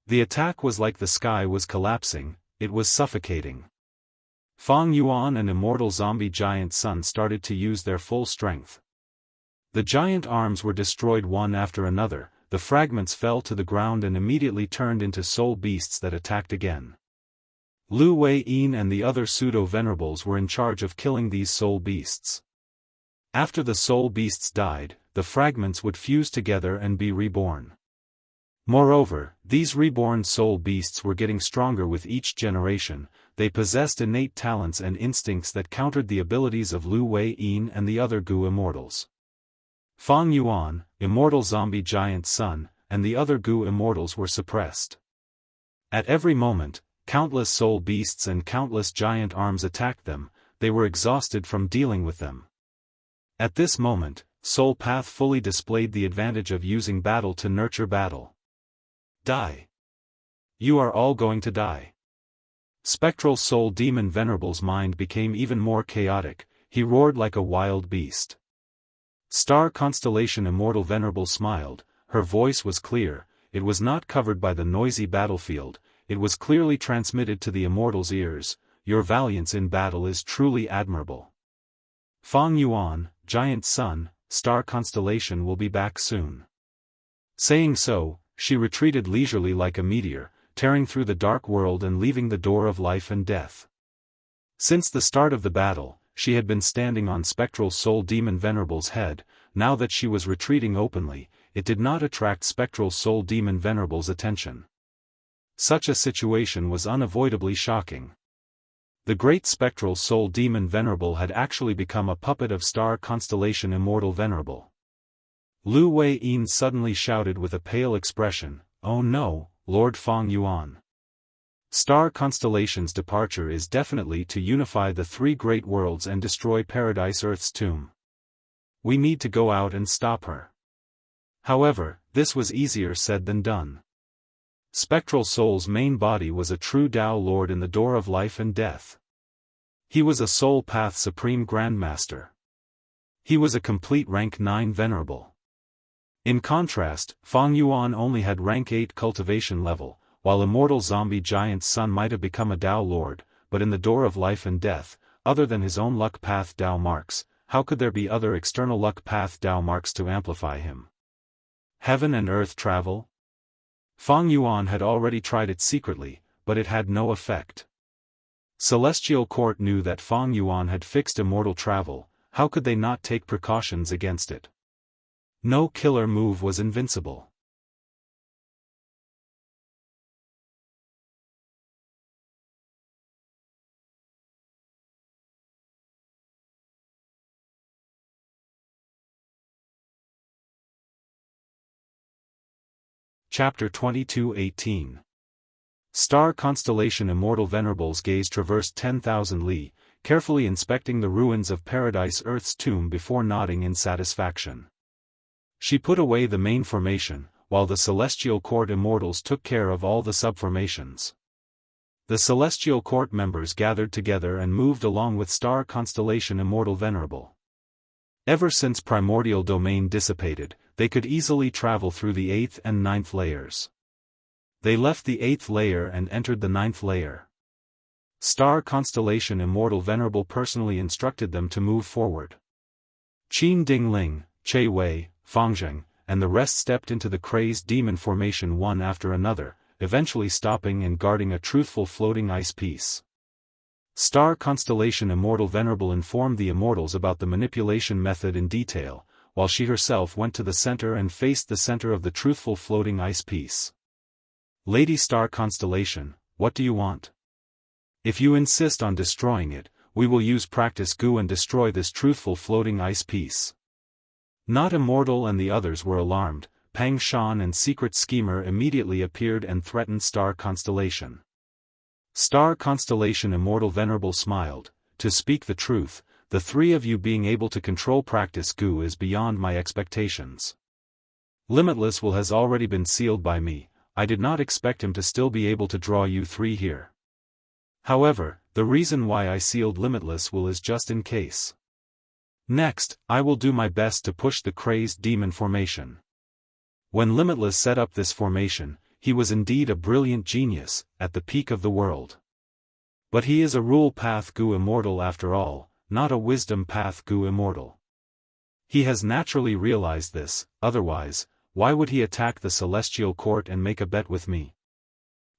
The attack was like the sky was collapsing, it was suffocating. Fang Yuan and Immortal Zombie Giant Sun started to use their full strength. The giant arms were destroyed one after another. The fragments fell to the ground and immediately turned into soul beasts that attacked again. Lu Wei-yin and the other pseudo-venerables were in charge of killing these soul beasts. After the soul beasts died, the fragments would fuse together and be reborn. Moreover, these reborn soul beasts were getting stronger with each generation. They possessed innate talents and instincts that countered the abilities of Lu Wei-yin and the other Gu immortals. Fang Yuan, Immortal Zombie Giant Sun, and the other Gu immortals were suppressed. At every moment, countless soul beasts and countless giant arms attacked them. They were exhausted from dealing with them. At this moment, Soul Path fully displayed the advantage of using battle to nurture battle. Die. You are all going to die. Spectral Soul Demon Venerable's mind became even more chaotic. He roared like a wild beast. Star Constellation Immortal Venerable smiled. Her voice was clear. It was not covered by the noisy battlefield. It was clearly transmitted to the immortals' ears. Your valiance in battle is truly admirable. Fang Yuan, Giant Sun, Star Constellation will be back soon. Saying so, she retreated leisurely like a meteor, tearing through the dark world and leaving the door of life and death. Since the start of the battle, she had been standing on Spectral Soul Demon Venerable's head. Now that she was retreating openly, it did not attract Spectral Soul Demon Venerable's attention. Such a situation was unavoidably shocking. The great Spectral Soul Demon Venerable had actually become a puppet of Star Constellation Immortal Venerable. Lu Wei-yin suddenly shouted with a pale expression, "Oh no, Lord Fang Yuan. Star Constellation's departure is definitely to unify the three great worlds and destroy Paradise Earth's tomb. We need to go out and stop her." However, this was easier said than done. Spectral Soul's main body was a true Tao Lord in the door of life and death. He was a Soul Path Supreme Grandmaster. He was a complete rank 9 Venerable. In contrast, Fang Yuan only had rank 8 cultivation level, while immortal zombie giant's son might have become a Dao Lord, but in the door of life and death, other than his own luck path Dao marks, how could there be other external luck path Dao marks to amplify him? Heaven and earth travel? Fang Yuan had already tried it secretly, but it had no effect. Celestial Court knew that Fang Yuan had fixed immortal travel, how could they not take precautions against it? No killer move was invincible. Chapter 22:18. Star Constellation Immortal Venerable's gaze traversed 10,000 li, carefully inspecting the ruins of Paradise Earth's tomb before nodding in satisfaction. She put away the main formation, while the Celestial Court Immortals took care of all the subformations. The Celestial Court members gathered together and moved along with Star Constellation Immortal Venerable. Ever since Primordial Domain dissipated, they could easily travel through the 8th and 9th layers. They left the 8th layer and entered the 9th layer. Star Constellation Immortal Venerable personally instructed them to move forward. Qin Dingling, Che Wei, Fangzheng, and the rest stepped into the crazed demon formation one after another, eventually stopping and guarding a truthful floating ice piece. Star Constellation Immortal Venerable informed the Immortals about the manipulation method in detail, while she herself went to the center and faced the center of the truthful floating ice piece. Lady Star Constellation, what do you want? If you insist on destroying it, we will use practice goo and destroy this truthful floating ice piece. Not Immortal and the others were alarmed. Pang Shan and Secret Schemer immediately appeared and threatened Star Constellation. Star Constellation Immortal Venerable smiled. To speak the truth, the three of you being able to control practice goo is beyond my expectations. Limitless Will has already been sealed by me. I did not expect him to still be able to draw you three here. However, the reason why I sealed Limitless Will is just in case. Next, I will do my best to push the crazed demon formation. When Limitless set up this formation, he was indeed a brilliant genius, at the peak of the world. But he is a rule path goo immortal after all, not a wisdom path goo immortal. He has naturally realized this, otherwise, why would he attack the Celestial Court and make a bet with me?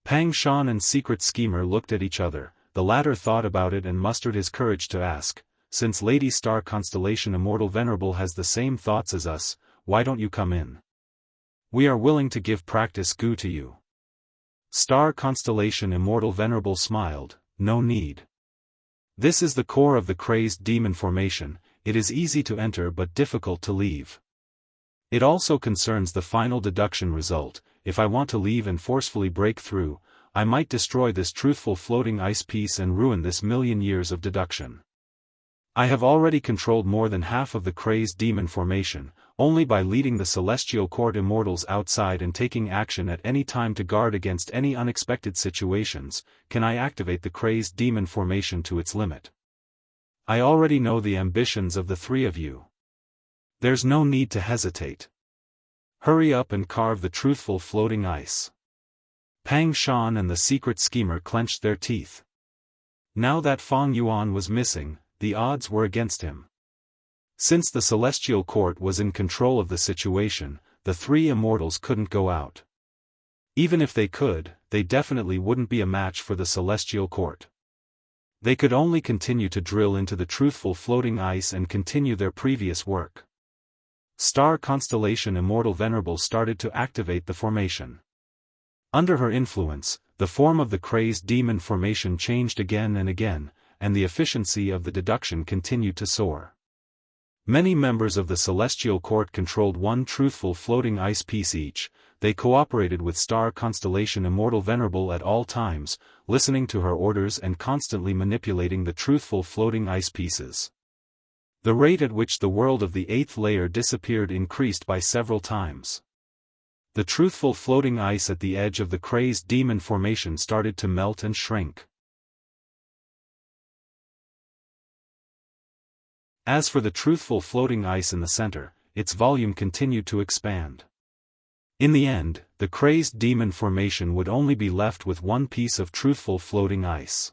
Pang Shan and Secret Schemer looked at each other. The latter thought about it and mustered his courage to ask, since Lady Star Constellation Immortal Venerable has the same thoughts as us, why don't you come in? We are willing to give practice goo to you. Star Constellation Immortal Venerable smiled, no need. This is the core of the crazed demon formation, it is easy to enter but difficult to leave. It also concerns the final deduction result. If I want to leave and forcefully break through, I might destroy this truthful floating ice piece and ruin this million years of deduction. I have already controlled more than half of the crazed demon formation. Only by leading the Celestial Court Immortals outside and taking action at any time to guard against any unexpected situations, can I activate the crazed demon formation to its limit. I already know the ambitions of the three of you. There's no need to hesitate. Hurry up and carve the truthful floating ice. Pang Shan and the Secret Schemer clenched their teeth. Now that Fang Yuan was missing, the odds were against him. Since the Celestial Court was in control of the situation, the three Immortals couldn't go out. Even if they could, they definitely wouldn't be a match for the Celestial Court. They could only continue to drill into the truthful floating ice and continue their previous work. Star Constellation Immortal Venerable started to activate the formation. Under her influence, the form of the crazed demon formation changed again and again, and the efficiency of the deduction continued to soar. Many members of the Celestial Court controlled one truthful floating ice piece each. They cooperated with Star Constellation Immortal Venerable at all times, listening to her orders and constantly manipulating the truthful floating ice pieces. The rate at which the world of the 8th layer disappeared increased by several times. The truthful floating ice at the edge of the crazed demon formation started to melt and shrink. As for the truthful floating ice in the center, its volume continued to expand. In the end, the crazed demon formation would only be left with one piece of truthful floating ice.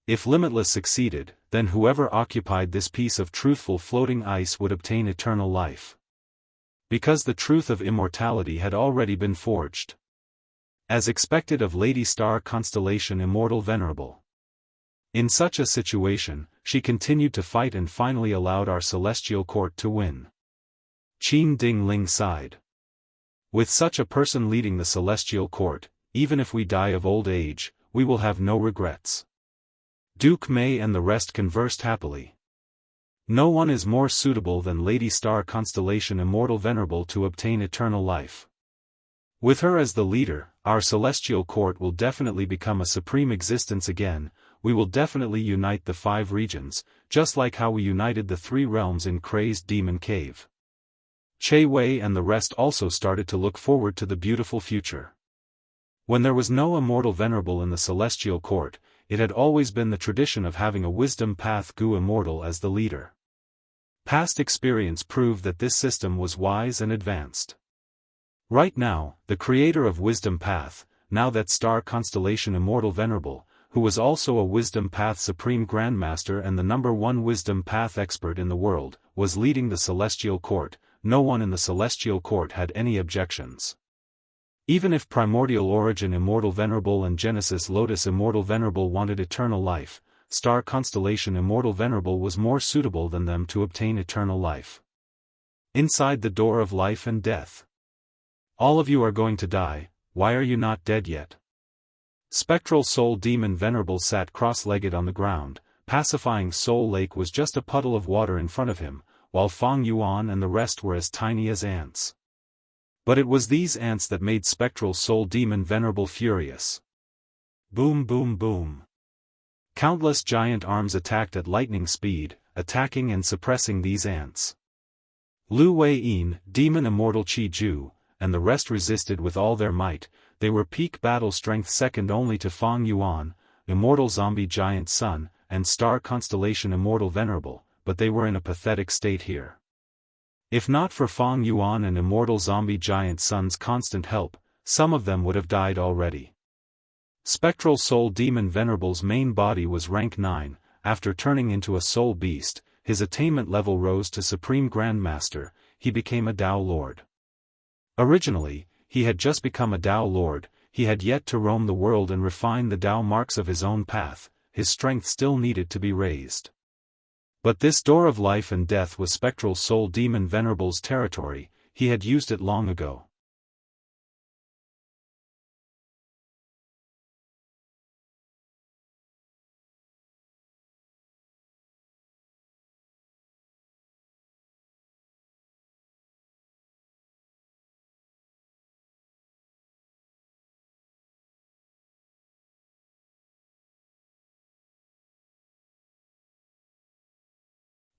If Limitless succeeded, then whoever occupied this piece of truthful floating ice would obtain eternal life. Because the truth of immortality had already been forged. As expected of Lady Star Constellation Immortal Venerable. In such a situation, she continued to fight and finally allowed our celestial court to win. Qin Ding Ling sighed. With such a person leading the celestial court, even if we die of old age, we will have no regrets. Duke Mei and the rest conversed happily. No one is more suitable than Lady Star Constellation Immortal Venerable to obtain eternal life. With her as the leader, our celestial court will definitely become a supreme existence again. We will definitely unite the 5 regions, just like how we united the 3 realms in Crazed Demon Cave. Che Wei and the rest also started to look forward to the beautiful future. When there was no immortal venerable in the celestial court, it had always been the tradition of having a wisdom path Gu Immortal as the leader. Past experience proved that this system was wise and advanced. Right now, the creator of Wisdom Path, now that Star Constellation Immortal Venerable, who was also a Wisdom Path Supreme Grandmaster and the #1 Wisdom Path expert in the world, was leading the Celestial Court. No one in the Celestial Court had any objections. Even if Primordial Origin Immortal Venerable and Genesis Lotus Immortal Venerable wanted eternal life, Star Constellation Immortal Venerable was more suitable than them to obtain eternal life. Inside the door of life and death. All of you are going to die, why are you not dead yet? Spectral Soul Demon Venerable sat cross-legged on the ground. Pacifying Soul Lake was just a puddle of water in front of him, while Fang Yuan and the rest were as tiny as ants. But it was these ants that made Spectral Soul Demon Venerable furious. Boom boom boom. Countless giant arms attacked at lightning speed, attacking and suppressing these ants. Lu Wei-yin, Demon Immortal Qi Ju, and the rest resisted with all their might. They were peak battle strength second only to Fang Yuan, Immortal Zombie Giant Sun, and Star Constellation Immortal Venerable, but they were in a pathetic state here. If not for Fang Yuan and Immortal Zombie Giant Sun's constant help, some of them would have died already. Spectral Soul Demon Venerable's main body was rank 9, after turning into a soul beast, his attainment level rose to Supreme Grandmaster, he became a Tao Lord. Originally, he had just become a Tao Lord, he had yet to roam the world and refine the Tao marks of his own path, his strength still needed to be raised. But this door of life and death was Spectral Soul Demon Venerable's territory, he had used it long ago.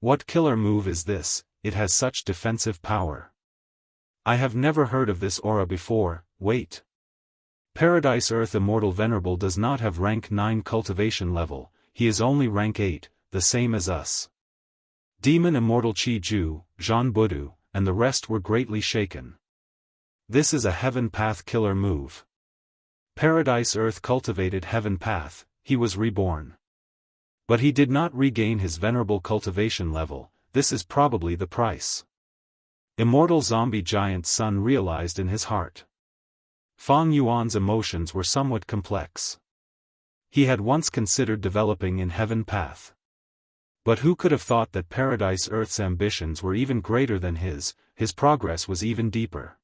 What killer move is this? It has such defensive power. I have never heard of this aura before. Wait. Paradise Earth Immortal Venerable does not have rank 9 cultivation level, he is only rank 8, the same as us. Demon Immortal Qi Ju, Zhan Budu, and the rest were greatly shaken. This is a Heaven Path killer move. Paradise Earth cultivated Heaven Path, he was reborn. But he did not regain his venerable cultivation level, this is probably the price. Immortal Zombie Giant Sun realized in his heart. Fang Yuan's emotions were somewhat complex. He had once considered developing in Heaven Path. But who could have thought that Paradise Earth's ambitions were even greater than his progress was even deeper.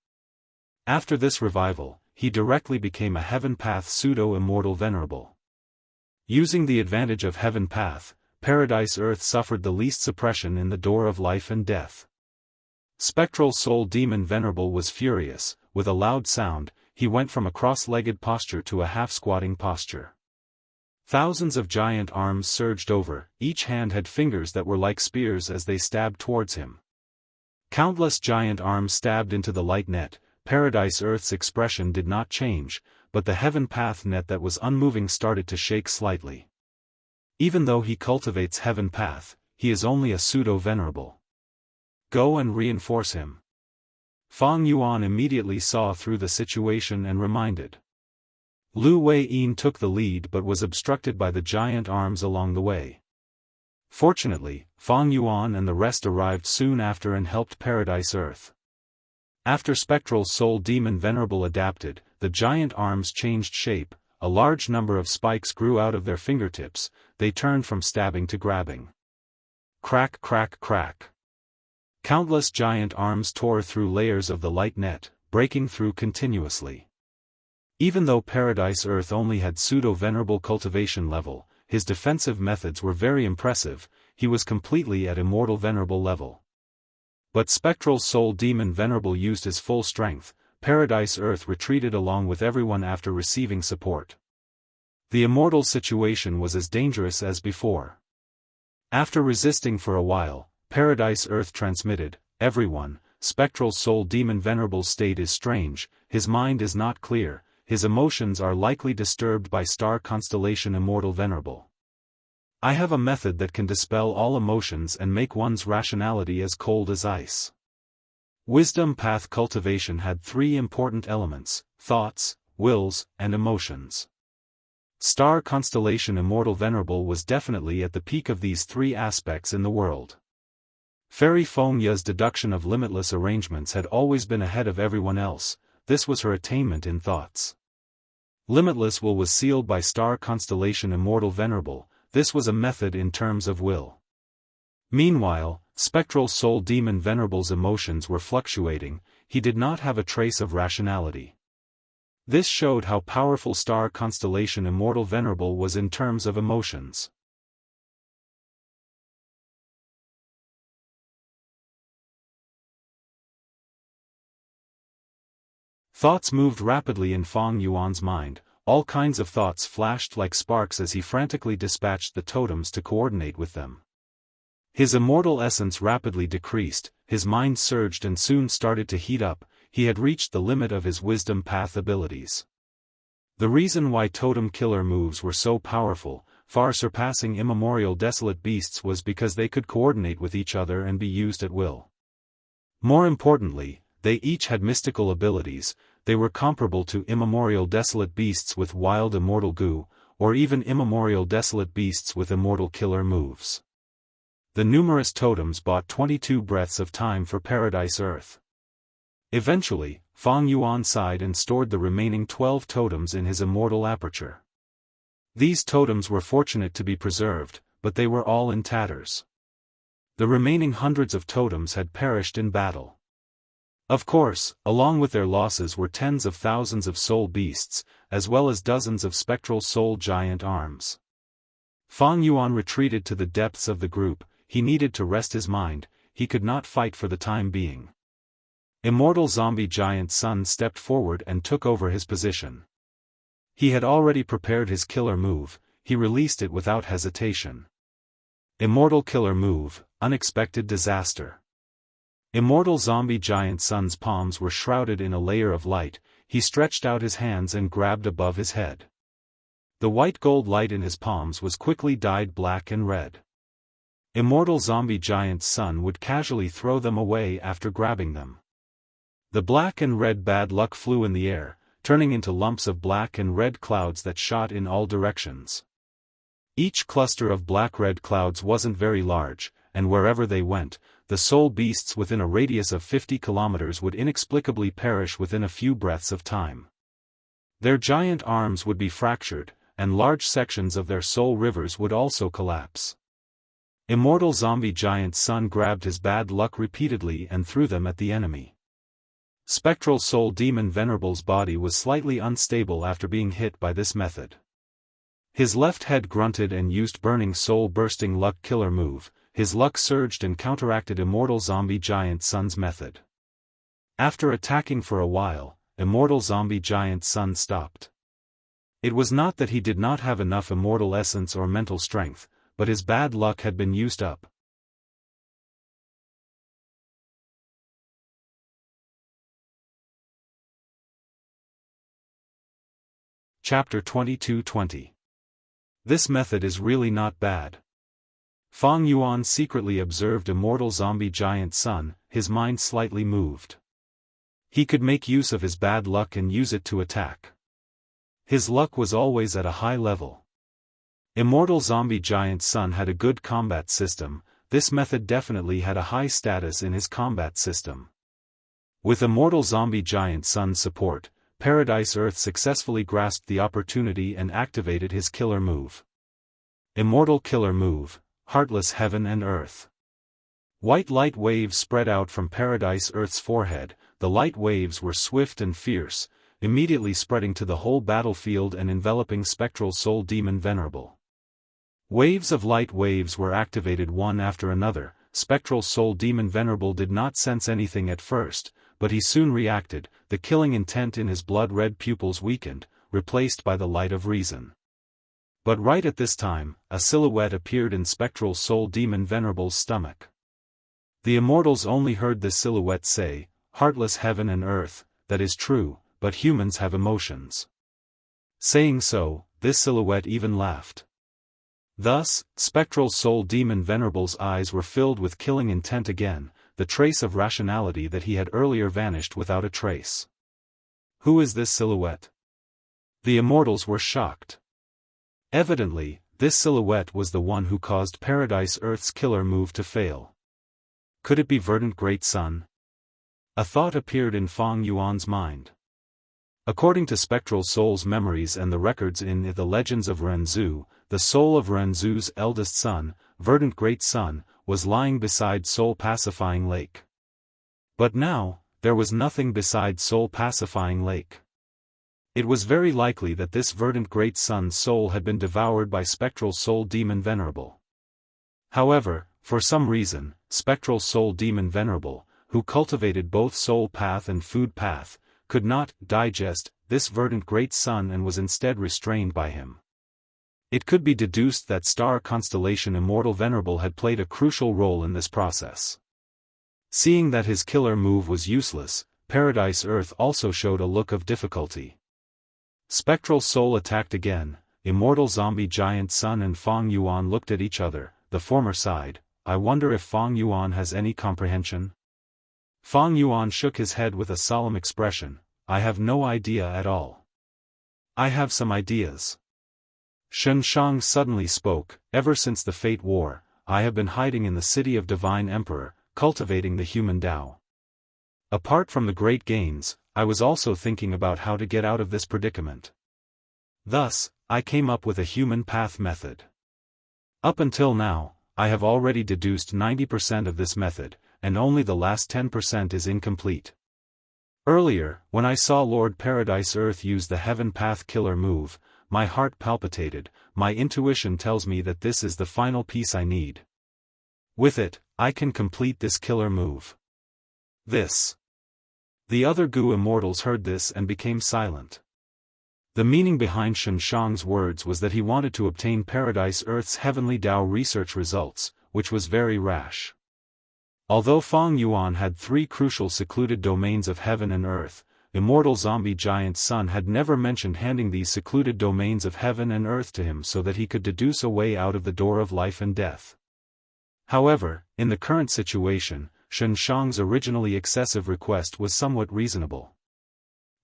After this revival, he directly became a Heaven Path pseudo-immortal venerable. Using the advantage of Heaven Path, Paradise Earth suffered the least suppression in the door of life and death. Spectral Soul Demon Venerable was furious, with a loud sound, he went from a cross-legged posture to a half-squatting posture. Thousands of giant arms surged over, each hand had fingers that were like spears as they stabbed towards him. Countless giant arms stabbed into the light net, Paradise Earth's expression did not change, but the Heaven Path net that was unmoving started to shake slightly. Even though he cultivates Heaven Path, he is only a pseudo-venerable. Go and reinforce him. Fang Yuan immediately saw through the situation and reminded. Lu Wei-yin took the lead but was obstructed by the giant arms along the way. Fortunately, Fang Yuan and the rest arrived soon after and helped Paradise Earth. After Spectral Soul Demon Venerable adapted, the giant arms changed shape, a large number of spikes grew out of their fingertips, they turned from stabbing to grabbing. Crack crack crack. Countless giant arms tore through layers of the light net, breaking through continuously. Even though Paradise Earth only had pseudo-venerable cultivation level, his defensive methods were very impressive, he was completely at Immortal Venerable level. But Spectral Soul Demon Venerable used his full strength, Paradise Earth retreated along with everyone after receiving support. The Immortal situation was as dangerous as before. After resisting for a while, Paradise Earth transmitted, everyone, Spectral Soul Demon Venerable's state is strange, his mind is not clear, his emotions are likely disturbed by star constellation Immortal Venerable. I have a method that can dispel all emotions and make one's rationality as cold as ice. Wisdom Path Cultivation had three important elements: thoughts, wills, and emotions. Star constellation Immortal Venerable was definitely at the peak of these three aspects in the world. Fairy Feng Ye's deduction of limitless arrangements had always been ahead of everyone else, this was her attainment in thoughts. Limitless will was sealed by star constellation Immortal Venerable, this was a method in terms of will. Meanwhile, Spectral Soul Demon Venerable's emotions were fluctuating, he did not have a trace of rationality. This showed how powerful star constellation Immortal Venerable was in terms of emotions. Thoughts moved rapidly in Fang Yuan's mind, all kinds of thoughts flashed like sparks as he frantically dispatched the totems to coordinate with them. His immortal essence rapidly decreased, his mind surged and soon started to heat up, he had reached the limit of his wisdom path abilities. The reason why totem killer moves were so powerful, far surpassing immemorial desolate beasts, was because they could coordinate with each other and be used at will. More importantly, they each had mystical abilities, they were comparable to immemorial desolate beasts with wild immortal goo, or even immemorial desolate beasts with immortal killer moves. The numerous totems bought 22 breaths of time for Paradise Earth. Eventually, Fang Yuan sighed and stored the remaining 12 totems in his immortal aperture. These totems were fortunate to be preserved, but they were all in tatters. The remaining hundreds of totems had perished in battle. Of course, along with their losses were tens of thousands of soul beasts, as well as dozens of spectral soul giant arms. Fang Yuan retreated to the depths of the group, he needed to rest his mind, he could not fight for the time being. Immortal Zombie Giant Sun stepped forward and took over his position. He had already prepared his killer move, he released it without hesitation. Immortal Killer Move, Unexpected Disaster. Immortal Zombie Giant Sun's palms were shrouded in a layer of light, he stretched out his hands and grabbed above his head. The white gold light in his palms was quickly dyed black and red. Immortal Zombie Giant Sun would casually throw them away after grabbing them. The black and red bad luck flew in the air, turning into lumps of black and red clouds that shot in all directions. Each cluster of black-red clouds wasn't very large, and wherever they went, the soul beasts within a radius of 50 kilometers would inexplicably perish within a few breaths of time. Their giant arms would be fractured, and large sections of their soul rivers would also collapse. Immortal Zombie Giant Sun grabbed his bad luck repeatedly and threw them at the enemy. Spectral Soul Demon Venerable's body was slightly unstable after being hit by this method. His left head grunted and used Burning Soul Bursting Luck Killer move, his luck surged and counteracted Immortal Zombie Giant Sun's method. After attacking for a while, Immortal Zombie Giant Sun stopped. It was not that he did not have enough immortal essence or mental strength, but his bad luck had been used up. Chapter 22:20. This method is really not bad. Fang Yuan secretly observed Immortal Zombie Giant Sun, his mind slightly moved. He could make use of his bad luck and use it to attack. His luck was always at a high level. Immortal Zombie Giant Sun had a good combat system. This method definitely had a high status in his combat system. With Immortal Zombie Giant Sun's support, Paradise Earth successfully grasped the opportunity and activated his killer move. Immortal Killer Move, Heartless Heaven and Earth. White light waves spread out from Paradise Earth's forehead. The light waves were swift and fierce, immediately spreading to the whole battlefield and enveloping Spectral Soul Demon Venerable. Waves of light waves were activated one after another. Spectral Soul Demon Venerable did not sense anything at first, but he soon reacted. The killing intent in his blood-red pupils weakened, replaced by the light of reason. But right at this time, a silhouette appeared in Spectral Soul Demon Venerable's stomach. The immortals only heard this silhouette say, "Heartless Heaven and Earth," that is true, but humans have emotions. Saying so, this silhouette even laughed. Thus, Spectral Soul Demon Venerable's eyes were filled with killing intent again, the trace of rationality that he had earlier vanished without a trace. Who is this silhouette? The immortals were shocked. Evidently, this silhouette was the one who caused Paradise Earth's killer move to fail. Could it be Verdant Great Sun? A thought appeared in Fang Yuan's mind. According to Spectral Soul's memories and the records in The Legends of Renzu, the soul of Renzu's eldest son, Verdant Great Sun, was lying beside Soul Pacifying Lake. But now, there was nothing beside Soul Pacifying Lake. It was very likely that this Verdant Great Sun's soul had been devoured by Spectral Soul Demon Venerable. However, for some reason, Spectral Soul Demon Venerable, who cultivated both Soul Path and Food Path, could not digest this Verdant Great Sun and was instead restrained by him. It could be deduced that star constellation Immortal Venerable had played a crucial role in this process. Seeing that his killer move was useless, Paradise Earth also showed a look of difficulty. Spectral Soul attacked again. Immortal Zombie Giant Sun and Fang Yuan looked at each other. The former sighed, "I wonder if Fang Yuan has any comprehension?" Fang Yuan shook his head with a solemn expression, "I have no idea at all. I have some ideas." Xianxia suddenly spoke, "Ever since the Fate War, I have been hiding in the city of Divine Emperor, cultivating the human Tao. Apart from the great gains, I was also thinking about how to get out of this predicament. Thus, I came up with a human path method. Up until now, I have already deduced 90% of this method, and only the last 10% is incomplete. Earlier, when I saw Lord Paradise Earth use the Heaven Path Killer move, my heart palpitated. My intuition tells me that this is the final piece I need. With it, I can complete this killer move." This. The other Gu immortals heard this and became silent. The meaning behind Xianxia's words was that he wanted to obtain Paradise Earth's heavenly Tao research results, which was very rash. Although Fang Yuan had 3 crucial secluded domains of heaven and earth, Immortal Zombie Giant Sun had never mentioned handing these secluded domains of heaven and earth to him so that he could deduce a way out of the door of life and death. However, in the current situation, Xianxia's originally excessive request was somewhat reasonable.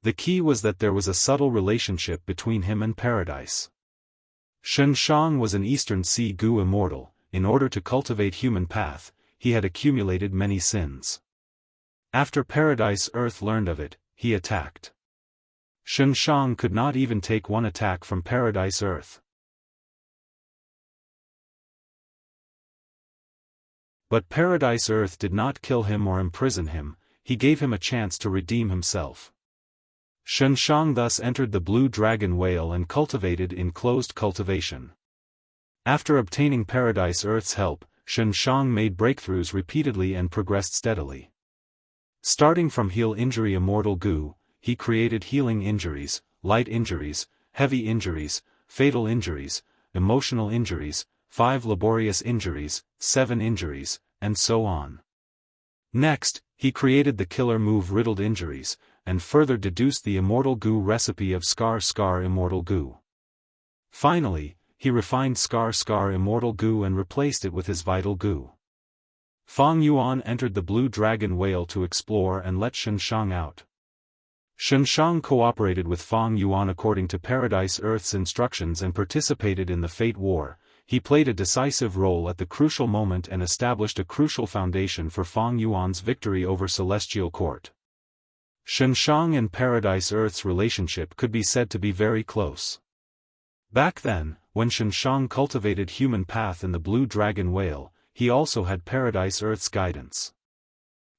The key was that there was a subtle relationship between him and Paradise. Xianxia was an Eastern Sea Gu immortal. In order to cultivate human path, he had accumulated many sins. After Paradise Earth learned of it, he attacked. Xianxia could not even take one attack from Paradise Earth. But Paradise Earth did not kill him or imprison him, he gave him a chance to redeem himself. Xianxia thus entered the Blue Dragon Whale and cultivated in closed cultivation. After obtaining Paradise Earth's help, Xianxia made breakthroughs repeatedly and progressed steadily. Starting from Heal Injury Immortal Gu, he created healing injuries, light injuries, heavy injuries, fatal injuries, emotional injuries, 5 laborious injuries, 7 injuries, and so on. Next, he created the killer move Riddled Injuries, and further deduced the Immortal Gu recipe of Scar Immortal Gu. Finally, he refined Scar Immortal Goo and replaced it with his Vital Goo. Fang Yuan entered the Blue Dragon Whale to explore and let Xianxia out. Xianxia cooperated with Fang Yuan according to Paradise Earth's instructions and participated in the Fate War. He played a decisive role at the crucial moment and established a crucial foundation for Fang Yuan's victory over Celestial Court. Xianxia and Paradise Earth's relationship could be said to be very close. Back then, when Xianxia cultivated human path in the Blue Dragon Whale, he also had Paradise Earth's guidance.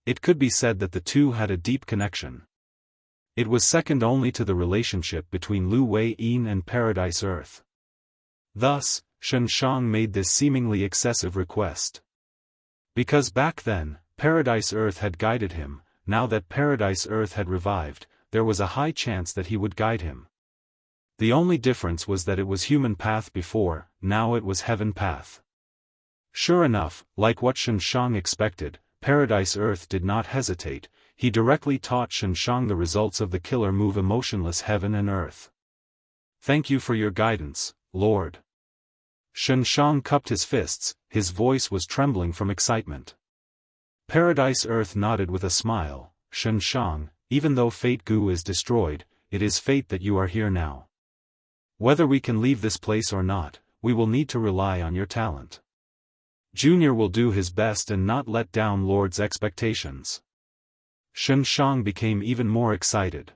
It could be said that the two had a deep connection. It was second only to the relationship between Lu Wei Yin and Paradise Earth. Thus, Xianxia made this seemingly excessive request. Because back then, Paradise Earth had guided him, now that Paradise Earth had revived, there was a high chance that he would guide him. The only difference was that it was human path before, now it was heaven path. Sure enough, like what Xianxia expected, Paradise Earth did not hesitate. He directly taught Xianxia the results of the killer move Emotionless Heaven and Earth. Thank you for your guidance, Lord. Xianxia cupped his fists, his voice was trembling from excitement. Paradise Earth nodded with a smile. Xianxia, even though Fate Goo is destroyed, it is fate that you are here now. Whether we can leave this place or not, we will need to rely on your talent. Junior will do his best and not let down Lord's expectations. Xianxia became even more excited.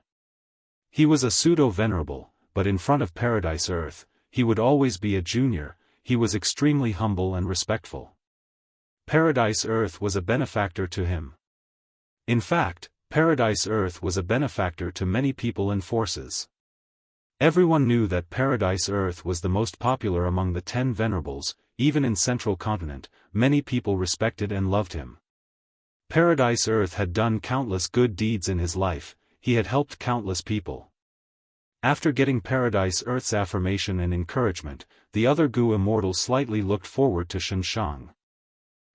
He was a pseudo-venerable, but in front of Paradise Earth, he would always be a junior. He was extremely humble and respectful. Paradise Earth was a benefactor to him. In fact, Paradise Earth was a benefactor to many people and forces. Everyone knew that Paradise Earth was the most popular among the 10 venerables. Even in Central Continent, many people respected and loved him. Paradise Earth had done countless good deeds in his life, he had helped countless people. After getting Paradise Earth's affirmation and encouragement, the other Goo Immortals slightly looked forward to Xianxia.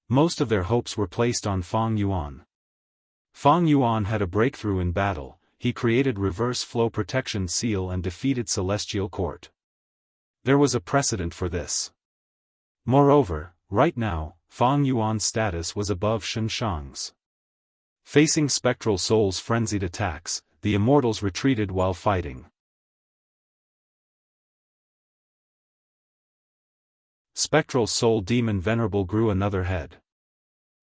Most of their hopes were placed on Fang Yuan. Fang Yuan had a breakthrough in battle, he created Reverse Flow Protection Seal and defeated Celestial Court. There was a precedent for this. Moreover, right now, Fang Yuan's status was above Xianxia's. Facing Spectral Soul's frenzied attacks, the Immortals retreated while fighting. Spectral Soul Demon Venerable grew another head.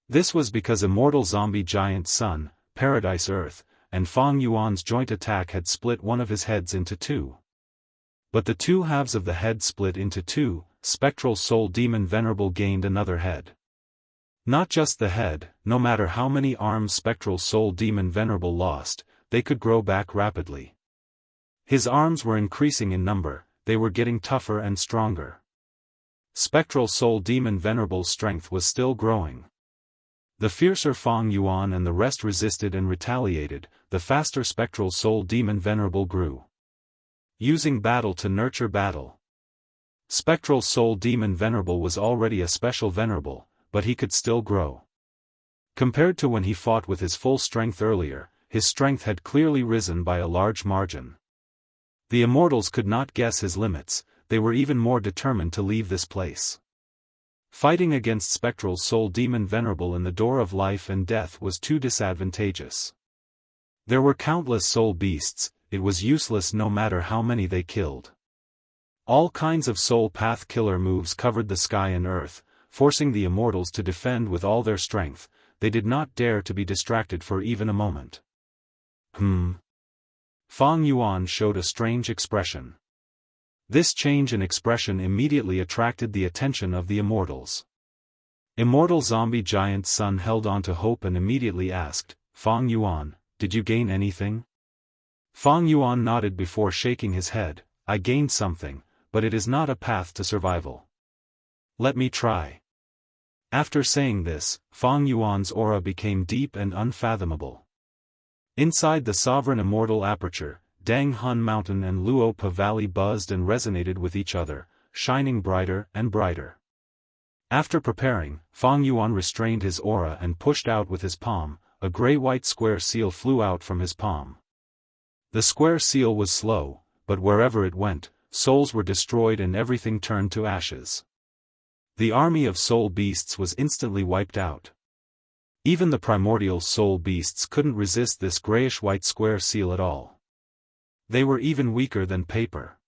This was because Immortal Zombie Giant Sun, Paradise Earth, and Fang Yuan's joint attack had split one of his heads into two. But the two halves of the head split into two, Spectral Soul Demon Venerable gained another head. Not just the head, no matter how many arms Spectral Soul Demon Venerable lost, they could grow back rapidly. His arms were increasing in number, they were getting tougher and stronger. Spectral Soul Demon Venerable's strength was still growing. The fiercer Fang Yuan and the rest resisted and retaliated, the faster Spectral Soul Demon Venerable grew. Using battle to nurture battle. Spectral Soul Demon Venerable was already a special venerable, but he could still grow. Compared to when he fought with his full strength earlier, his strength had clearly risen by a large margin. The Immortals could not guess his limits, they were even more determined to leave this place. Fighting against Spectral Soul Demon Venerable in the door of life and death was too disadvantageous. There were countless soul beasts, it was useless no matter how many they killed. All kinds of soul path killer moves covered the sky and earth, forcing the Immortals to defend with all their strength. They did not dare to be distracted for even a moment. Fang Yuan showed a strange expression. This change in expression immediately attracted the attention of the Immortals. Immortal Zombie Giant Sun held on to hope and immediately asked, "Fang Yuan, did you gain anything?" Fang Yuan nodded before shaking his head, "I gained something, but it is not a path to survival. Let me try." After saying this, Fang Yuan's aura became deep and unfathomable. Inside the Sovereign Immortal Aperture, Dang Hun Mountain and Luopa Valley buzzed and resonated with each other, shining brighter and brighter. After preparing, Fang Yuan restrained his aura and pushed out with his palm. A gray-white square seal flew out from his palm. The square seal was slow, but wherever it went, souls were destroyed and everything turned to ashes. The army of soul beasts was instantly wiped out. Even the primordial soul beasts couldn't resist this grayish-white square seal at all. They were even weaker than paper.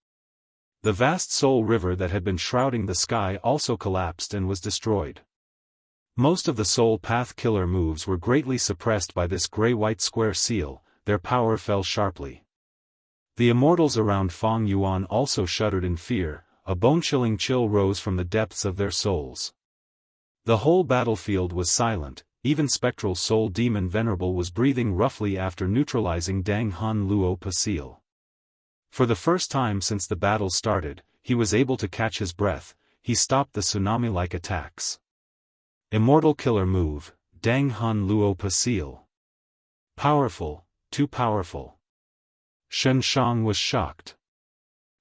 The vast soul river that had been shrouding the sky also collapsed and was destroyed. Most of the soul path killer moves were greatly suppressed by this gray-white square seal, their power fell sharply. The immortals around Feng Yuan also shuddered in fear, a bone-chilling chill rose from the depths of their souls. The whole battlefield was silent, even spectral soul demon Venerable was breathing roughly after neutralizing Dang Han Luo Pa seal. For the first time since the battle started, he was able to catch his breath. He stopped the tsunami-like attacks. Immortal killer move, Dang Han Luo Pa seal. Powerful, too powerful. Shen Shang was shocked.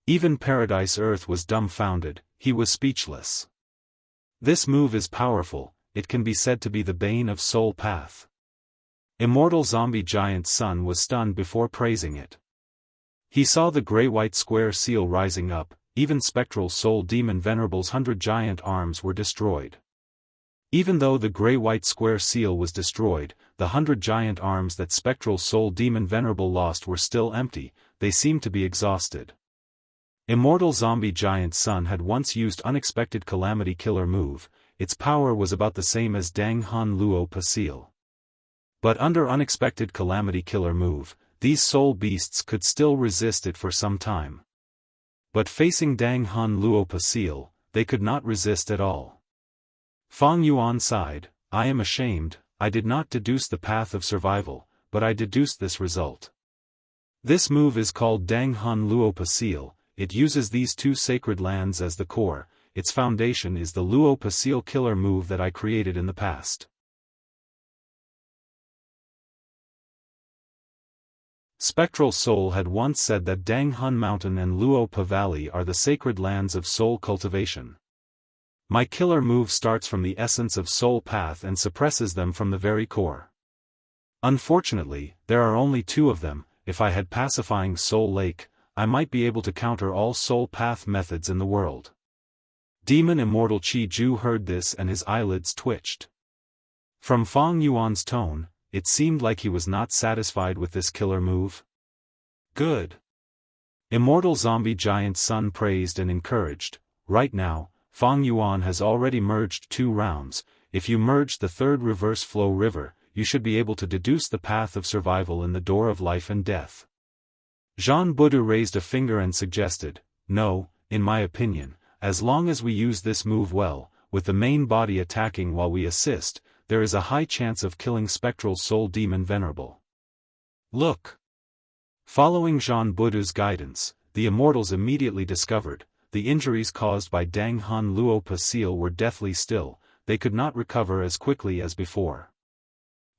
Even Paradise Earth was dumbfounded, he was speechless. This move is powerful, it can be said to be the bane of Soul Path. Immortal Zombie Giant's son was stunned before praising it. He saw the gray-white square seal rising up, even spectral soul demon Venerable's 100 giant arms were destroyed. Even though the gray-white square seal was destroyed, the 100 giant arms that spectral soul demon Venerable lost were still empty, they seemed to be exhausted. Immortal Zombie Giant's son had once used Unexpected Calamity Killer move, its power was about the same as Dang Han Luo Pa seal. But under Unexpected Calamity Killer move, these soul beasts could still resist it for some time. But facing Dang Han Luo Pa seal, they could not resist at all. Feng Yuan sighed, I am ashamed, I did not deduce the path of survival, but I deduced this result. This move is called Dang Han Luo Pa seal, it uses these two sacred lands as the core, its foundation is the Luo Pa seal killer move that I created in the past. Spectral Soul had once said that Dang Han Mountain and Luo Pa Valley are the sacred lands of soul cultivation. My killer move starts from the essence of soul path and suppresses them from the very core. Unfortunately, there are only two of them. If I had Pacifying Soul Lake, I might be able to counter all soul path methods in the world. Demon Immortal Chi Ju heard this and his eyelids twitched. From Feng Yuan's tone, it seemed like he was not satisfied with this killer move. Good. Immortal Zombie Giant's son praised and encouraged. Right now, Feng Yuan has already merged 2 rounds. If you merge the third reverse flow river, you should be able to deduce the path of survival in the door of life and death. Jean Budu raised a finger and suggested, no, in my opinion, as long as we use this move well, with the main body attacking while we assist, there is a high chance of killing spectral soul demon Venerable. Look! Following Jean Budu's guidance, the immortals immediately discovered, the injuries caused by Dang Han Luo Pa seal were deathly still, they could not recover as quickly as before.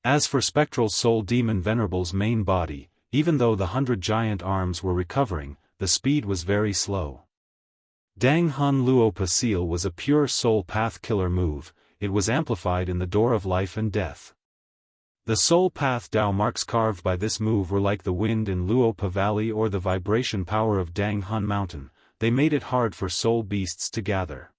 As for spectral soul demon Venerable's main body, even though the 100 giant arms were recovering, the speed was very slow. Dang Han Luo Pa seal was a pure soul path killer move, it was amplified in the door of life and death. The soul path Dao marks carved by this move were like the wind in Luo Pa Valley or the vibration power of Dang Han Mountain, they made it hard for soul beasts to gather.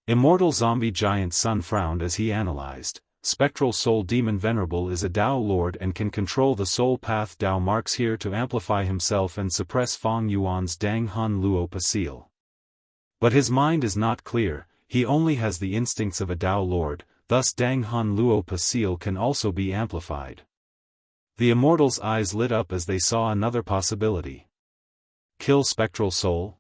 Immortal Zombie Giant's son frowned as he analyzed. Spectral Soul Demon Venerable is a Dao Lord and can control the soul path Dao marks here to amplify himself and suppress Feng Yuan's Dang Han Luo Pa seal. But his mind is not clear, he only has the instincts of a Dao Lord, thus Dang Han Luo Pa seal can also be amplified. The immortals' eyes lit up as they saw another possibility. Kill Spectral Soul?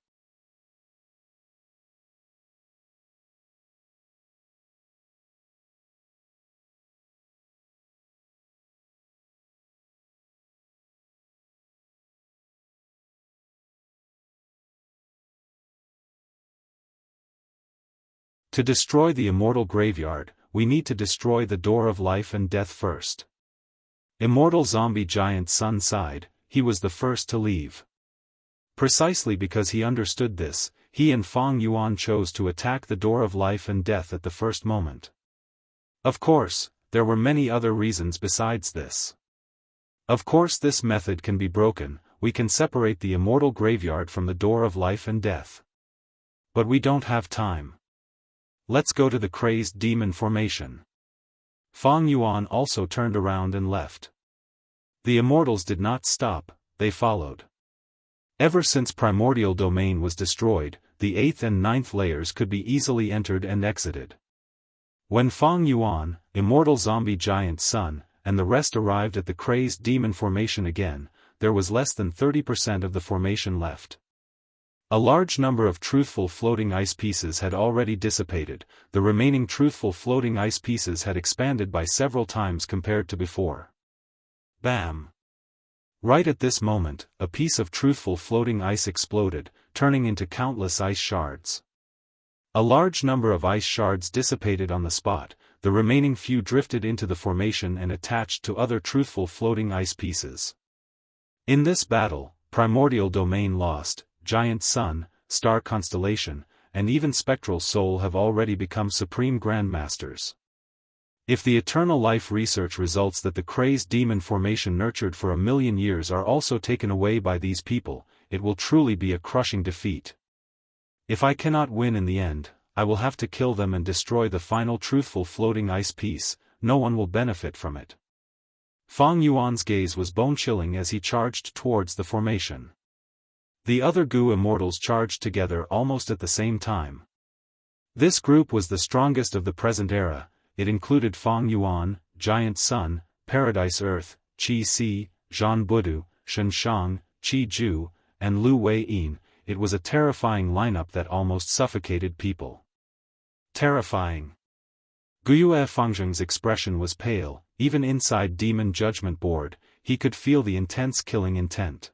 To destroy the immortal graveyard, we need to destroy the door of life and death first. Immortal Zombie Giant's son sighed, he was the first to leave. Precisely because he understood this, he and Feng Yuan chose to attack the door of life and death at the first moment. Of course, there were many other reasons besides this. Of course this method can be broken, we can separate the immortal graveyard from the door of life and death. But we don't have time. Let's go to the crazed demon formation. Fang Yuan also turned around and left. The immortals did not stop, they followed. Ever since primordial domain was destroyed, the 8th and 9th layers could be easily entered and exited. When Fang Yuan, immortal zombie giant son, and the rest arrived at the crazed demon formation again, there was less than 30% of the formation left. A large number of truthful floating ice pieces had already dissipated, the remaining truthful floating ice pieces had expanded by several times compared to before. Bam! Right at this moment, a piece of truthful floating ice exploded, turning into countless ice shards. A large number of ice shards dissipated on the spot, the remaining few drifted into the formation and attached to other truthful floating ice pieces. In this battle, primordial domain lost, giant sun, star constellation, and even spectral soul have already become supreme grandmasters. If the eternal life research results that the crazed demon formation nurtured for 1,000,000 years are also taken away by these people, it will truly be a crushing defeat. If I cannot win in the end, I will have to kill them and destroy the final truthful floating ice piece, no one will benefit from it. Fang Yuan's gaze was bone-chilling as he charged towards the formation. The other Gu immortals charged together almost at the same time. This group was the strongest of the present era. It included Fang Yuan, Giant Sun, Paradise Earth, Qi Si, Zhan Budu, Shen Shang, Qi Ju, and Lu Wei Yin. It was a terrifying lineup that almost suffocated people. Terrifying. Guyue Fangzheng's expression was pale, even inside Demon Judgment Board, he could feel the intense killing intent.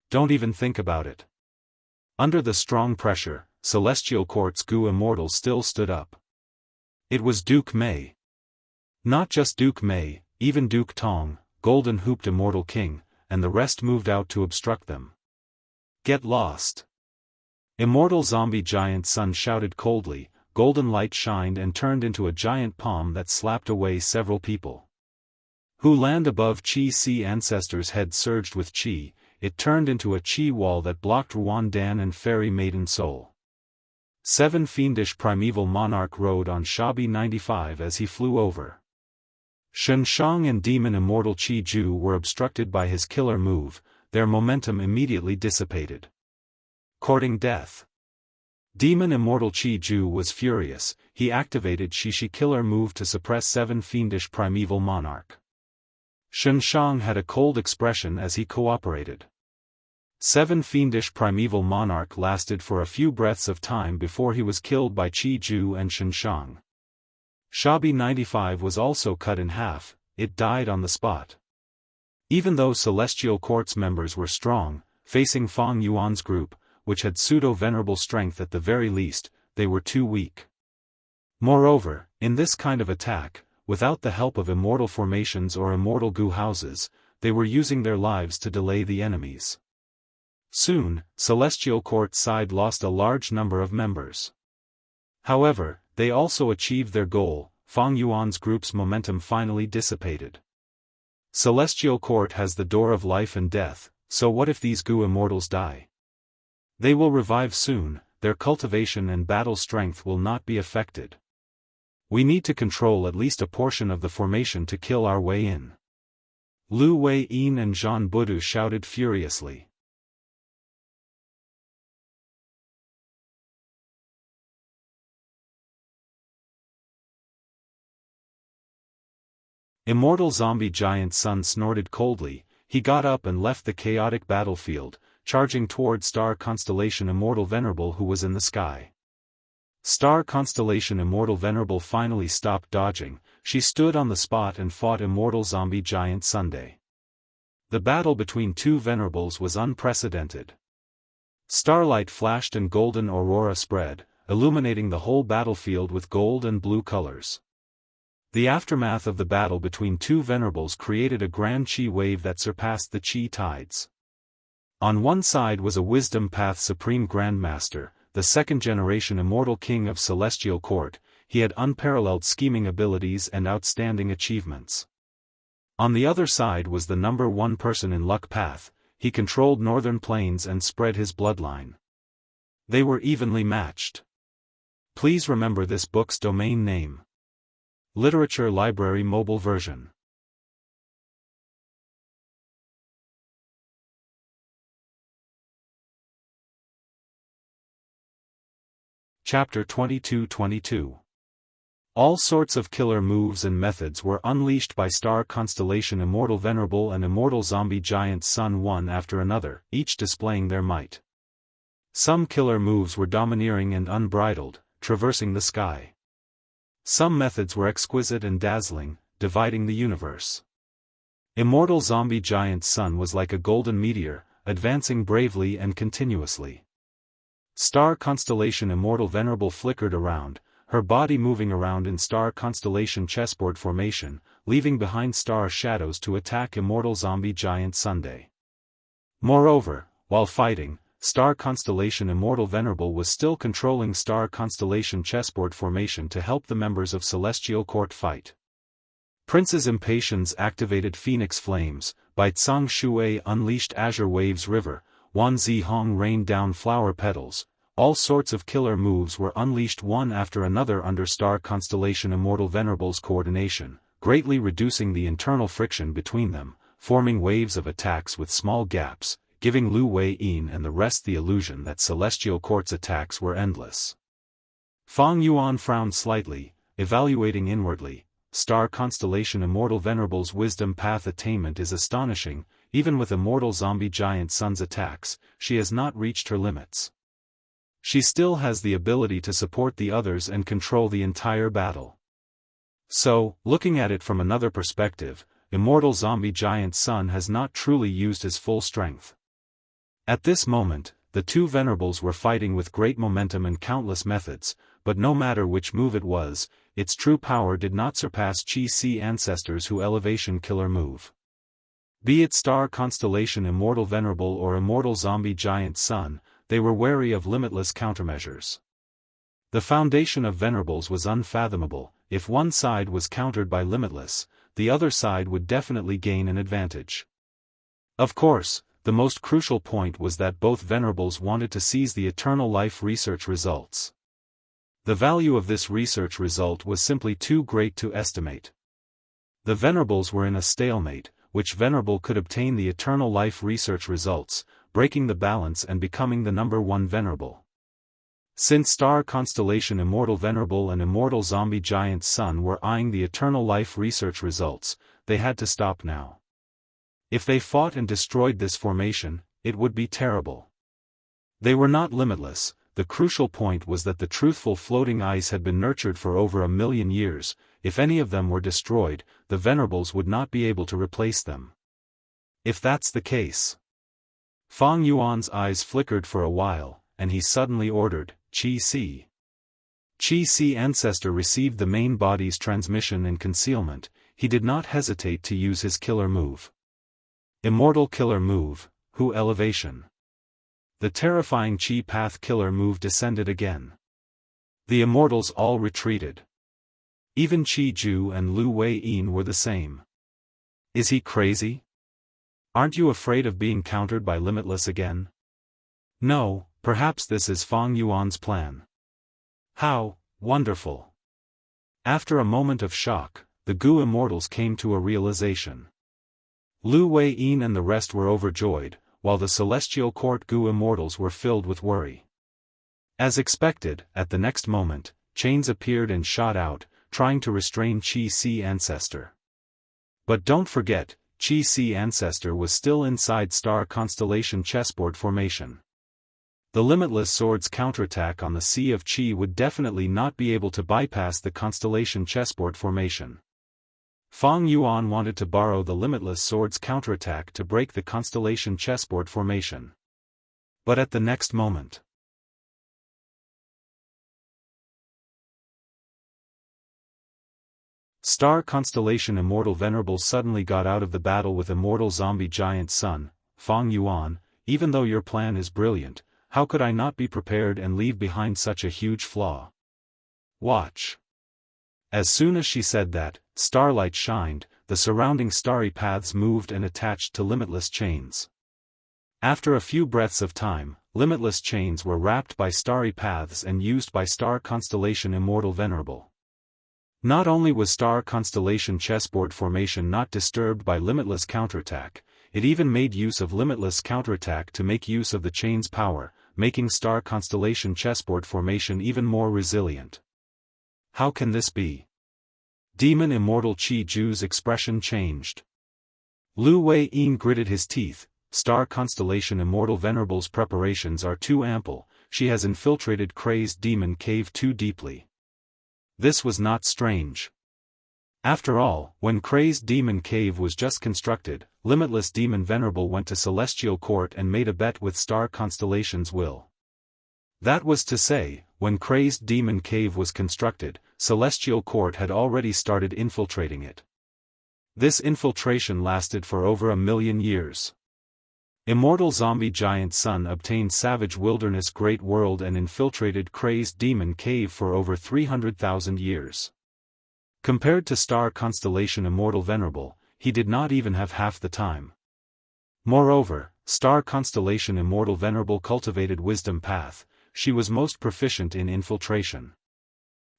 Don't even think about it. Under the strong pressure, Celestial Court's Gu immortal still stood up. It was Duke Mei. Not just Duke Mei, even Duke Tong, golden-hooped immortal king, and the rest moved out to obstruct them. Get lost. Immortal zombie giant sun shouted coldly, golden light shined and turned into a giant palm that slapped away several people. Who land above Qi Si ancestors' head surged with Qi, it turned into a Qi wall that blocked Ruan Dan and Fairy Maiden Soul. 7 fiendish primeval monarch rode on Shabi 95 as he flew over. Shen Shang and demon immortal Qi Ju were obstructed by his killer move, their momentum immediately dissipated. Courting death. Demon immortal Qi Ju was furious, he activated Shishi killer move to suppress 7 fiendish primeval monarch. Shen Shang had a cold expression as he cooperated. 7 fiendish primeval monarch lasted for a few breaths of time before he was killed by Qi Ju and Shen Shang. Shabi 95 was also cut in half, it died on the spot. Even though Celestial Court's members were strong, facing Fang Yuan's group, which had pseudo-venerable strength at the very least, they were too weak. Moreover, in this kind of attack, without the help of immortal formations or immortal Gu houses, they were using their lives to delay the enemies. Soon, Celestial Court's side lost a large number of members. However, they also achieved their goal, Fang Yuan's group's momentum finally dissipated. Celestial Court has the door of life and death, so what if these Gu immortals die? They will revive soon, their cultivation and battle strength will not be affected. We need to control at least a portion of the formation to kill our way in. Lu Wei Yin and Zhan Budu shouted furiously. Immortal zombie giant sun snorted coldly, he got up and left the chaotic battlefield, charging toward star constellation Immortal Venerable who was in the sky. Star constellation Immortal Venerable finally stopped dodging, she stood on the spot and fought immortal zombie giant Sunday. The battle between two venerables was unprecedented. Starlight flashed and golden aurora spread, illuminating the whole battlefield with gold and blue colors. The aftermath of the battle between two venerables created a grand Qi wave that surpassed the Qi tides. On one side was a Wisdom Path Supreme Grandmaster, the second-generation immortal king of Celestial Court, he had unparalleled scheming abilities and outstanding achievements. On the other side was the number 1 person in Luck Path, he controlled northern plains and spread his bloodline. They were evenly matched. Please remember this book's domain name. Literature Library Mobile Version. Chapter 22-22. All sorts of killer moves and methods were unleashed by Star Constellation Immortal Venerable and Immortal Zombie Giant Sun one after another, each displaying their might. Some killer moves were domineering and unbridled, traversing the sky. Some methods were exquisite and dazzling, dividing the universe. Immortal Zombie Giant Sun was like a golden meteor, advancing bravely and continuously. Star Constellation Immortal Venerable flickered around, her body moving around in Star Constellation chessboard formation, leaving behind star shadows to attack Immortal Zombie Giant Sunday. Moreover, while fighting, Star Constellation Immortal Venerable was still controlling Star Constellation chessboard formation to help the members of Celestial Court fight. Prince's Impatience activated Phoenix Flames, Bai Tsang Shui unleashed Azure Waves River, Wan Zihong rained down flower petals. All sorts of killer moves were unleashed one after another under Star Constellation Immortal Venerable's coordination, greatly reducing the internal friction between them, forming waves of attacks with small gaps, giving Lu Wei-yin and the rest the illusion that Celestial Court's attacks were endless. Fang Yuan frowned slightly, evaluating inwardly. Star Constellation Immortal Venerable's wisdom path attainment is astonishing. Even with Immortal Zombie Giant Sun's attacks, she has not reached her limits. She still has the ability to support the others and control the entire battle. So, looking at it from another perspective, Immortal Zombie Giant Sun has not truly used his full strength. At this moment, the two Venerables were fighting with great momentum and countless methods, but no matter which move it was, its true power did not surpass Qi Ancestors' Who Elevation Killer move. Be it Star Constellation Immortal Venerable or Immortal Zombie Giant Sun, they were wary of limitless countermeasures. The foundation of Venerables was unfathomable. If one side was countered by limitless, the other side would definitely gain an advantage. Of course, the most crucial point was that both Venerables wanted to seize the eternal life research results. The value of this research result was simply too great to estimate. The Venerables were in a stalemate. Which Venerable could obtain the eternal life research results, breaking the balance and becoming the number one Venerable. Since Star Constellation Immortal Venerable and Immortal Zombie Giant Sun were eyeing the eternal life research results, they had to stop now. If they fought and destroyed this formation, it would be terrible. They were not limitless. The crucial point was that the truthful floating ice had been nurtured for over 1,000,000 years. If any of them were destroyed, the Venerables would not be able to replace them. If that's the case. Fang Yuan's eyes flickered for a while, and he suddenly ordered, Qi. Qi Ancestor received the main body's transmission and concealment. He did not hesitate to use his killer move. Immortal Killer Move, Who Elevation. The terrifying Qi Path Killer move descended again. The Immortals all retreated. Even Qi Ju and Lu Wei-yin were the same. Is he crazy? Aren't you afraid of being countered by Limitless again? No, perhaps this is Fang Yuan's plan. How wonderful! After a moment of shock, the Gu Immortals came to a realization. Lu Wei-yin and the rest were overjoyed, while the Celestial Court Gu Immortals were filled with worry. As expected, at the next moment, chains appeared and shot out, trying to restrain Qi Ancestor. But don't forget, Qi Ancestor was still inside Star Constellation chessboard formation. The Limitless Sword's counterattack on the Sea of Qi would definitely not be able to bypass the Constellation chessboard formation. Fang Yuan wanted to borrow the Limitless Sword's counterattack to break the Constellation chessboard formation. But at the next moment, Star Constellation Immortal Venerable suddenly got out of the battle with Immortal Zombie Giant Sun. Fang Yuan, even though your plan is brilliant, how could I not be prepared and leave behind such a huge flaw? Watch. As soon as she said that, starlight shined, the surrounding starry paths moved and attached to limitless chains. After a few breaths of time, limitless chains were wrapped by starry paths and used by star constellation Immortal Venerable. Not only was star constellation chessboard formation not disturbed by limitless counterattack, it even made use of limitless counterattack to make use of the chain's power, making star constellation chessboard formation even more resilient. How can this be? Demon Immortal Qi Ju's expression changed. Lu Wei-yin gritted his teeth. Star constellation Immortal Venerable's preparations are too ample, she has infiltrated Crazed Demon Cave too deeply. This was not strange. After all, when Crazed Demon Cave was just constructed, Limitless Demon Venerable went to Celestial Court and made a bet with Star Constellation's will. That was to say, when Crazed Demon Cave was constructed, Celestial Court had already started infiltrating it. This infiltration lasted for over 1,000,000 years. Immortal Zombie Giant Sun obtained Savage Wilderness Great World and infiltrated Crazed Demon Cave for over 300,000 years. Compared to Star Constellation Immortal Venerable, he did not even have half the time. Moreover, Star Constellation Immortal Venerable cultivated Wisdom Path, she was most proficient in infiltration.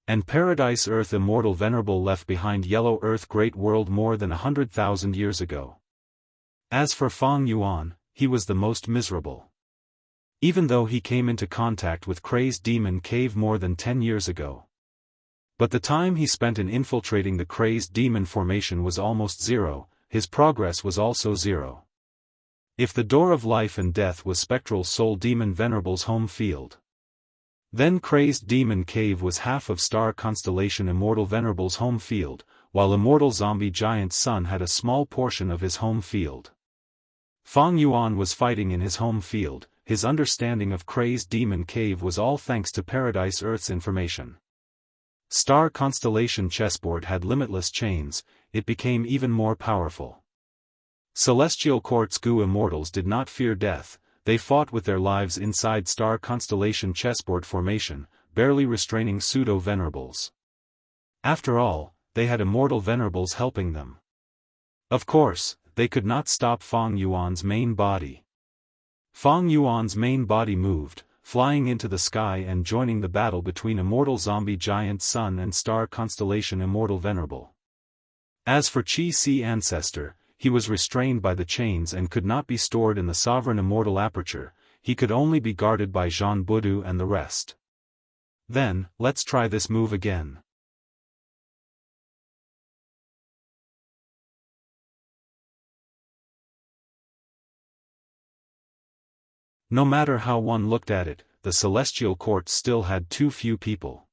And Paradise Earth Immortal Venerable left behind Yellow Earth Great World more than 100,000 years ago. As for Fang Yuan, he was the most miserable. Even though he came into contact with Crazed Demon Cave more than 10 years ago. But the time he spent in infiltrating the Crazed Demon formation was almost zero, his progress was also zero. If the Door of Life and Death was Spectral Soul Demon Venerable's home field, then Crazed Demon Cave was half of Star Constellation Immortal Venerable's home field, while Immortal Zombie Giant Sun had a small portion of his home field. Fang Yuan was fighting in his home field, his understanding of Crazed Demon Cave was all thanks to Paradise Earth's information. Star Constellation chessboard had limitless chains, it became even more powerful. Celestial Court's Gu Immortals did not fear death, they fought with their lives inside Star Constellation chessboard formation, barely restraining pseudo-venerables. After all, they had Immortal Venerables helping them. Of course, they could not stop Fang Yuan's main body. Fang Yuan's main body moved, flying into the sky and joining the battle between Immortal Zombie Giant Sun and Star Constellation Immortal Venerable. As for Qi Si Ancestor, he was restrained by the chains and could not be stored in the Sovereign Immortal Aperture, he could only be guarded by Zhan Budu and the rest. Then, let's try this move again. No matter how one looked at it, the Celestial Court still had too few people.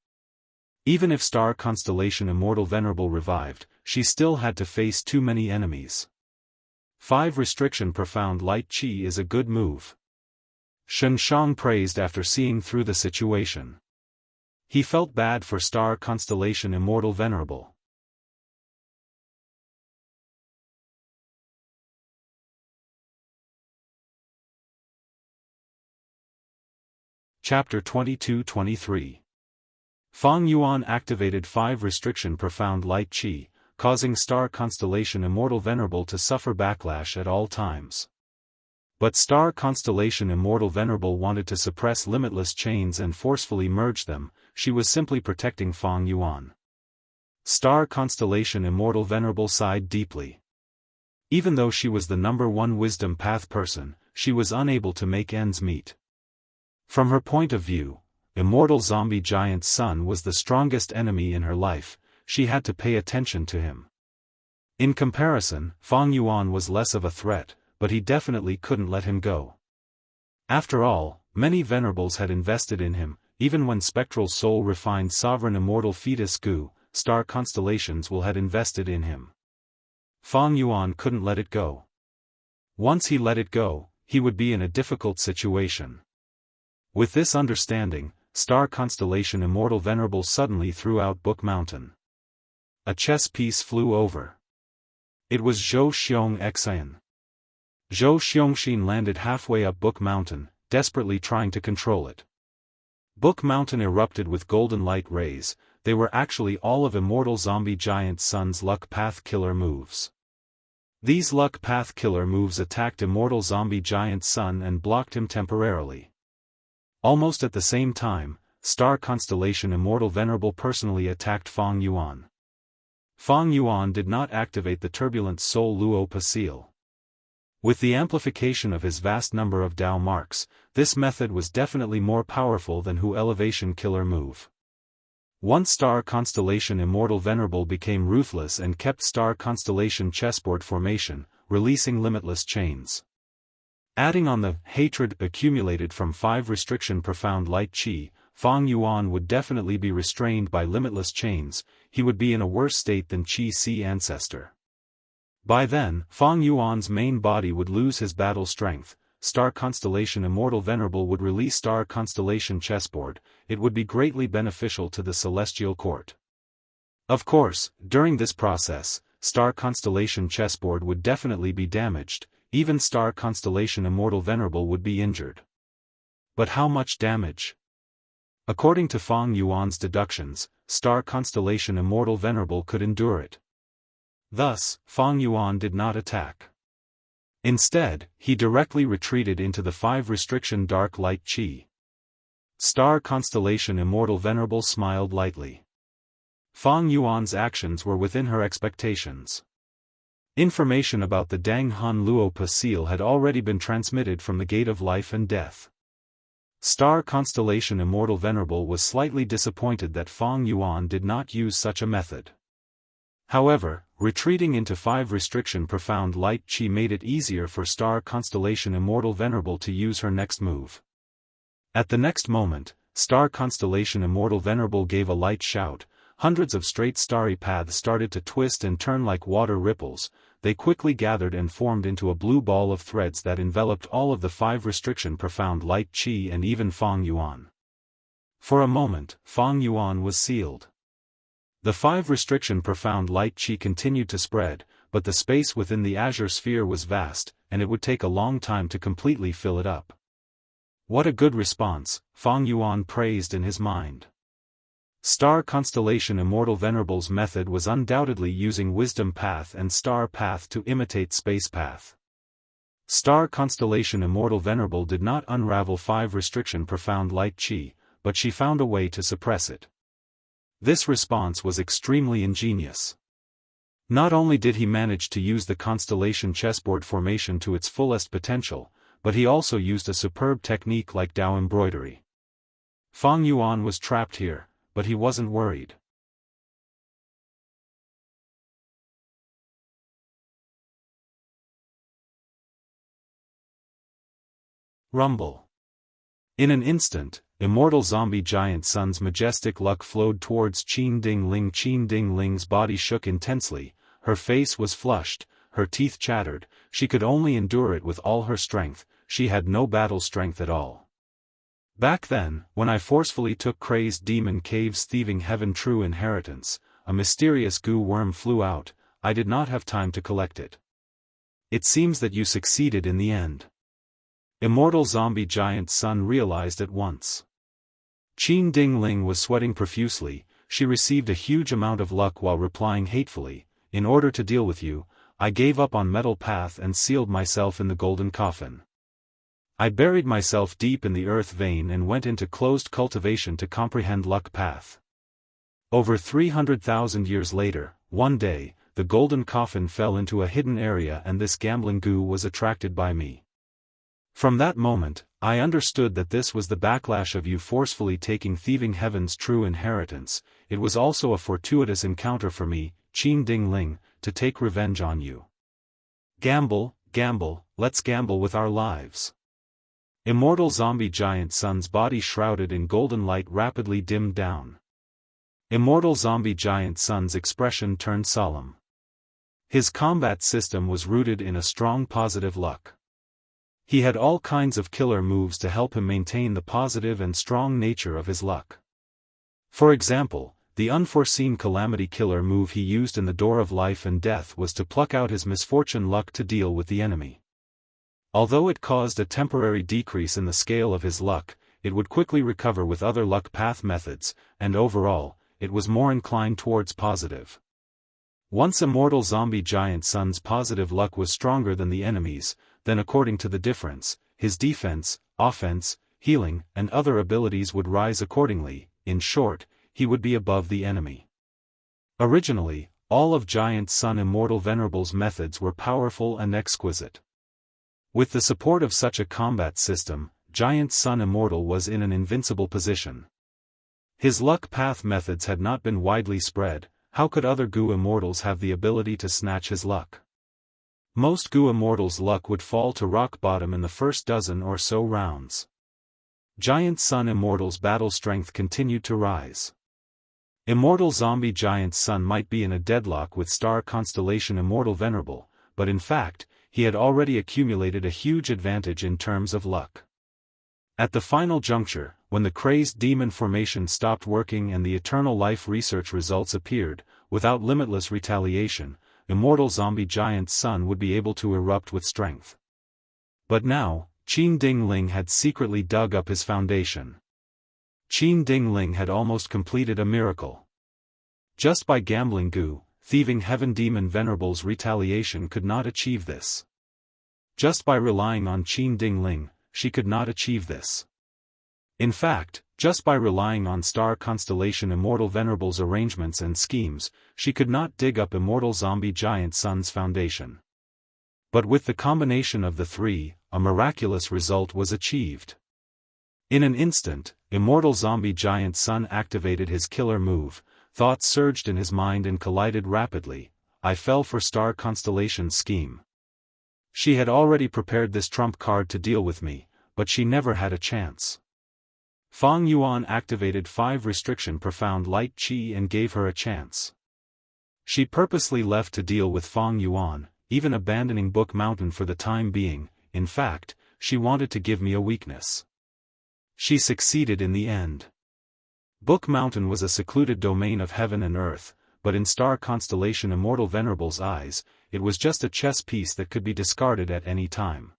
Even if Star Constellation Immortal Venerable revived, she still had to face too many enemies. 5 Restriction Profound Light Qi is a good move. Shen Shang praised after seeing through the situation. He felt bad for Star Constellation Immortal Venerable. Chapter 22-23. Fang Yuan activated 5 Restriction Profound Light Qi, causing Star Constellation Immortal Venerable to suffer backlash at all times. But Star Constellation Immortal Venerable wanted to suppress limitless chains and forcefully merge them, she was simply protecting Fang Yuan. Star Constellation Immortal Venerable sighed deeply. Even though she was the #1 Wisdom Path person, she was unable to make ends meet. From her point of view, Immortal Zombie Giant Sun was the strongest enemy in her life, she had to pay attention to him. In comparison, Fang Yuan was less of a threat, but he definitely couldn't let him go. After all, many Venerables had invested in him, even when Spectral Soul refined Sovereign Immortal Fetus Gu, Star Constellations will had invested in him. Fang Yuan couldn't let it go. Once he let it go, he would be in a difficult situation. With this understanding, Star Constellation Immortal Venerable suddenly threw out Book Mountain. A chess piece flew over. It was Zhou Xiongxian. Zhou Xiongxian landed halfway up Book Mountain, desperately trying to control it. Book Mountain erupted with golden light rays, they were actually all of Immortal Zombie Giant Sun's Luck Path killer moves. These luck path killer moves attacked Immortal Zombie Giant Sun and blocked him temporarily. Almost at the same time, Star Constellation Immortal Venerable personally attacked Feng Yuan. Feng Yuan did not activate the turbulent Soul Luo Pa seal. With the amplification of his vast number of Dao marks, this method was definitely more powerful than Hu Elevation Killer move. Once Star Constellation Immortal Venerable became Ruthless and kept Star Constellation chessboard formation, releasing limitless chains. Adding on the hatred accumulated from 5 restriction profound light chi, Feng Yuan would definitely be restrained by limitless chains. He would be in a worse state than Qi Si Ancestor. By then, Feng Yuan's main body would lose his battle strength. Star Constellation Immortal Venerable would release Star Constellation chessboard. It would be greatly beneficial to the Celestial Court. Of course, during this process, Star Constellation chessboard would definitely be damaged. Even Star Constellation Immortal Venerable would be injured. But how much damage? According to Feng Yuan's deductions, Star Constellation Immortal Venerable could endure it. Thus, Feng Yuan did not attack. Instead, he directly retreated into the 5 restriction dark light chi. Star Constellation Immortal Venerable smiled lightly. Feng Yuan's actions were within her expectations. Information about the Dang Hun Luo Pa seal had already been transmitted from the Gate of Life and Death. Star Constellation Immortal Venerable was slightly disappointed that Feng Yuan did not use such a method. However, retreating into 5 restriction profound light chi made it easier for Star Constellation Immortal Venerable to use her next move. At the next moment, Star Constellation Immortal Venerable gave a light shout. Hundreds of straight starry paths started to twist and turn like water ripples. They quickly gathered and formed into a blue ball of threads that enveloped all of the 5 restriction profound light chi and even Feng Yuan. For a moment, Feng Yuan was sealed. The 5 restriction profound light chi continued to spread, but the space within the azure sphere was vast, and it would take a long time to completely fill it up. What a good response, Feng Yuan praised in his mind. Star Constellation Immortal Venerable's method was undoubtedly using Wisdom Path and Star Path to imitate Space Path. Star Constellation Immortal Venerable did not unravel 5 restriction profound light chi, but she found a way to suppress it. This response was extremely ingenious. Not only did he manage to use the constellation chessboard formation to its fullest potential, but he also used a superb technique like Dao embroidery. Feng Yuan was trapped here, but he wasn't worried. Rumble. In an instant, Immortal Zombie Giant Sun's majestic luck flowed towards Qin Ding Ling. Qin Ding Ling's body shook intensely, her face was flushed, her teeth chattered. She could only endure it with all her strength. She had no battle strength at all. Back then, when I forcefully took Crazed Demon Cave's Thieving Heaven True Inheritance, a mysterious goo worm flew out. I did not have time to collect it. It seems that you succeeded in the end. Immortal Zombie Giant Sun realized at once. Qin Ding Ling was sweating profusely. She received a huge amount of luck while replying hatefully, "In order to deal with you, I gave up on Metal Path and sealed myself in the golden coffin. I buried myself deep in the earth vein and went into closed cultivation to comprehend luck path." Over 300,000 years later, one day, the golden coffin fell into a hidden area and this gambling goo was attracted by me. From that moment, I understood that this was the backlash of you forcefully taking Thieving Heaven's true inheritance. It was also a fortuitous encounter for me, Qin Ding Ling, to take revenge on you. Gamble, gamble, let's gamble with our lives. Immortal Zombie Giant Sun's body shrouded in golden light rapidly dimmed down. Immortal Zombie Giant Sun's expression turned solemn. His combat system was rooted in a strong positive luck. He had all kinds of killer moves to help him maintain the positive and strong nature of his luck. For example, the unforeseen calamity killer move he used in the Door of Life and Death was to pluck out his misfortune luck to deal with the enemy. Although it caused a temporary decrease in the scale of his luck, it would quickly recover with other luck path methods, and overall, it was more inclined towards positive. Once Immortal Zombie Giant Sun's positive luck was stronger than the enemy's, then according to the difference, his defense, offense, healing, and other abilities would rise accordingly. In short, he would be above the enemy. Originally, all of Giant Sun Immortal Venerable's methods were powerful and exquisite. With the support of such a combat system, Giant Sun Immortal was in an invincible position. His luck path methods had not been widely spread. How could other Gu Immortals have the ability to snatch his luck? Most Gu Immortals' luck would fall to rock bottom in the first dozen or so rounds. Giant Sun Immortal's battle strength continued to rise. Immortal Zombie Giant Sun might be in a deadlock with Star Constellation Immortal Venerable, but in fact, he had already accumulated a huge advantage in terms of luck. At the final juncture, when the crazed demon formation stopped working and the eternal life research results appeared, without limitless retaliation, Immortal Zombie Giant Sun would be able to erupt with strength. But now, Qin Ding Ling had secretly dug up his foundation. Qin Ding Ling had almost completed a miracle. Just by gambling Gu, thieving Heaven Demon Venerable's retaliation could not achieve this. Just by relying on Qin Ding Ling, she could not achieve this. In fact, just by relying on Star Constellation Immortal Venerable's arrangements and schemes, she could not dig up Immortal Zombie Giant Sun's foundation. But with the combination of the three, a miraculous result was achieved. In an instant, Immortal Zombie Giant Sun activated his killer move, thoughts surged in his mind and collided rapidly. I fell for Star Constellation's scheme. She had already prepared this trump card to deal with me, but she never had a chance. Fang Yuan activated 5 restriction profound light qi and gave her a chance. She purposely left to deal with Fang Yuan, even abandoning Book Mountain for the time being. In fact, she wanted to give me a weakness. She succeeded in the end. Book Mountain was a secluded domain of heaven and earth, but in Star Constellation Immortal Venerable's eyes, it was just a chess piece that could be discarded at any time.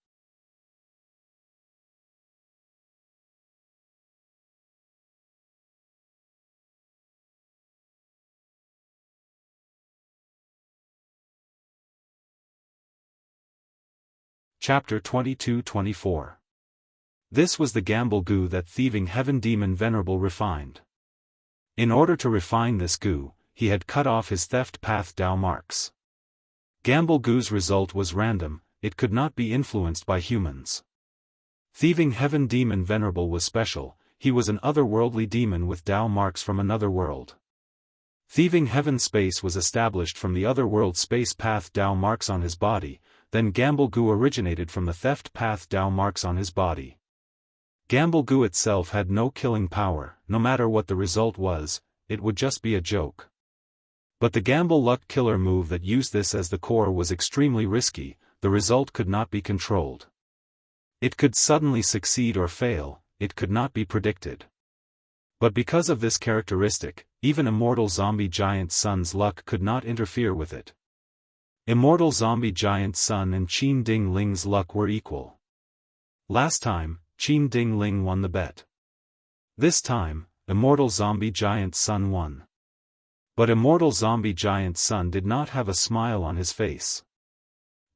Chapter 22-24. This was the gamble Gu that thieving Heaven Demon Venerable refined. In order to refine this Gu, he had cut off his theft path Dao marks. Gamble Gu's result was random, it could not be influenced by humans. Thieving Heaven Demon Venerable was special, he was an otherworldly demon with Dao marks from another world. Thieving Heaven Space was established from the otherworld space path Dao marks on his body, then Gamble Gu originated from the theft path Dao marks on his body. Gamble Gu itself had no killing power, no matter what the result was, it would just be a joke. But the Gamble Luck Killer move that used this as the core was extremely risky, the result could not be controlled. It could suddenly succeed or fail, it could not be predicted. But because of this characteristic, even Immortal Zombie Giant Sun's luck could not interfere with it. Immortal Zombie Giant Sun and Qin Ding Ling's luck were equal. Last time, Qin Ding Ling won the bet. This time, Immortal Zombie Giant Sun won. But Immortal Zombie Giant Sun did not have a smile on his face.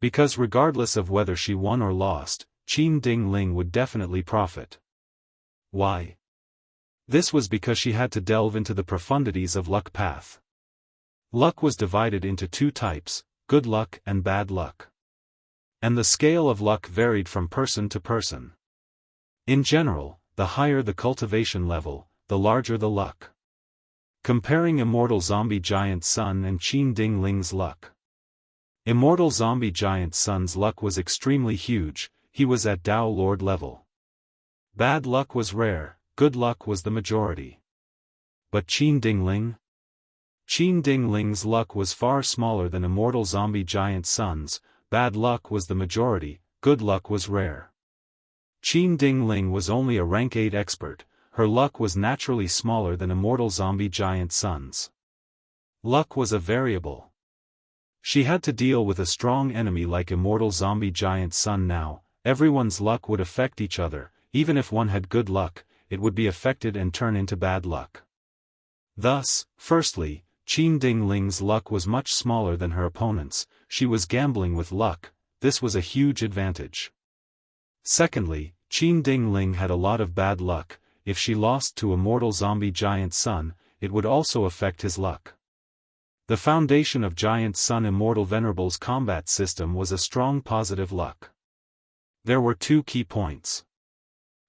Because regardless of whether she won or lost, Qin Ding Ling would definitely profit. Why? This was because she had to delve into the profundities of luck path. Luck was divided into 2 types, good luck and bad luck. And the scale of luck varied from person to person. In general, the higher the cultivation level, the larger the luck. Comparing Immortal Zombie Giant Sun and Qin Ding Ling's luck. Immortal Zombie Giant Sun's luck was extremely huge, he was at Dao Lord level. Bad luck was rare, good luck was the majority. But Qin Ding Ling? Qin Ding Ling's luck was far smaller than Immortal Zombie Giant Sun's, bad luck was the majority, good luck was rare. Qin Ding Ling was only a rank 8 expert, her luck was naturally smaller than Immortal Zombie Giant Sun's. Luck was a variable. She had to deal with a strong enemy like Immortal Zombie Giant Sun now, everyone's luck would affect each other, even if one had good luck, it would be affected and turn into bad luck. Thus, firstly, Qin Dingling's luck was much smaller than her opponent's, she was gambling with luck, this was a huge advantage. Secondly, Qin Dingling had a lot of bad luck, if she lost to Immortal Zombie Giant Sun, it would also affect his luck. The foundation of Giant Sun Immortal Venerable's combat system was a strong positive luck. There were two key points.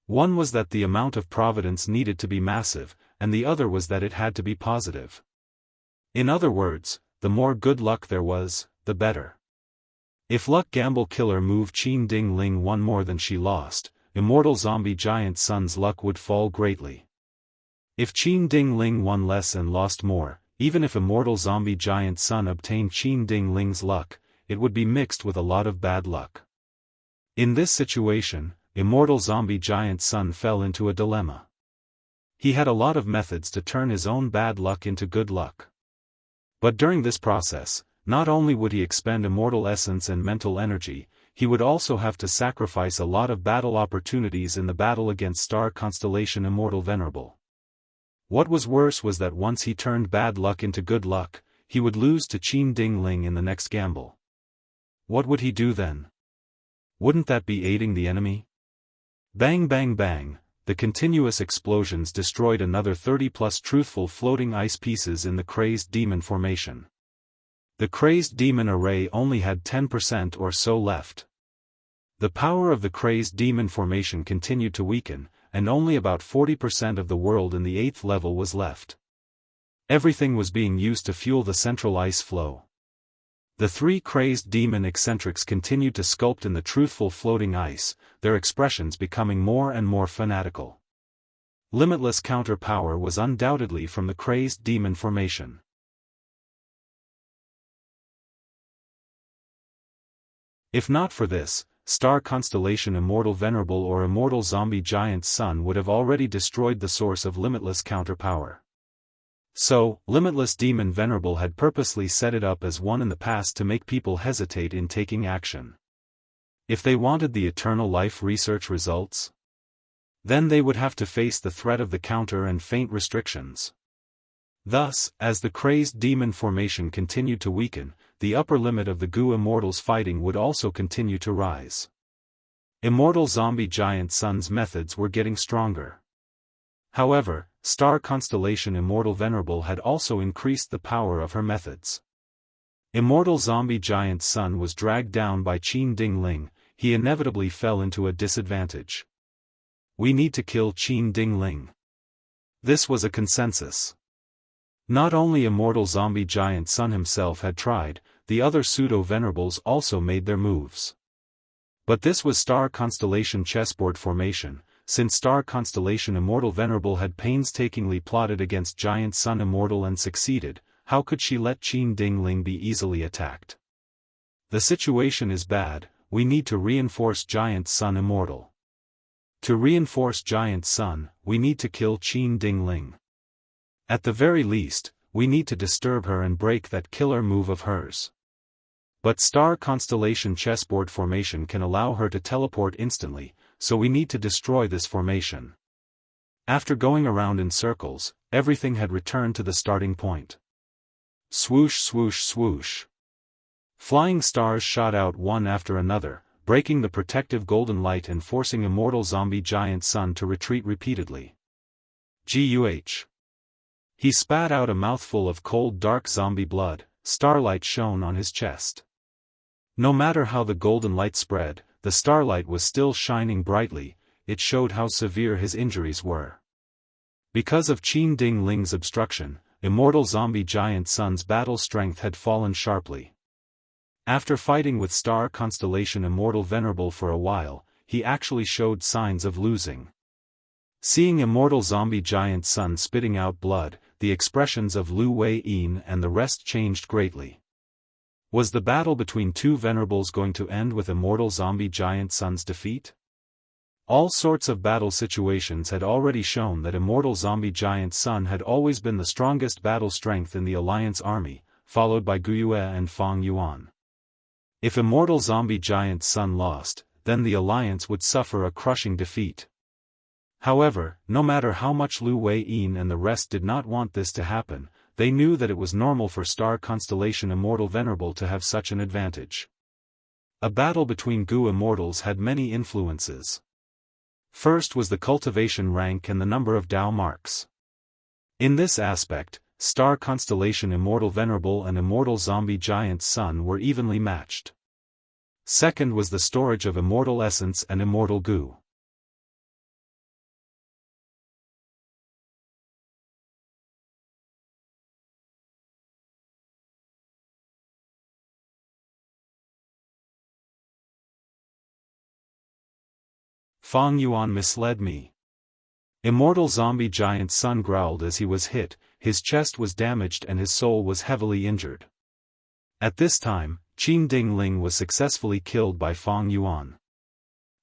One was that the amount of providence needed to be massive, and the other was that it had to be positive. In other words, the more good luck there was, the better. If Luck Gamble Killer moved Qin Dingling won more than she lost, Immortal Zombie Giant Sun's luck would fall greatly. If Qin Dingling won less and lost more, even if Immortal Zombie Giant Sun obtained Qin Dingling's luck, it would be mixed with a lot of bad luck. In this situation, Immortal Zombie Giant Sun fell into a dilemma. He had a lot of methods to turn his own bad luck into good luck. But during this process, not only would he expend immortal essence and mental energy, he would also have to sacrifice a lot of battle opportunities in the battle against Star Constellation Immortal Venerable. What was worse was that once he turned bad luck into good luck, he would lose to Qin Dingling in the next gamble. What would he do then? Wouldn't that be aiding the enemy? Bang bang bang, the continuous explosions destroyed another 30+ truthful floating ice pieces in the Crazed Demon formation. The Crazed Demon array only had 10% or so left. The power of the Crazed Demon formation continued to weaken, and only about 40% of the world in the 8th level was left. Everything was being used to fuel the central ice flow. The three Crazed Demon eccentrics continued to sculpt in the truthful floating ice, their expressions becoming more and more fanatical. Limitless counter power was undoubtedly from the Crazed Demon formation. If not for this, Star Constellation Immortal Venerable or Immortal Zombie Giant Sun would have already destroyed the source of limitless counter power. So, Limitless Demon Venerable had purposely set it up as one in the past to make people hesitate in taking action. If they wanted the eternal life research results, then they would have to face the threat of the counter and feint restrictions. Thus, as the Crazed Demon formation continued to weaken, the upper limit of the Gu Immortals fighting would also continue to rise. Immortal Zombie Giant Sun's methods were getting stronger. However, Star Constellation Immortal Venerable had also increased the power of her methods. Immortal Zombie Giant Sun was dragged down by Qin Dingling, he inevitably fell into a disadvantage. We need to kill Qin Dingling. This was a consensus. Not only Immortal Zombie Giant Sun himself had tried, the other pseudo-venerables also made their moves. But this was Star Constellation chessboard formation. Since Star Constellation Immortal Venerable had painstakingly plotted against Giant Sun Immortal and succeeded, how could she let Qin Dingling be easily attacked? The situation is bad, we need to reinforce Giant Sun Immortal. To reinforce Giant Sun, we need to kill Qin Dingling. At the very least, we need to disturb her and break that killer move of hers. But Star Constellation chessboard formation can allow her to teleport instantly, so we need to destroy this formation. After going around in circles, everything had returned to the starting point. Swoosh swoosh swoosh. Flying stars shot out one after another, breaking the protective golden light and forcing Immortal Zombie Giant Sun to retreat repeatedly. Guh. He spat out a mouthful of cold dark zombie blood, starlight shone on his chest. No matter how the golden light spread, the starlight was still shining brightly, it showed how severe his injuries were. Because of Qin Dingling's obstruction, Immortal Zombie Giant Sun's battle strength had fallen sharply. After fighting with Star Constellation Immortal Venerable for a while, he actually showed signs of losing. Seeing Immortal Zombie Giant Sun spitting out blood, the expressions of Lu Wei-yin and the rest changed greatly. Was the battle between two venerables going to end with Immortal Zombie Giant Sun's defeat? All sorts of battle situations had already shown that Immortal Zombie Giant Sun had always been the strongest battle strength in the Alliance army, followed by Guyue and Fang Yuan. If Immortal Zombie Giant Sun lost, then the Alliance would suffer a crushing defeat. However, no matter how much Lu Wei-yin and the rest did not want this to happen, they knew that it was normal for star constellation Immortal Venerable to have such an advantage. A battle between Gu immortals had many influences. First was the cultivation rank and the number of Dao marks. In this aspect, star constellation Immortal Venerable and Immortal Zombie Giant Sun were evenly matched. Second was the storage of Immortal Essence and Immortal Gu. Fang Yuan misled me. Immortal Zombie Giant Sun growled as he was hit, his chest was damaged and his soul was heavily injured. At this time, Qin Ding Ling was successfully killed by Fang Yuan.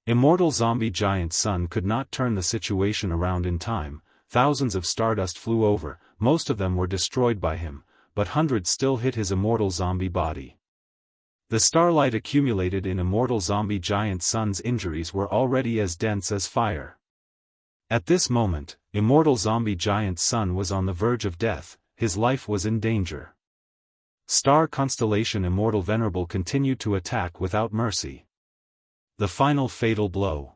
Immortal Zombie Giant Sun could not turn the situation around in time. Thousands of stardust flew over, most of them were destroyed by him, but hundreds still hit his immortal zombie body. The starlight accumulated in Immortal Zombie Giant Sun's injuries were already as dense as fire. At this moment, Immortal Zombie Giant Sun was on the verge of death, his life was in danger. Star constellation Immortal Venerable continued to attack without mercy. The final fatal blow.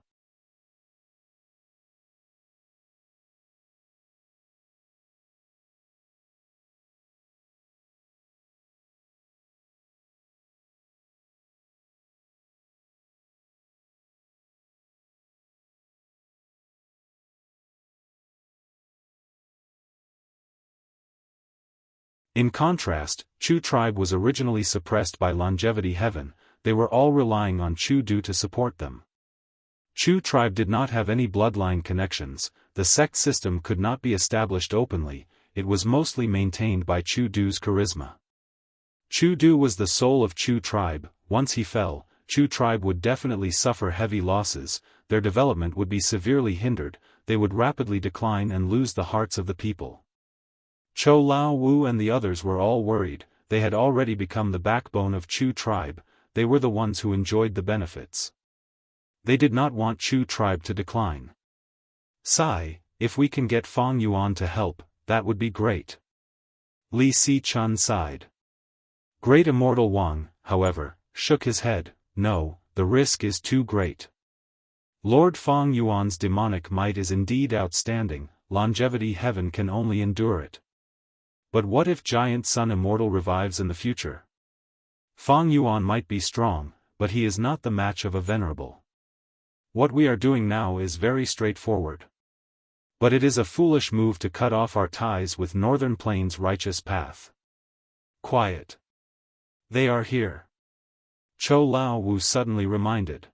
In contrast, Chu tribe was originally suppressed by Longevity Heaven, they were all relying on Chu Du to support them. Chu tribe did not have any bloodline connections, the sect system could not be established openly, it was mostly maintained by Chu Du's charisma. Chu Du was the soul of Chu tribe, once he fell, Chu tribe would definitely suffer heavy losses, their development would be severely hindered, they would rapidly decline and lose the hearts of the people. Chou Lao Wu and the others were all worried, they had already become the backbone of Chu tribe, they were the ones who enjoyed the benefits. They did not want Chu tribe to decline. Sigh, if we can get Fang Yuan to help, that would be great. Li Si Chun sighed. Great Immortal Wang, however, shook his head, no, the risk is too great. Lord Fang Yuan's demonic might is indeed outstanding, Longevity Heaven can only endure it. But what if Giant Sun Immortal revives in the future? Fang Yuan might be strong, but he is not the match of a venerable. What we are doing now is very straightforward. But it is a foolish move to cut off our ties with Northern Plains' righteous path. Quiet. They are here. Chou Lao Wu suddenly reminded.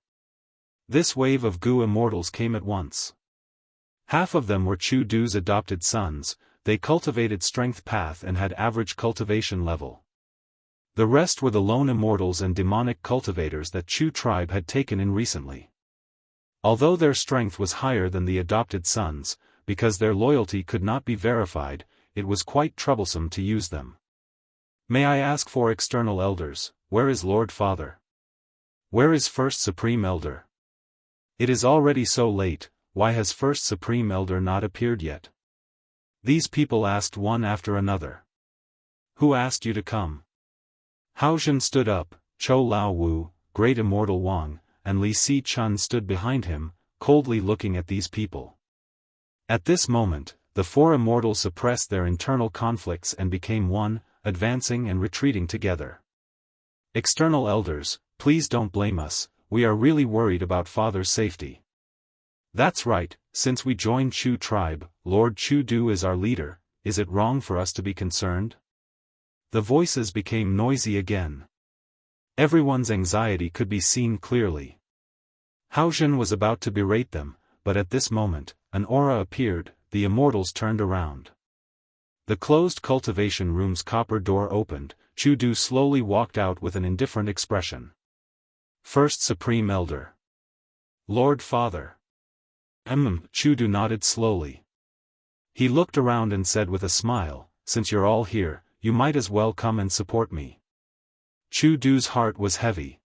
This wave of Gu immortals came at once. Half of them were Chu Du's adopted sons, they cultivated strength path and had average cultivation level. The rest were the lone immortals and demonic cultivators that Chu tribe had taken in recently. Although their strength was higher than the adopted sons, because their loyalty could not be verified, it was quite troublesome to use them. May I ask for external elders, where is Lord Father? Where is First Supreme Elder? It is already so late, why has First Supreme Elder not appeared yet? These people asked one after another. Who asked you to come? Haozhen stood up, Chou Lao Wu, Great Immortal Wang, and Li Si Chun stood behind him, coldly looking at these people. At this moment, the four immortals suppressed their internal conflicts and became one, advancing and retreating together. External elders, please don't blame us, we are really worried about Father's safety. That's right, since we joined Chu tribe, Lord Chu Du is our leader, is it wrong for us to be concerned? The voices became noisy again. Everyone's anxiety could be seen clearly. Haozhen was about to berate them, but at this moment, an aura appeared, the immortals turned around. The closed cultivation room's copper door opened, Chu Du slowly walked out with an indifferent expression. First Supreme Elder. Lord Father. Chu Du nodded slowly. He looked around and said with a smile, since you're all here, you might as well come and support me. Chu Du's heart was heavy.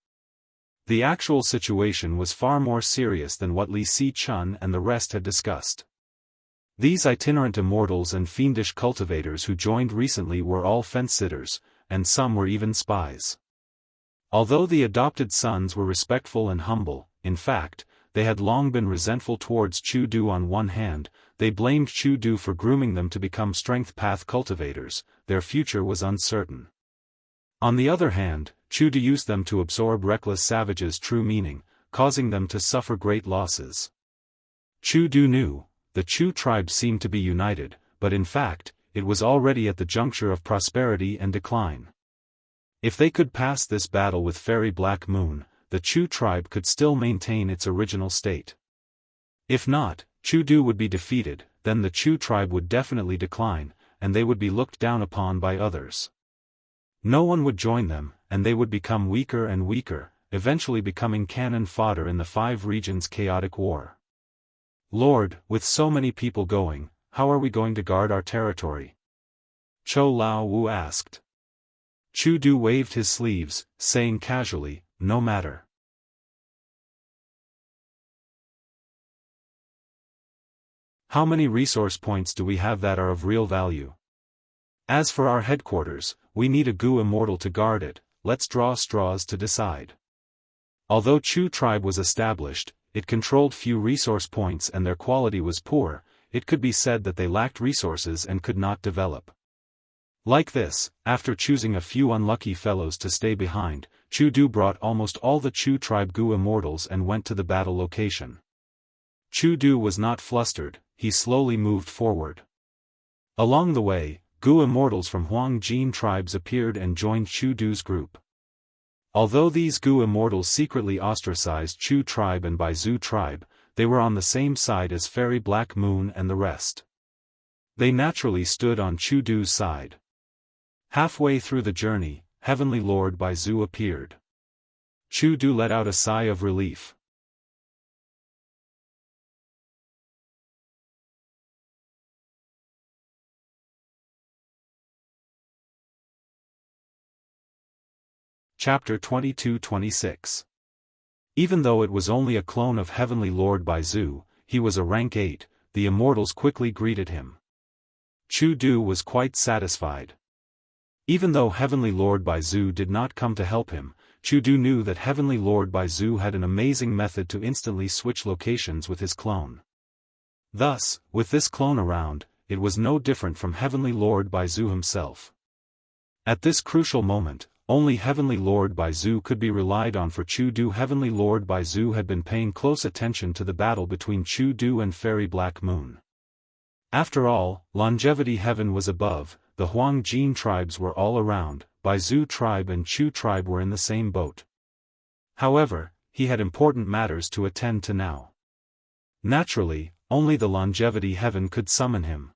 The actual situation was far more serious than what Li Si Chun and the rest had discussed. These itinerant immortals and fiendish cultivators who joined recently were all fence-sitters, and some were even spies. Although the adopted sons were respectful and humble, in fact, they had long been resentful towards Chu Du. On one hand, they blamed Chu Du for grooming them to become strength path cultivators. Their future was uncertain. On the other hand, Chu Du used them to absorb reckless savages' true meaning, causing them to suffer great losses. Chu Du knew, the Chu tribe seemed to be united, but in fact, it was already at the juncture of prosperity and decline. If they could pass this battle with Fairy Black Moon, the Chu tribe could still maintain its original state. If not, Chu Du would be defeated, then the Chu tribe would definitely decline, and they would be looked down upon by others. No one would join them, and they would become weaker and weaker, eventually becoming cannon fodder in the 5 regions' chaotic war. Lord, with so many people going, how are we going to guard our territory? Chou Lao Wu asked. Chu Du waved his sleeves, saying casually, no matter. How many resource points do we have that are of real value? As for our headquarters, we need a Gu immortal to guard it. Let's draw straws to decide. Although Chu tribe was established, it controlled few resource points and their quality was poor. It could be said that they lacked resources and could not develop. Like this, after choosing a few unlucky fellows to stay behind, Chu Du brought almost all the Chu tribe Gu immortals and went to the battle location. Chu Du was not flustered, he slowly moved forward. Along the way, Gu immortals from Huang Jin tribes appeared and joined Chu Du's group. Although these Gu immortals secretly ostracized Chu tribe and Baizu tribe, they were on the same side as Fairy Black Moon and the rest. They naturally stood on Chu Du's side. Halfway through the journey, Heavenly Lord Baizu appeared. Chu Du let out a sigh of relief. Chapter 22-26. Even though it was only a clone of Heavenly Lord Baizu, he was a rank 8, the immortals quickly greeted him. Chu Du was quite satisfied. Even though Heavenly Lord Baizu did not come to help him, Chu Du knew that Heavenly Lord Baizu had an amazing method to instantly switch locations with his clone. Thus, with this clone around, it was no different from Heavenly Lord Baizu himself. At this crucial moment, only Heavenly Lord Baizu could be relied on for Chu Du. Heavenly Lord Baizu had been paying close attention to the battle between Chu Du and Fairy Black Moon. After all, Longevity Heaven was above, the Huang Jin tribes were all around, Baizu tribe and Chu tribe were in the same boat. However, he had important matters to attend to now. Naturally, only the Longevity Heaven could summon him.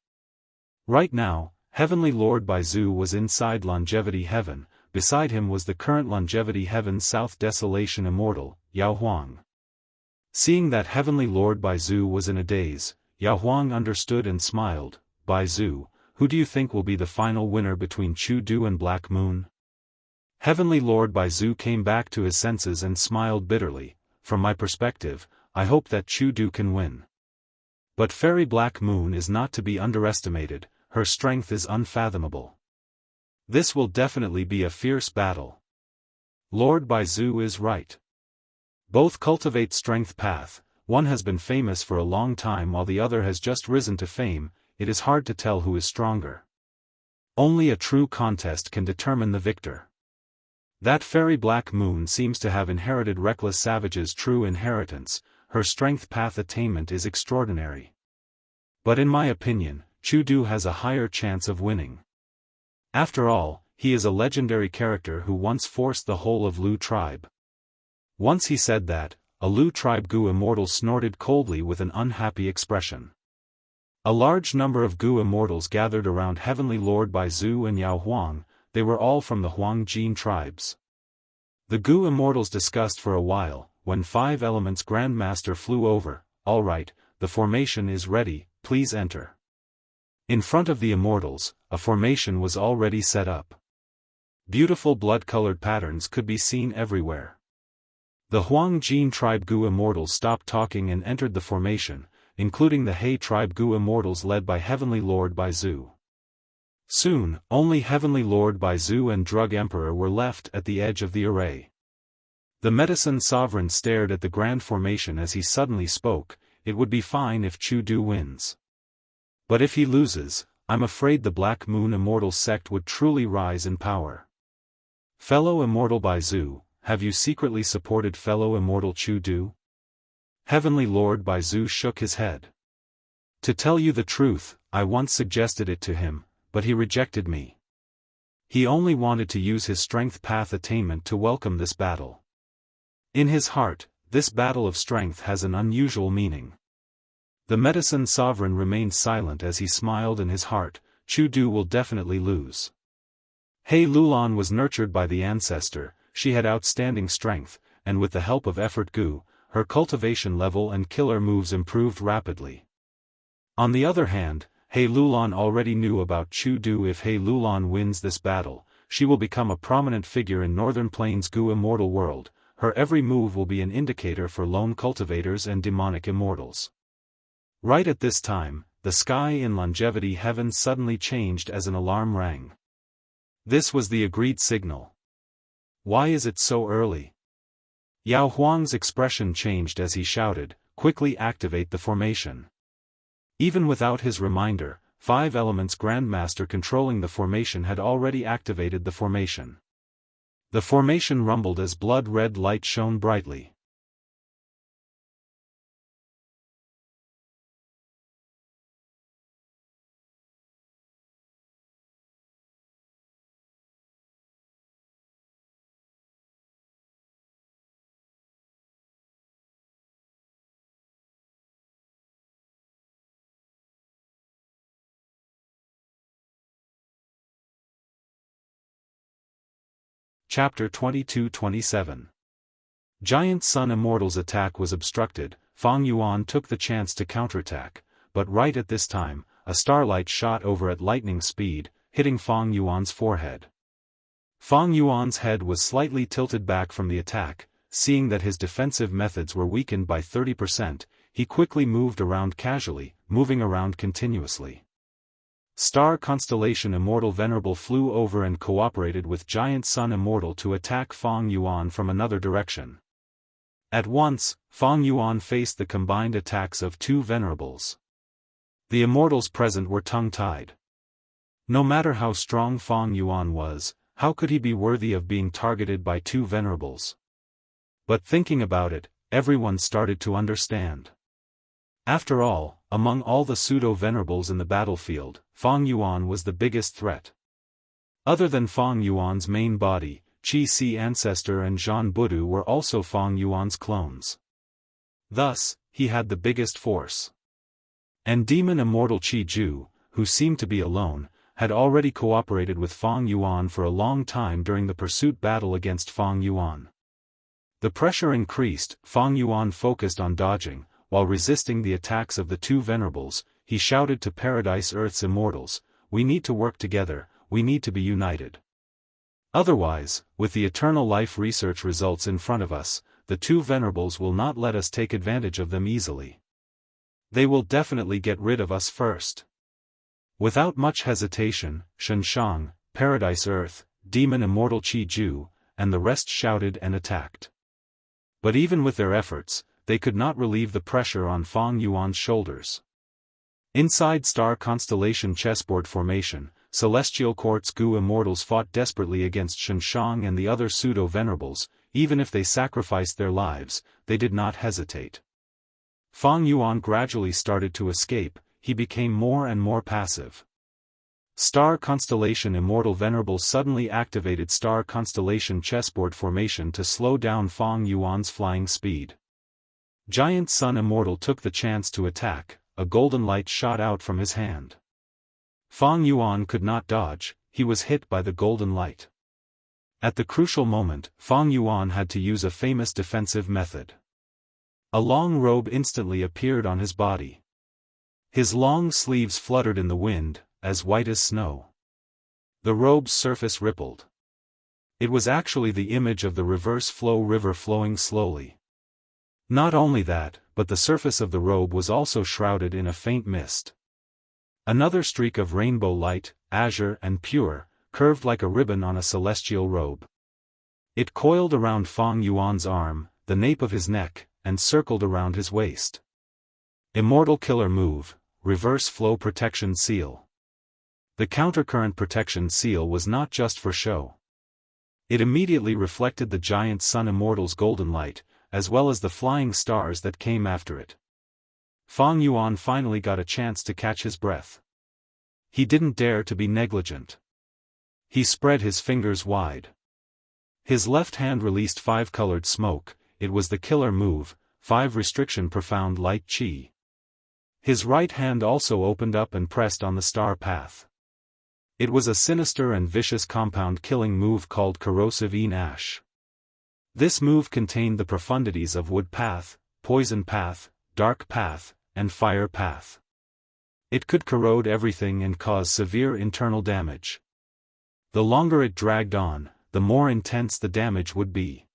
Right now, Heavenly Lord Baizu was inside Longevity Heaven. Beside him was the current Longevity Heaven South Desolation Immortal, Yao Huang. Seeing that Heavenly Lord Baizu was in a daze, Yao Huang understood and smiled. Baizu, who do you think will be the final winner between Chu Du and Black Moon? Heavenly Lord Baizu came back to his senses and smiled bitterly. From my perspective, I hope that Chu Du can win. But Fairy Black Moon is not to be underestimated, her strength is unfathomable. This will definitely be a fierce battle. Lord Baizu is right. Both cultivate strength path, one has been famous for a long time while the other has just risen to fame. It is hard to tell who is stronger. Only a true contest can determine the victor. That Fairy Black Moon seems to have inherited Reckless Savage's true inheritance, her strength path attainment is extraordinary. But in my opinion, Chu Du has a higher chance of winning. After all, he is a legendary character who once forced the whole of Lu tribe. Once he said that, a Lu tribe Gu immortal snorted coldly with an unhappy expression. A large number of Gu immortals gathered around Heavenly Lord Baizu and Yao Huang. They were all from the Huang Jin tribes. The Gu immortals discussed for a while, when 5 Elements Grandmaster flew over. All right, the formation is ready, please enter. In front of the immortals, a formation was already set up. Beautiful blood-colored patterns could be seen everywhere. The Huang Jin tribe Gu immortals stopped talking and entered the formation. including the He tribe Gu immortals led by Heavenly Lord Baizu. Soon, only Heavenly Lord Baizu and Drug Emperor were left at the edge of the array. The Medicine Sovereign stared at the grand formation as he suddenly spoke. It would be fine if Chu Du wins. But if he loses, I'm afraid the Black Moon Immortal sect would truly rise in power. Fellow Immortal Baizu, have you secretly supported fellow Immortal Chu Du? Heavenly Lord Baizu shook his head. To tell you the truth, I once suggested it to him, but he rejected me. He only wanted to use his strength path attainment to welcome this battle. In his heart, this battle of strength has an unusual meaning. The Medicine Sovereign remained silent as he smiled in his heart. Chu Du will definitely lose. He Lulan was nurtured by the ancestor, she had outstanding strength, and with the help of Effort Gu, her cultivation level and killer moves improved rapidly. On the other hand, He Lulan already knew about Chu Du. If He Lulan wins this battle, she will become a prominent figure in Northern Plains Gu immortal world. Her every move will be an indicator for lone cultivators and demonic immortals. Right at this time, the sky in Longevity Heaven suddenly changed as an alarm rang. This was the agreed signal. Why is it so early? Yao Huang's expression changed as he shouted, quickly activate the formation. Even without his reminder, 5 Elements Grandmaster controlling the formation had already activated the formation. The formation rumbled as blood-red light shone brightly. Chapter 22-27. Giant Sun Immortal's attack was obstructed. Fang Yuan took the chance to counterattack, but right at this time, a starlight shot over at lightning speed, hitting Fang Yuan's forehead. Fang Yuan's head was slightly tilted back from the attack. Seeing that his defensive methods were weakened by 30%, he quickly moved around casually, moving around continuously. Star Constellation Immortal Venerable flew over and cooperated with Giant Sun Immortal to attack Fang Yuan from another direction. At once, Fang Yuan faced the combined attacks of 2 venerables. The immortals present were tongue-tied. No matter how strong Fang Yuan was, how could he be worthy of being targeted by 2 venerables? But thinking about it, everyone started to understand. After all, among all the pseudo-venerables in the battlefield, Fang Yuan was the biggest threat. Other than Fang Yuan's main body, Qi Si Ancestor and Zhan Budu were also Fang Yuan's clones. Thus, he had the biggest force. And Demon Immortal Qi Ju, who seemed to be alone, had already cooperated with Fang Yuan for a long time during the pursuit battle against Fang Yuan. The pressure increased. Fang Yuan focused on dodging, while resisting the attacks of the 2 venerables. He shouted to Paradise Earth's immortals, "We need to work together, we need to be united. Otherwise, with the eternal life research results in front of us, the 2 venerables will not let us take advantage of them easily. They will definitely get rid of us first." Without much hesitation, Shenshang, Paradise Earth, Demon Immortal Qi Ju, and the rest shouted and attacked. But even with their efforts, they could not relieve the pressure on Fang Yuan's shoulders. Inside Star Constellation Chessboard Formation, Celestial Quartz Gu Immortals fought desperately against Shenshang and the other pseudo-venerables. Even if they sacrificed their lives, they did not hesitate. Fang Yuan gradually started to escape. He became more and more passive. Star Constellation Immortal Venerables suddenly activated Star Constellation Chessboard Formation to slow down Fang Yuan's flying speed. Giant Sun Immortal took the chance to attack. A golden light shot out from his hand. Fang Yuan could not dodge, he was hit by the golden light. At the crucial moment, Fang Yuan had to use a famous defensive method. A long robe instantly appeared on his body. His long sleeves fluttered in the wind, as white as snow. The robe's surface rippled. It was actually the image of the reverse flow river flowing slowly. Not only that, but the surface of the robe was also shrouded in a faint mist. Another streak of rainbow light, azure and pure, curved like a ribbon on a celestial robe. It coiled around Fang Yuan's arm, the nape of his neck, and circled around his waist. Immortal Killer Move, Reverse Flow Protection Seal. The countercurrent protection seal was not just for show. It immediately reflected the giant sun immortal's golden light, as well as the flying stars that came after it. Fang Yuan finally got a chance to catch his breath. He didn't dare to be negligent. He spread his fingers wide. His left hand released 5 colored smoke. It was the killer move, 5 restriction profound light chi. His right hand also opened up and pressed on the star path. It was a sinister and vicious compound killing move called corrosive ash. This move contained the profundities of wood path, poison path, dark path, and fire path. It could corrode everything and cause severe internal damage. The longer it dragged on, the more intense the damage would be.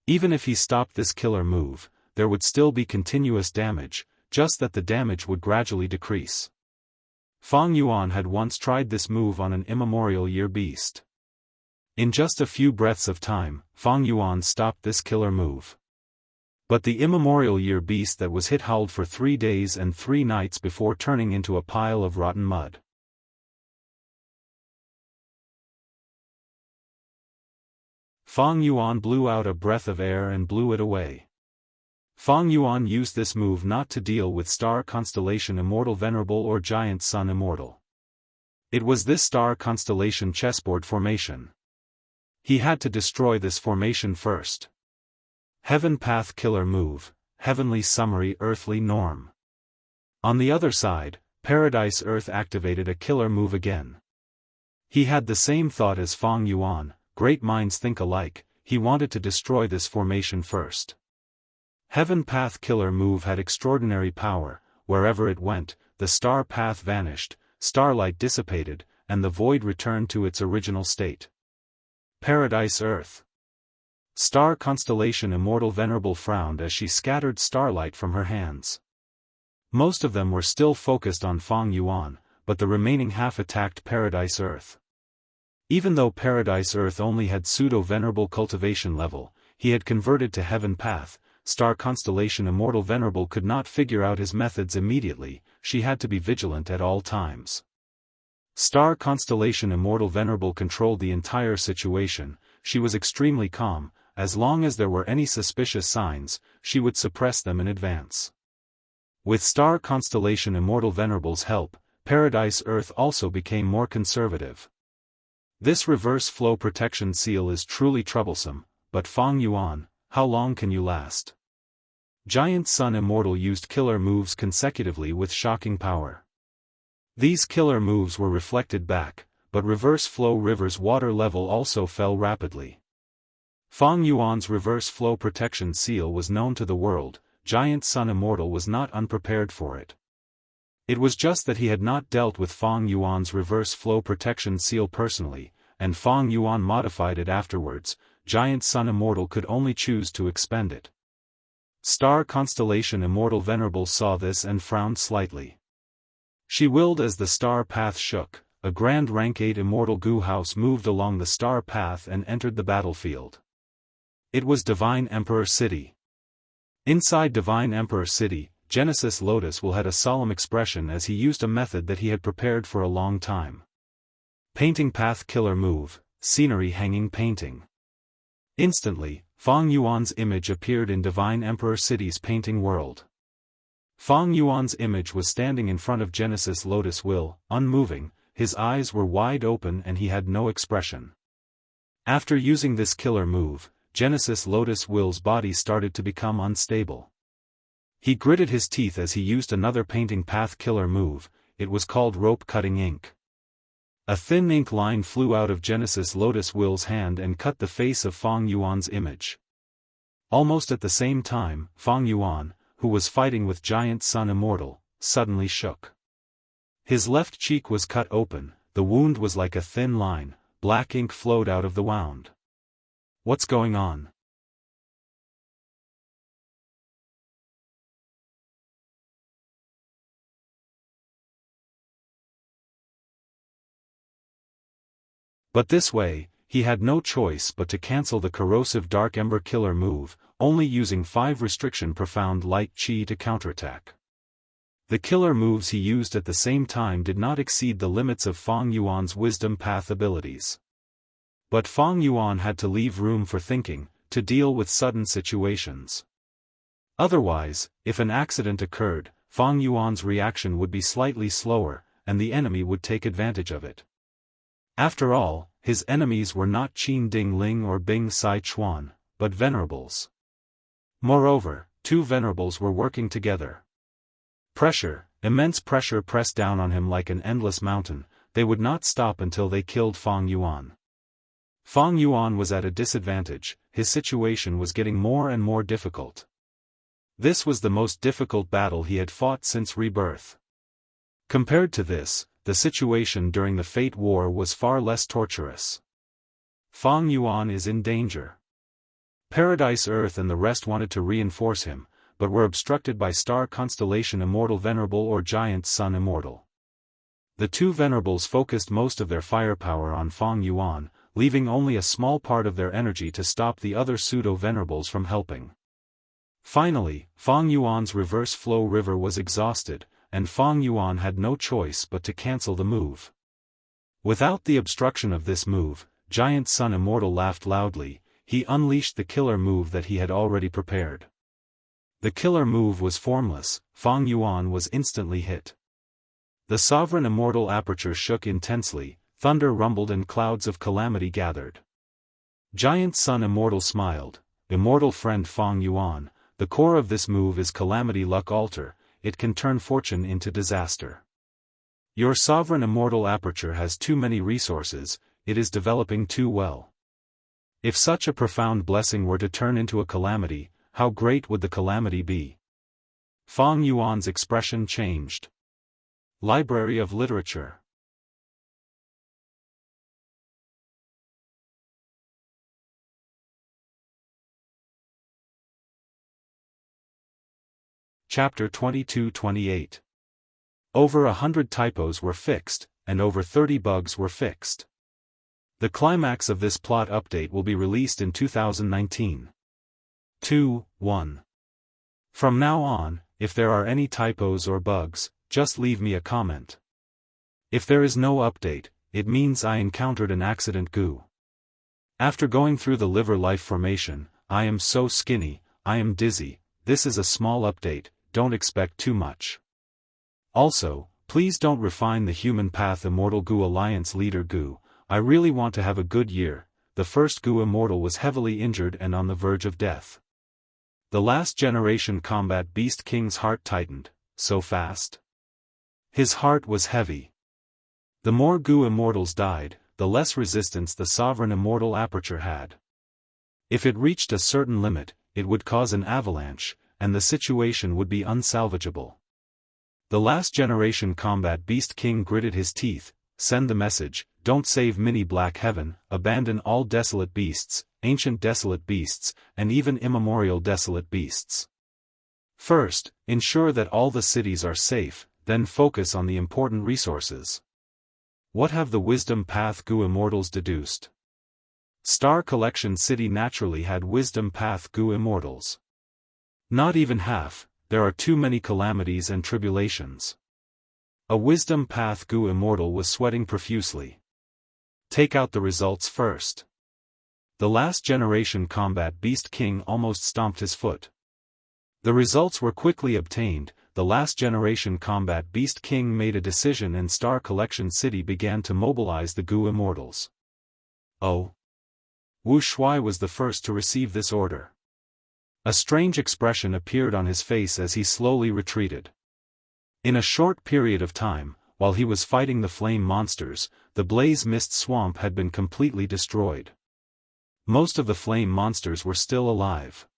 Even if he stopped this killer move, there would still be continuous damage, just that the damage would gradually decrease. Fang Yuan had once tried this move on an immemorial year beast. In just a few breaths of time, Fang Yuan stopped this killer move. But the immemorial year beast that was hit howled for 3 days and 3 nights before turning into a pile of rotten mud. Fang Yuan blew out a breath of air and blew it away. Fang Yuan used this move not to deal with star constellation Immortal Venerable or giant sun Immortal. It was this star constellation chessboard formation. He had to destroy this formation first. Heaven Path Killer Move, Heavenly Summary Earthly Norm. On the other side, Paradise Earth activated a killer move again. He had the same thought as Fang Yuan, great minds think alike, he wanted to destroy this formation first. Heaven Path Killer Move had extraordinary power. Wherever it went, the star path vanished, starlight dissipated, and the void returned to its original state. Paradise Earth. Star constellation Immortal Venerable frowned as she scattered starlight from her hands. Most of them were still focused on Fang Yuan, but the remaining half attacked Paradise Earth. Even though Paradise Earth only had pseudo-venerable cultivation level, he had converted to Heaven Path. Star constellation Immortal Venerable could not figure out his methods immediately, she had to be vigilant at all times. Star constellation Immortal Venerable controlled the entire situation. She was extremely calm. As long as there were any suspicious signs, she would suppress them in advance. With Star constellation Immortal Venerable's help, Paradise Earth also became more conservative. This reverse flow protection seal is truly troublesome, but Fang Yuan, how long can you last? Giant Sun Immortal used killer moves consecutively with shocking power. These killer moves were reflected back, but reverse flow river's water level also fell rapidly. Fang Yuan's reverse flow protection seal was known to the world. Giant Sun Immortal was not unprepared for it. It was just that he had not dealt with Fang Yuan's reverse flow protection seal personally, and Fang Yuan modified it afterwards. Giant Sun Immortal could only choose to expend it. Star constellation Immortal Venerable saw this and frowned slightly. She willed as the star path shook. A grand rank 8 Immortal Goo House moved along the star path and entered the battlefield. It was Divine Emperor City. Inside Divine Emperor City, Genesis Lotus Will had a solemn expression as he used a method that he had prepared for a long time. Painting Path Killer Move, Scenery Hanging Painting. Instantly, Fang Yuan's image appeared in Divine Emperor City's painting world. Fang Yuan's image was standing in front of Genesis Lotus Will, unmoving, his eyes were wide open and he had no expression. After using this killer move, Genesis Lotus Will's body started to become unstable. He gritted his teeth as he used another painting path killer move. It was called rope cutting ink. A thin ink line flew out of Genesis Lotus Will's hand and cut the face of Fang Yuan's image. Almost at the same time, Fang Yuan, who was fighting with Giant Sun Immortal, suddenly shook. His left cheek was cut open, the wound was like a thin line, black ink flowed out of the wound. What's going on? But this way, he had no choice but to cancel the corrosive Dark Ember Killer move, only using 5 restriction Profound Light Chi to counterattack. The killer moves he used at the same time did not exceed the limits of Fang Yuan's Wisdom Path abilities. But Fang Yuan had to leave room for thinking, to deal with sudden situations. Otherwise, if an accident occurred, Fang Yuan's reaction would be slightly slower, and the enemy would take advantage of it. After all, his enemies were not Qin Ding Ling or Bing Sai Chuan, but venerables. Moreover, 2 venerables were working together. Immense pressure pressed down on him like an endless mountain. They would not stop until they killed Fang Yuan. Fang Yuan was at a disadvantage, his situation was getting more and more difficult. This was the most difficult battle he had fought since rebirth. Compared to this, the situation during the Fate War was far less torturous. Fang Yuan is in danger. Paradise Earth and the rest wanted to reinforce him, but were obstructed by Star Constellation Immortal Venerable or Giant Sun Immortal. The 2 venerables focused most of their firepower on Fang Yuan, leaving only a small part of their energy to stop the other pseudo-venerables from helping. Finally, Fang Yuan's reverse flow river was exhausted, and Fang Yuan had no choice but to cancel the move. Without the obstruction of this move, Giant Sun Immortal laughed loudly. He unleashed the killer move that he had already prepared. The killer move was formless. Fang Yuan was instantly hit. The Sovereign Immortal aperture shook intensely, thunder rumbled and clouds of calamity gathered. Giant Sun Immortal smiled. Immortal friend Fang Yuan, the core of this move is Calamity Luck Altar, it can turn fortune into disaster. Your Sovereign Immortal aperture has too many resources, it is developing too well. If such a profound blessing were to turn into a calamity, how great would the calamity be? Fang Yuan's expression changed. Library of Literature. Chapter 22-28. Over 100 typos were fixed, and over 30 bugs were fixed. The climax of this plot update will be released in 2019. 2.1. From now on, if there are any typos or bugs, just leave me a comment. If there is no update, it means I encountered an accident goo. After going through the liver life formation, I am so skinny, I am dizzy. This is a small update, don't expect too much. Also, please don't refine the Human Path Immortal Goo Alliance leader goo. I really want to have a good year. The first Goo Immortal was heavily injured and on the verge of death. The last generation combat Beast King's heart tightened, so fast. His heart was heavy. The more Goo Immortals died, the less resistance the Sovereign Immortal aperture had. If it reached a certain limit, it would cause an avalanche, and the situation would be unsalvageable. The last generation combat Beast King gritted his teeth. Send the message, don't save Mini Black Heaven, abandon all desolate beasts, ancient desolate beasts, and even immemorial desolate beasts. First, ensure that all the cities are safe, then focus on the important resources. What have the Wisdom Path Goo Immortals deduced? Star Collection City naturally had Wisdom Path Goo Immortals. Not even half, there are too many calamities and tribulations. A Wisdom Path Goo Immortal was sweating profusely. Take out the results first. The last generation combat Beast King almost stomped his foot. The results were quickly obtained. The last generation combat Beast King made a decision and Star Collection City began to mobilize the Goo Immortals. Oh. Wu Shuai was the first to receive this order. A strange expression appeared on his face as he slowly retreated. In a short period of time, while he was fighting the flame monsters, the Blaze Mist Swamp had been completely destroyed. Most of the flame monsters were still alive.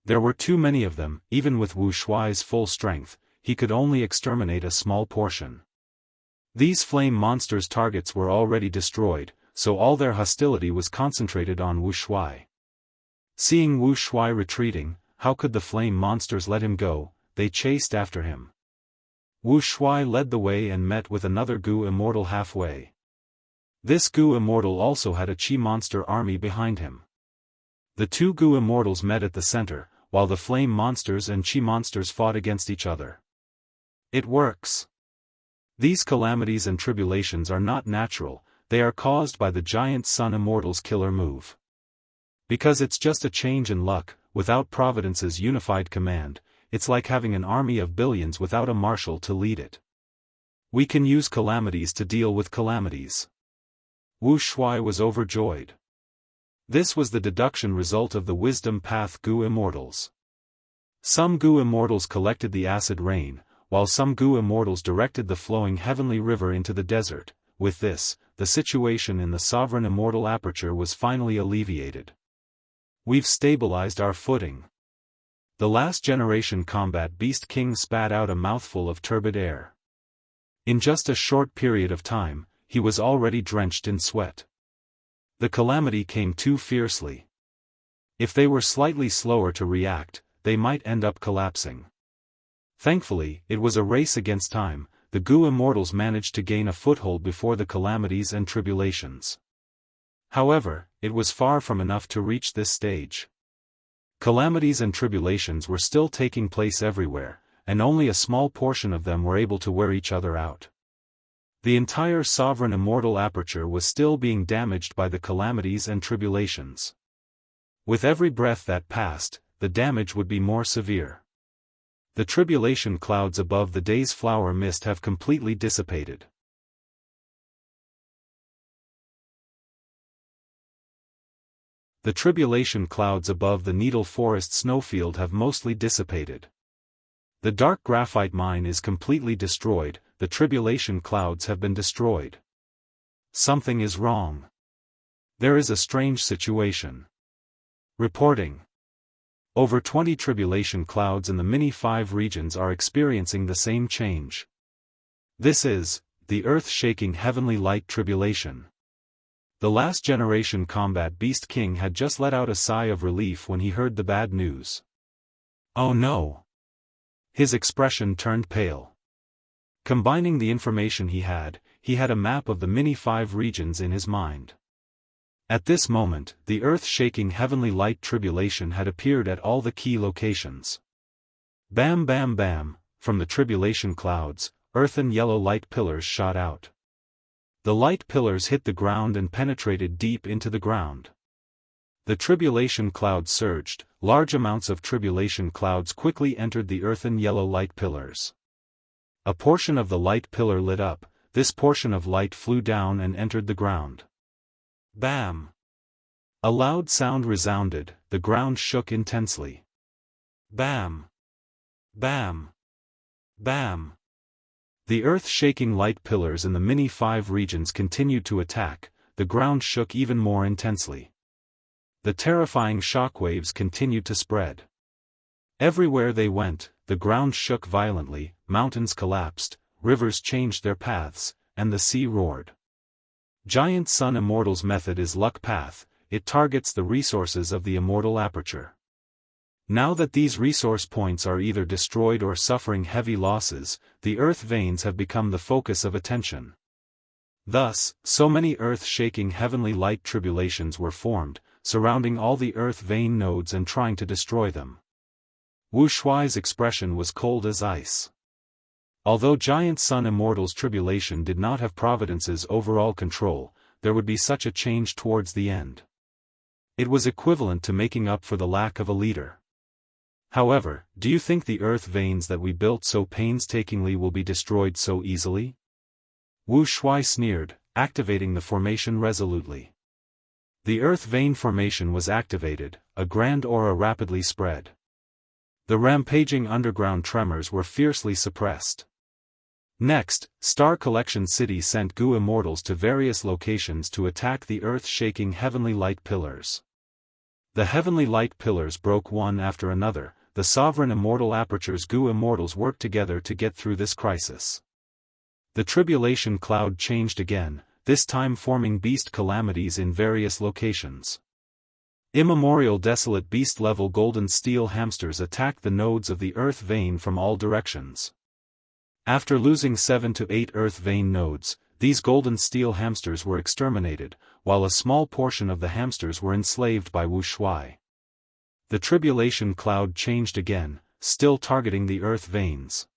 There were too many of them. Even with Wu Shuai's full strength, he could only exterminate a small portion. These flame monsters' targets were already destroyed, so all their hostility was concentrated on Wu Shuai. Seeing Wu Shuai retreating, how could the flame monsters let him go? They chased after him. Wu Shuai led the way and met with another Goo Immortal halfway. This Gu Immortal also had a Qi monster army behind him. The two Gu Immortals met at the center, while the flame monsters and Qi monsters fought against each other. It works. These calamities and tribulations are not natural, they are caused by the giant Sun Immortal's killer move. Because it's just a change in luck, without Providence's unified command, it's like having an army of billions without a marshal to lead it. We can use calamities to deal with calamities. Wu Shuai was overjoyed. This was the deduction result of the wisdom path Gu Immortals. Some Gu Immortals collected the acid rain, while some Gu Immortals directed the flowing heavenly river into the desert. With this, the situation in the sovereign immortal aperture was finally alleviated. We've stabilized our footing. The last generation combat beast king spat out a mouthful of turbid air. In just a short period of time, he was already drenched in sweat. The calamity came too fiercely. If they were slightly slower to react, they might end up collapsing. Thankfully, it was a race against time. The Gu Immortals managed to gain a foothold before the calamities and tribulations. However, it was far from enough to reach this stage. Calamities and tribulations were still taking place everywhere, and only a small portion of them were able to wear each other out. The entire sovereign immortal aperture was still being damaged by the calamities and tribulations. With every breath that passed, the damage would be more severe. The tribulation clouds above the day's flower mist have completely dissipated. The tribulation clouds above the needle forest snowfield have mostly dissipated. The dark graphite mine is completely destroyed, the tribulation clouds have been destroyed. Something is wrong. There is a strange situation. Reporting. Over 20 tribulation clouds in the Mini-5 regions are experiencing the same change. This is the earth-shaking heavenly light tribulation. The last generation combat beast king had just let out a sigh of relief when he heard the bad news. Oh no! His expression turned pale. Combining the information he had a map of the Mini-5 regions in his mind. At this moment, the earth-shaking heavenly light tribulation had appeared at all the key locations. Bam bam bam, from the tribulation clouds, earthen yellow light pillars shot out. The light pillars hit the ground and penetrated deep into the ground. The tribulation clouds surged, large amounts of tribulation clouds quickly entered the earthen yellow light pillars. A portion of the light pillar lit up, this portion of light flew down and entered the ground. Bam! A loud sound resounded, the ground shook intensely. Bam! Bam! Bam! The earth-shaking light pillars in the Mini-5 regions continued to attack, the ground shook even more intensely. The terrifying shockwaves continued to spread. Everywhere they went, the ground shook violently, mountains collapsed, rivers changed their paths, and the sea roared. Giant Sun Immortal's method is luck path, it targets the resources of the immortal aperture. Now that these resource points are either destroyed or suffering heavy losses, the earth veins have become the focus of attention. Thus, so many earth-shaking heavenly light tribulations were formed, surrounding all the earth vein nodes and trying to destroy them. Wu Shuai's expression was cold as ice. Although Giant Sun Immortal's tribulation did not have Providence's overall control, there would be such a change towards the end. It was equivalent to making up for the lack of a leader. However, do you think the earth veins that we built so painstakingly will be destroyed so easily? Wu Shuai sneered, activating the formation resolutely. The earth vein formation was activated, a grand aura rapidly spread. The rampaging underground tremors were fiercely suppressed. Next, Star Collection City sent Gu Immortals to various locations to attack the earth-shaking heavenly light pillars. The heavenly light pillars broke one after another, the sovereign immortal aperture's Gu Immortals worked together to get through this crisis. The tribulation cloud changed again, this time forming beast calamities in various locations. Immemorial desolate beast-level golden steel hamsters attacked the nodes of the earth vein from all directions. After losing 7 to 8 earth vein nodes, these golden steel hamsters were exterminated, while a small portion of the hamsters were enslaved by Wu Shuai. The tribulation cloud changed again, still targeting the earth veins.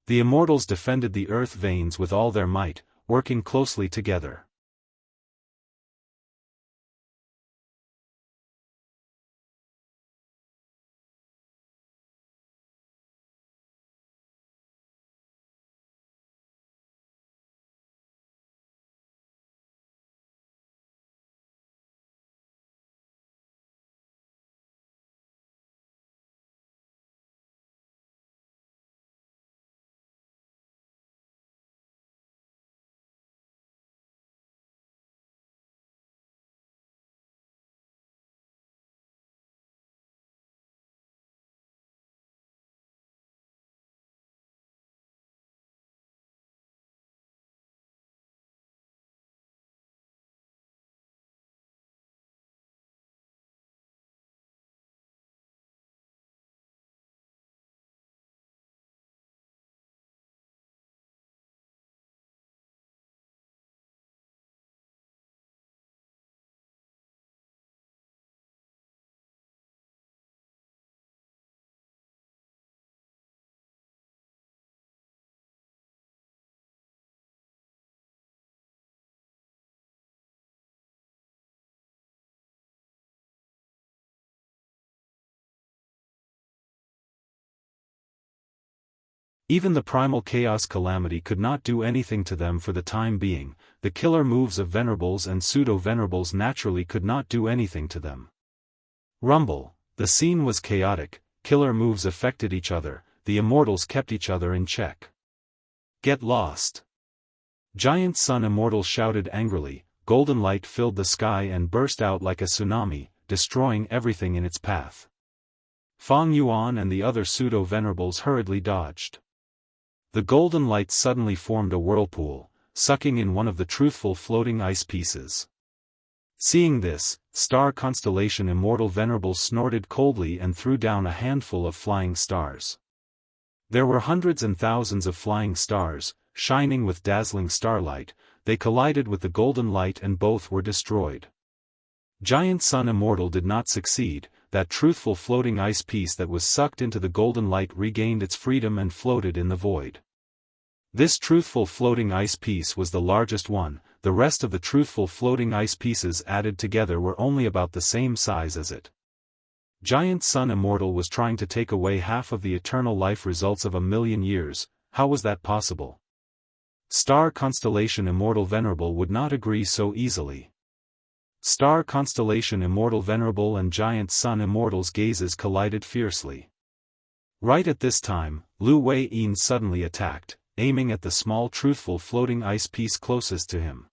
The immortals defended the earth veins with all their might, working closely together. Even the primal chaos calamity could not do anything to them for the time being. The killer moves of venerables and pseudo-venerables naturally could not do anything to them. Rumble. The scene was chaotic, killer moves affected each other, the immortals kept each other in check. Get lost. Giant Sun Immortal shouted angrily, golden light filled the sky and burst out like a tsunami, destroying everything in its path. Fang Yuan and the other pseudo-venerables hurriedly dodged. The golden light suddenly formed a whirlpool, sucking in one of the truthful floating ice pieces. Seeing this, Star Constellation Immortal Venerable snorted coldly and threw down a handful of flying stars. There were hundreds and thousands of flying stars, shining with dazzling starlight. They collided with the golden light and both were destroyed. Giant Sun Immortal did not succeed. That truthful floating ice piece that was sucked into the golden light regained its freedom and floated in the void. This truthful floating ice piece was the largest one. The rest of the truthful floating ice pieces added together were only about the same size as it. Giant Sun Immortal was trying to take away half of the eternal life results of 1,000,000 years. How was that possible? Star Constellation Immortal Venerable would not agree so easily. Star Constellation Immortal Venerable and Giant Sun Immortal's gazes collided fiercely. Right at this time, Lu Wei-yin suddenly attacked, aiming at the small truthful floating ice piece closest to him.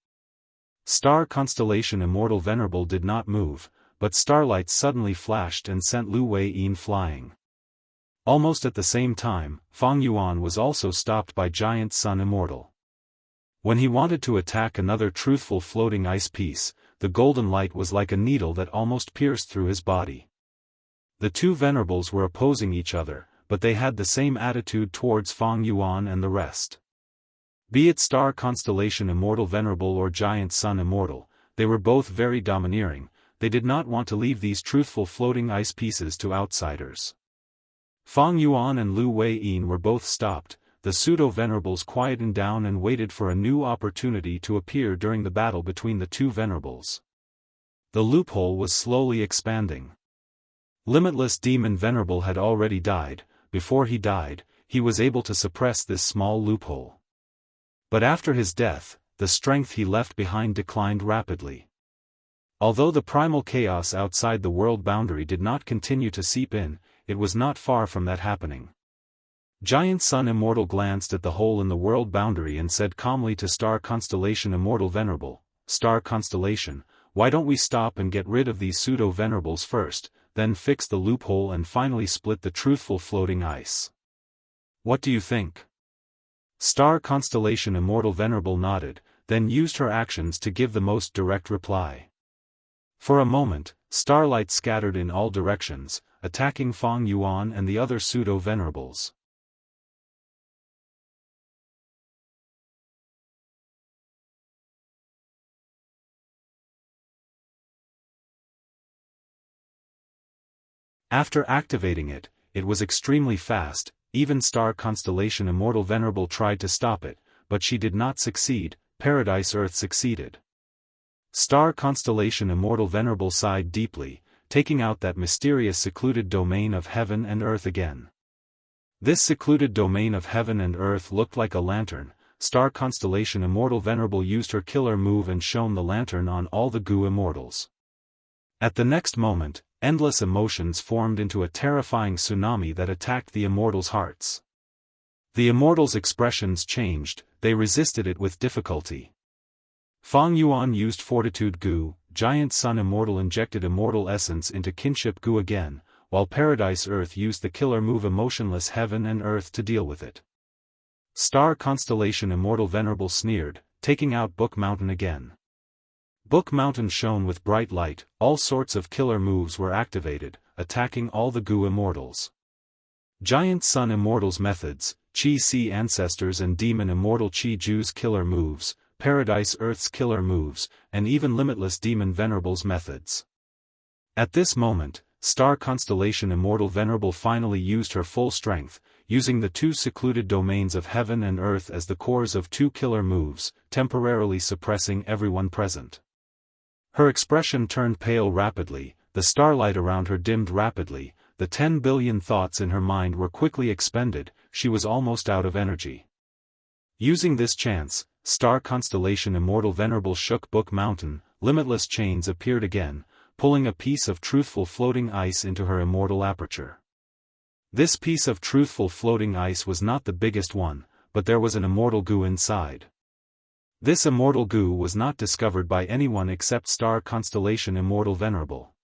Star Constellation Immortal Venerable did not move, but starlight suddenly flashed and sent Lu Wei-yin flying. Almost at the same time, Fang Yuan was also stopped by Giant Sun Immortal. When he wanted to attack another truthful floating ice piece, the golden light was like a needle that almost pierced through his body. The two venerables were opposing each other, but they had the same attitude towards Fang Yuan and the rest. Be it Star Constellation Immortal Venerable or Giant Sun Immortal, they were both very domineering. They did not want to leave these truthful floating ice pieces to outsiders. Fang Yuan and Lu Wei-yin were both stopped. The pseudo-venerables quietened down and waited for a new opportunity to appear during the battle between the two venerables. The loophole was slowly expanding. Limitless Demon Venerable had already died. Before he died, he was able to suppress this small loophole. But after his death, the strength he left behind declined rapidly. Although the primal chaos outside the world boundary did not continue to seep in, it was not far from that happening. Giant Sun Immortal glanced at the hole in the world boundary and said calmly to Star Constellation Immortal Venerable, "Star Constellation, why don't we stop and get rid of these pseudo-venerables first, then fix the loophole and finally split the truthful floating ice? What do you think?" Star Constellation Immortal Venerable nodded, then used her actions to give the most direct reply. For a moment, starlight scattered in all directions, attacking Fang Yuan and the other pseudo-venerables. After activating it, it was extremely fast. Even Star Constellation Immortal Venerable tried to stop it, but she did not succeed. Paradise Earth succeeded. Star Constellation Immortal Venerable sighed deeply, taking out that mysterious secluded domain of heaven and earth again. This secluded domain of heaven and earth looked like a lantern. Star Constellation Immortal Venerable used her killer move and shone the lantern on all the Gu immortals. At the next moment, endless emotions formed into a terrifying tsunami that attacked the immortals' hearts. The immortals' expressions changed, they resisted it with difficulty. Fang Yuan used Fortitude Gu, Giant Sun Immortal injected Immortal Essence into Kinship Gu again, while Paradise Earth used the killer move Emotionless Heaven and Earth to deal with it. Star Constellation Immortal Venerable sneered, taking out Book Mountain again. Book Mountain shone with bright light, all sorts of killer moves were activated, attacking all the Gu immortals. Giant Sun Immortals methods, Qi Si Ancestors and Demon Immortal Qi Ju's killer moves, Paradise Earth's killer moves, and even Limitless Demon Venerable's methods. At this moment, Star Constellation Immortal Venerable finally used her full strength, using the two secluded domains of heaven and earth as the cores of two killer moves, temporarily suppressing everyone present. Her expression turned pale rapidly, the starlight around her dimmed rapidly, the 10 billion thoughts in her mind were quickly expended, she was almost out of energy. Using this chance, Star Constellation Immortal Venerable shook Book Mountain, limitless chains appeared again, pulling a piece of truthful floating ice into her immortal aperture. This piece of truthful floating ice was not the biggest one, but there was an immortal Gu inside. This immortal Gu was not discovered by anyone except Star Constellation Immortal Venerable.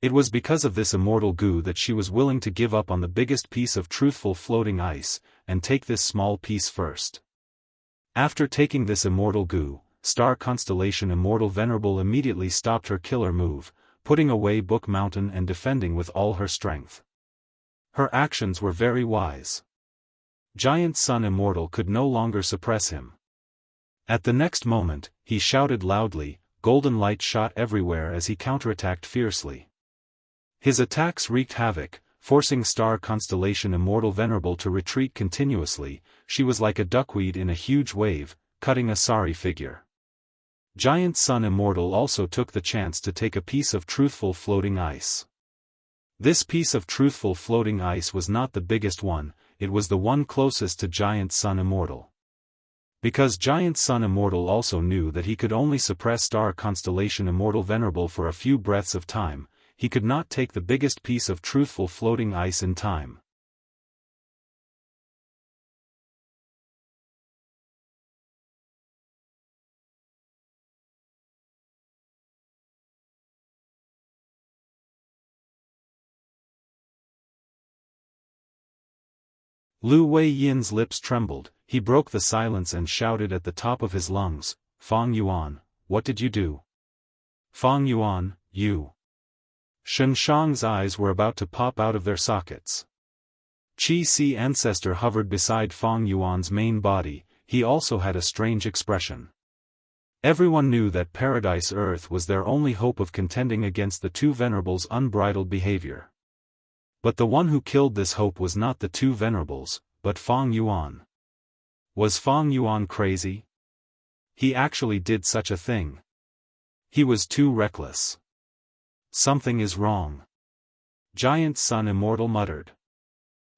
It was because of this immortal Gu that she was willing to give up on the biggest piece of truthful floating ice, and take this small piece first. After taking this immortal Gu, Star Constellation Immortal Venerable immediately stopped her killer move, putting away Book Mountain and defending with all her strength. Her actions were very wise. Giant Sun Immortal could no longer suppress him. At the next moment, he shouted loudly, golden light shot everywhere as he counterattacked fiercely. His attacks wreaked havoc, forcing Star Constellation Immortal Venerable to retreat continuously. She was like a duckweed in a huge wave, cutting a sorry figure. Giant Sun Immortal also took the chance to take a piece of truthful floating ice. This piece of truthful floating ice was not the biggest one, it was the one closest to Giant Sun Immortal. Because Giant Sun Immortal also knew that he could only suppress Star Constellation Immortal Venerable for a few breaths of time, he could not take the biggest piece of truthful floating ice in time. Lu Wei Yin's lips trembled, he broke the silence and shouted at the top of his lungs, Fang Yuan, what did you do? Fang Yuan, you. Shen Shang's eyes were about to pop out of their sockets. Qi Si Ancestor hovered beside Fang Yuan's main body, he also had a strange expression. Everyone knew that Paradise Earth was their only hope of contending against the two venerables' unbridled behavior. But the one who killed this hope was not the two venerables, but Fang Yuan. Was Fang Yuan crazy? He actually did such a thing. He was too reckless. Something is wrong. Giant Sun Immortal muttered.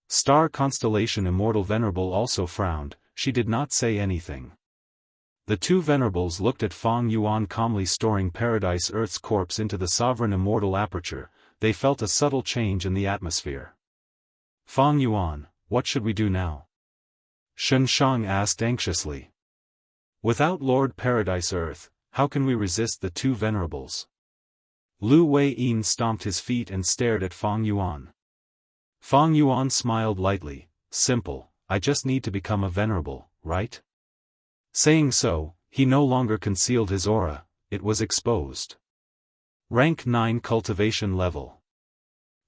Star Constellation Immortal Venerable also frowned, she did not say anything. The two venerables looked at Fang Yuan calmly storing Paradise Earth's corpse into the sovereign immortal aperture. They felt a subtle change in the atmosphere. Fang Yuan, what should we do now? Shen Shang asked anxiously. Without Lord Paradise Earth, how can we resist the two venerables? Lu Wei Yin stomped his feet and stared at Fang Yuan. Fang Yuan smiled lightly, simple, I just need to become a venerable, right? Saying so, he no longer concealed his aura, it was exposed. Rank 9 Cultivation level.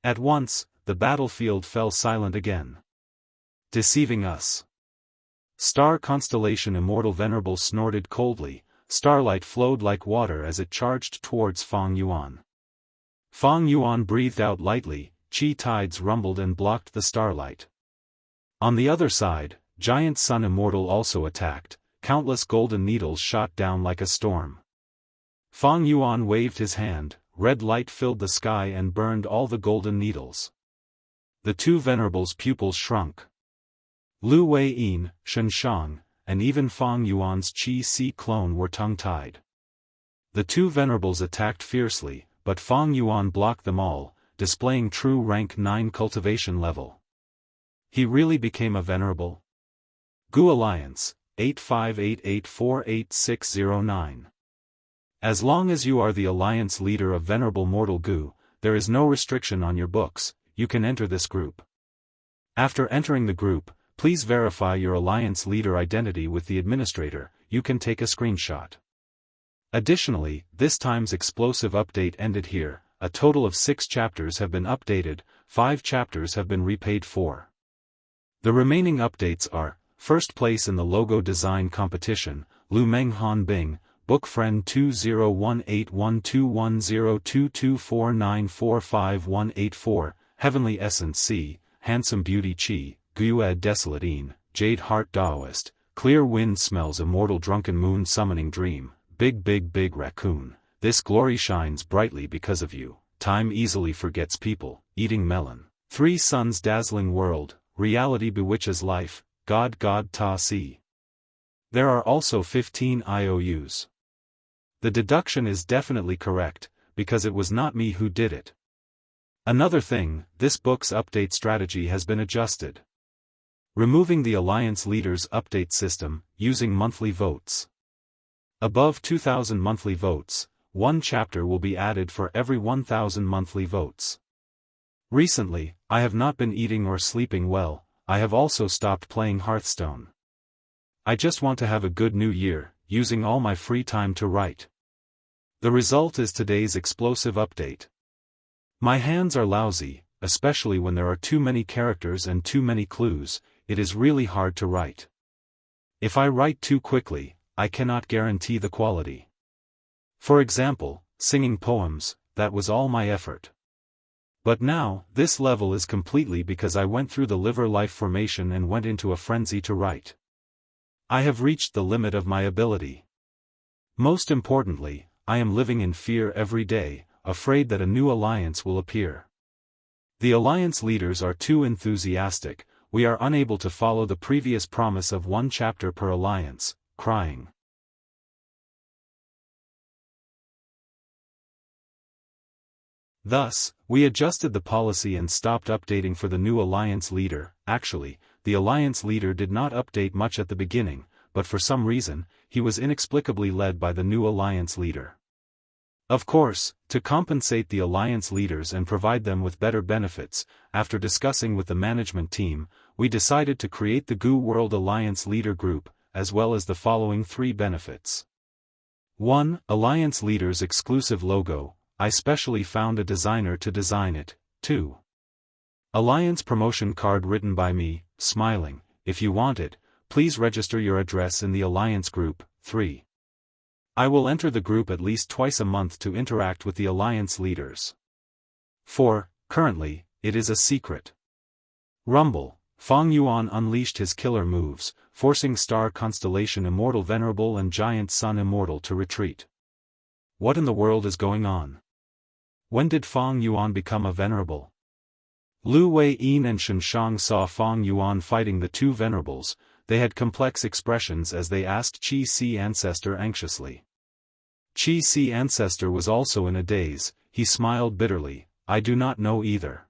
At once, the battlefield fell silent again. Deceiving us. Star Constellation Immortal Venerable snorted coldly, starlight flowed like water as it charged towards Fang Yuan. Fang Yuan breathed out lightly, chi tides rumbled and blocked the starlight. On the other side, Giant Sun Immortal also attacked, countless golden needles shot down like a storm. Fang Yuan waved his hand, red light filled the sky and burned all the golden needles. The two venerables' pupils shrunk. Lu Wei-yin, Shen Shang, and even Fang Yuan's Qi-Si clone were tongue-tied. The two venerables attacked fiercely, but Fang Yuan blocked them all, displaying true rank 9 cultivation level. He really became a venerable? Gu Alliance, 8588488609. As long as you are the alliance leader of Venerable Mortal Gu, there is no restriction on your books, you can enter this group. After entering the group, please verify your alliance leader identity with the administrator, you can take a screenshot. Additionally, this time's explosive update ended here, a total of 6 chapters have been updated, 5 chapters have been repaid for. The remaining updates are, first place in the logo design competition, Lu Meng Han Bing, Book Friend 201812102249454184, Heavenly Essence C, Handsome Beauty Chi, Gued Desolate Een, Jade Heart Daoist, Clear Wind Smells Immortal Drunken Moon Summoning Dream, Big Raccoon, This Glory Shines Brightly Because of You, Time Easily Forgets People, Eating Melon, 3 Suns Dazzling World, Reality Bewitches Life, God Ta Si. There are also 15 IOUs. The deduction is definitely correct, because it was not me who did it. Another thing, this book's update strategy has been adjusted. Removing the Alliance Leaders update system, using monthly votes. Above 2,000 monthly votes, 1 chapter will be added for every 1,000 monthly votes. Recently, I have not been eating or sleeping well, I have also stopped playing Hearthstone. I just want to have a good new year, using all my free time to write. The result is today's explosive update. My hands are lousy, especially when there are too many characters and too many clues, it is really hard to write. If I write too quickly, I cannot guarantee the quality. For example, singing poems, that was all my effort. But now, this level is completely because I went through the liver life formation and went into a frenzy to write. I have reached the limit of my ability. Most importantly, I am living in fear every day, afraid that a new alliance will appear. The alliance leaders are too enthusiastic, we are unable to follow the previous promise of 1 chapter per alliance, crying. Thus, we adjusted the policy and stopped updating for the new alliance leader. Actually, the alliance leader did not update much at the beginning, but for some reason, he was inexplicably led by the new alliance leader. Of course, to compensate the alliance leaders and provide them with better benefits, after discussing with the management team, we decided to create the Gu World Alliance Leader Group, as well as the following 3 benefits. 1. Alliance Leaders Exclusive Logo, I specially found a designer to design it. 2. Alliance Promotion Card written by me, smiling, if you want it, please register your address in the Alliance Group. 3. I will enter the group at least twice a month to interact with the Alliance leaders. 4. Currently, it is a secret. Rumble, Fang Yuan unleashed his killer moves, forcing Star Constellation Immortal Venerable and Giant Sun Immortal to retreat. What in the world is going on? When did Fang Yuan become a venerable? Lu Wei-yin and Shen Shang saw Fang Yuan fighting the 2 venerables, they had complex expressions as they asked Qi-Si Ancestor anxiously. Qi-Si Ancestor was also in a daze, he smiled bitterly, I do not know either.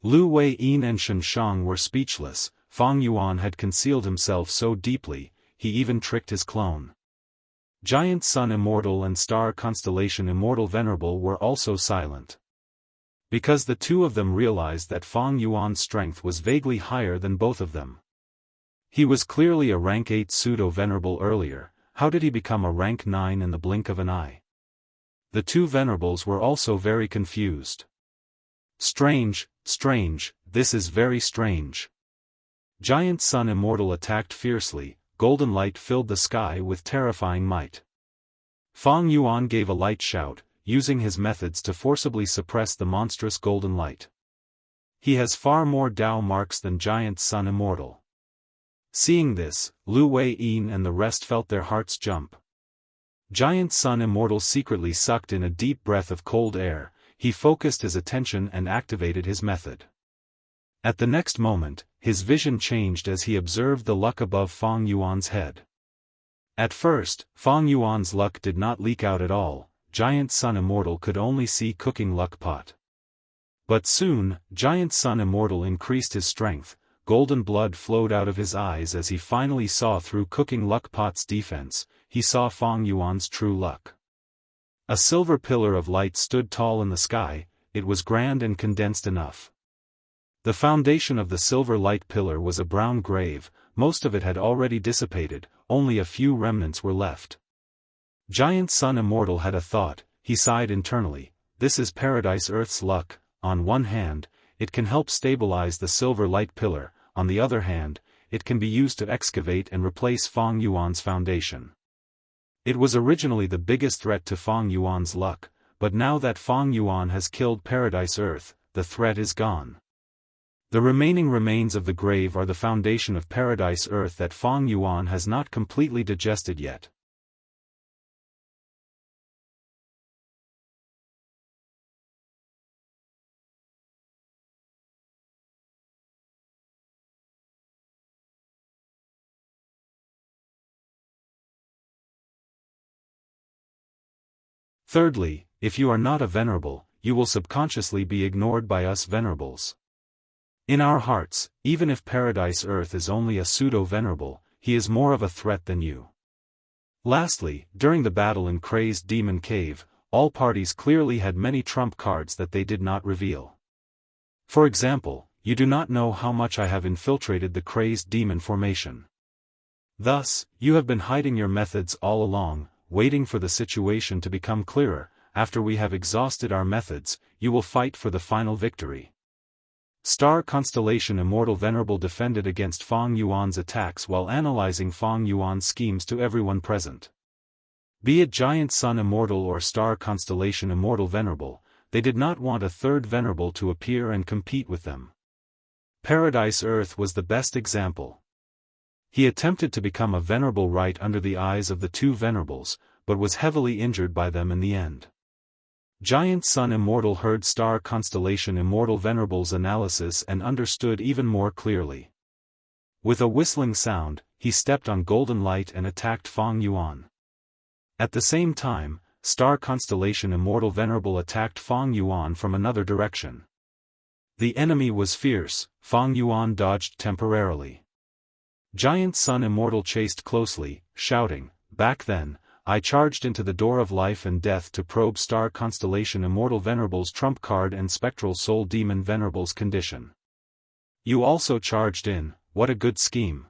Lu Wei-yin and Shen Shang were speechless, Fang Yuan had concealed himself so deeply, he even tricked his clone. Giant Sun Immortal and Star Constellation Immortal Venerable were also silent. Because the 2 of them realized that Fang Yuan's strength was vaguely higher than both of them. He was clearly a rank 8 pseudo-venerable earlier, how did he become a rank 9 in the blink of an eye? The 2 venerables were also very confused. Strange, this is very strange. Giant Sun Immortal attacked fiercely, golden light filled the sky with terrifying might. Fang Yuan gave a light shout, using his methods to forcibly suppress the monstrous golden light. He has far more Dao marks than Giant Sun Immortal. Seeing this, Lu Wei-yin and the rest felt their hearts jump. Giant Sun Immortal secretly sucked in a deep breath of cold air. He focused his attention and activated his method. At the next moment, his vision changed as he observed the luck above Fang Yuan's head. At first, Fang Yuan's luck did not leak out at all. Giant Sun Immortal could only see cooking luck pot. But soon, Giant Sun Immortal increased his strength. Golden blood flowed out of his eyes as he finally saw through cooking luck pot's defense. He saw Fang Yuan's true luck. A silver pillar of light stood tall in the sky. It was grand and condensed enough. The foundation of the silver light pillar was a brown grave. Most of it had already dissipated, only a few remnants were left. Giant Sun Immortal had a thought. He sighed internally. This is Paradise Earth's luck. On one hand, it can help stabilize the silver light pillar. On the other hand, it can be used to excavate and replace Fang Yuan's foundation. It was originally the biggest threat to Fang Yuan's luck, but now that Fang Yuan has killed Paradise Earth, the threat is gone. The remaining remains of the grave are the foundation of Paradise Earth that Fang Yuan has not completely digested yet. Thirdly, if you are not a venerable, you will subconsciously be ignored by us venerables. In our hearts, even if Paradise Earth is only a pseudo-venerable, he is more of a threat than you. Lastly, during the battle in Crazed Demon Cave, all parties clearly had many trump cards that they did not reveal. For example, you do not know how much I have infiltrated the Crazed Demon formation. Thus, you have been hiding your methods all along, waiting for the situation to become clearer. After we have exhausted our methods, you will fight for the final victory. Star Constellation Immortal Venerable defended against Fang Yuan's attacks while analyzing Fang Yuan's schemes to everyone present. Be it Giant Sun Immortal or Star Constellation Immortal Venerable, they did not want a third venerable to appear and compete with them. Paradise Earth was the best example. He attempted to become a venerable right under the eyes of the two venerables, but was heavily injured by them in the end. Giant Sun Immortal heard Star Constellation Immortal Venerable's analysis and understood even more clearly. With a whistling sound, he stepped on golden light and attacked Fang Yuan. At the same time, Star Constellation Immortal Venerable attacked Fang Yuan from another direction. The enemy was fierce. Fang Yuan dodged temporarily. Giant Sun Immortal chased closely, shouting, "Back then, I charged into the door of life and death to probe Star Constellation Immortal Venerable's trump card and Spectral Soul Demon Venerable's condition. You also charged in. What a good scheme.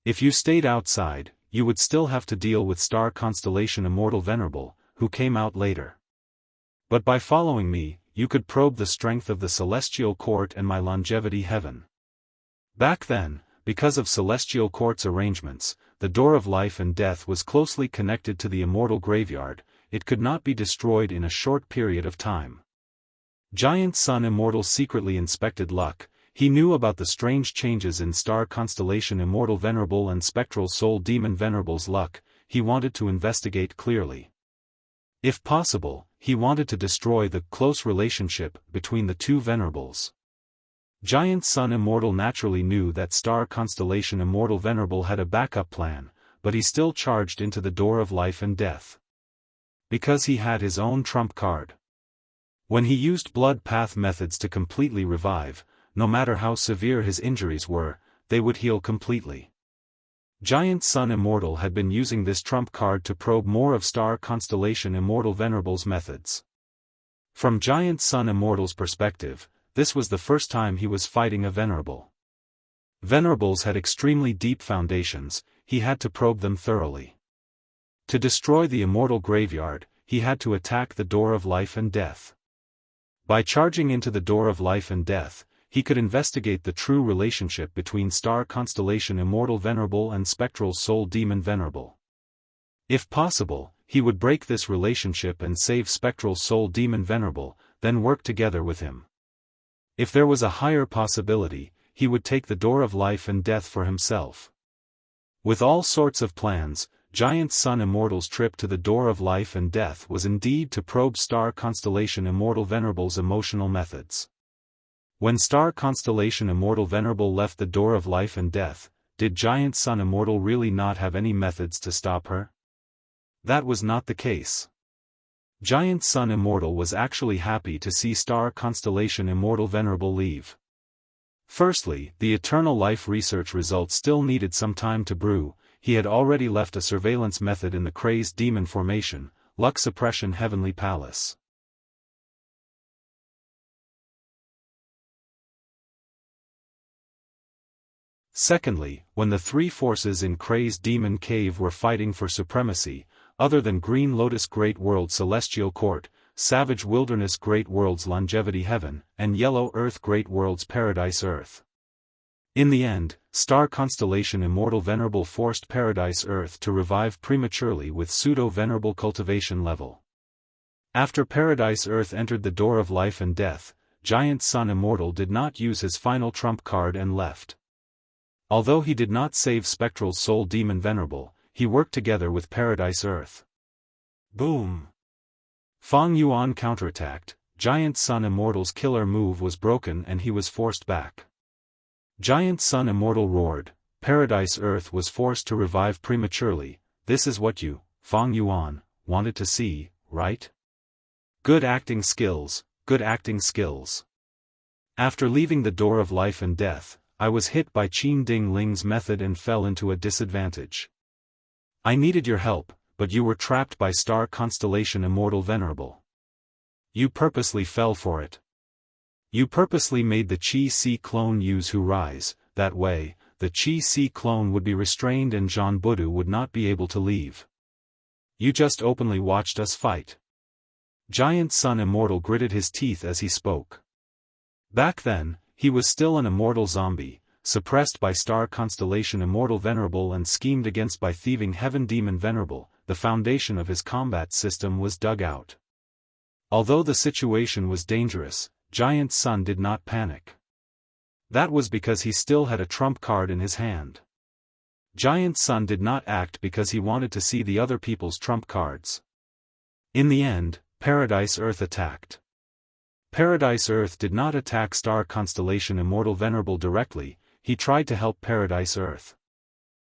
If you stayed outside, you would still have to deal with Star Constellation Immortal Venerable, who came out later. But by following me, you could probe the strength of the Celestial Court and my longevity heaven. Back then, because of Celestial Court's arrangements, the door of life and death was closely connected to the immortal graveyard. It could not be destroyed in a short period of time. Giant Sun Immortal secretly inspected luck. He knew about the strange changes in Star Constellation Immortal Venerable and Spectral Soul Demon Venerable's luck. He wanted to investigate clearly. If possible, he wanted to destroy the close relationship between the two venerables. Giant Sun Immortal naturally knew that Star Constellation Immortal Venerable had a backup plan, but he still charged into the door of life and death. Because he had his own trump card. When he used blood path methods to completely revive, no matter how severe his injuries were, they would heal completely. Giant Sun Immortal had been using this trump card to probe more of Star Constellation Immortal Venerable's methods. From Giant Sun Immortal's perspective, this was the first time he was fighting a venerable. Venerables had extremely deep foundations. He had to probe them thoroughly. To destroy the immortal graveyard, he had to attack the door of life and death. By charging into the door of life and death, he could investigate the true relationship between Star Constellation Immortal Venerable and Spectral Soul Demon Venerable. If possible, he would break this relationship and save Spectral Soul Demon Venerable, then work together with him. If there was a higher possibility, he would take the door of life and death for himself. With all sorts of plans, Giant Sun Immortal's trip to the door of life and death was indeed to probe Star Constellation Immortal Venerable's emotional methods. When Star Constellation Immortal Venerable left the door of life and death, did Giant Sun Immortal really not have any methods to stop her? That was not the case. Giant Sun Immortal was actually happy to see Star Constellation Immortal Venerable leave. Firstly, the eternal life research results still needed some time to brew. He had already left a surveillance method in the Crazed Demon Formation, Luck Suppression Heavenly Palace. Secondly, when the three forces in Crazed Demon Cave were fighting for supremacy, other than Green Lotus Great World Celestial Court, Savage Wilderness Great World's Longevity Heaven, and Yellow Earth Great World's Paradise Earth. In the end, Star Constellation Immortal Venerable forced Paradise Earth to revive prematurely with pseudo-venerable cultivation level. After Paradise Earth entered the door of life and death, Giant Sun Immortal did not use his final trump card and left. Although he did not save Spectral Soul Demon Venerable, he worked together with Paradise Earth. Boom! Fang Yuan counterattacked, Giant Sun Immortal's killer move was broken and he was forced back. Giant Sun Immortal roared, Paradise Earth was forced to revive prematurely. This is what you, Fang Yuan, wanted to see, right? Good acting skills, good acting skills. After leaving the door of life and death, I was hit by Qin Ding Ling's method and fell into a disadvantage. I needed your help, but you were trapped by Star Constellation Immortal Venerable. You purposely fell for it. You purposely made the Qi-Si clone use Hu Rise. That way, the Qi-Si clone would be restrained and Zhan Budu would not be able to leave. You just openly watched us fight. Giant Sun Immortal gritted his teeth as he spoke. Back then, he was still an immortal zombie, suppressed by Star Constellation Immortal Venerable and schemed against by Thieving Heaven Demon Venerable. The foundation of his combat system was dug out. Although the situation was dangerous, Giant Sun did not panic. That was because he still had a trump card in his hand. Giant Sun did not act because he wanted to see the other people's trump cards. In the end, Paradise Earth attacked. Paradise Earth did not attack Star Constellation Immortal Venerable directly, he tried to help Paradise Earth.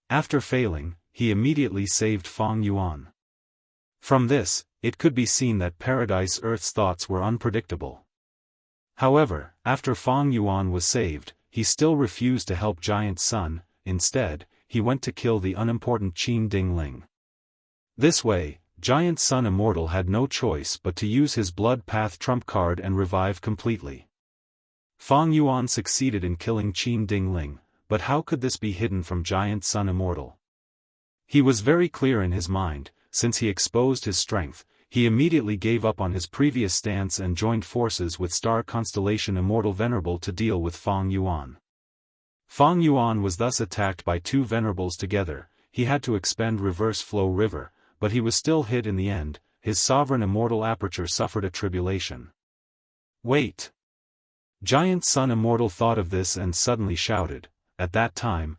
After failing, he immediately saved Fang Yuan. From this, it could be seen that Paradise Earth's thoughts were unpredictable. However, after Fang Yuan was saved, he still refused to help Giant Sun. Instead, he went to kill the unimportant Qin Ding Ling. This way, Giant Sun Immortal had no choice but to use his Blood Path trump card and revive completely. Fang Yuan succeeded in killing Qin Ding Ling, but how could this be hidden from Giant Sun Immortal? He was very clear in his mind. Since he exposed his strength, he immediately gave up on his previous stance and joined forces with Star Constellation Immortal Venerable to deal with Fang Yuan. Fang Yuan was thus attacked by two Venerables together. He had to expend Reverse Flow River, but he was still hit in the end. His Sovereign Immortal Aperture suffered a tribulation. Wait! Giant Sun Immortal thought of this and suddenly shouted, At that time,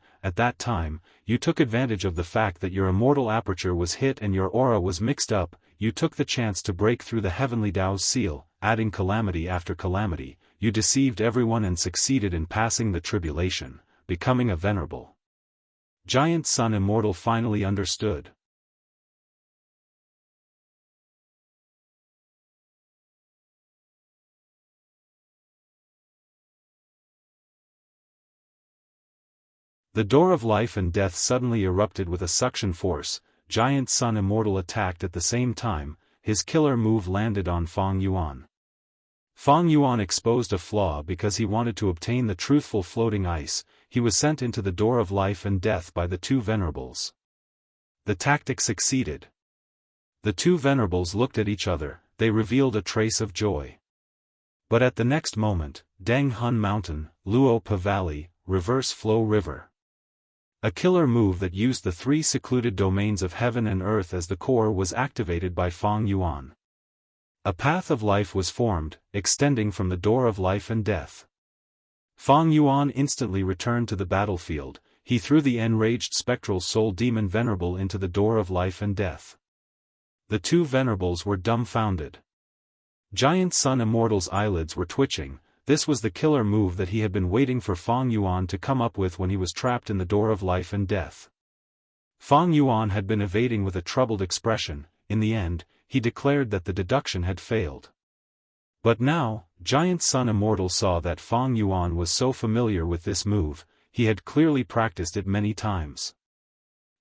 you took advantage of the fact that your immortal aperture was hit and your aura was mixed up. You took the chance to break through the Heavenly Tao's seal, adding calamity after calamity. You deceived everyone and succeeded in passing the tribulation, becoming a venerable. Giant Sun Immortal finally understood. The door of life and death suddenly erupted with a suction force. Giant Sun Immortal attacked at the same time. His killer move landed on Fang Yuan. Fang Yuan exposed a flaw because he wanted to obtain the truthful floating ice. He was sent into the door of life and death by the two Venerables. The tactic succeeded. The two Venerables looked at each other. They revealed a trace of joy. But at the next moment, Deng Hun Mountain, Luopa Valley, Reverse Flow River. A killer move that used the three secluded domains of heaven and earth as the core was activated by Fang Yuan. A path of life was formed, extending from the door of life and death. Fang Yuan instantly returned to the battlefield. He threw the enraged spectral soul demon venerable into the door of life and death. The two venerables were dumbfounded. Giant Sun Immortal's eyelids were twitching. This was the killer move that he had been waiting for Fang Yuan to come up with when he was trapped in the door of life and death. Fang Yuan had been evading with a troubled expression. In the end, he declared that the deduction had failed. But now, Giant Sun Immortal saw that Fang Yuan was so familiar with this move, he had clearly practiced it many times.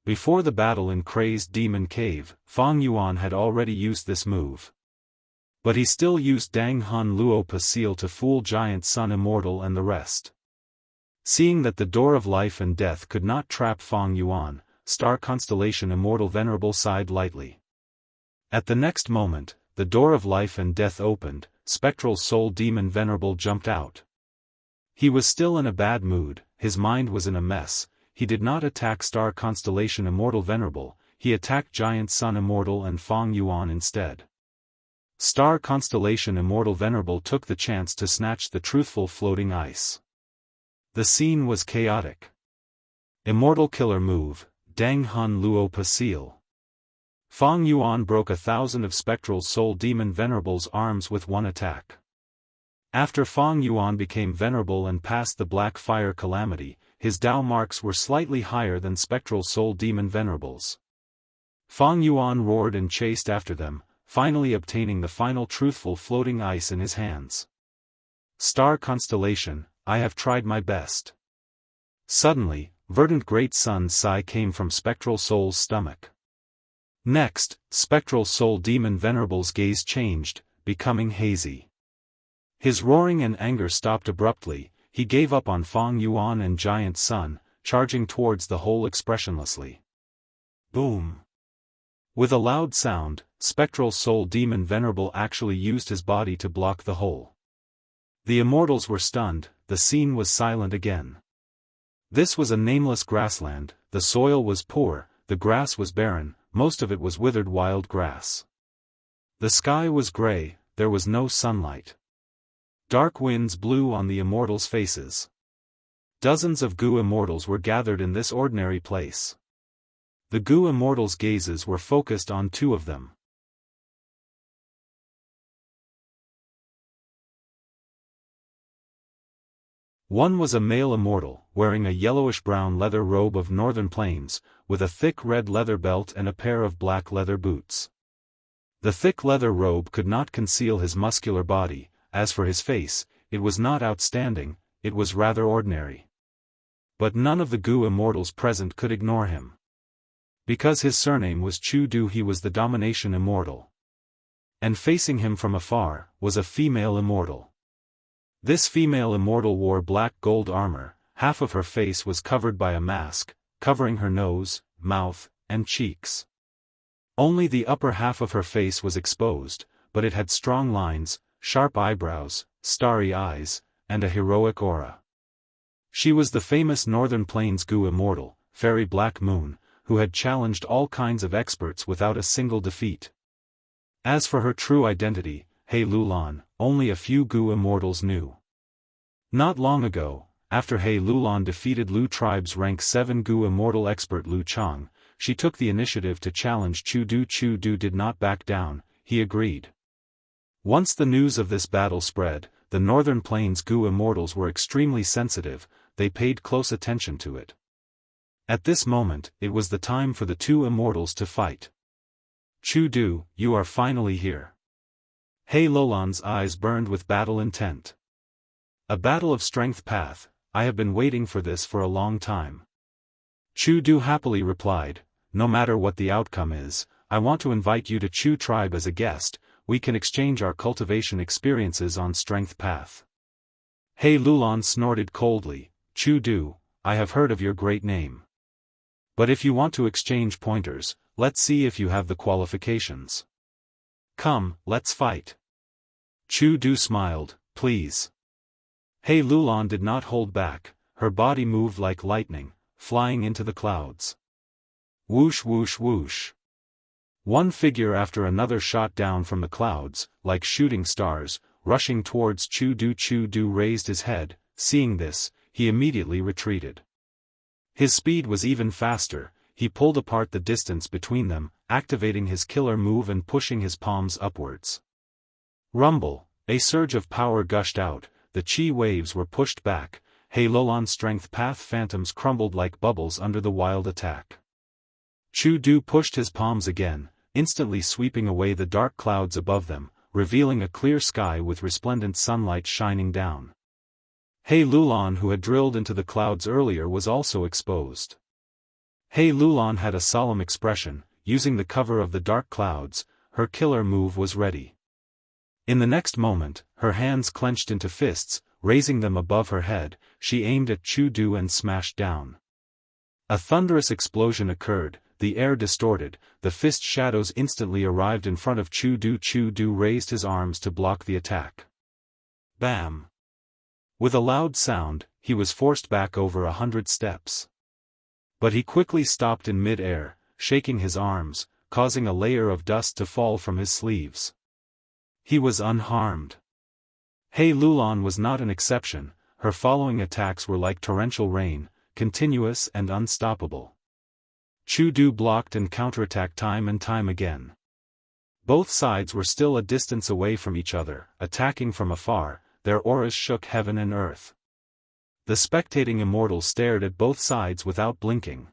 Before the battle in Crazed Demon Cave, Fang Yuan had already used this move. But he still used Dang Hun Luo Pasil to fool Giant Sun Immortal and the rest. Seeing that the door of life and death could not trap Fang Yuan, Star Constellation Immortal Venerable sighed lightly. At the next moment, the door of life and death opened. Spectral Soul Demon Venerable jumped out. He was still in a bad mood, his mind was in a mess. He did not attack Star Constellation Immortal Venerable, he attacked Giant Sun Immortal and Fang Yuan instead. Star Constellation Immortal Venerable took the chance to snatch the truthful floating ice. The scene was chaotic. Immortal Killer Move, Dang Hun Luo Pasil. Fang Yuan broke 1,000 of Spectral Soul Demon Venerable's arms with one attack. After Fang Yuan became venerable and passed the Black Fire Calamity, his Dao marks were slightly higher than Spectral Soul Demon Venerables. Fang Yuan roared and chased after them, finally obtaining the final truthful floating ice in his hands. Star Constellation, I have tried my best. Suddenly, verdant Great Sun's sigh came from Spectral Soul's stomach. Next, Spectral Soul Demon Venerable's gaze changed, becoming hazy. His roaring and anger stopped abruptly. He gave up on Fang Yuan and Giant Sun, charging towards the hole expressionlessly. Boom! With a loud sound, Spectral Soul Demon Venerable actually used his body to block the hole. The immortals were stunned, the scene was silent again. This was a nameless grassland, the soil was poor, the grass was barren, most of it was withered wild grass. The sky was gray, there was no sunlight. Dark winds blew on the immortals' faces. Dozens of Gu immortals were gathered in this ordinary place. The Gu immortals' gazes were focused on two of them. One was a male immortal, wearing a yellowish-brown leather robe of northern plains, with a thick red leather belt and a pair of black leather boots. The thick leather robe could not conceal his muscular body. As for his face, it was not outstanding, it was rather ordinary. But none of the Gu immortals present could ignore him. Because his surname was Chu Du, he was the domination immortal. And facing him from afar, was a female immortal. This female immortal wore black gold armor, half of her face was covered by a mask, covering her nose, mouth, and cheeks. Only the upper half of her face was exposed, but it had strong lines, sharp eyebrows, starry eyes, and a heroic aura. She was the famous Northern Plains Gu immortal, Fairy Black Moon, who had challenged all kinds of experts without a single defeat. As for her true identity, He Lulan, only a few Gu immortals knew. Not long ago, after He Lulan defeated Lu tribe's rank 7 Gu immortal expert Lu Chang, she took the initiative to challenge Chu Du. Chu Du did not back down, he agreed. Once the news of this battle spread, the Northern Plains Gu immortals were extremely sensitive, they paid close attention to it. At this moment, it was the time for the two immortals to fight. Chu Du, you are finally here. He Lulan's eyes burned with battle intent. A battle of strength path, I have been waiting for this for a long time. Chu Du happily replied, no matter what the outcome is, I want to invite you to Chu tribe as a guest. We can exchange our cultivation experiences on strength path. He Lulan snorted coldly, Chu Du, I have heard of your great name. But if you want to exchange pointers, let's see if you have the qualifications. Come, let's fight. Chu Du smiled, please. He Lulan did not hold back, her body moved like lightning, flying into the clouds. Whoosh whoosh whoosh. One figure after another shot down from the clouds, like shooting stars, rushing towards Chu Du. Chu Du raised his head, seeing this, he immediately retreated. His speed was even faster. He pulled apart the distance between them, activating his killer move and pushing his palms upwards. Rumble, a surge of power gushed out, the chi waves were pushed back, He Lulan's strength path phantoms crumbled like bubbles under the wild attack. Chu Du pushed his palms again, instantly sweeping away the dark clouds above them, revealing a clear sky with resplendent sunlight shining down. He Lulan, who had drilled into the clouds earlier, was also exposed. He Lulan had a solemn expression. Using the cover of the dark clouds, her killer move was ready. In the next moment, her hands clenched into fists, raising them above her head, she aimed at Chu Du and smashed down. A thunderous explosion occurred, the air distorted, the fist shadows instantly arrived in front of Chu Du. Chu Du raised his arms to block the attack. Bam! With a loud sound, he was forced back over 100 steps. But he quickly stopped in mid-air, shaking his arms, causing a layer of dust to fall from his sleeves. He was unharmed. He Lulan was not an exception. Her following attacks were like torrential rain, continuous and unstoppable. Chu Du blocked and counterattacked time and time again. Both sides were still a distance away from each other, attacking from afar, their auras shook heaven and earth. The spectating immortal stared at both sides without blinking.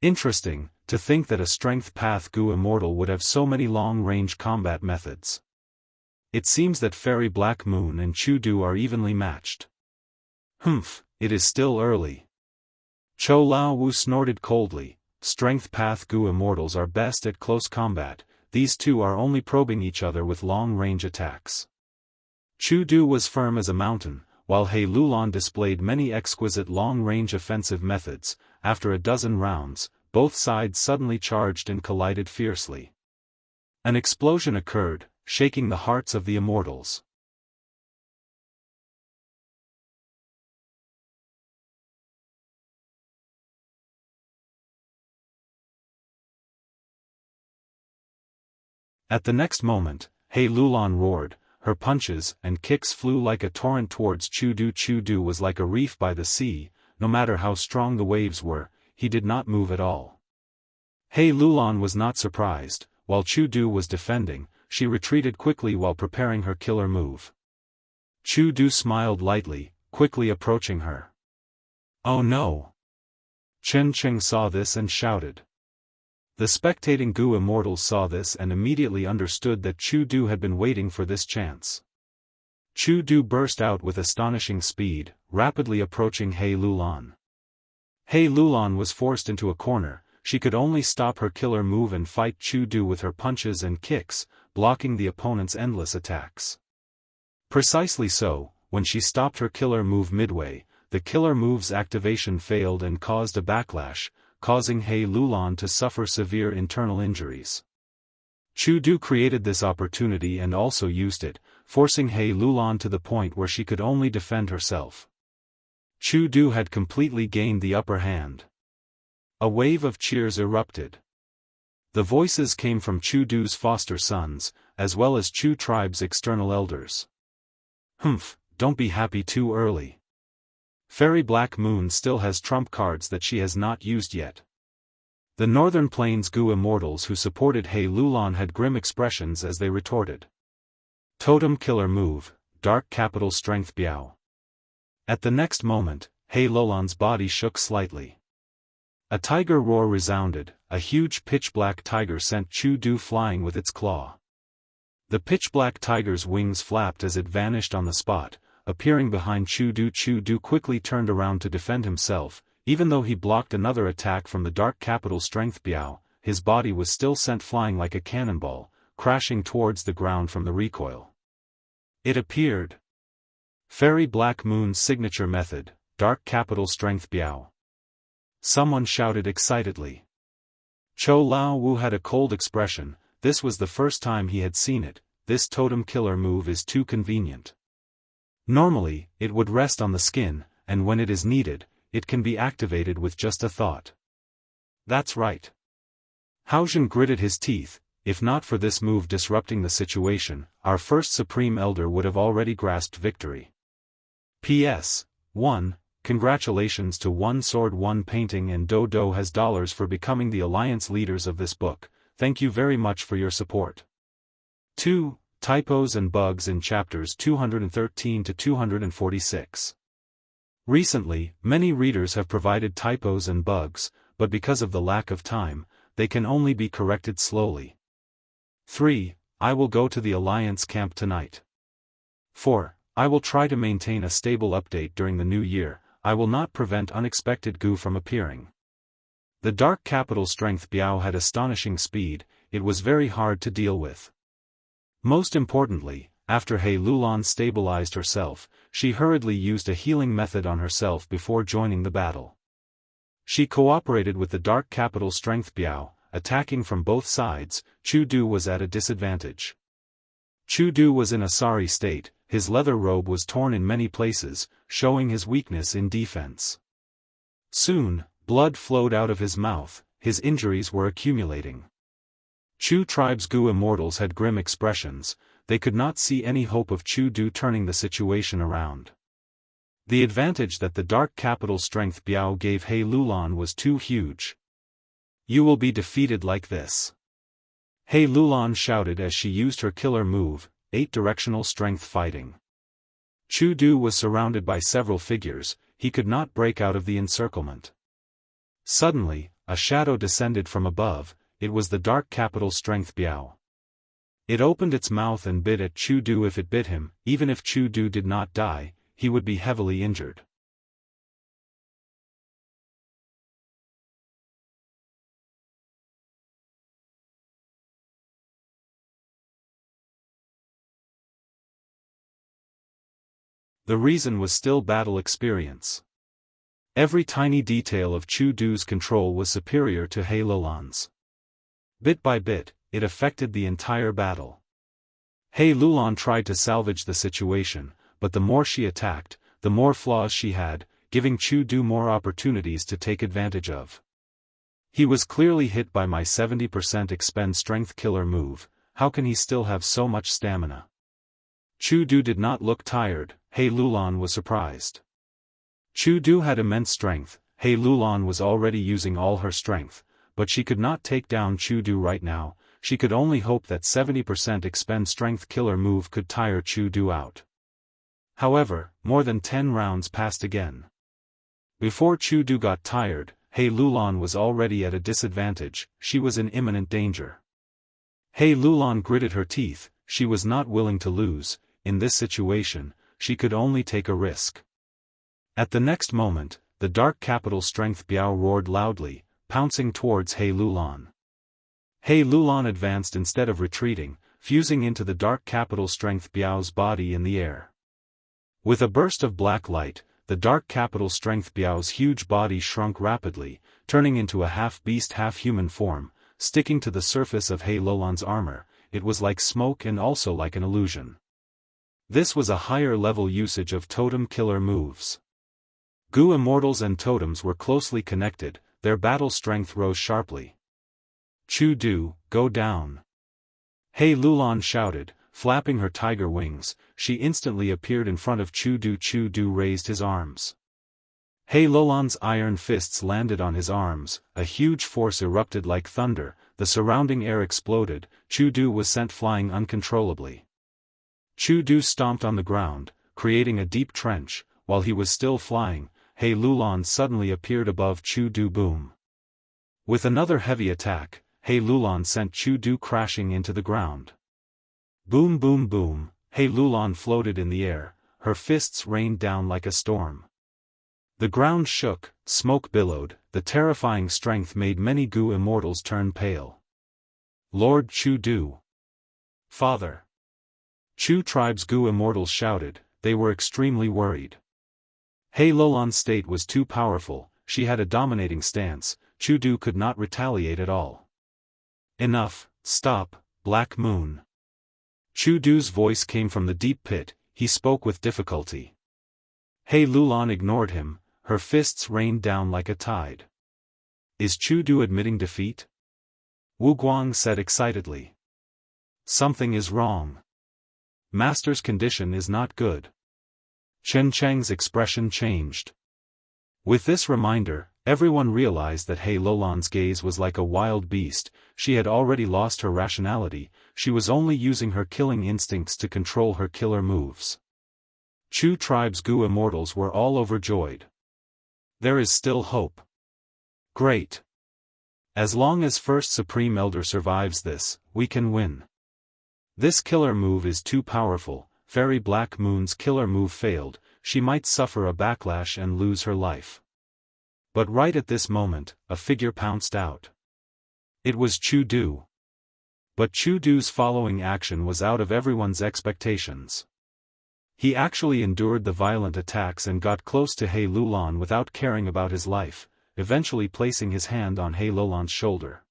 Interesting, to think that a strength path Gu immortal would have so many long-range combat methods. It seems that Fairy Black Moon and Chu Du are evenly matched. Humph, it is still early. Cho Lao Wu snorted coldly. Strength path Gu immortals are best at close combat, these two are only probing each other with long-range attacks. Chu Du was firm as a mountain, while He Lulan displayed many exquisite long-range offensive methods. After a dozen rounds, both sides suddenly charged and collided fiercely. An explosion occurred, shaking the hearts of the immortals. At the next moment, He Lulan roared. Her punches and kicks flew like a torrent towards Chu Du. Chu Du was like a reef by the sea. No matter how strong the waves were, he did not move at all. He Lulan was not surprised. While Chu Du was defending, she retreated quickly while preparing her killer move. Chu Du smiled lightly, quickly approaching her. Oh no! Chen Qing saw this and shouted. The spectating Gu immortals saw this and immediately understood that Chu Du had been waiting for this chance. Chu Du burst out with astonishing speed, rapidly approaching He Lulan. He Lulan was forced into a corner. She could only stop her killer move and fight Chu Du with her punches and kicks, blocking the opponent's endless attacks. Precisely so, when she stopped her killer move midway, the killer move's activation failed and caused a backlash, causing He Lulan to suffer severe internal injuries. Chu Du created this opportunity and also used it, forcing He Lulan to the point where she could only defend herself. Chu Du had completely gained the upper hand. A wave of cheers erupted. The voices came from Chu Du's foster sons, as well as Chu tribe's external elders. Humph, don't be happy too early. Fairy Black Moon still has trump cards that she has not used yet. The Northern Plains Gu immortals who supported He Lulan had grim expressions as they retorted. Totem killer move, Dark Capital Strength Biao. At the next moment, He Lulan's body shook slightly. A tiger roar resounded, a huge pitch-black tiger sent Chu Du flying with its claw. The pitch-black tiger's wings flapped as it vanished on the spot, appearing behind Chu Du. Chu Du quickly turned around to defend himself. Even though he blocked another attack from the Dark Capital Strength Biao, his body was still sent flying like a cannonball, crashing towards the ground from the recoil. It appeared. Fairy Black Moon's signature method, Dark Capital Strength Biao. Someone shouted excitedly. Cho Lao Wu had a cold expression. This was the first time he had seen it. This totem killer move is too convenient. Normally, it would rest on the skin, and when it is needed, it can be activated with just a thought. That's right. Haozhen gritted his teeth. If not for this move disrupting the situation, our first Supreme Elder would have already grasped victory. P.S. 1. Congratulations to One Sword One Painting and Do has dollars for becoming the alliance leaders of this book. Thank you very much for your support. 2. Typos and bugs in chapters 213 to 246. Recently, many readers have provided typos and bugs, but because of the lack of time, they can only be corrected slowly. 3. I will go to the Alliance camp tonight. 4. I will try to maintain a stable update during the new year. I will not prevent unexpected goo from appearing. The Dark Capital Strength Biao had astonishing speed, it was very hard to deal with. Most importantly, after He Lulan stabilized herself, she hurriedly used a healing method on herself before joining the battle. She cooperated with the Dark Capital Strength Biao, attacking from both sides. Chu Du was at a disadvantage. Chu Du was in a sorry state, his leather robe was torn in many places, showing his weakness in defense. Soon, blood flowed out of his mouth, his injuries were accumulating. Chu Tribe's Gu Immortals had grim expressions, they could not see any hope of Chu Du turning the situation around. The advantage that the Dark Capital Strength Biao gave He Lulan was too huge. You will be defeated like this. He Lulan shouted as she used her killer move, 8-directional strength fighting. Chu Du was surrounded by several figures, he could not break out of the encirclement. Suddenly, a shadow descended from above, it was the Dark Capital Strength Biao. It opened its mouth and bit at Chu Du. If it bit him, even if Chu Du did not die, he would be heavily injured. The reason was still battle experience. Every tiny detail of Chu Du's control was superior to He Lulan's. Bit by bit, it affected the entire battle. He Lulan tried to salvage the situation, but the more she attacked, the more flaws she had, giving Chu Du more opportunities to take advantage of. He was clearly hit by my 70% expend strength killer move, how can he still have so much stamina? Chu Du did not look tired, He Lulan was surprised. Chu Du had immense strength, He Lulan was already using all her strength, but she could not take down Chu Du right now, she could only hope that 70% expend strength killer move could tire Chu Du out. However, more than 10 rounds passed again. Before Chu Du got tired, He Lulan was already at a disadvantage, she was in imminent danger. He Lulan gritted her teeth, she was not willing to lose, in this situation, she could only take a risk. At the next moment, the Dark Capital Strength Biao roared loudly, pouncing towards He Lulan. He Lulan advanced instead of retreating, fusing into the Dark Capital Strength Biao's body in the air. With a burst of black light, the Dark Capital Strength Biao's huge body shrunk rapidly, turning into a half-beast half-human form, sticking to the surface of He Lulan's armor. It was like smoke and also like an illusion. This was a higher-level usage of totem killer moves. Gu Immortals and totems were closely connected, their battle strength rose sharply. Chu Du, go down. He Lulan shouted, flapping her tiger wings, she instantly appeared in front of Chu Du. Chu Du raised his arms. He Lulan's iron fists landed on his arms, a huge force erupted like thunder, the surrounding air exploded, Chu Du was sent flying uncontrollably. Chu Du stomped on the ground, creating a deep trench, while he was still flying, He Lulan suddenly appeared above Chu Du. Boom. With another heavy attack, He Lulan sent Chu Du crashing into the ground. Boom boom boom, He Lulan floated in the air, her fists rained down like a storm. The ground shook, smoke billowed, the terrifying strength made many Gu Immortals turn pale. Lord Chu Du. Father. Chu Tribe's Gu Immortals shouted, they were extremely worried. He Lulan's state was too powerful, she had a dominating stance, Chu Du could not retaliate at all. Enough, stop, Black Moon. Chu Du's voice came from the deep pit, he spoke with difficulty. He Lulan ignored him, her fists rained down like a tide. Is Chu Du admitting defeat? Wu Guang said excitedly. Something is wrong. Master's condition is not good. Chen Cheng's expression changed. With this reminder, everyone realized that He Lulan's gaze was like a wild beast. She had already lost her rationality, she was only using her killing instincts to control her killer moves. Chu tribe's Gu immortals were all overjoyed. There is still hope. Great. As long as First Supreme Elder survives this, we can win. This killer move is too powerful. Fairy Black Moon's killer move failed, she might suffer a backlash and lose her life. But right at this moment, a figure pounced out. It was Chu Du. But Chu Du's following action was out of everyone's expectations. He actually endured the violent attacks and got close to He Lulan without caring about his life, eventually placing his hand on He Lulan's shoulder.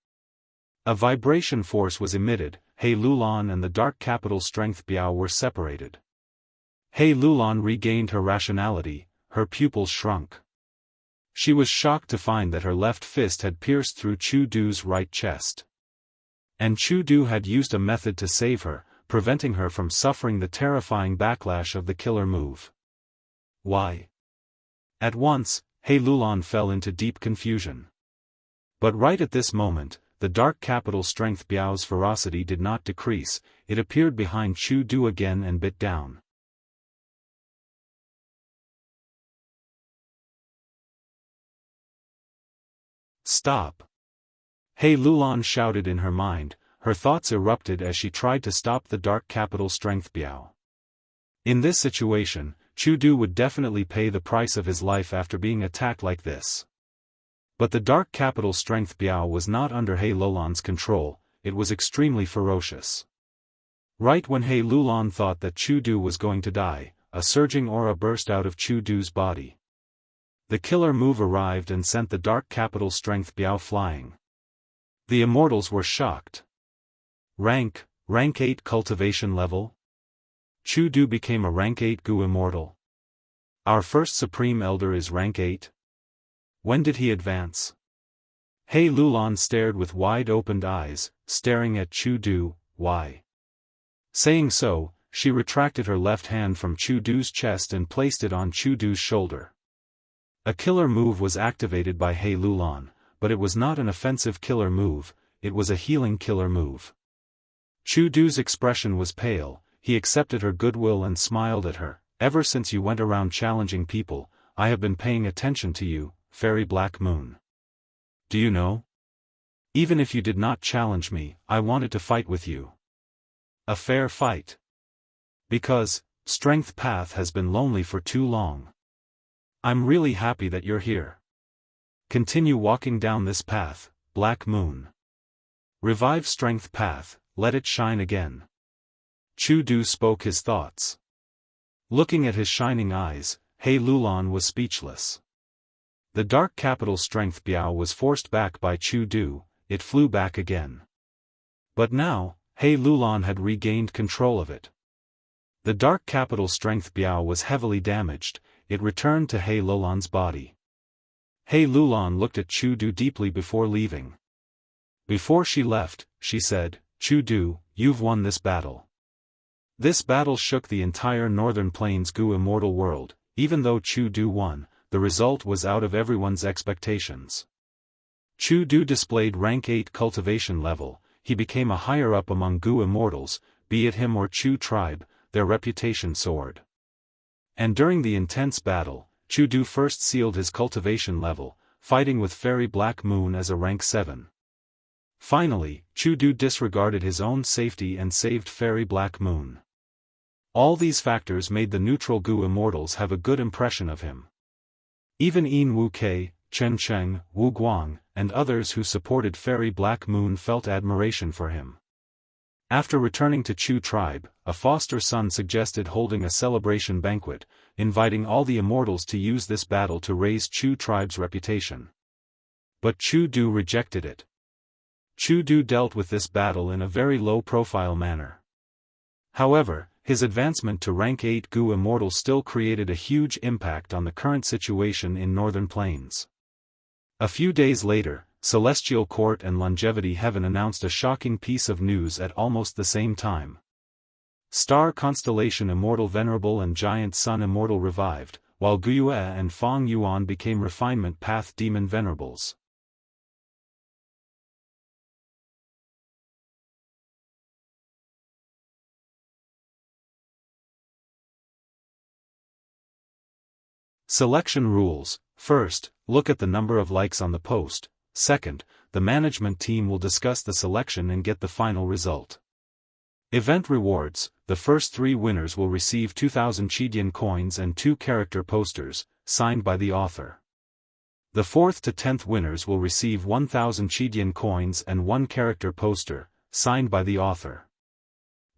A vibration force was emitted. He Lulan and the Dark Capital Strength Biao were separated. He Lulan regained her rationality, her pupils shrunk. She was shocked to find that her left fist had pierced through Chu Du's right chest. And Chu Du had used a method to save her, preventing her from suffering the terrifying backlash of the killer move. Why? At once, He Lulan fell into deep confusion. But right at this moment, the Dark Capital Strength Biao's ferocity did not decrease, it appeared behind Chu Du again and bit down. Stop! He Lulan shouted in her mind, her thoughts erupted as she tried to stop the Dark Capital Strength Biao. In this situation, Chu Du would definitely pay the price of his life after being attacked like this. But the Dark Capital Strength Biao was not under He Lulan's control, it was extremely ferocious. Right when He Lulan thought that Chu Du was going to die, a surging aura burst out of Chu Du's body. The killer move arrived and sent the Dark Capital Strength Biao flying. The immortals were shocked. Rank 8 cultivation level? Chu Du became a rank 8 Gu immortal. Our first Supreme Elder is rank 8? When did he advance? He Lulan stared with wide-opened eyes, staring at Chu Du. Why? Saying so, she retracted her left hand from Chu Du's chest and placed it on Chu Du's shoulder. A killer move was activated by He Lulan, but it was not an offensive killer move, it was a healing killer move. Chu Du's expression was pale, he accepted her goodwill and smiled at her. Ever since you went around challenging people, I have been paying attention to you, Fairy Black Moon. Do you know? Even if you did not challenge me, I wanted to fight with you. A fair fight. Because, Strength Path has been lonely for too long. I'm really happy that you're here. Continue walking down this path, Black Moon. Revive Strength Path, let it shine again. Chu Du spoke his thoughts. Looking at his shining eyes, He Lulan was speechless. The Dark Capital Strength Biao was forced back by Chu Du, it flew back again. But now, He Lulan had regained control of it. The Dark Capital Strength Biao was heavily damaged, it returned to He Lulan's body. He Lulan looked at Chu Du deeply before leaving. Before she left, she said, Chu Du, you've won this battle. This battle shook the entire Northern Plains Gu immortal world. Even though Chu Du won, the result was out of everyone's expectations. Chu Du displayed rank 8 cultivation level, he became a higher-up among Gu immortals, be it him or Chu tribe, their reputation soared. And during the intense battle, Chu Du first sealed his cultivation level, fighting with Fairy Black Moon as a rank 7. Finally, Chu Du disregarded his own safety and saved Fairy Black Moon. All these factors made the neutral Gu immortals have a good impression of him. Even Yin Wu Kei, Chen Cheng, Wu Guang, and others who supported Fairy Black Moon felt admiration for him. After returning to Chu tribe, a foster son suggested holding a celebration banquet, inviting all the immortals to use this battle to raise Chu tribe's reputation. But Chu Du rejected it. Chu Du dealt with this battle in a very low-profile manner. However, his advancement to rank 8 Gu immortal still created a huge impact on the current situation in Northern Plains. A few days later, Celestial Court and Longevity Heaven announced a shocking piece of news at almost the same time. Star Constellation Immortal Venerable and Giant Sun Immortal revived, while Guyue and Fong Yuan became Refinement Path Demon Venerables. Selection rules. First, look at the number of likes on the post. Second, the management team will discuss the selection and get the final result. Event rewards. The first 3 winners will receive 2,000 Chidian coins and 2 character posters, signed by the author. The 4th to 10th winners will receive 1,000 Chidian coins and 1 character poster, signed by the author.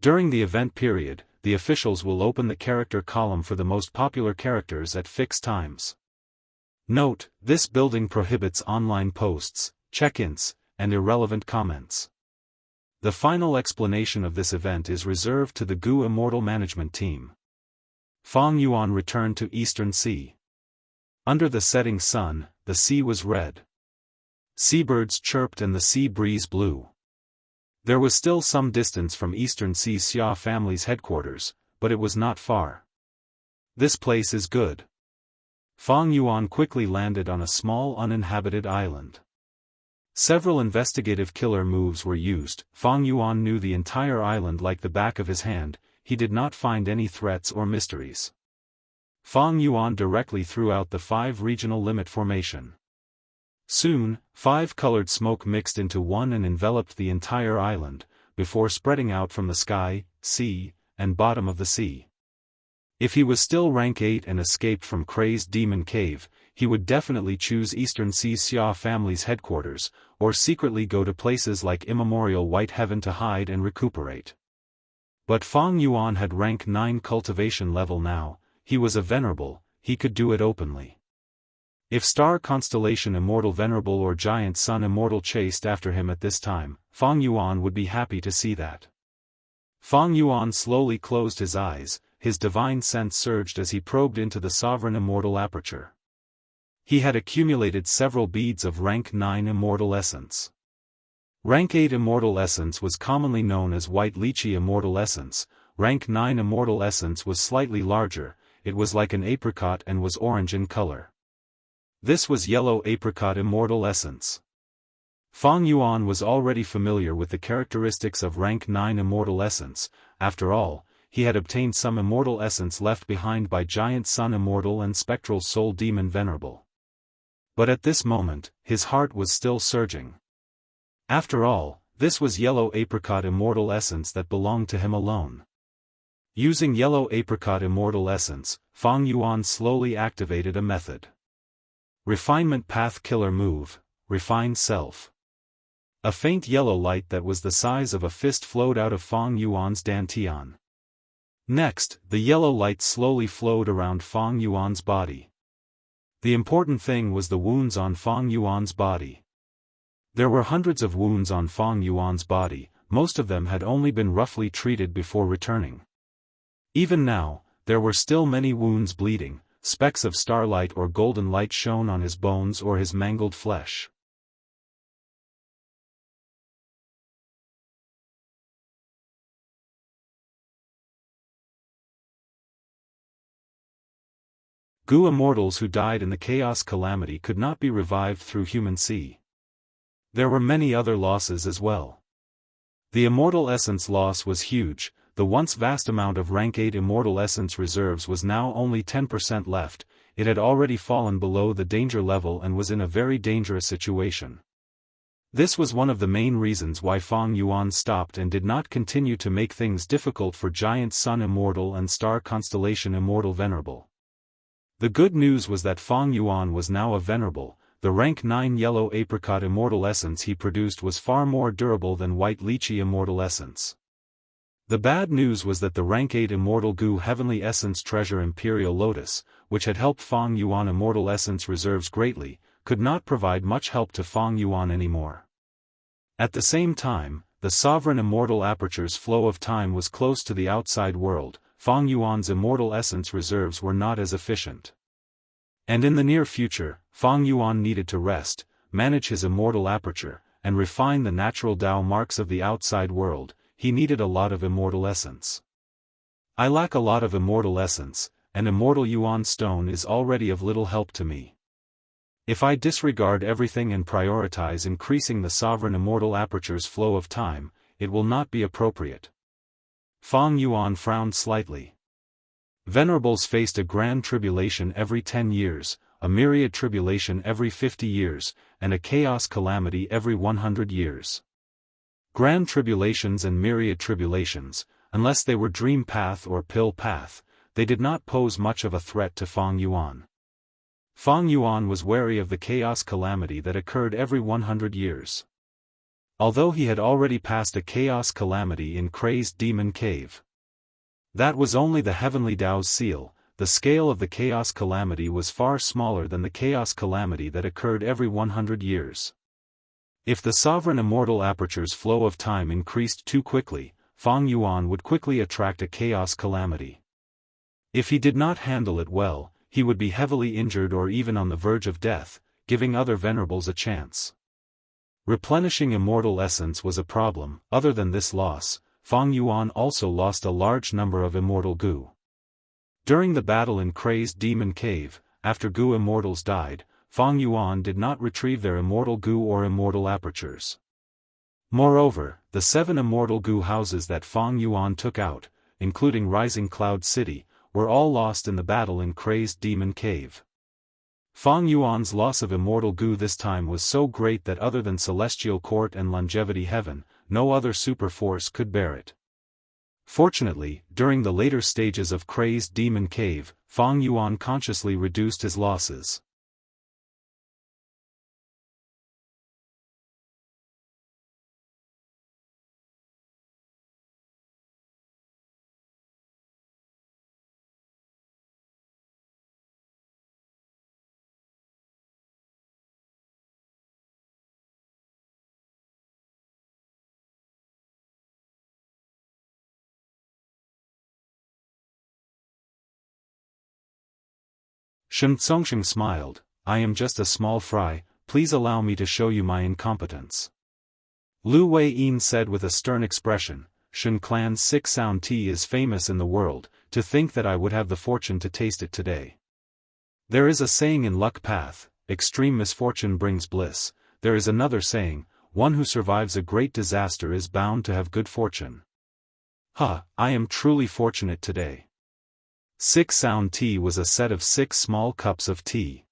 During the event period, the officials will open the character column for the most popular characters at fixed times. Note, this building prohibits online posts, check-ins, and irrelevant comments. The final explanation of this event is reserved to the Gu Immortal management team. Fong Yuan returned to Eastern Sea. Under the setting sun, the sea was red. Seabirds chirped and the sea breeze blew. There was still some distance from Eastern Sea Xia family's headquarters, but it was not far. This place is good. Fong Yuan quickly landed on a small uninhabited island. Several investigative killer moves were used. Fong Yuan knew the entire island like the back of his hand. He did not find any threats or mysteries. Fong Yuan directly threw out the 5 regional limit formation. Soon, 5 colored smoke mixed into one and enveloped the entire island, before spreading out from the sky, sea, and bottom of the sea. If he was still rank 8 and escaped from Crazed Demon Cave, he would definitely choose Eastern Sea Xia family's headquarters, or secretly go to places like Immemorial White Heaven to hide and recuperate. But Fong Yuan had rank 9 cultivation level now. He was a venerable, he could do it openly. If Star Constellation Immortal Venerable or Giant Sun Immortal chased after him at this time, Fong Yuan would be happy to see that. Fong Yuan slowly closed his eyes, his divine sense surged as he probed into the sovereign immortal aperture. He had accumulated several beads of rank 9 immortal essence. Rank 8 immortal essence was commonly known as white lychee immortal essence. Rank 9 immortal essence was slightly larger, it was like an apricot and was orange in color. This was yellow apricot immortal essence. Fong Yuan was already familiar with the characteristics of rank 9 immortal essence. After all, he had obtained some immortal essence left behind by Giant Sun Immortal and Spectral Soul Demon Venerable. But at this moment, his heart was still surging. After all, this was yellow apricot immortal essence that belonged to him alone. Using yellow apricot immortal essence, Fong Yuan slowly activated a method. Refinement Path Killer Move, Refine Self. A faint yellow light that was the size of a fist flowed out of Fong Yuan's dantian. Next, the yellow light slowly flowed around Fong Yuan's body. The important thing was the wounds on Fong Yuan's body. There were hundreds of wounds on Fong Yuan's body, most of them had only been roughly treated before returning. Even now, there were still many wounds bleeding. Specks of starlight or golden light shone on his bones or his mangled flesh. Gu immortals who died in the chaos calamity could not be revived through human sea. There were many other losses as well. The immortal essence loss was huge. The once vast amount of rank 8 immortal essence reserves was now only 10% left. It had already fallen below the danger level and was in a very dangerous situation. This was one of the main reasons why Fong Yuan stopped and did not continue to make things difficult for Giant Sun Immortal and Star Constellation Immortal Venerable. The good news was that Fong Yuan was now a venerable. The rank 9 yellow apricot immortal essence he produced was far more durable than white lychee immortal essence. The bad news was that the rank 8 Immortal Gu Heavenly Essence Treasure Imperial Lotus, which had helped Fong Yuan Immortal Essence reserves greatly, could not provide much help to Fong Yuan anymore. At the same time, the Sovereign Immortal Aperture's flow of time was close to the outside world. Fong Yuan's Immortal Essence reserves were not as efficient. And in the near future, Fong Yuan needed to rest, manage his Immortal Aperture, and refine the natural Tao marks of the outside world. He needed a lot of immortal essence. I lack a lot of immortal essence, and immortal Yuan stone is already of little help to me. If I disregard everything and prioritize increasing the sovereign immortal aperture's flow of time, it will not be appropriate. Fang Yuan frowned slightly. Venerables faced a grand tribulation every 10 years, a myriad tribulation every 50 years, and a chaos calamity every 100 years. Grand tribulations and myriad tribulations, unless they were dream path or pill path, they did not pose much of a threat to Fang Yuan. Fang Yuan was wary of the chaos calamity that occurred every 100 years. Although he had already passed a chaos calamity in Crazed Demon Cave. That was only the heavenly Tao's seal. The scale of the chaos calamity was far smaller than the chaos calamity that occurred every 100 years. If the sovereign immortal aperture's flow of time increased too quickly, Fang Yuan would quickly attract a chaos calamity. If he did not handle it well, he would be heavily injured or even on the verge of death, giving other venerables a chance. Replenishing immortal essence was a problem. Other than this loss, Fang Yuan also lost a large number of immortal goo. During the battle in Crazed Demon Cave, after goo immortals died, Fang Yuan did not retrieve their immortal goo or immortal apertures. Moreover, the 7 immortal goo houses that Fang Yuan took out, including Rising Cloud City, were all lost in the battle in Crazed Demon Cave. Fang Yuan's loss of immortal goo this time was so great that other than Celestial Court and Longevity Heaven, no other super force could bear it. Fortunately, during the later stages of Crazed Demon Cave, Fang Yuan consciously reduced his losses. Xianxia smiled. I am just a small fry, please allow me to show you my incompetence. Lu Wei-yin said with a stern expression, Shen Clan's 6-sound tea is famous in the world, to think that I would have the fortune to taste it today. There is a saying in Luck Path, extreme misfortune brings bliss. There is another saying, one who survives a great disaster is bound to have good fortune. I am truly fortunate today. 6-sound tea was a set of 6 small cups of tea.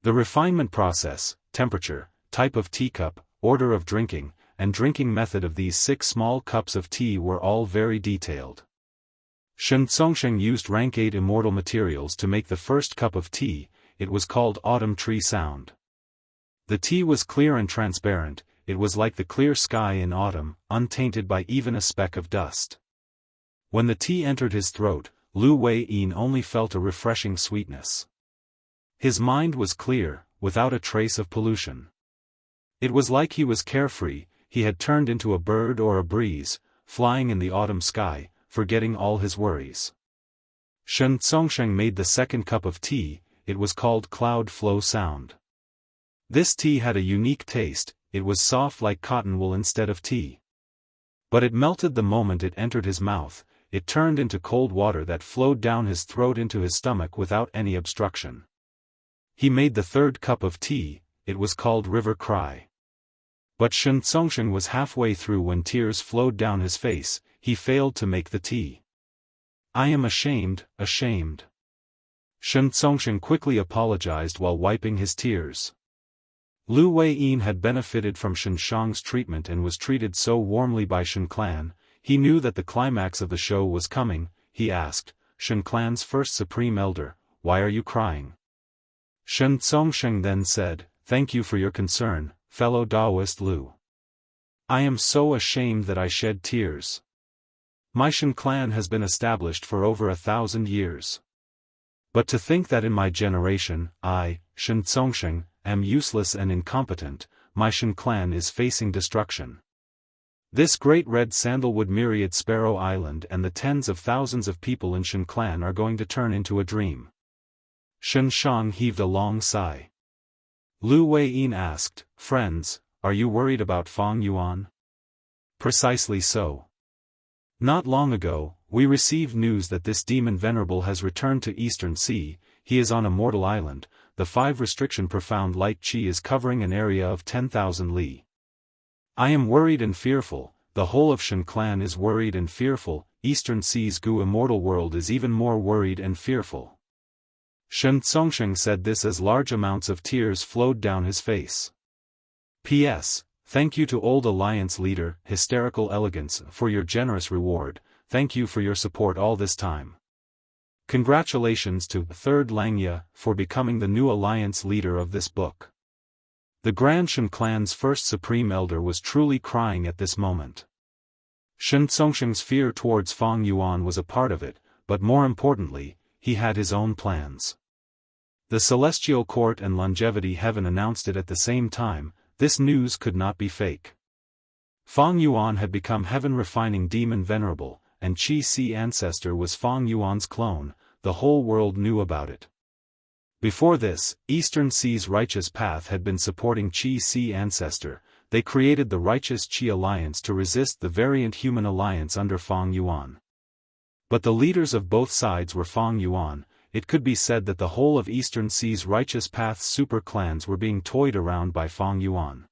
The refinement process, temperature, type of teacup, order of drinking, and drinking method of these 6 small cups of tea were all very detailed. Xianxia used rank 8 immortal materials to make the first cup of tea. It was called Autumn Tree Sound. The tea was clear and transparent. It was like the clear sky in autumn, untainted by even a speck of dust. When the tea entered his throat, Lu Wei-yin only felt a refreshing sweetness. His mind was clear, without a trace of pollution. It was like he was carefree. He had turned into a bird or a breeze, flying in the autumn sky, forgetting all his worries. Xianxia made the second cup of tea. It was called Cloud Flow Sound. This tea had a unique taste. It was soft like cotton wool instead of tea. But it melted the moment it entered his mouth. It turned into cold water that flowed down his throat into his stomach without any obstruction. He made the third cup of tea. It was called River Cry. But Xianxia was halfway through when tears flowed down his face. He failed to make the tea. I am ashamed, ashamed. Xianxia quickly apologized while wiping his tears. Lu Wei-yin had benefited from Xianxia's treatment and was treated so warmly by Shen Clan. He knew that the climax of the show was coming. He asked, Shen Clan's first supreme elder, why are you crying? Xianxia then said, thank you for your concern, fellow Daoist Lu. I am so ashamed that I shed tears. My Shen Clan has been established for over 1,000 years. But to think that in my generation, I, Xianxia, am useless and incompetent, my Shen Clan is facing destruction. This great red sandalwood myriad Sparrow Island and the tens of thousands of people in Shen Clan are going to turn into a dream. Xianxia heaved a long sigh. Lu Wei-yin asked, friends, are you worried about Fang Yuan? Precisely so. Not long ago, We received news that this demon venerable has returned to Eastern Sea. He is on Immortal Island. The 5 restriction profound light chi is covering an area of 10,000 li. I am worried and fearful. The whole of Shen clan is worried and fearful. Eastern Sea's Gu immortal world is even more worried and fearful. Shen Tsongsheng said this as large amounts of tears flowed down his face. P.S. Thank you to Old Alliance leader, Hysterical Elegance, for your generous reward. Thank you for your support all this time. Congratulations to Third Langya for becoming the new alliance leader of this book. The Grand Shen clan's first supreme elder was truly crying at this moment. Shen Tsongsheng's fear towards Fang Yuan was a part of it, but more importantly, he had his own plans. The Celestial Court and Longevity Heaven announced it at the same time. This news could not be fake. Fang Yuan had become heaven-refining demon venerable, and Qi Si ancestor was Fang Yuan's clone. The whole world knew about it. Before this, Eastern Sea's righteous path had been supporting Qi Si ancestor. They created the Righteous Qi Alliance to resist the variant human alliance under Fang Yuan. But the leaders of both sides were Fang Yuan. It could be said that the whole of Eastern Sea's righteous path's super clans were being toyed around by Fang Yuan.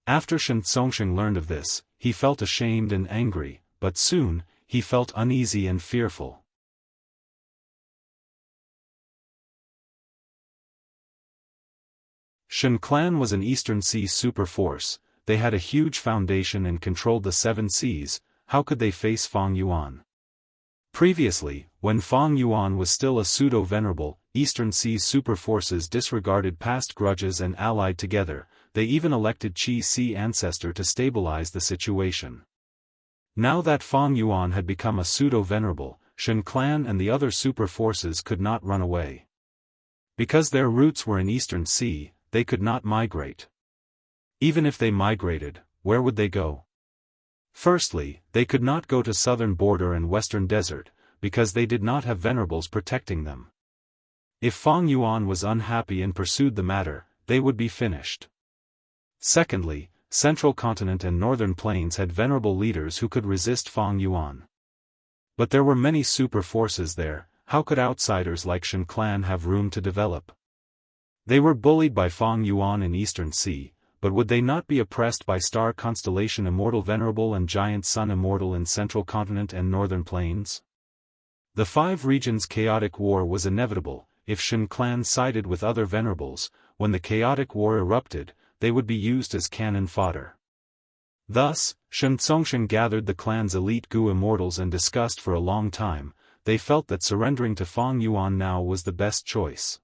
After Shen Tsongsheng learned of this, he felt ashamed and angry, but soon, he felt uneasy and fearful. Shen clan was an Eastern Sea super force. They had a huge foundation and controlled the 7 seas. How could they face Fang Yuan? Previously, when Fang Yuan was still a pseudo-venerable, Eastern Sea's super forces disregarded past grudges and allied together. They even elected Qi Si ancestor to stabilize the situation. Now that Fang Yuan had become a pseudo-venerable, Shen clan and the other super forces could not run away. Because their roots were in Eastern Sea, they could not migrate. Even if they migrated, where would they go? Firstly, they could not go to southern border and western desert, because they did not have venerables protecting them. If Fang Yuan was unhappy and pursued the matter, they would be finished. Secondly, Central Continent and Northern Plains had venerable leaders who could resist Fang Yuan. But there were many super forces there. How could outsiders like Shen clan have room to develop? They were bullied by Fang Yuan in Eastern Sea, but would they not be oppressed by Star Constellation Immortal Venerable and Giant Sun Immortal in Central Continent and Northern Plains? The 5 regions' chaotic war was inevitable. If Shen clan sided with other venerables, when the chaotic war erupted, they would be used as cannon fodder. Thus, Shen Tsongsheng gathered the clan's elite Gu immortals and discussed for a long time. They felt that surrendering to Fang Yuan now was the best choice.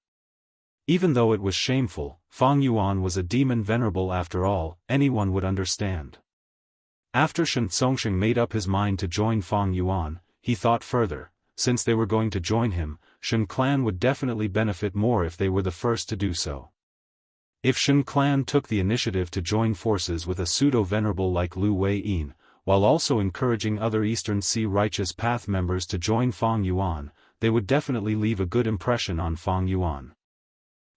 Even though it was shameful, Fang Yuan was a demon venerable after all. Anyone would understand. After Shen Tsongsheng made up his mind to join Fang Yuan, he thought further. Since they were going to join him, Shen clan would definitely benefit more if they were the first to do so. If Shen clan took the initiative to join forces with a pseudo-venerable like Lu Wei-yin, while also encouraging other Eastern Sea Righteous Path members to join Fang Yuan, they would definitely leave a good impression on Fang Yuan.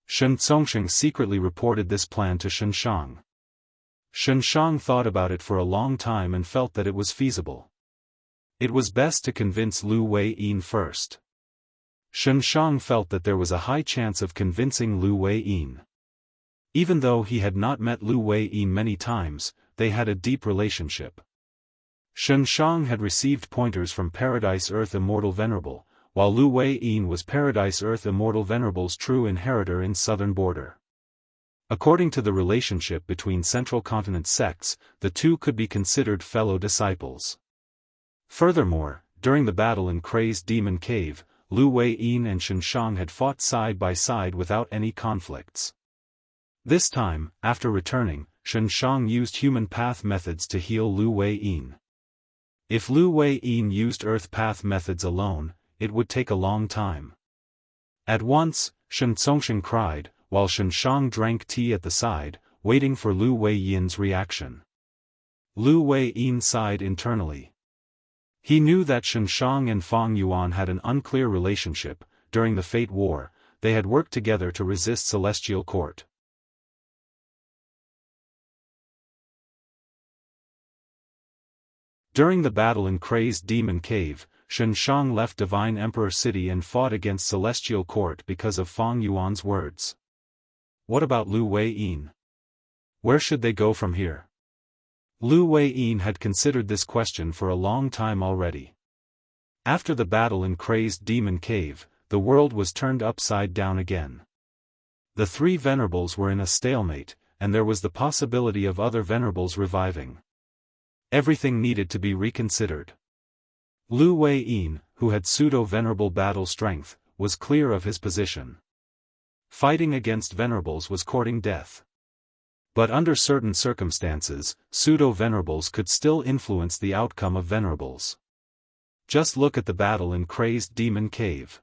Shen Tsongsheng secretly reported this plan to Shen Shang. Shen Shang thought about it for a long time and felt that it was feasible. It was best to convince Lu Wei-yin first. Shen Shang felt that there was a high chance of convincing Lu Wei-yin. Even though he had not met Lu Wei-yin many times, they had a deep relationship. Shen Shang had received pointers from Paradise Earth Immortal Venerable, while Lu Wei-yin was Paradise Earth Immortal Venerable's true inheritor in southern border. According to the relationship between Central Continent sects, the two could be considered fellow disciples. Furthermore, during the battle in Crazed Demon Cave, Lu Wei-yin and Shen Shang had fought side by side without any conflicts. This time, after returning, Shen Shang used human path methods to heal Lu Wei-yin. If Lu Wei-yin used earth path methods alone, it would take a long time. At once, Shen Tsongsheng cried, while Shen Shang drank tea at the side, waiting for Lu Wei-yin's reaction. Lu Wei-yin sighed internally. He knew that Shen Shang and Fang Yuan had an unclear relationship. During the Fate War, they had worked together to resist Celestial Court. During the battle in Crazed Demon Cave, Xianxia left Divine Emperor City and fought against Celestial Court because of Fang Yuan's words. What about Lu Weiyin? Where should they go from here? Lu Weiyin had considered this question for a long time already. After the battle in Crazed Demon Cave, the world was turned upside down again. The three venerables were in a stalemate, and there was the possibility of other venerables reviving. Everything needed to be reconsidered. Lu Weiyin, who had pseudo-venerable battle strength, was clear of his position. Fighting against venerables was courting death. But under certain circumstances, pseudo-venerables could still influence the outcome of venerables. Just look at the battle in Crazed Demon Cave.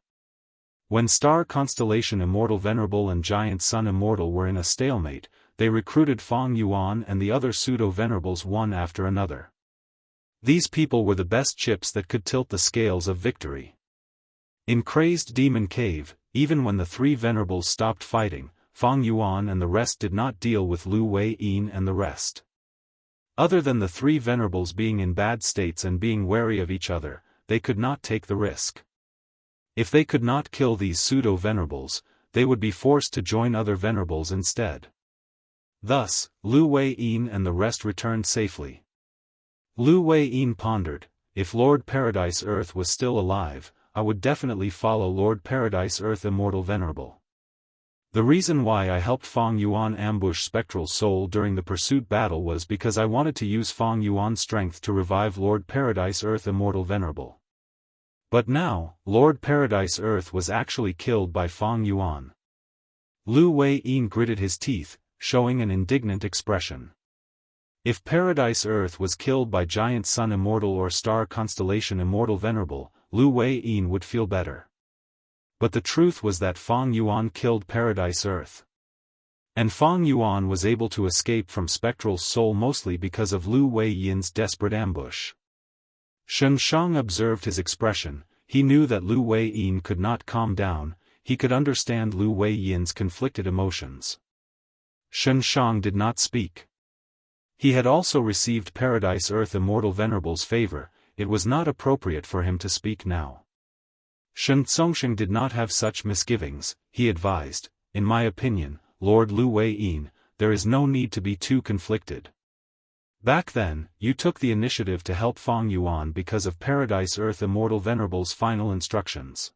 When Star Constellation Immortal Venerable and Giant Sun Immortal were in a stalemate, they recruited Fang Yuan and the other pseudo-venerables one after another. These people were the best chips that could tilt the scales of victory. In Crazed Demon Cave, even when the three venerables stopped fighting, Fang Yuan and the rest did not deal with Lu Weiyin and the rest. Other than the three venerables being in bad states and being wary of each other, they could not take the risk. If they could not kill these pseudo-venerables, they would be forced to join other venerables instead. Thus, Lu Weiyin and the rest returned safely. Lu Weiyin pondered, if Lord Paradise Earth was still alive, I would definitely follow Lord Paradise Earth Immortal Venerable. The reason why I helped Fang Yuan ambush Spectral Soul during the pursuit battle was because I wanted to use Fang Yuan's strength to revive Lord Paradise Earth Immortal Venerable. But now, Lord Paradise Earth was actually killed by Fang Yuan. Lu Weiyin gritted his teeth, showing an indignant expression. If Paradise Earth was killed by Giant Sun Immortal or Star Constellation Immortal Venerable, Lu Weiyin would feel better. But the truth was that Fang Yuan killed Paradise Earth. And Fang Yuan was able to escape from Spectral Soul mostly because of Lu Weiyin's desperate ambush. Xianxia observed his expression. He knew that Lu Weiyin could not calm down, he could understand Lu Weiyin's conflicted emotions. Xianxia did not speak. He had also received Paradise Earth Immortal Venerable's favor, it was not appropriate for him to speak now. Xianxia did not have such misgivings, he advised, in my opinion, Lord Lu Weiyin, there is no need to be too conflicted. Back then, you took the initiative to help Fang Yuan because of Paradise Earth Immortal Venerable's final instructions.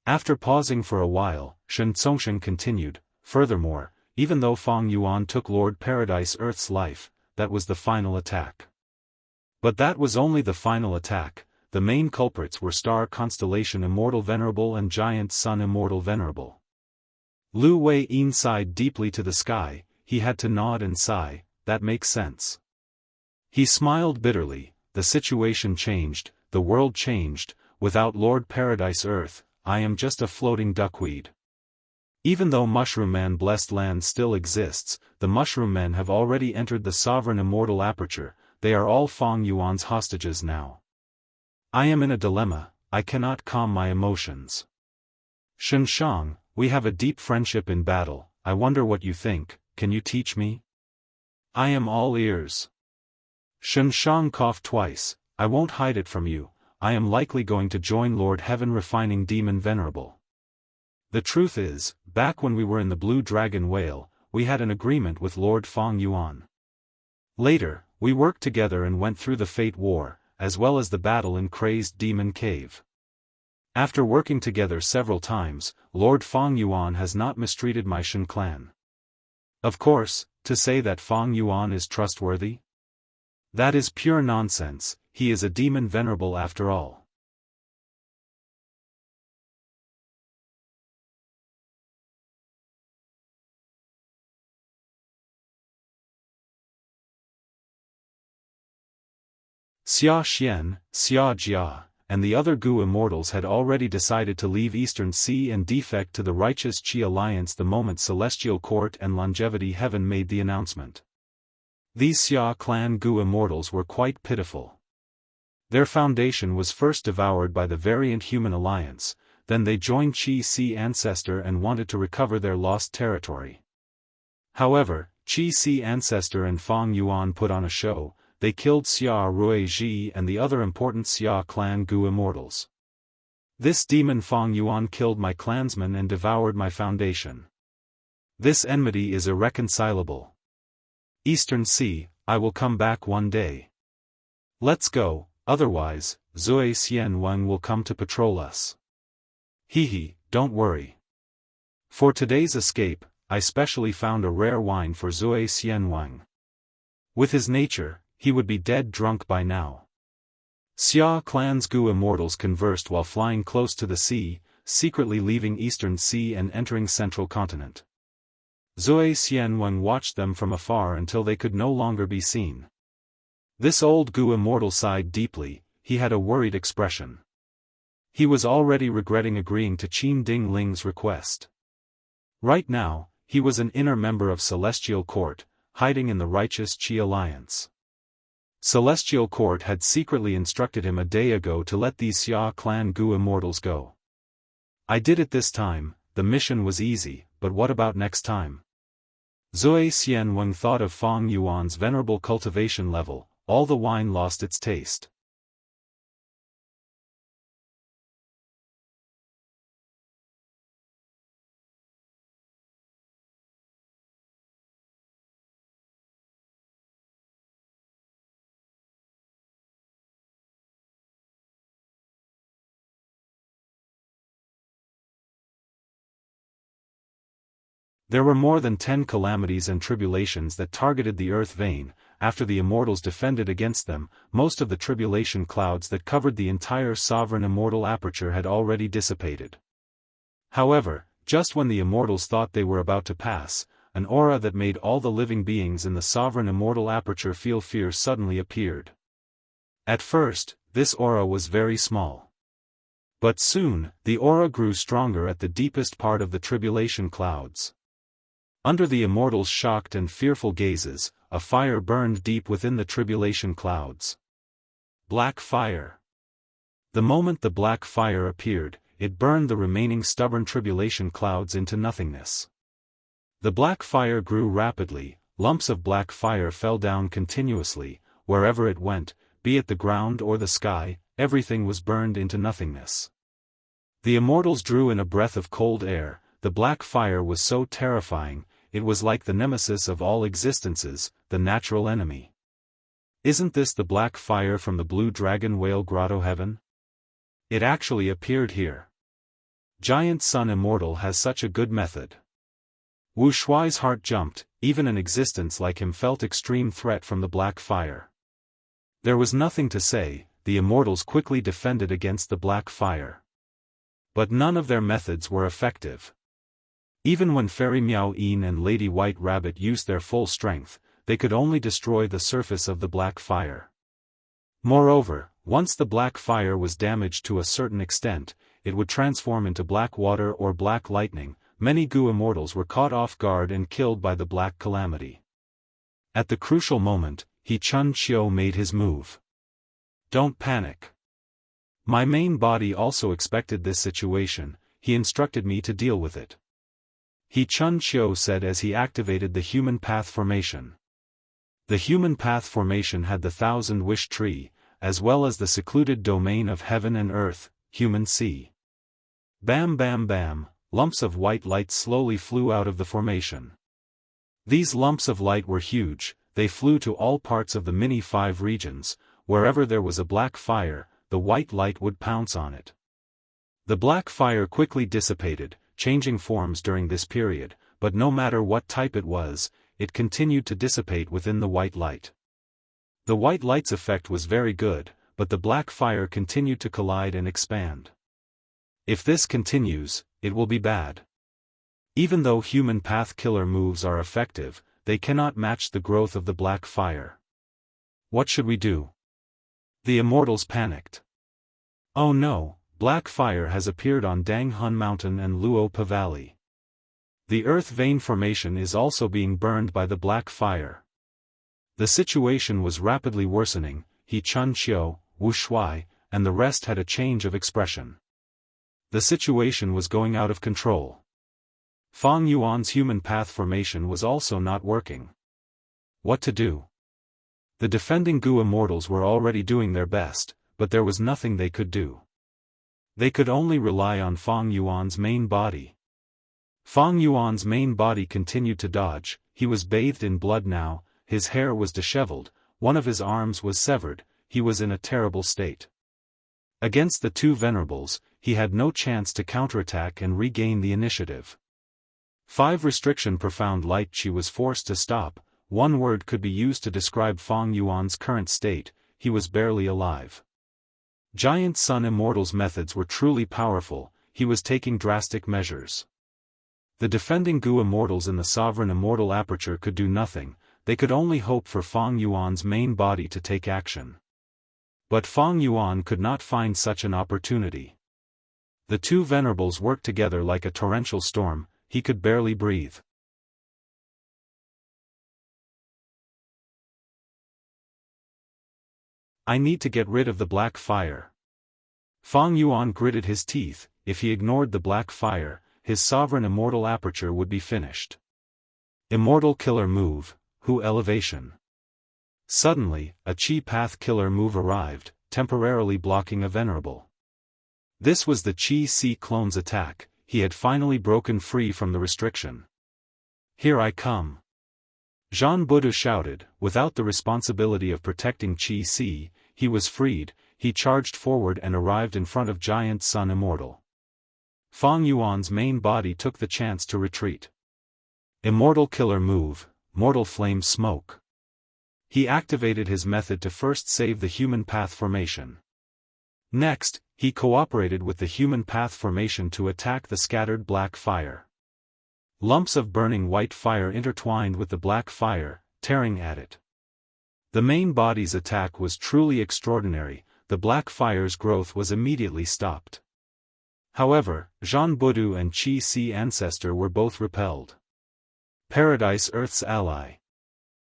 After pausing for a while, Xianxia continued, furthermore, even though Fang Yuan took Lord Paradise Earth's life, that was the final attack. But that was only the final attack. The main culprits were Star Constellation Immortal Venerable and Giant Sun Immortal Venerable. Lu Weiyin sighed deeply to the sky, he had to nod and sigh, that makes sense. He smiled bitterly, the situation changed, the world changed, without Lord Paradise Earth, I am just a floating duckweed. Even though Mushroom Man Blessed Land still exists, the Mushroom Men have already entered the Sovereign Immortal Aperture, they are all Fang Yuan's hostages now. I am in a dilemma, I cannot calm my emotions. Xianxia, we have a deep friendship in battle, I wonder what you think, can you teach me? I am all ears. Xianxia coughed twice, I won't hide it from you, I am likely going to join Lord Heaven Refining Demon Venerable. The truth is, back when we were in the Blue Dragon Whale, we had an agreement with Lord Fang Yuan. Later, we worked together and went through the Fate War, as well as the battle in Crazed Demon Cave. After working together several times, Lord Fang Yuan has not mistreated my Shen clan. Of course, to say that Fang Yuan is trustworthy? That is pure nonsense, he is a demon venerable after all. Xia Xian, Xia Jia, and the other Gu immortals had already decided to leave Eastern Sea and defect to the Righteous Qi Alliance the moment Celestial Court and Longevity Heaven made the announcement. These Xia clan Gu immortals were quite pitiful. Their foundation was first devoured by the Variant Human Alliance, then they joined Qi Si Ancestor and wanted to recover their lost territory. However, Qi Si Ancestor and Fang Yuan put on a show, they killed Xia Ruiji and the other important Xia clan Gu immortals. This demon Fang Yuan killed my clansmen and devoured my foundation. This enmity is irreconcilable. Eastern Sea, I will come back one day. Let's go, otherwise, Zui Xianwang will come to patrol us. Hehe, don't worry. For today's escape, I specially found a rare wine for Zui Xianwang. With his nature, he would be dead drunk by now. Xia clan's Gu immortals conversed while flying close to the sea, secretly leaving Eastern Sea and entering Central Continent. Zui Xianwang watched them from afar until they could no longer be seen. This old Gu immortal sighed deeply, he had a worried expression. He was already regretting agreeing to Qin Ding Ling's request. Right now, he was an inner member of Celestial Court, hiding in the righteous Qi alliance. Celestial Court had secretly instructed him a day ago to let these Xia clan Gu immortals go. I did it this time, the mission was easy, but what about next time? Zui Xianwang thought of Fang Yuan's venerable cultivation level, all the wine lost its taste. There were more than 10 calamities and tribulations that targeted the earth vein. After the immortals defended against them, most of the tribulation clouds that covered the entire sovereign immortal aperture had already dissipated. However, just when the immortals thought they were about to pass, an aura that made all the living beings in the sovereign immortal aperture feel fear suddenly appeared. At first, this aura was very small. But soon, the aura grew stronger at the deepest part of the tribulation clouds. Under the immortals' shocked and fearful gazes, a fire burned deep within the tribulation clouds. Black fire. The moment the black fire appeared, it burned the remaining stubborn tribulation clouds into nothingness. The black fire grew rapidly, lumps of black fire fell down continuously, wherever it went, be it the ground or the sky, everything was burned into nothingness. The immortals drew in a breath of cold air. The black fire was so terrifying, it was like the nemesis of all existences, the natural enemy. Isn't this the black fire from the Blue Dragon Whale Grotto heaven? It actually appeared here. Giant Sun Immortal has such a good method. Wu Shuai's heart jumped, even an existence like him felt extreme threat from the black fire. There was nothing to say, the immortals quickly defended against the black fire. But none of their methods were effective. Even when Fairy Miao Yin and Lady White Rabbit used their full strength, they could only destroy the surface of the black fire. Moreover, once the black fire was damaged to a certain extent, it would transform into black water or black lightning. Many Gu immortals were caught off guard and killed by the black calamity. At the crucial moment, He Chun Chiu made his move. Don't panic. My main body also expected this situation, he instructed me to deal with it. He Chun Chiu said as he activated the Human Path Formation. The Human Path Formation had the Thousand Wish Tree, as well as the secluded domain of heaven and earth, Human Sea. Bam bam bam, lumps of white light slowly flew out of the formation. These lumps of light were huge, they flew to all parts of the Mini-5 regions. Wherever there was a black fire, the white light would pounce on it. The black fire quickly dissipated, changing forms during this period, but no matter what type it was, it continued to dissipate within the white light. The white light's effect was very good, but the black fire continued to collide and expand. If this continues, it will be bad. Even though human path killer moves are effective, they cannot match the growth of the black fire. What should we do? The immortals panicked. Oh no, black fire has appeared on Danghun Mountain and Luopa Valley. The earth vein formation is also being burned by the black fire. The situation was rapidly worsening. He Chun Chiu, Wu Shuai, and the rest had a change of expression. The situation was going out of control. Fang Yuan's human path formation was also not working. What to do? The defending Gu Immortals were already doing their best, but there was nothing they could do. They could only rely on Fang Yuan's main body. Fang Yuan's main body continued to dodge, he was bathed in blood now, his hair was disheveled, one of his arms was severed, he was in a terrible state. Against the two venerables, he had no chance to counterattack and regain the initiative. 5 Restriction Profound Light. She was forced to stop. One word could be used to describe Fang Yuan's current state, he was barely alive. Giant Sun Immortal's methods were truly powerful, he was taking drastic measures. The defending Gu Immortals in the Sovereign Immortal Aperture could do nothing, they could only hope for Fang Yuan's main body to take action. But Fang Yuan could not find such an opportunity. The two venerables worked together like a torrential storm, he could barely breathe. I need to get rid of the black fire. Fang Yuan gritted his teeth, if he ignored the black fire, his Sovereign Immortal Aperture would be finished. Immortal Killer Move, Hu Elevation. Suddenly, a Chi Path Killer Move arrived, temporarily blocking a venerable. This was the Chi Si clone's attack, he had finally broken free from the restriction. Here I come. Jean Budu shouted, without the responsibility of protecting Chi Si, he was freed, he charged forward and arrived in front of Giant Sun Immortal. Fang Yuan's main body took the chance to retreat. Immortal Killer Move, Mortal Flame Smoke. He activated his method to first save the Human Path Formation. Next, he cooperated with the Human Path Formation to attack the scattered black fire. Lumps of burning white fire intertwined with the black fire, tearing at it. The main body's attack was truly extraordinary, the black fire's growth was immediately stopped. However, Jean Budu and Chi Si Ancestor were both repelled. Paradise Earth's ally.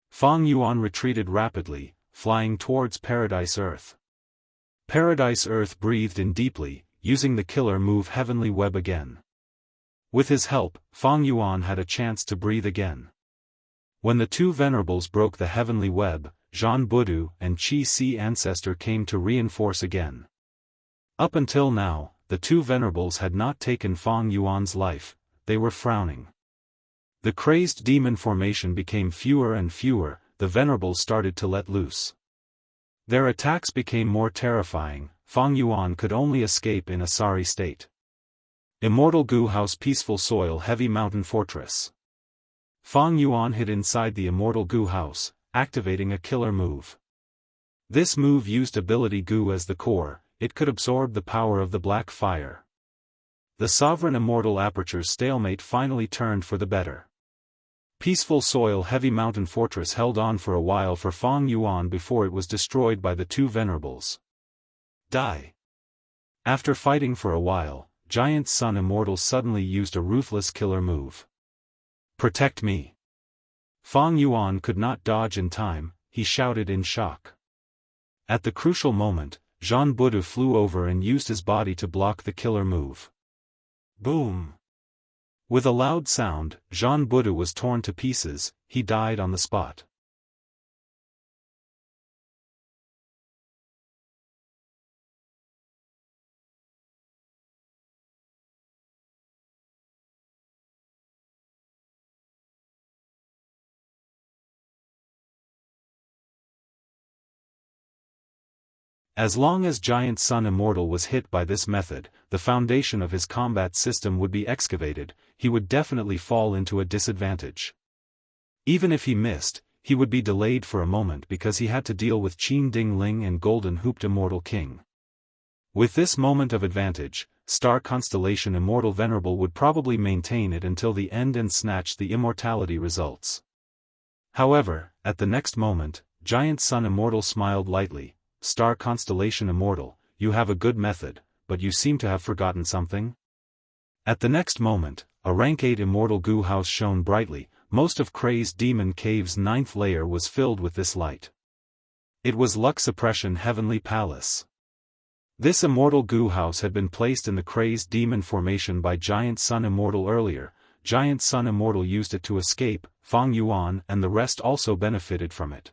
Fang Yuan retreated rapidly, flying towards Paradise Earth. Paradise Earth breathed in deeply, using the killer move Heavenly Web again. With his help, Fang Yuan had a chance to breathe again. When the two venerables broke the Heavenly Web, Jean Budu and Chi Si Ancestor came to reinforce again. Up until now, the two venerables had not taken Fang Yuan's life, they were frowning. The crazed demon formation became fewer and fewer, the venerables started to let loose. Their attacks became more terrifying, Fang Yuan could only escape in a sorry state. Immortal Gu House Peaceful Soil Heavy Mountain Fortress. Fang Yuan hid inside the Immortal Gu House, activating a killer move. This move used ability Gu as the core, it could absorb the power of the black fire. The Sovereign Immortal Aperture's stalemate finally turned for the better. Peaceful Soil Heavy Mountain Fortress held on for a while for Fang Yuan before it was destroyed by the two venerables. Die. After fighting for a while, Giant Sun Immortal suddenly used a ruthless killer move. Protect me. Fang Yuan could not dodge in time, he shouted in shock. At the crucial moment, Jean Budu flew over and used his body to block the killer move. Boom! With a loud sound, Jean Budu was torn to pieces, he died on the spot. As long as Giant Sun Immortal was hit by this method, the foundation of his combat system would be excavated, he would definitely fall into a disadvantage. Even if he missed, he would be delayed for a moment because he had to deal with Qin Ding Ling and Golden Hooped Immortal King. With this moment of advantage, Star Constellation Immortal Venerable would probably maintain it until the end and snatch the immortality results. However, at the next moment, Giant Sun Immortal smiled lightly. Star Constellation Immortal, you have a good method, but you seem to have forgotten something? At the next moment, a rank 8 Immortal Gu House shone brightly, most of Crazed Demon Cave's 9th layer was filled with this light. It was Luck Suppression Heavenly Palace. This Immortal Gu House had been placed in the Crazed Demon formation by Giant Sun Immortal earlier, Giant Sun Immortal used it to escape, Fang Yuan and the rest also benefited from it.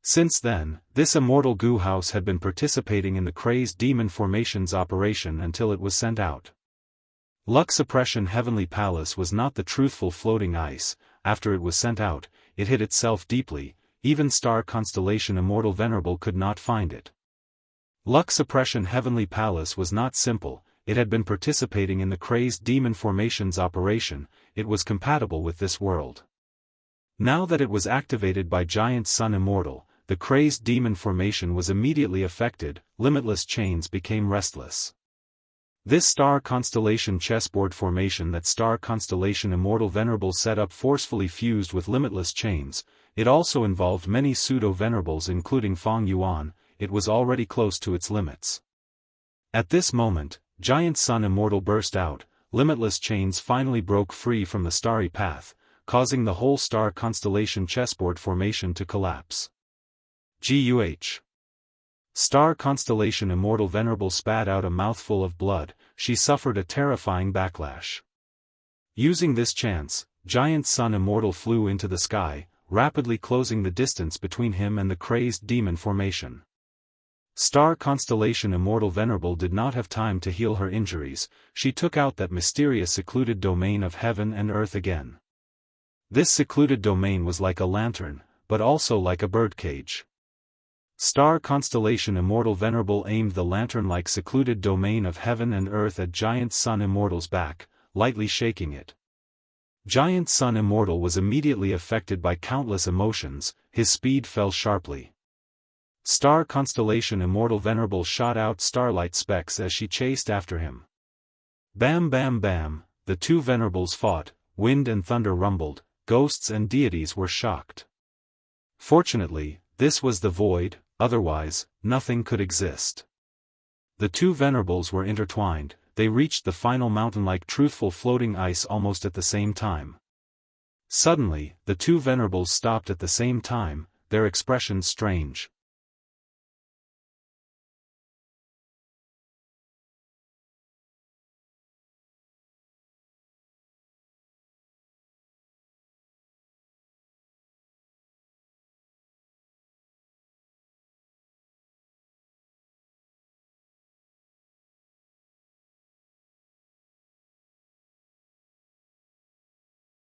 Since then, this immortal goo house had been participating in the crazed demon formation's operation until it was sent out. Luck Suppression Heavenly Palace was not the truthful floating ice. After it was sent out, it hid itself deeply. Even star constellation Immortal Venerable could not find it. Luck Suppression Heavenly Palace was not simple. It had been participating in the crazed demon formation's operation. It was compatible with this world. Now that it was activated by Giant Sun Immortal, the crazed demon formation was immediately affected. Limitless chains became restless. This star constellation chessboard formation that star constellation Immortal Venerable set up forcefully fused with limitless chains. It also involved many pseudo-venerables including Feng Yuan. It was already close to its limits. At this moment, Giant Sun Immortal burst out. Limitless chains finally broke free from the starry path, causing the whole star constellation chessboard formation to collapse. Guh. Star constellation Immortal Venerable spat out a mouthful of blood. She suffered a terrifying backlash. Using this chance, Giant Sun Immortal flew into the sky, rapidly closing the distance between him and the crazed demon formation. Star constellation Immortal Venerable did not have time to heal her injuries. She took out that mysterious secluded domain of heaven and earth again. This secluded domain was like a lantern, but also like a birdcage. Star constellation Immortal Venerable aimed the lantern-like secluded domain of heaven and earth at Giant Sun Immortal's back, lightly shaking it. Giant Sun Immortal was immediately affected by countless emotions. His speed fell sharply. Star constellation Immortal Venerable shot out starlight specks as she chased after him. Bam bam bam, the two venerables fought, wind and thunder rumbled, ghosts and deities were shocked. Fortunately, this was the void, otherwise, nothing could exist. The two venerables were intertwined. They reached the final mountain-like truthful floating ice almost at the same time. Suddenly, the two venerables stopped at the same time, their expressions strange.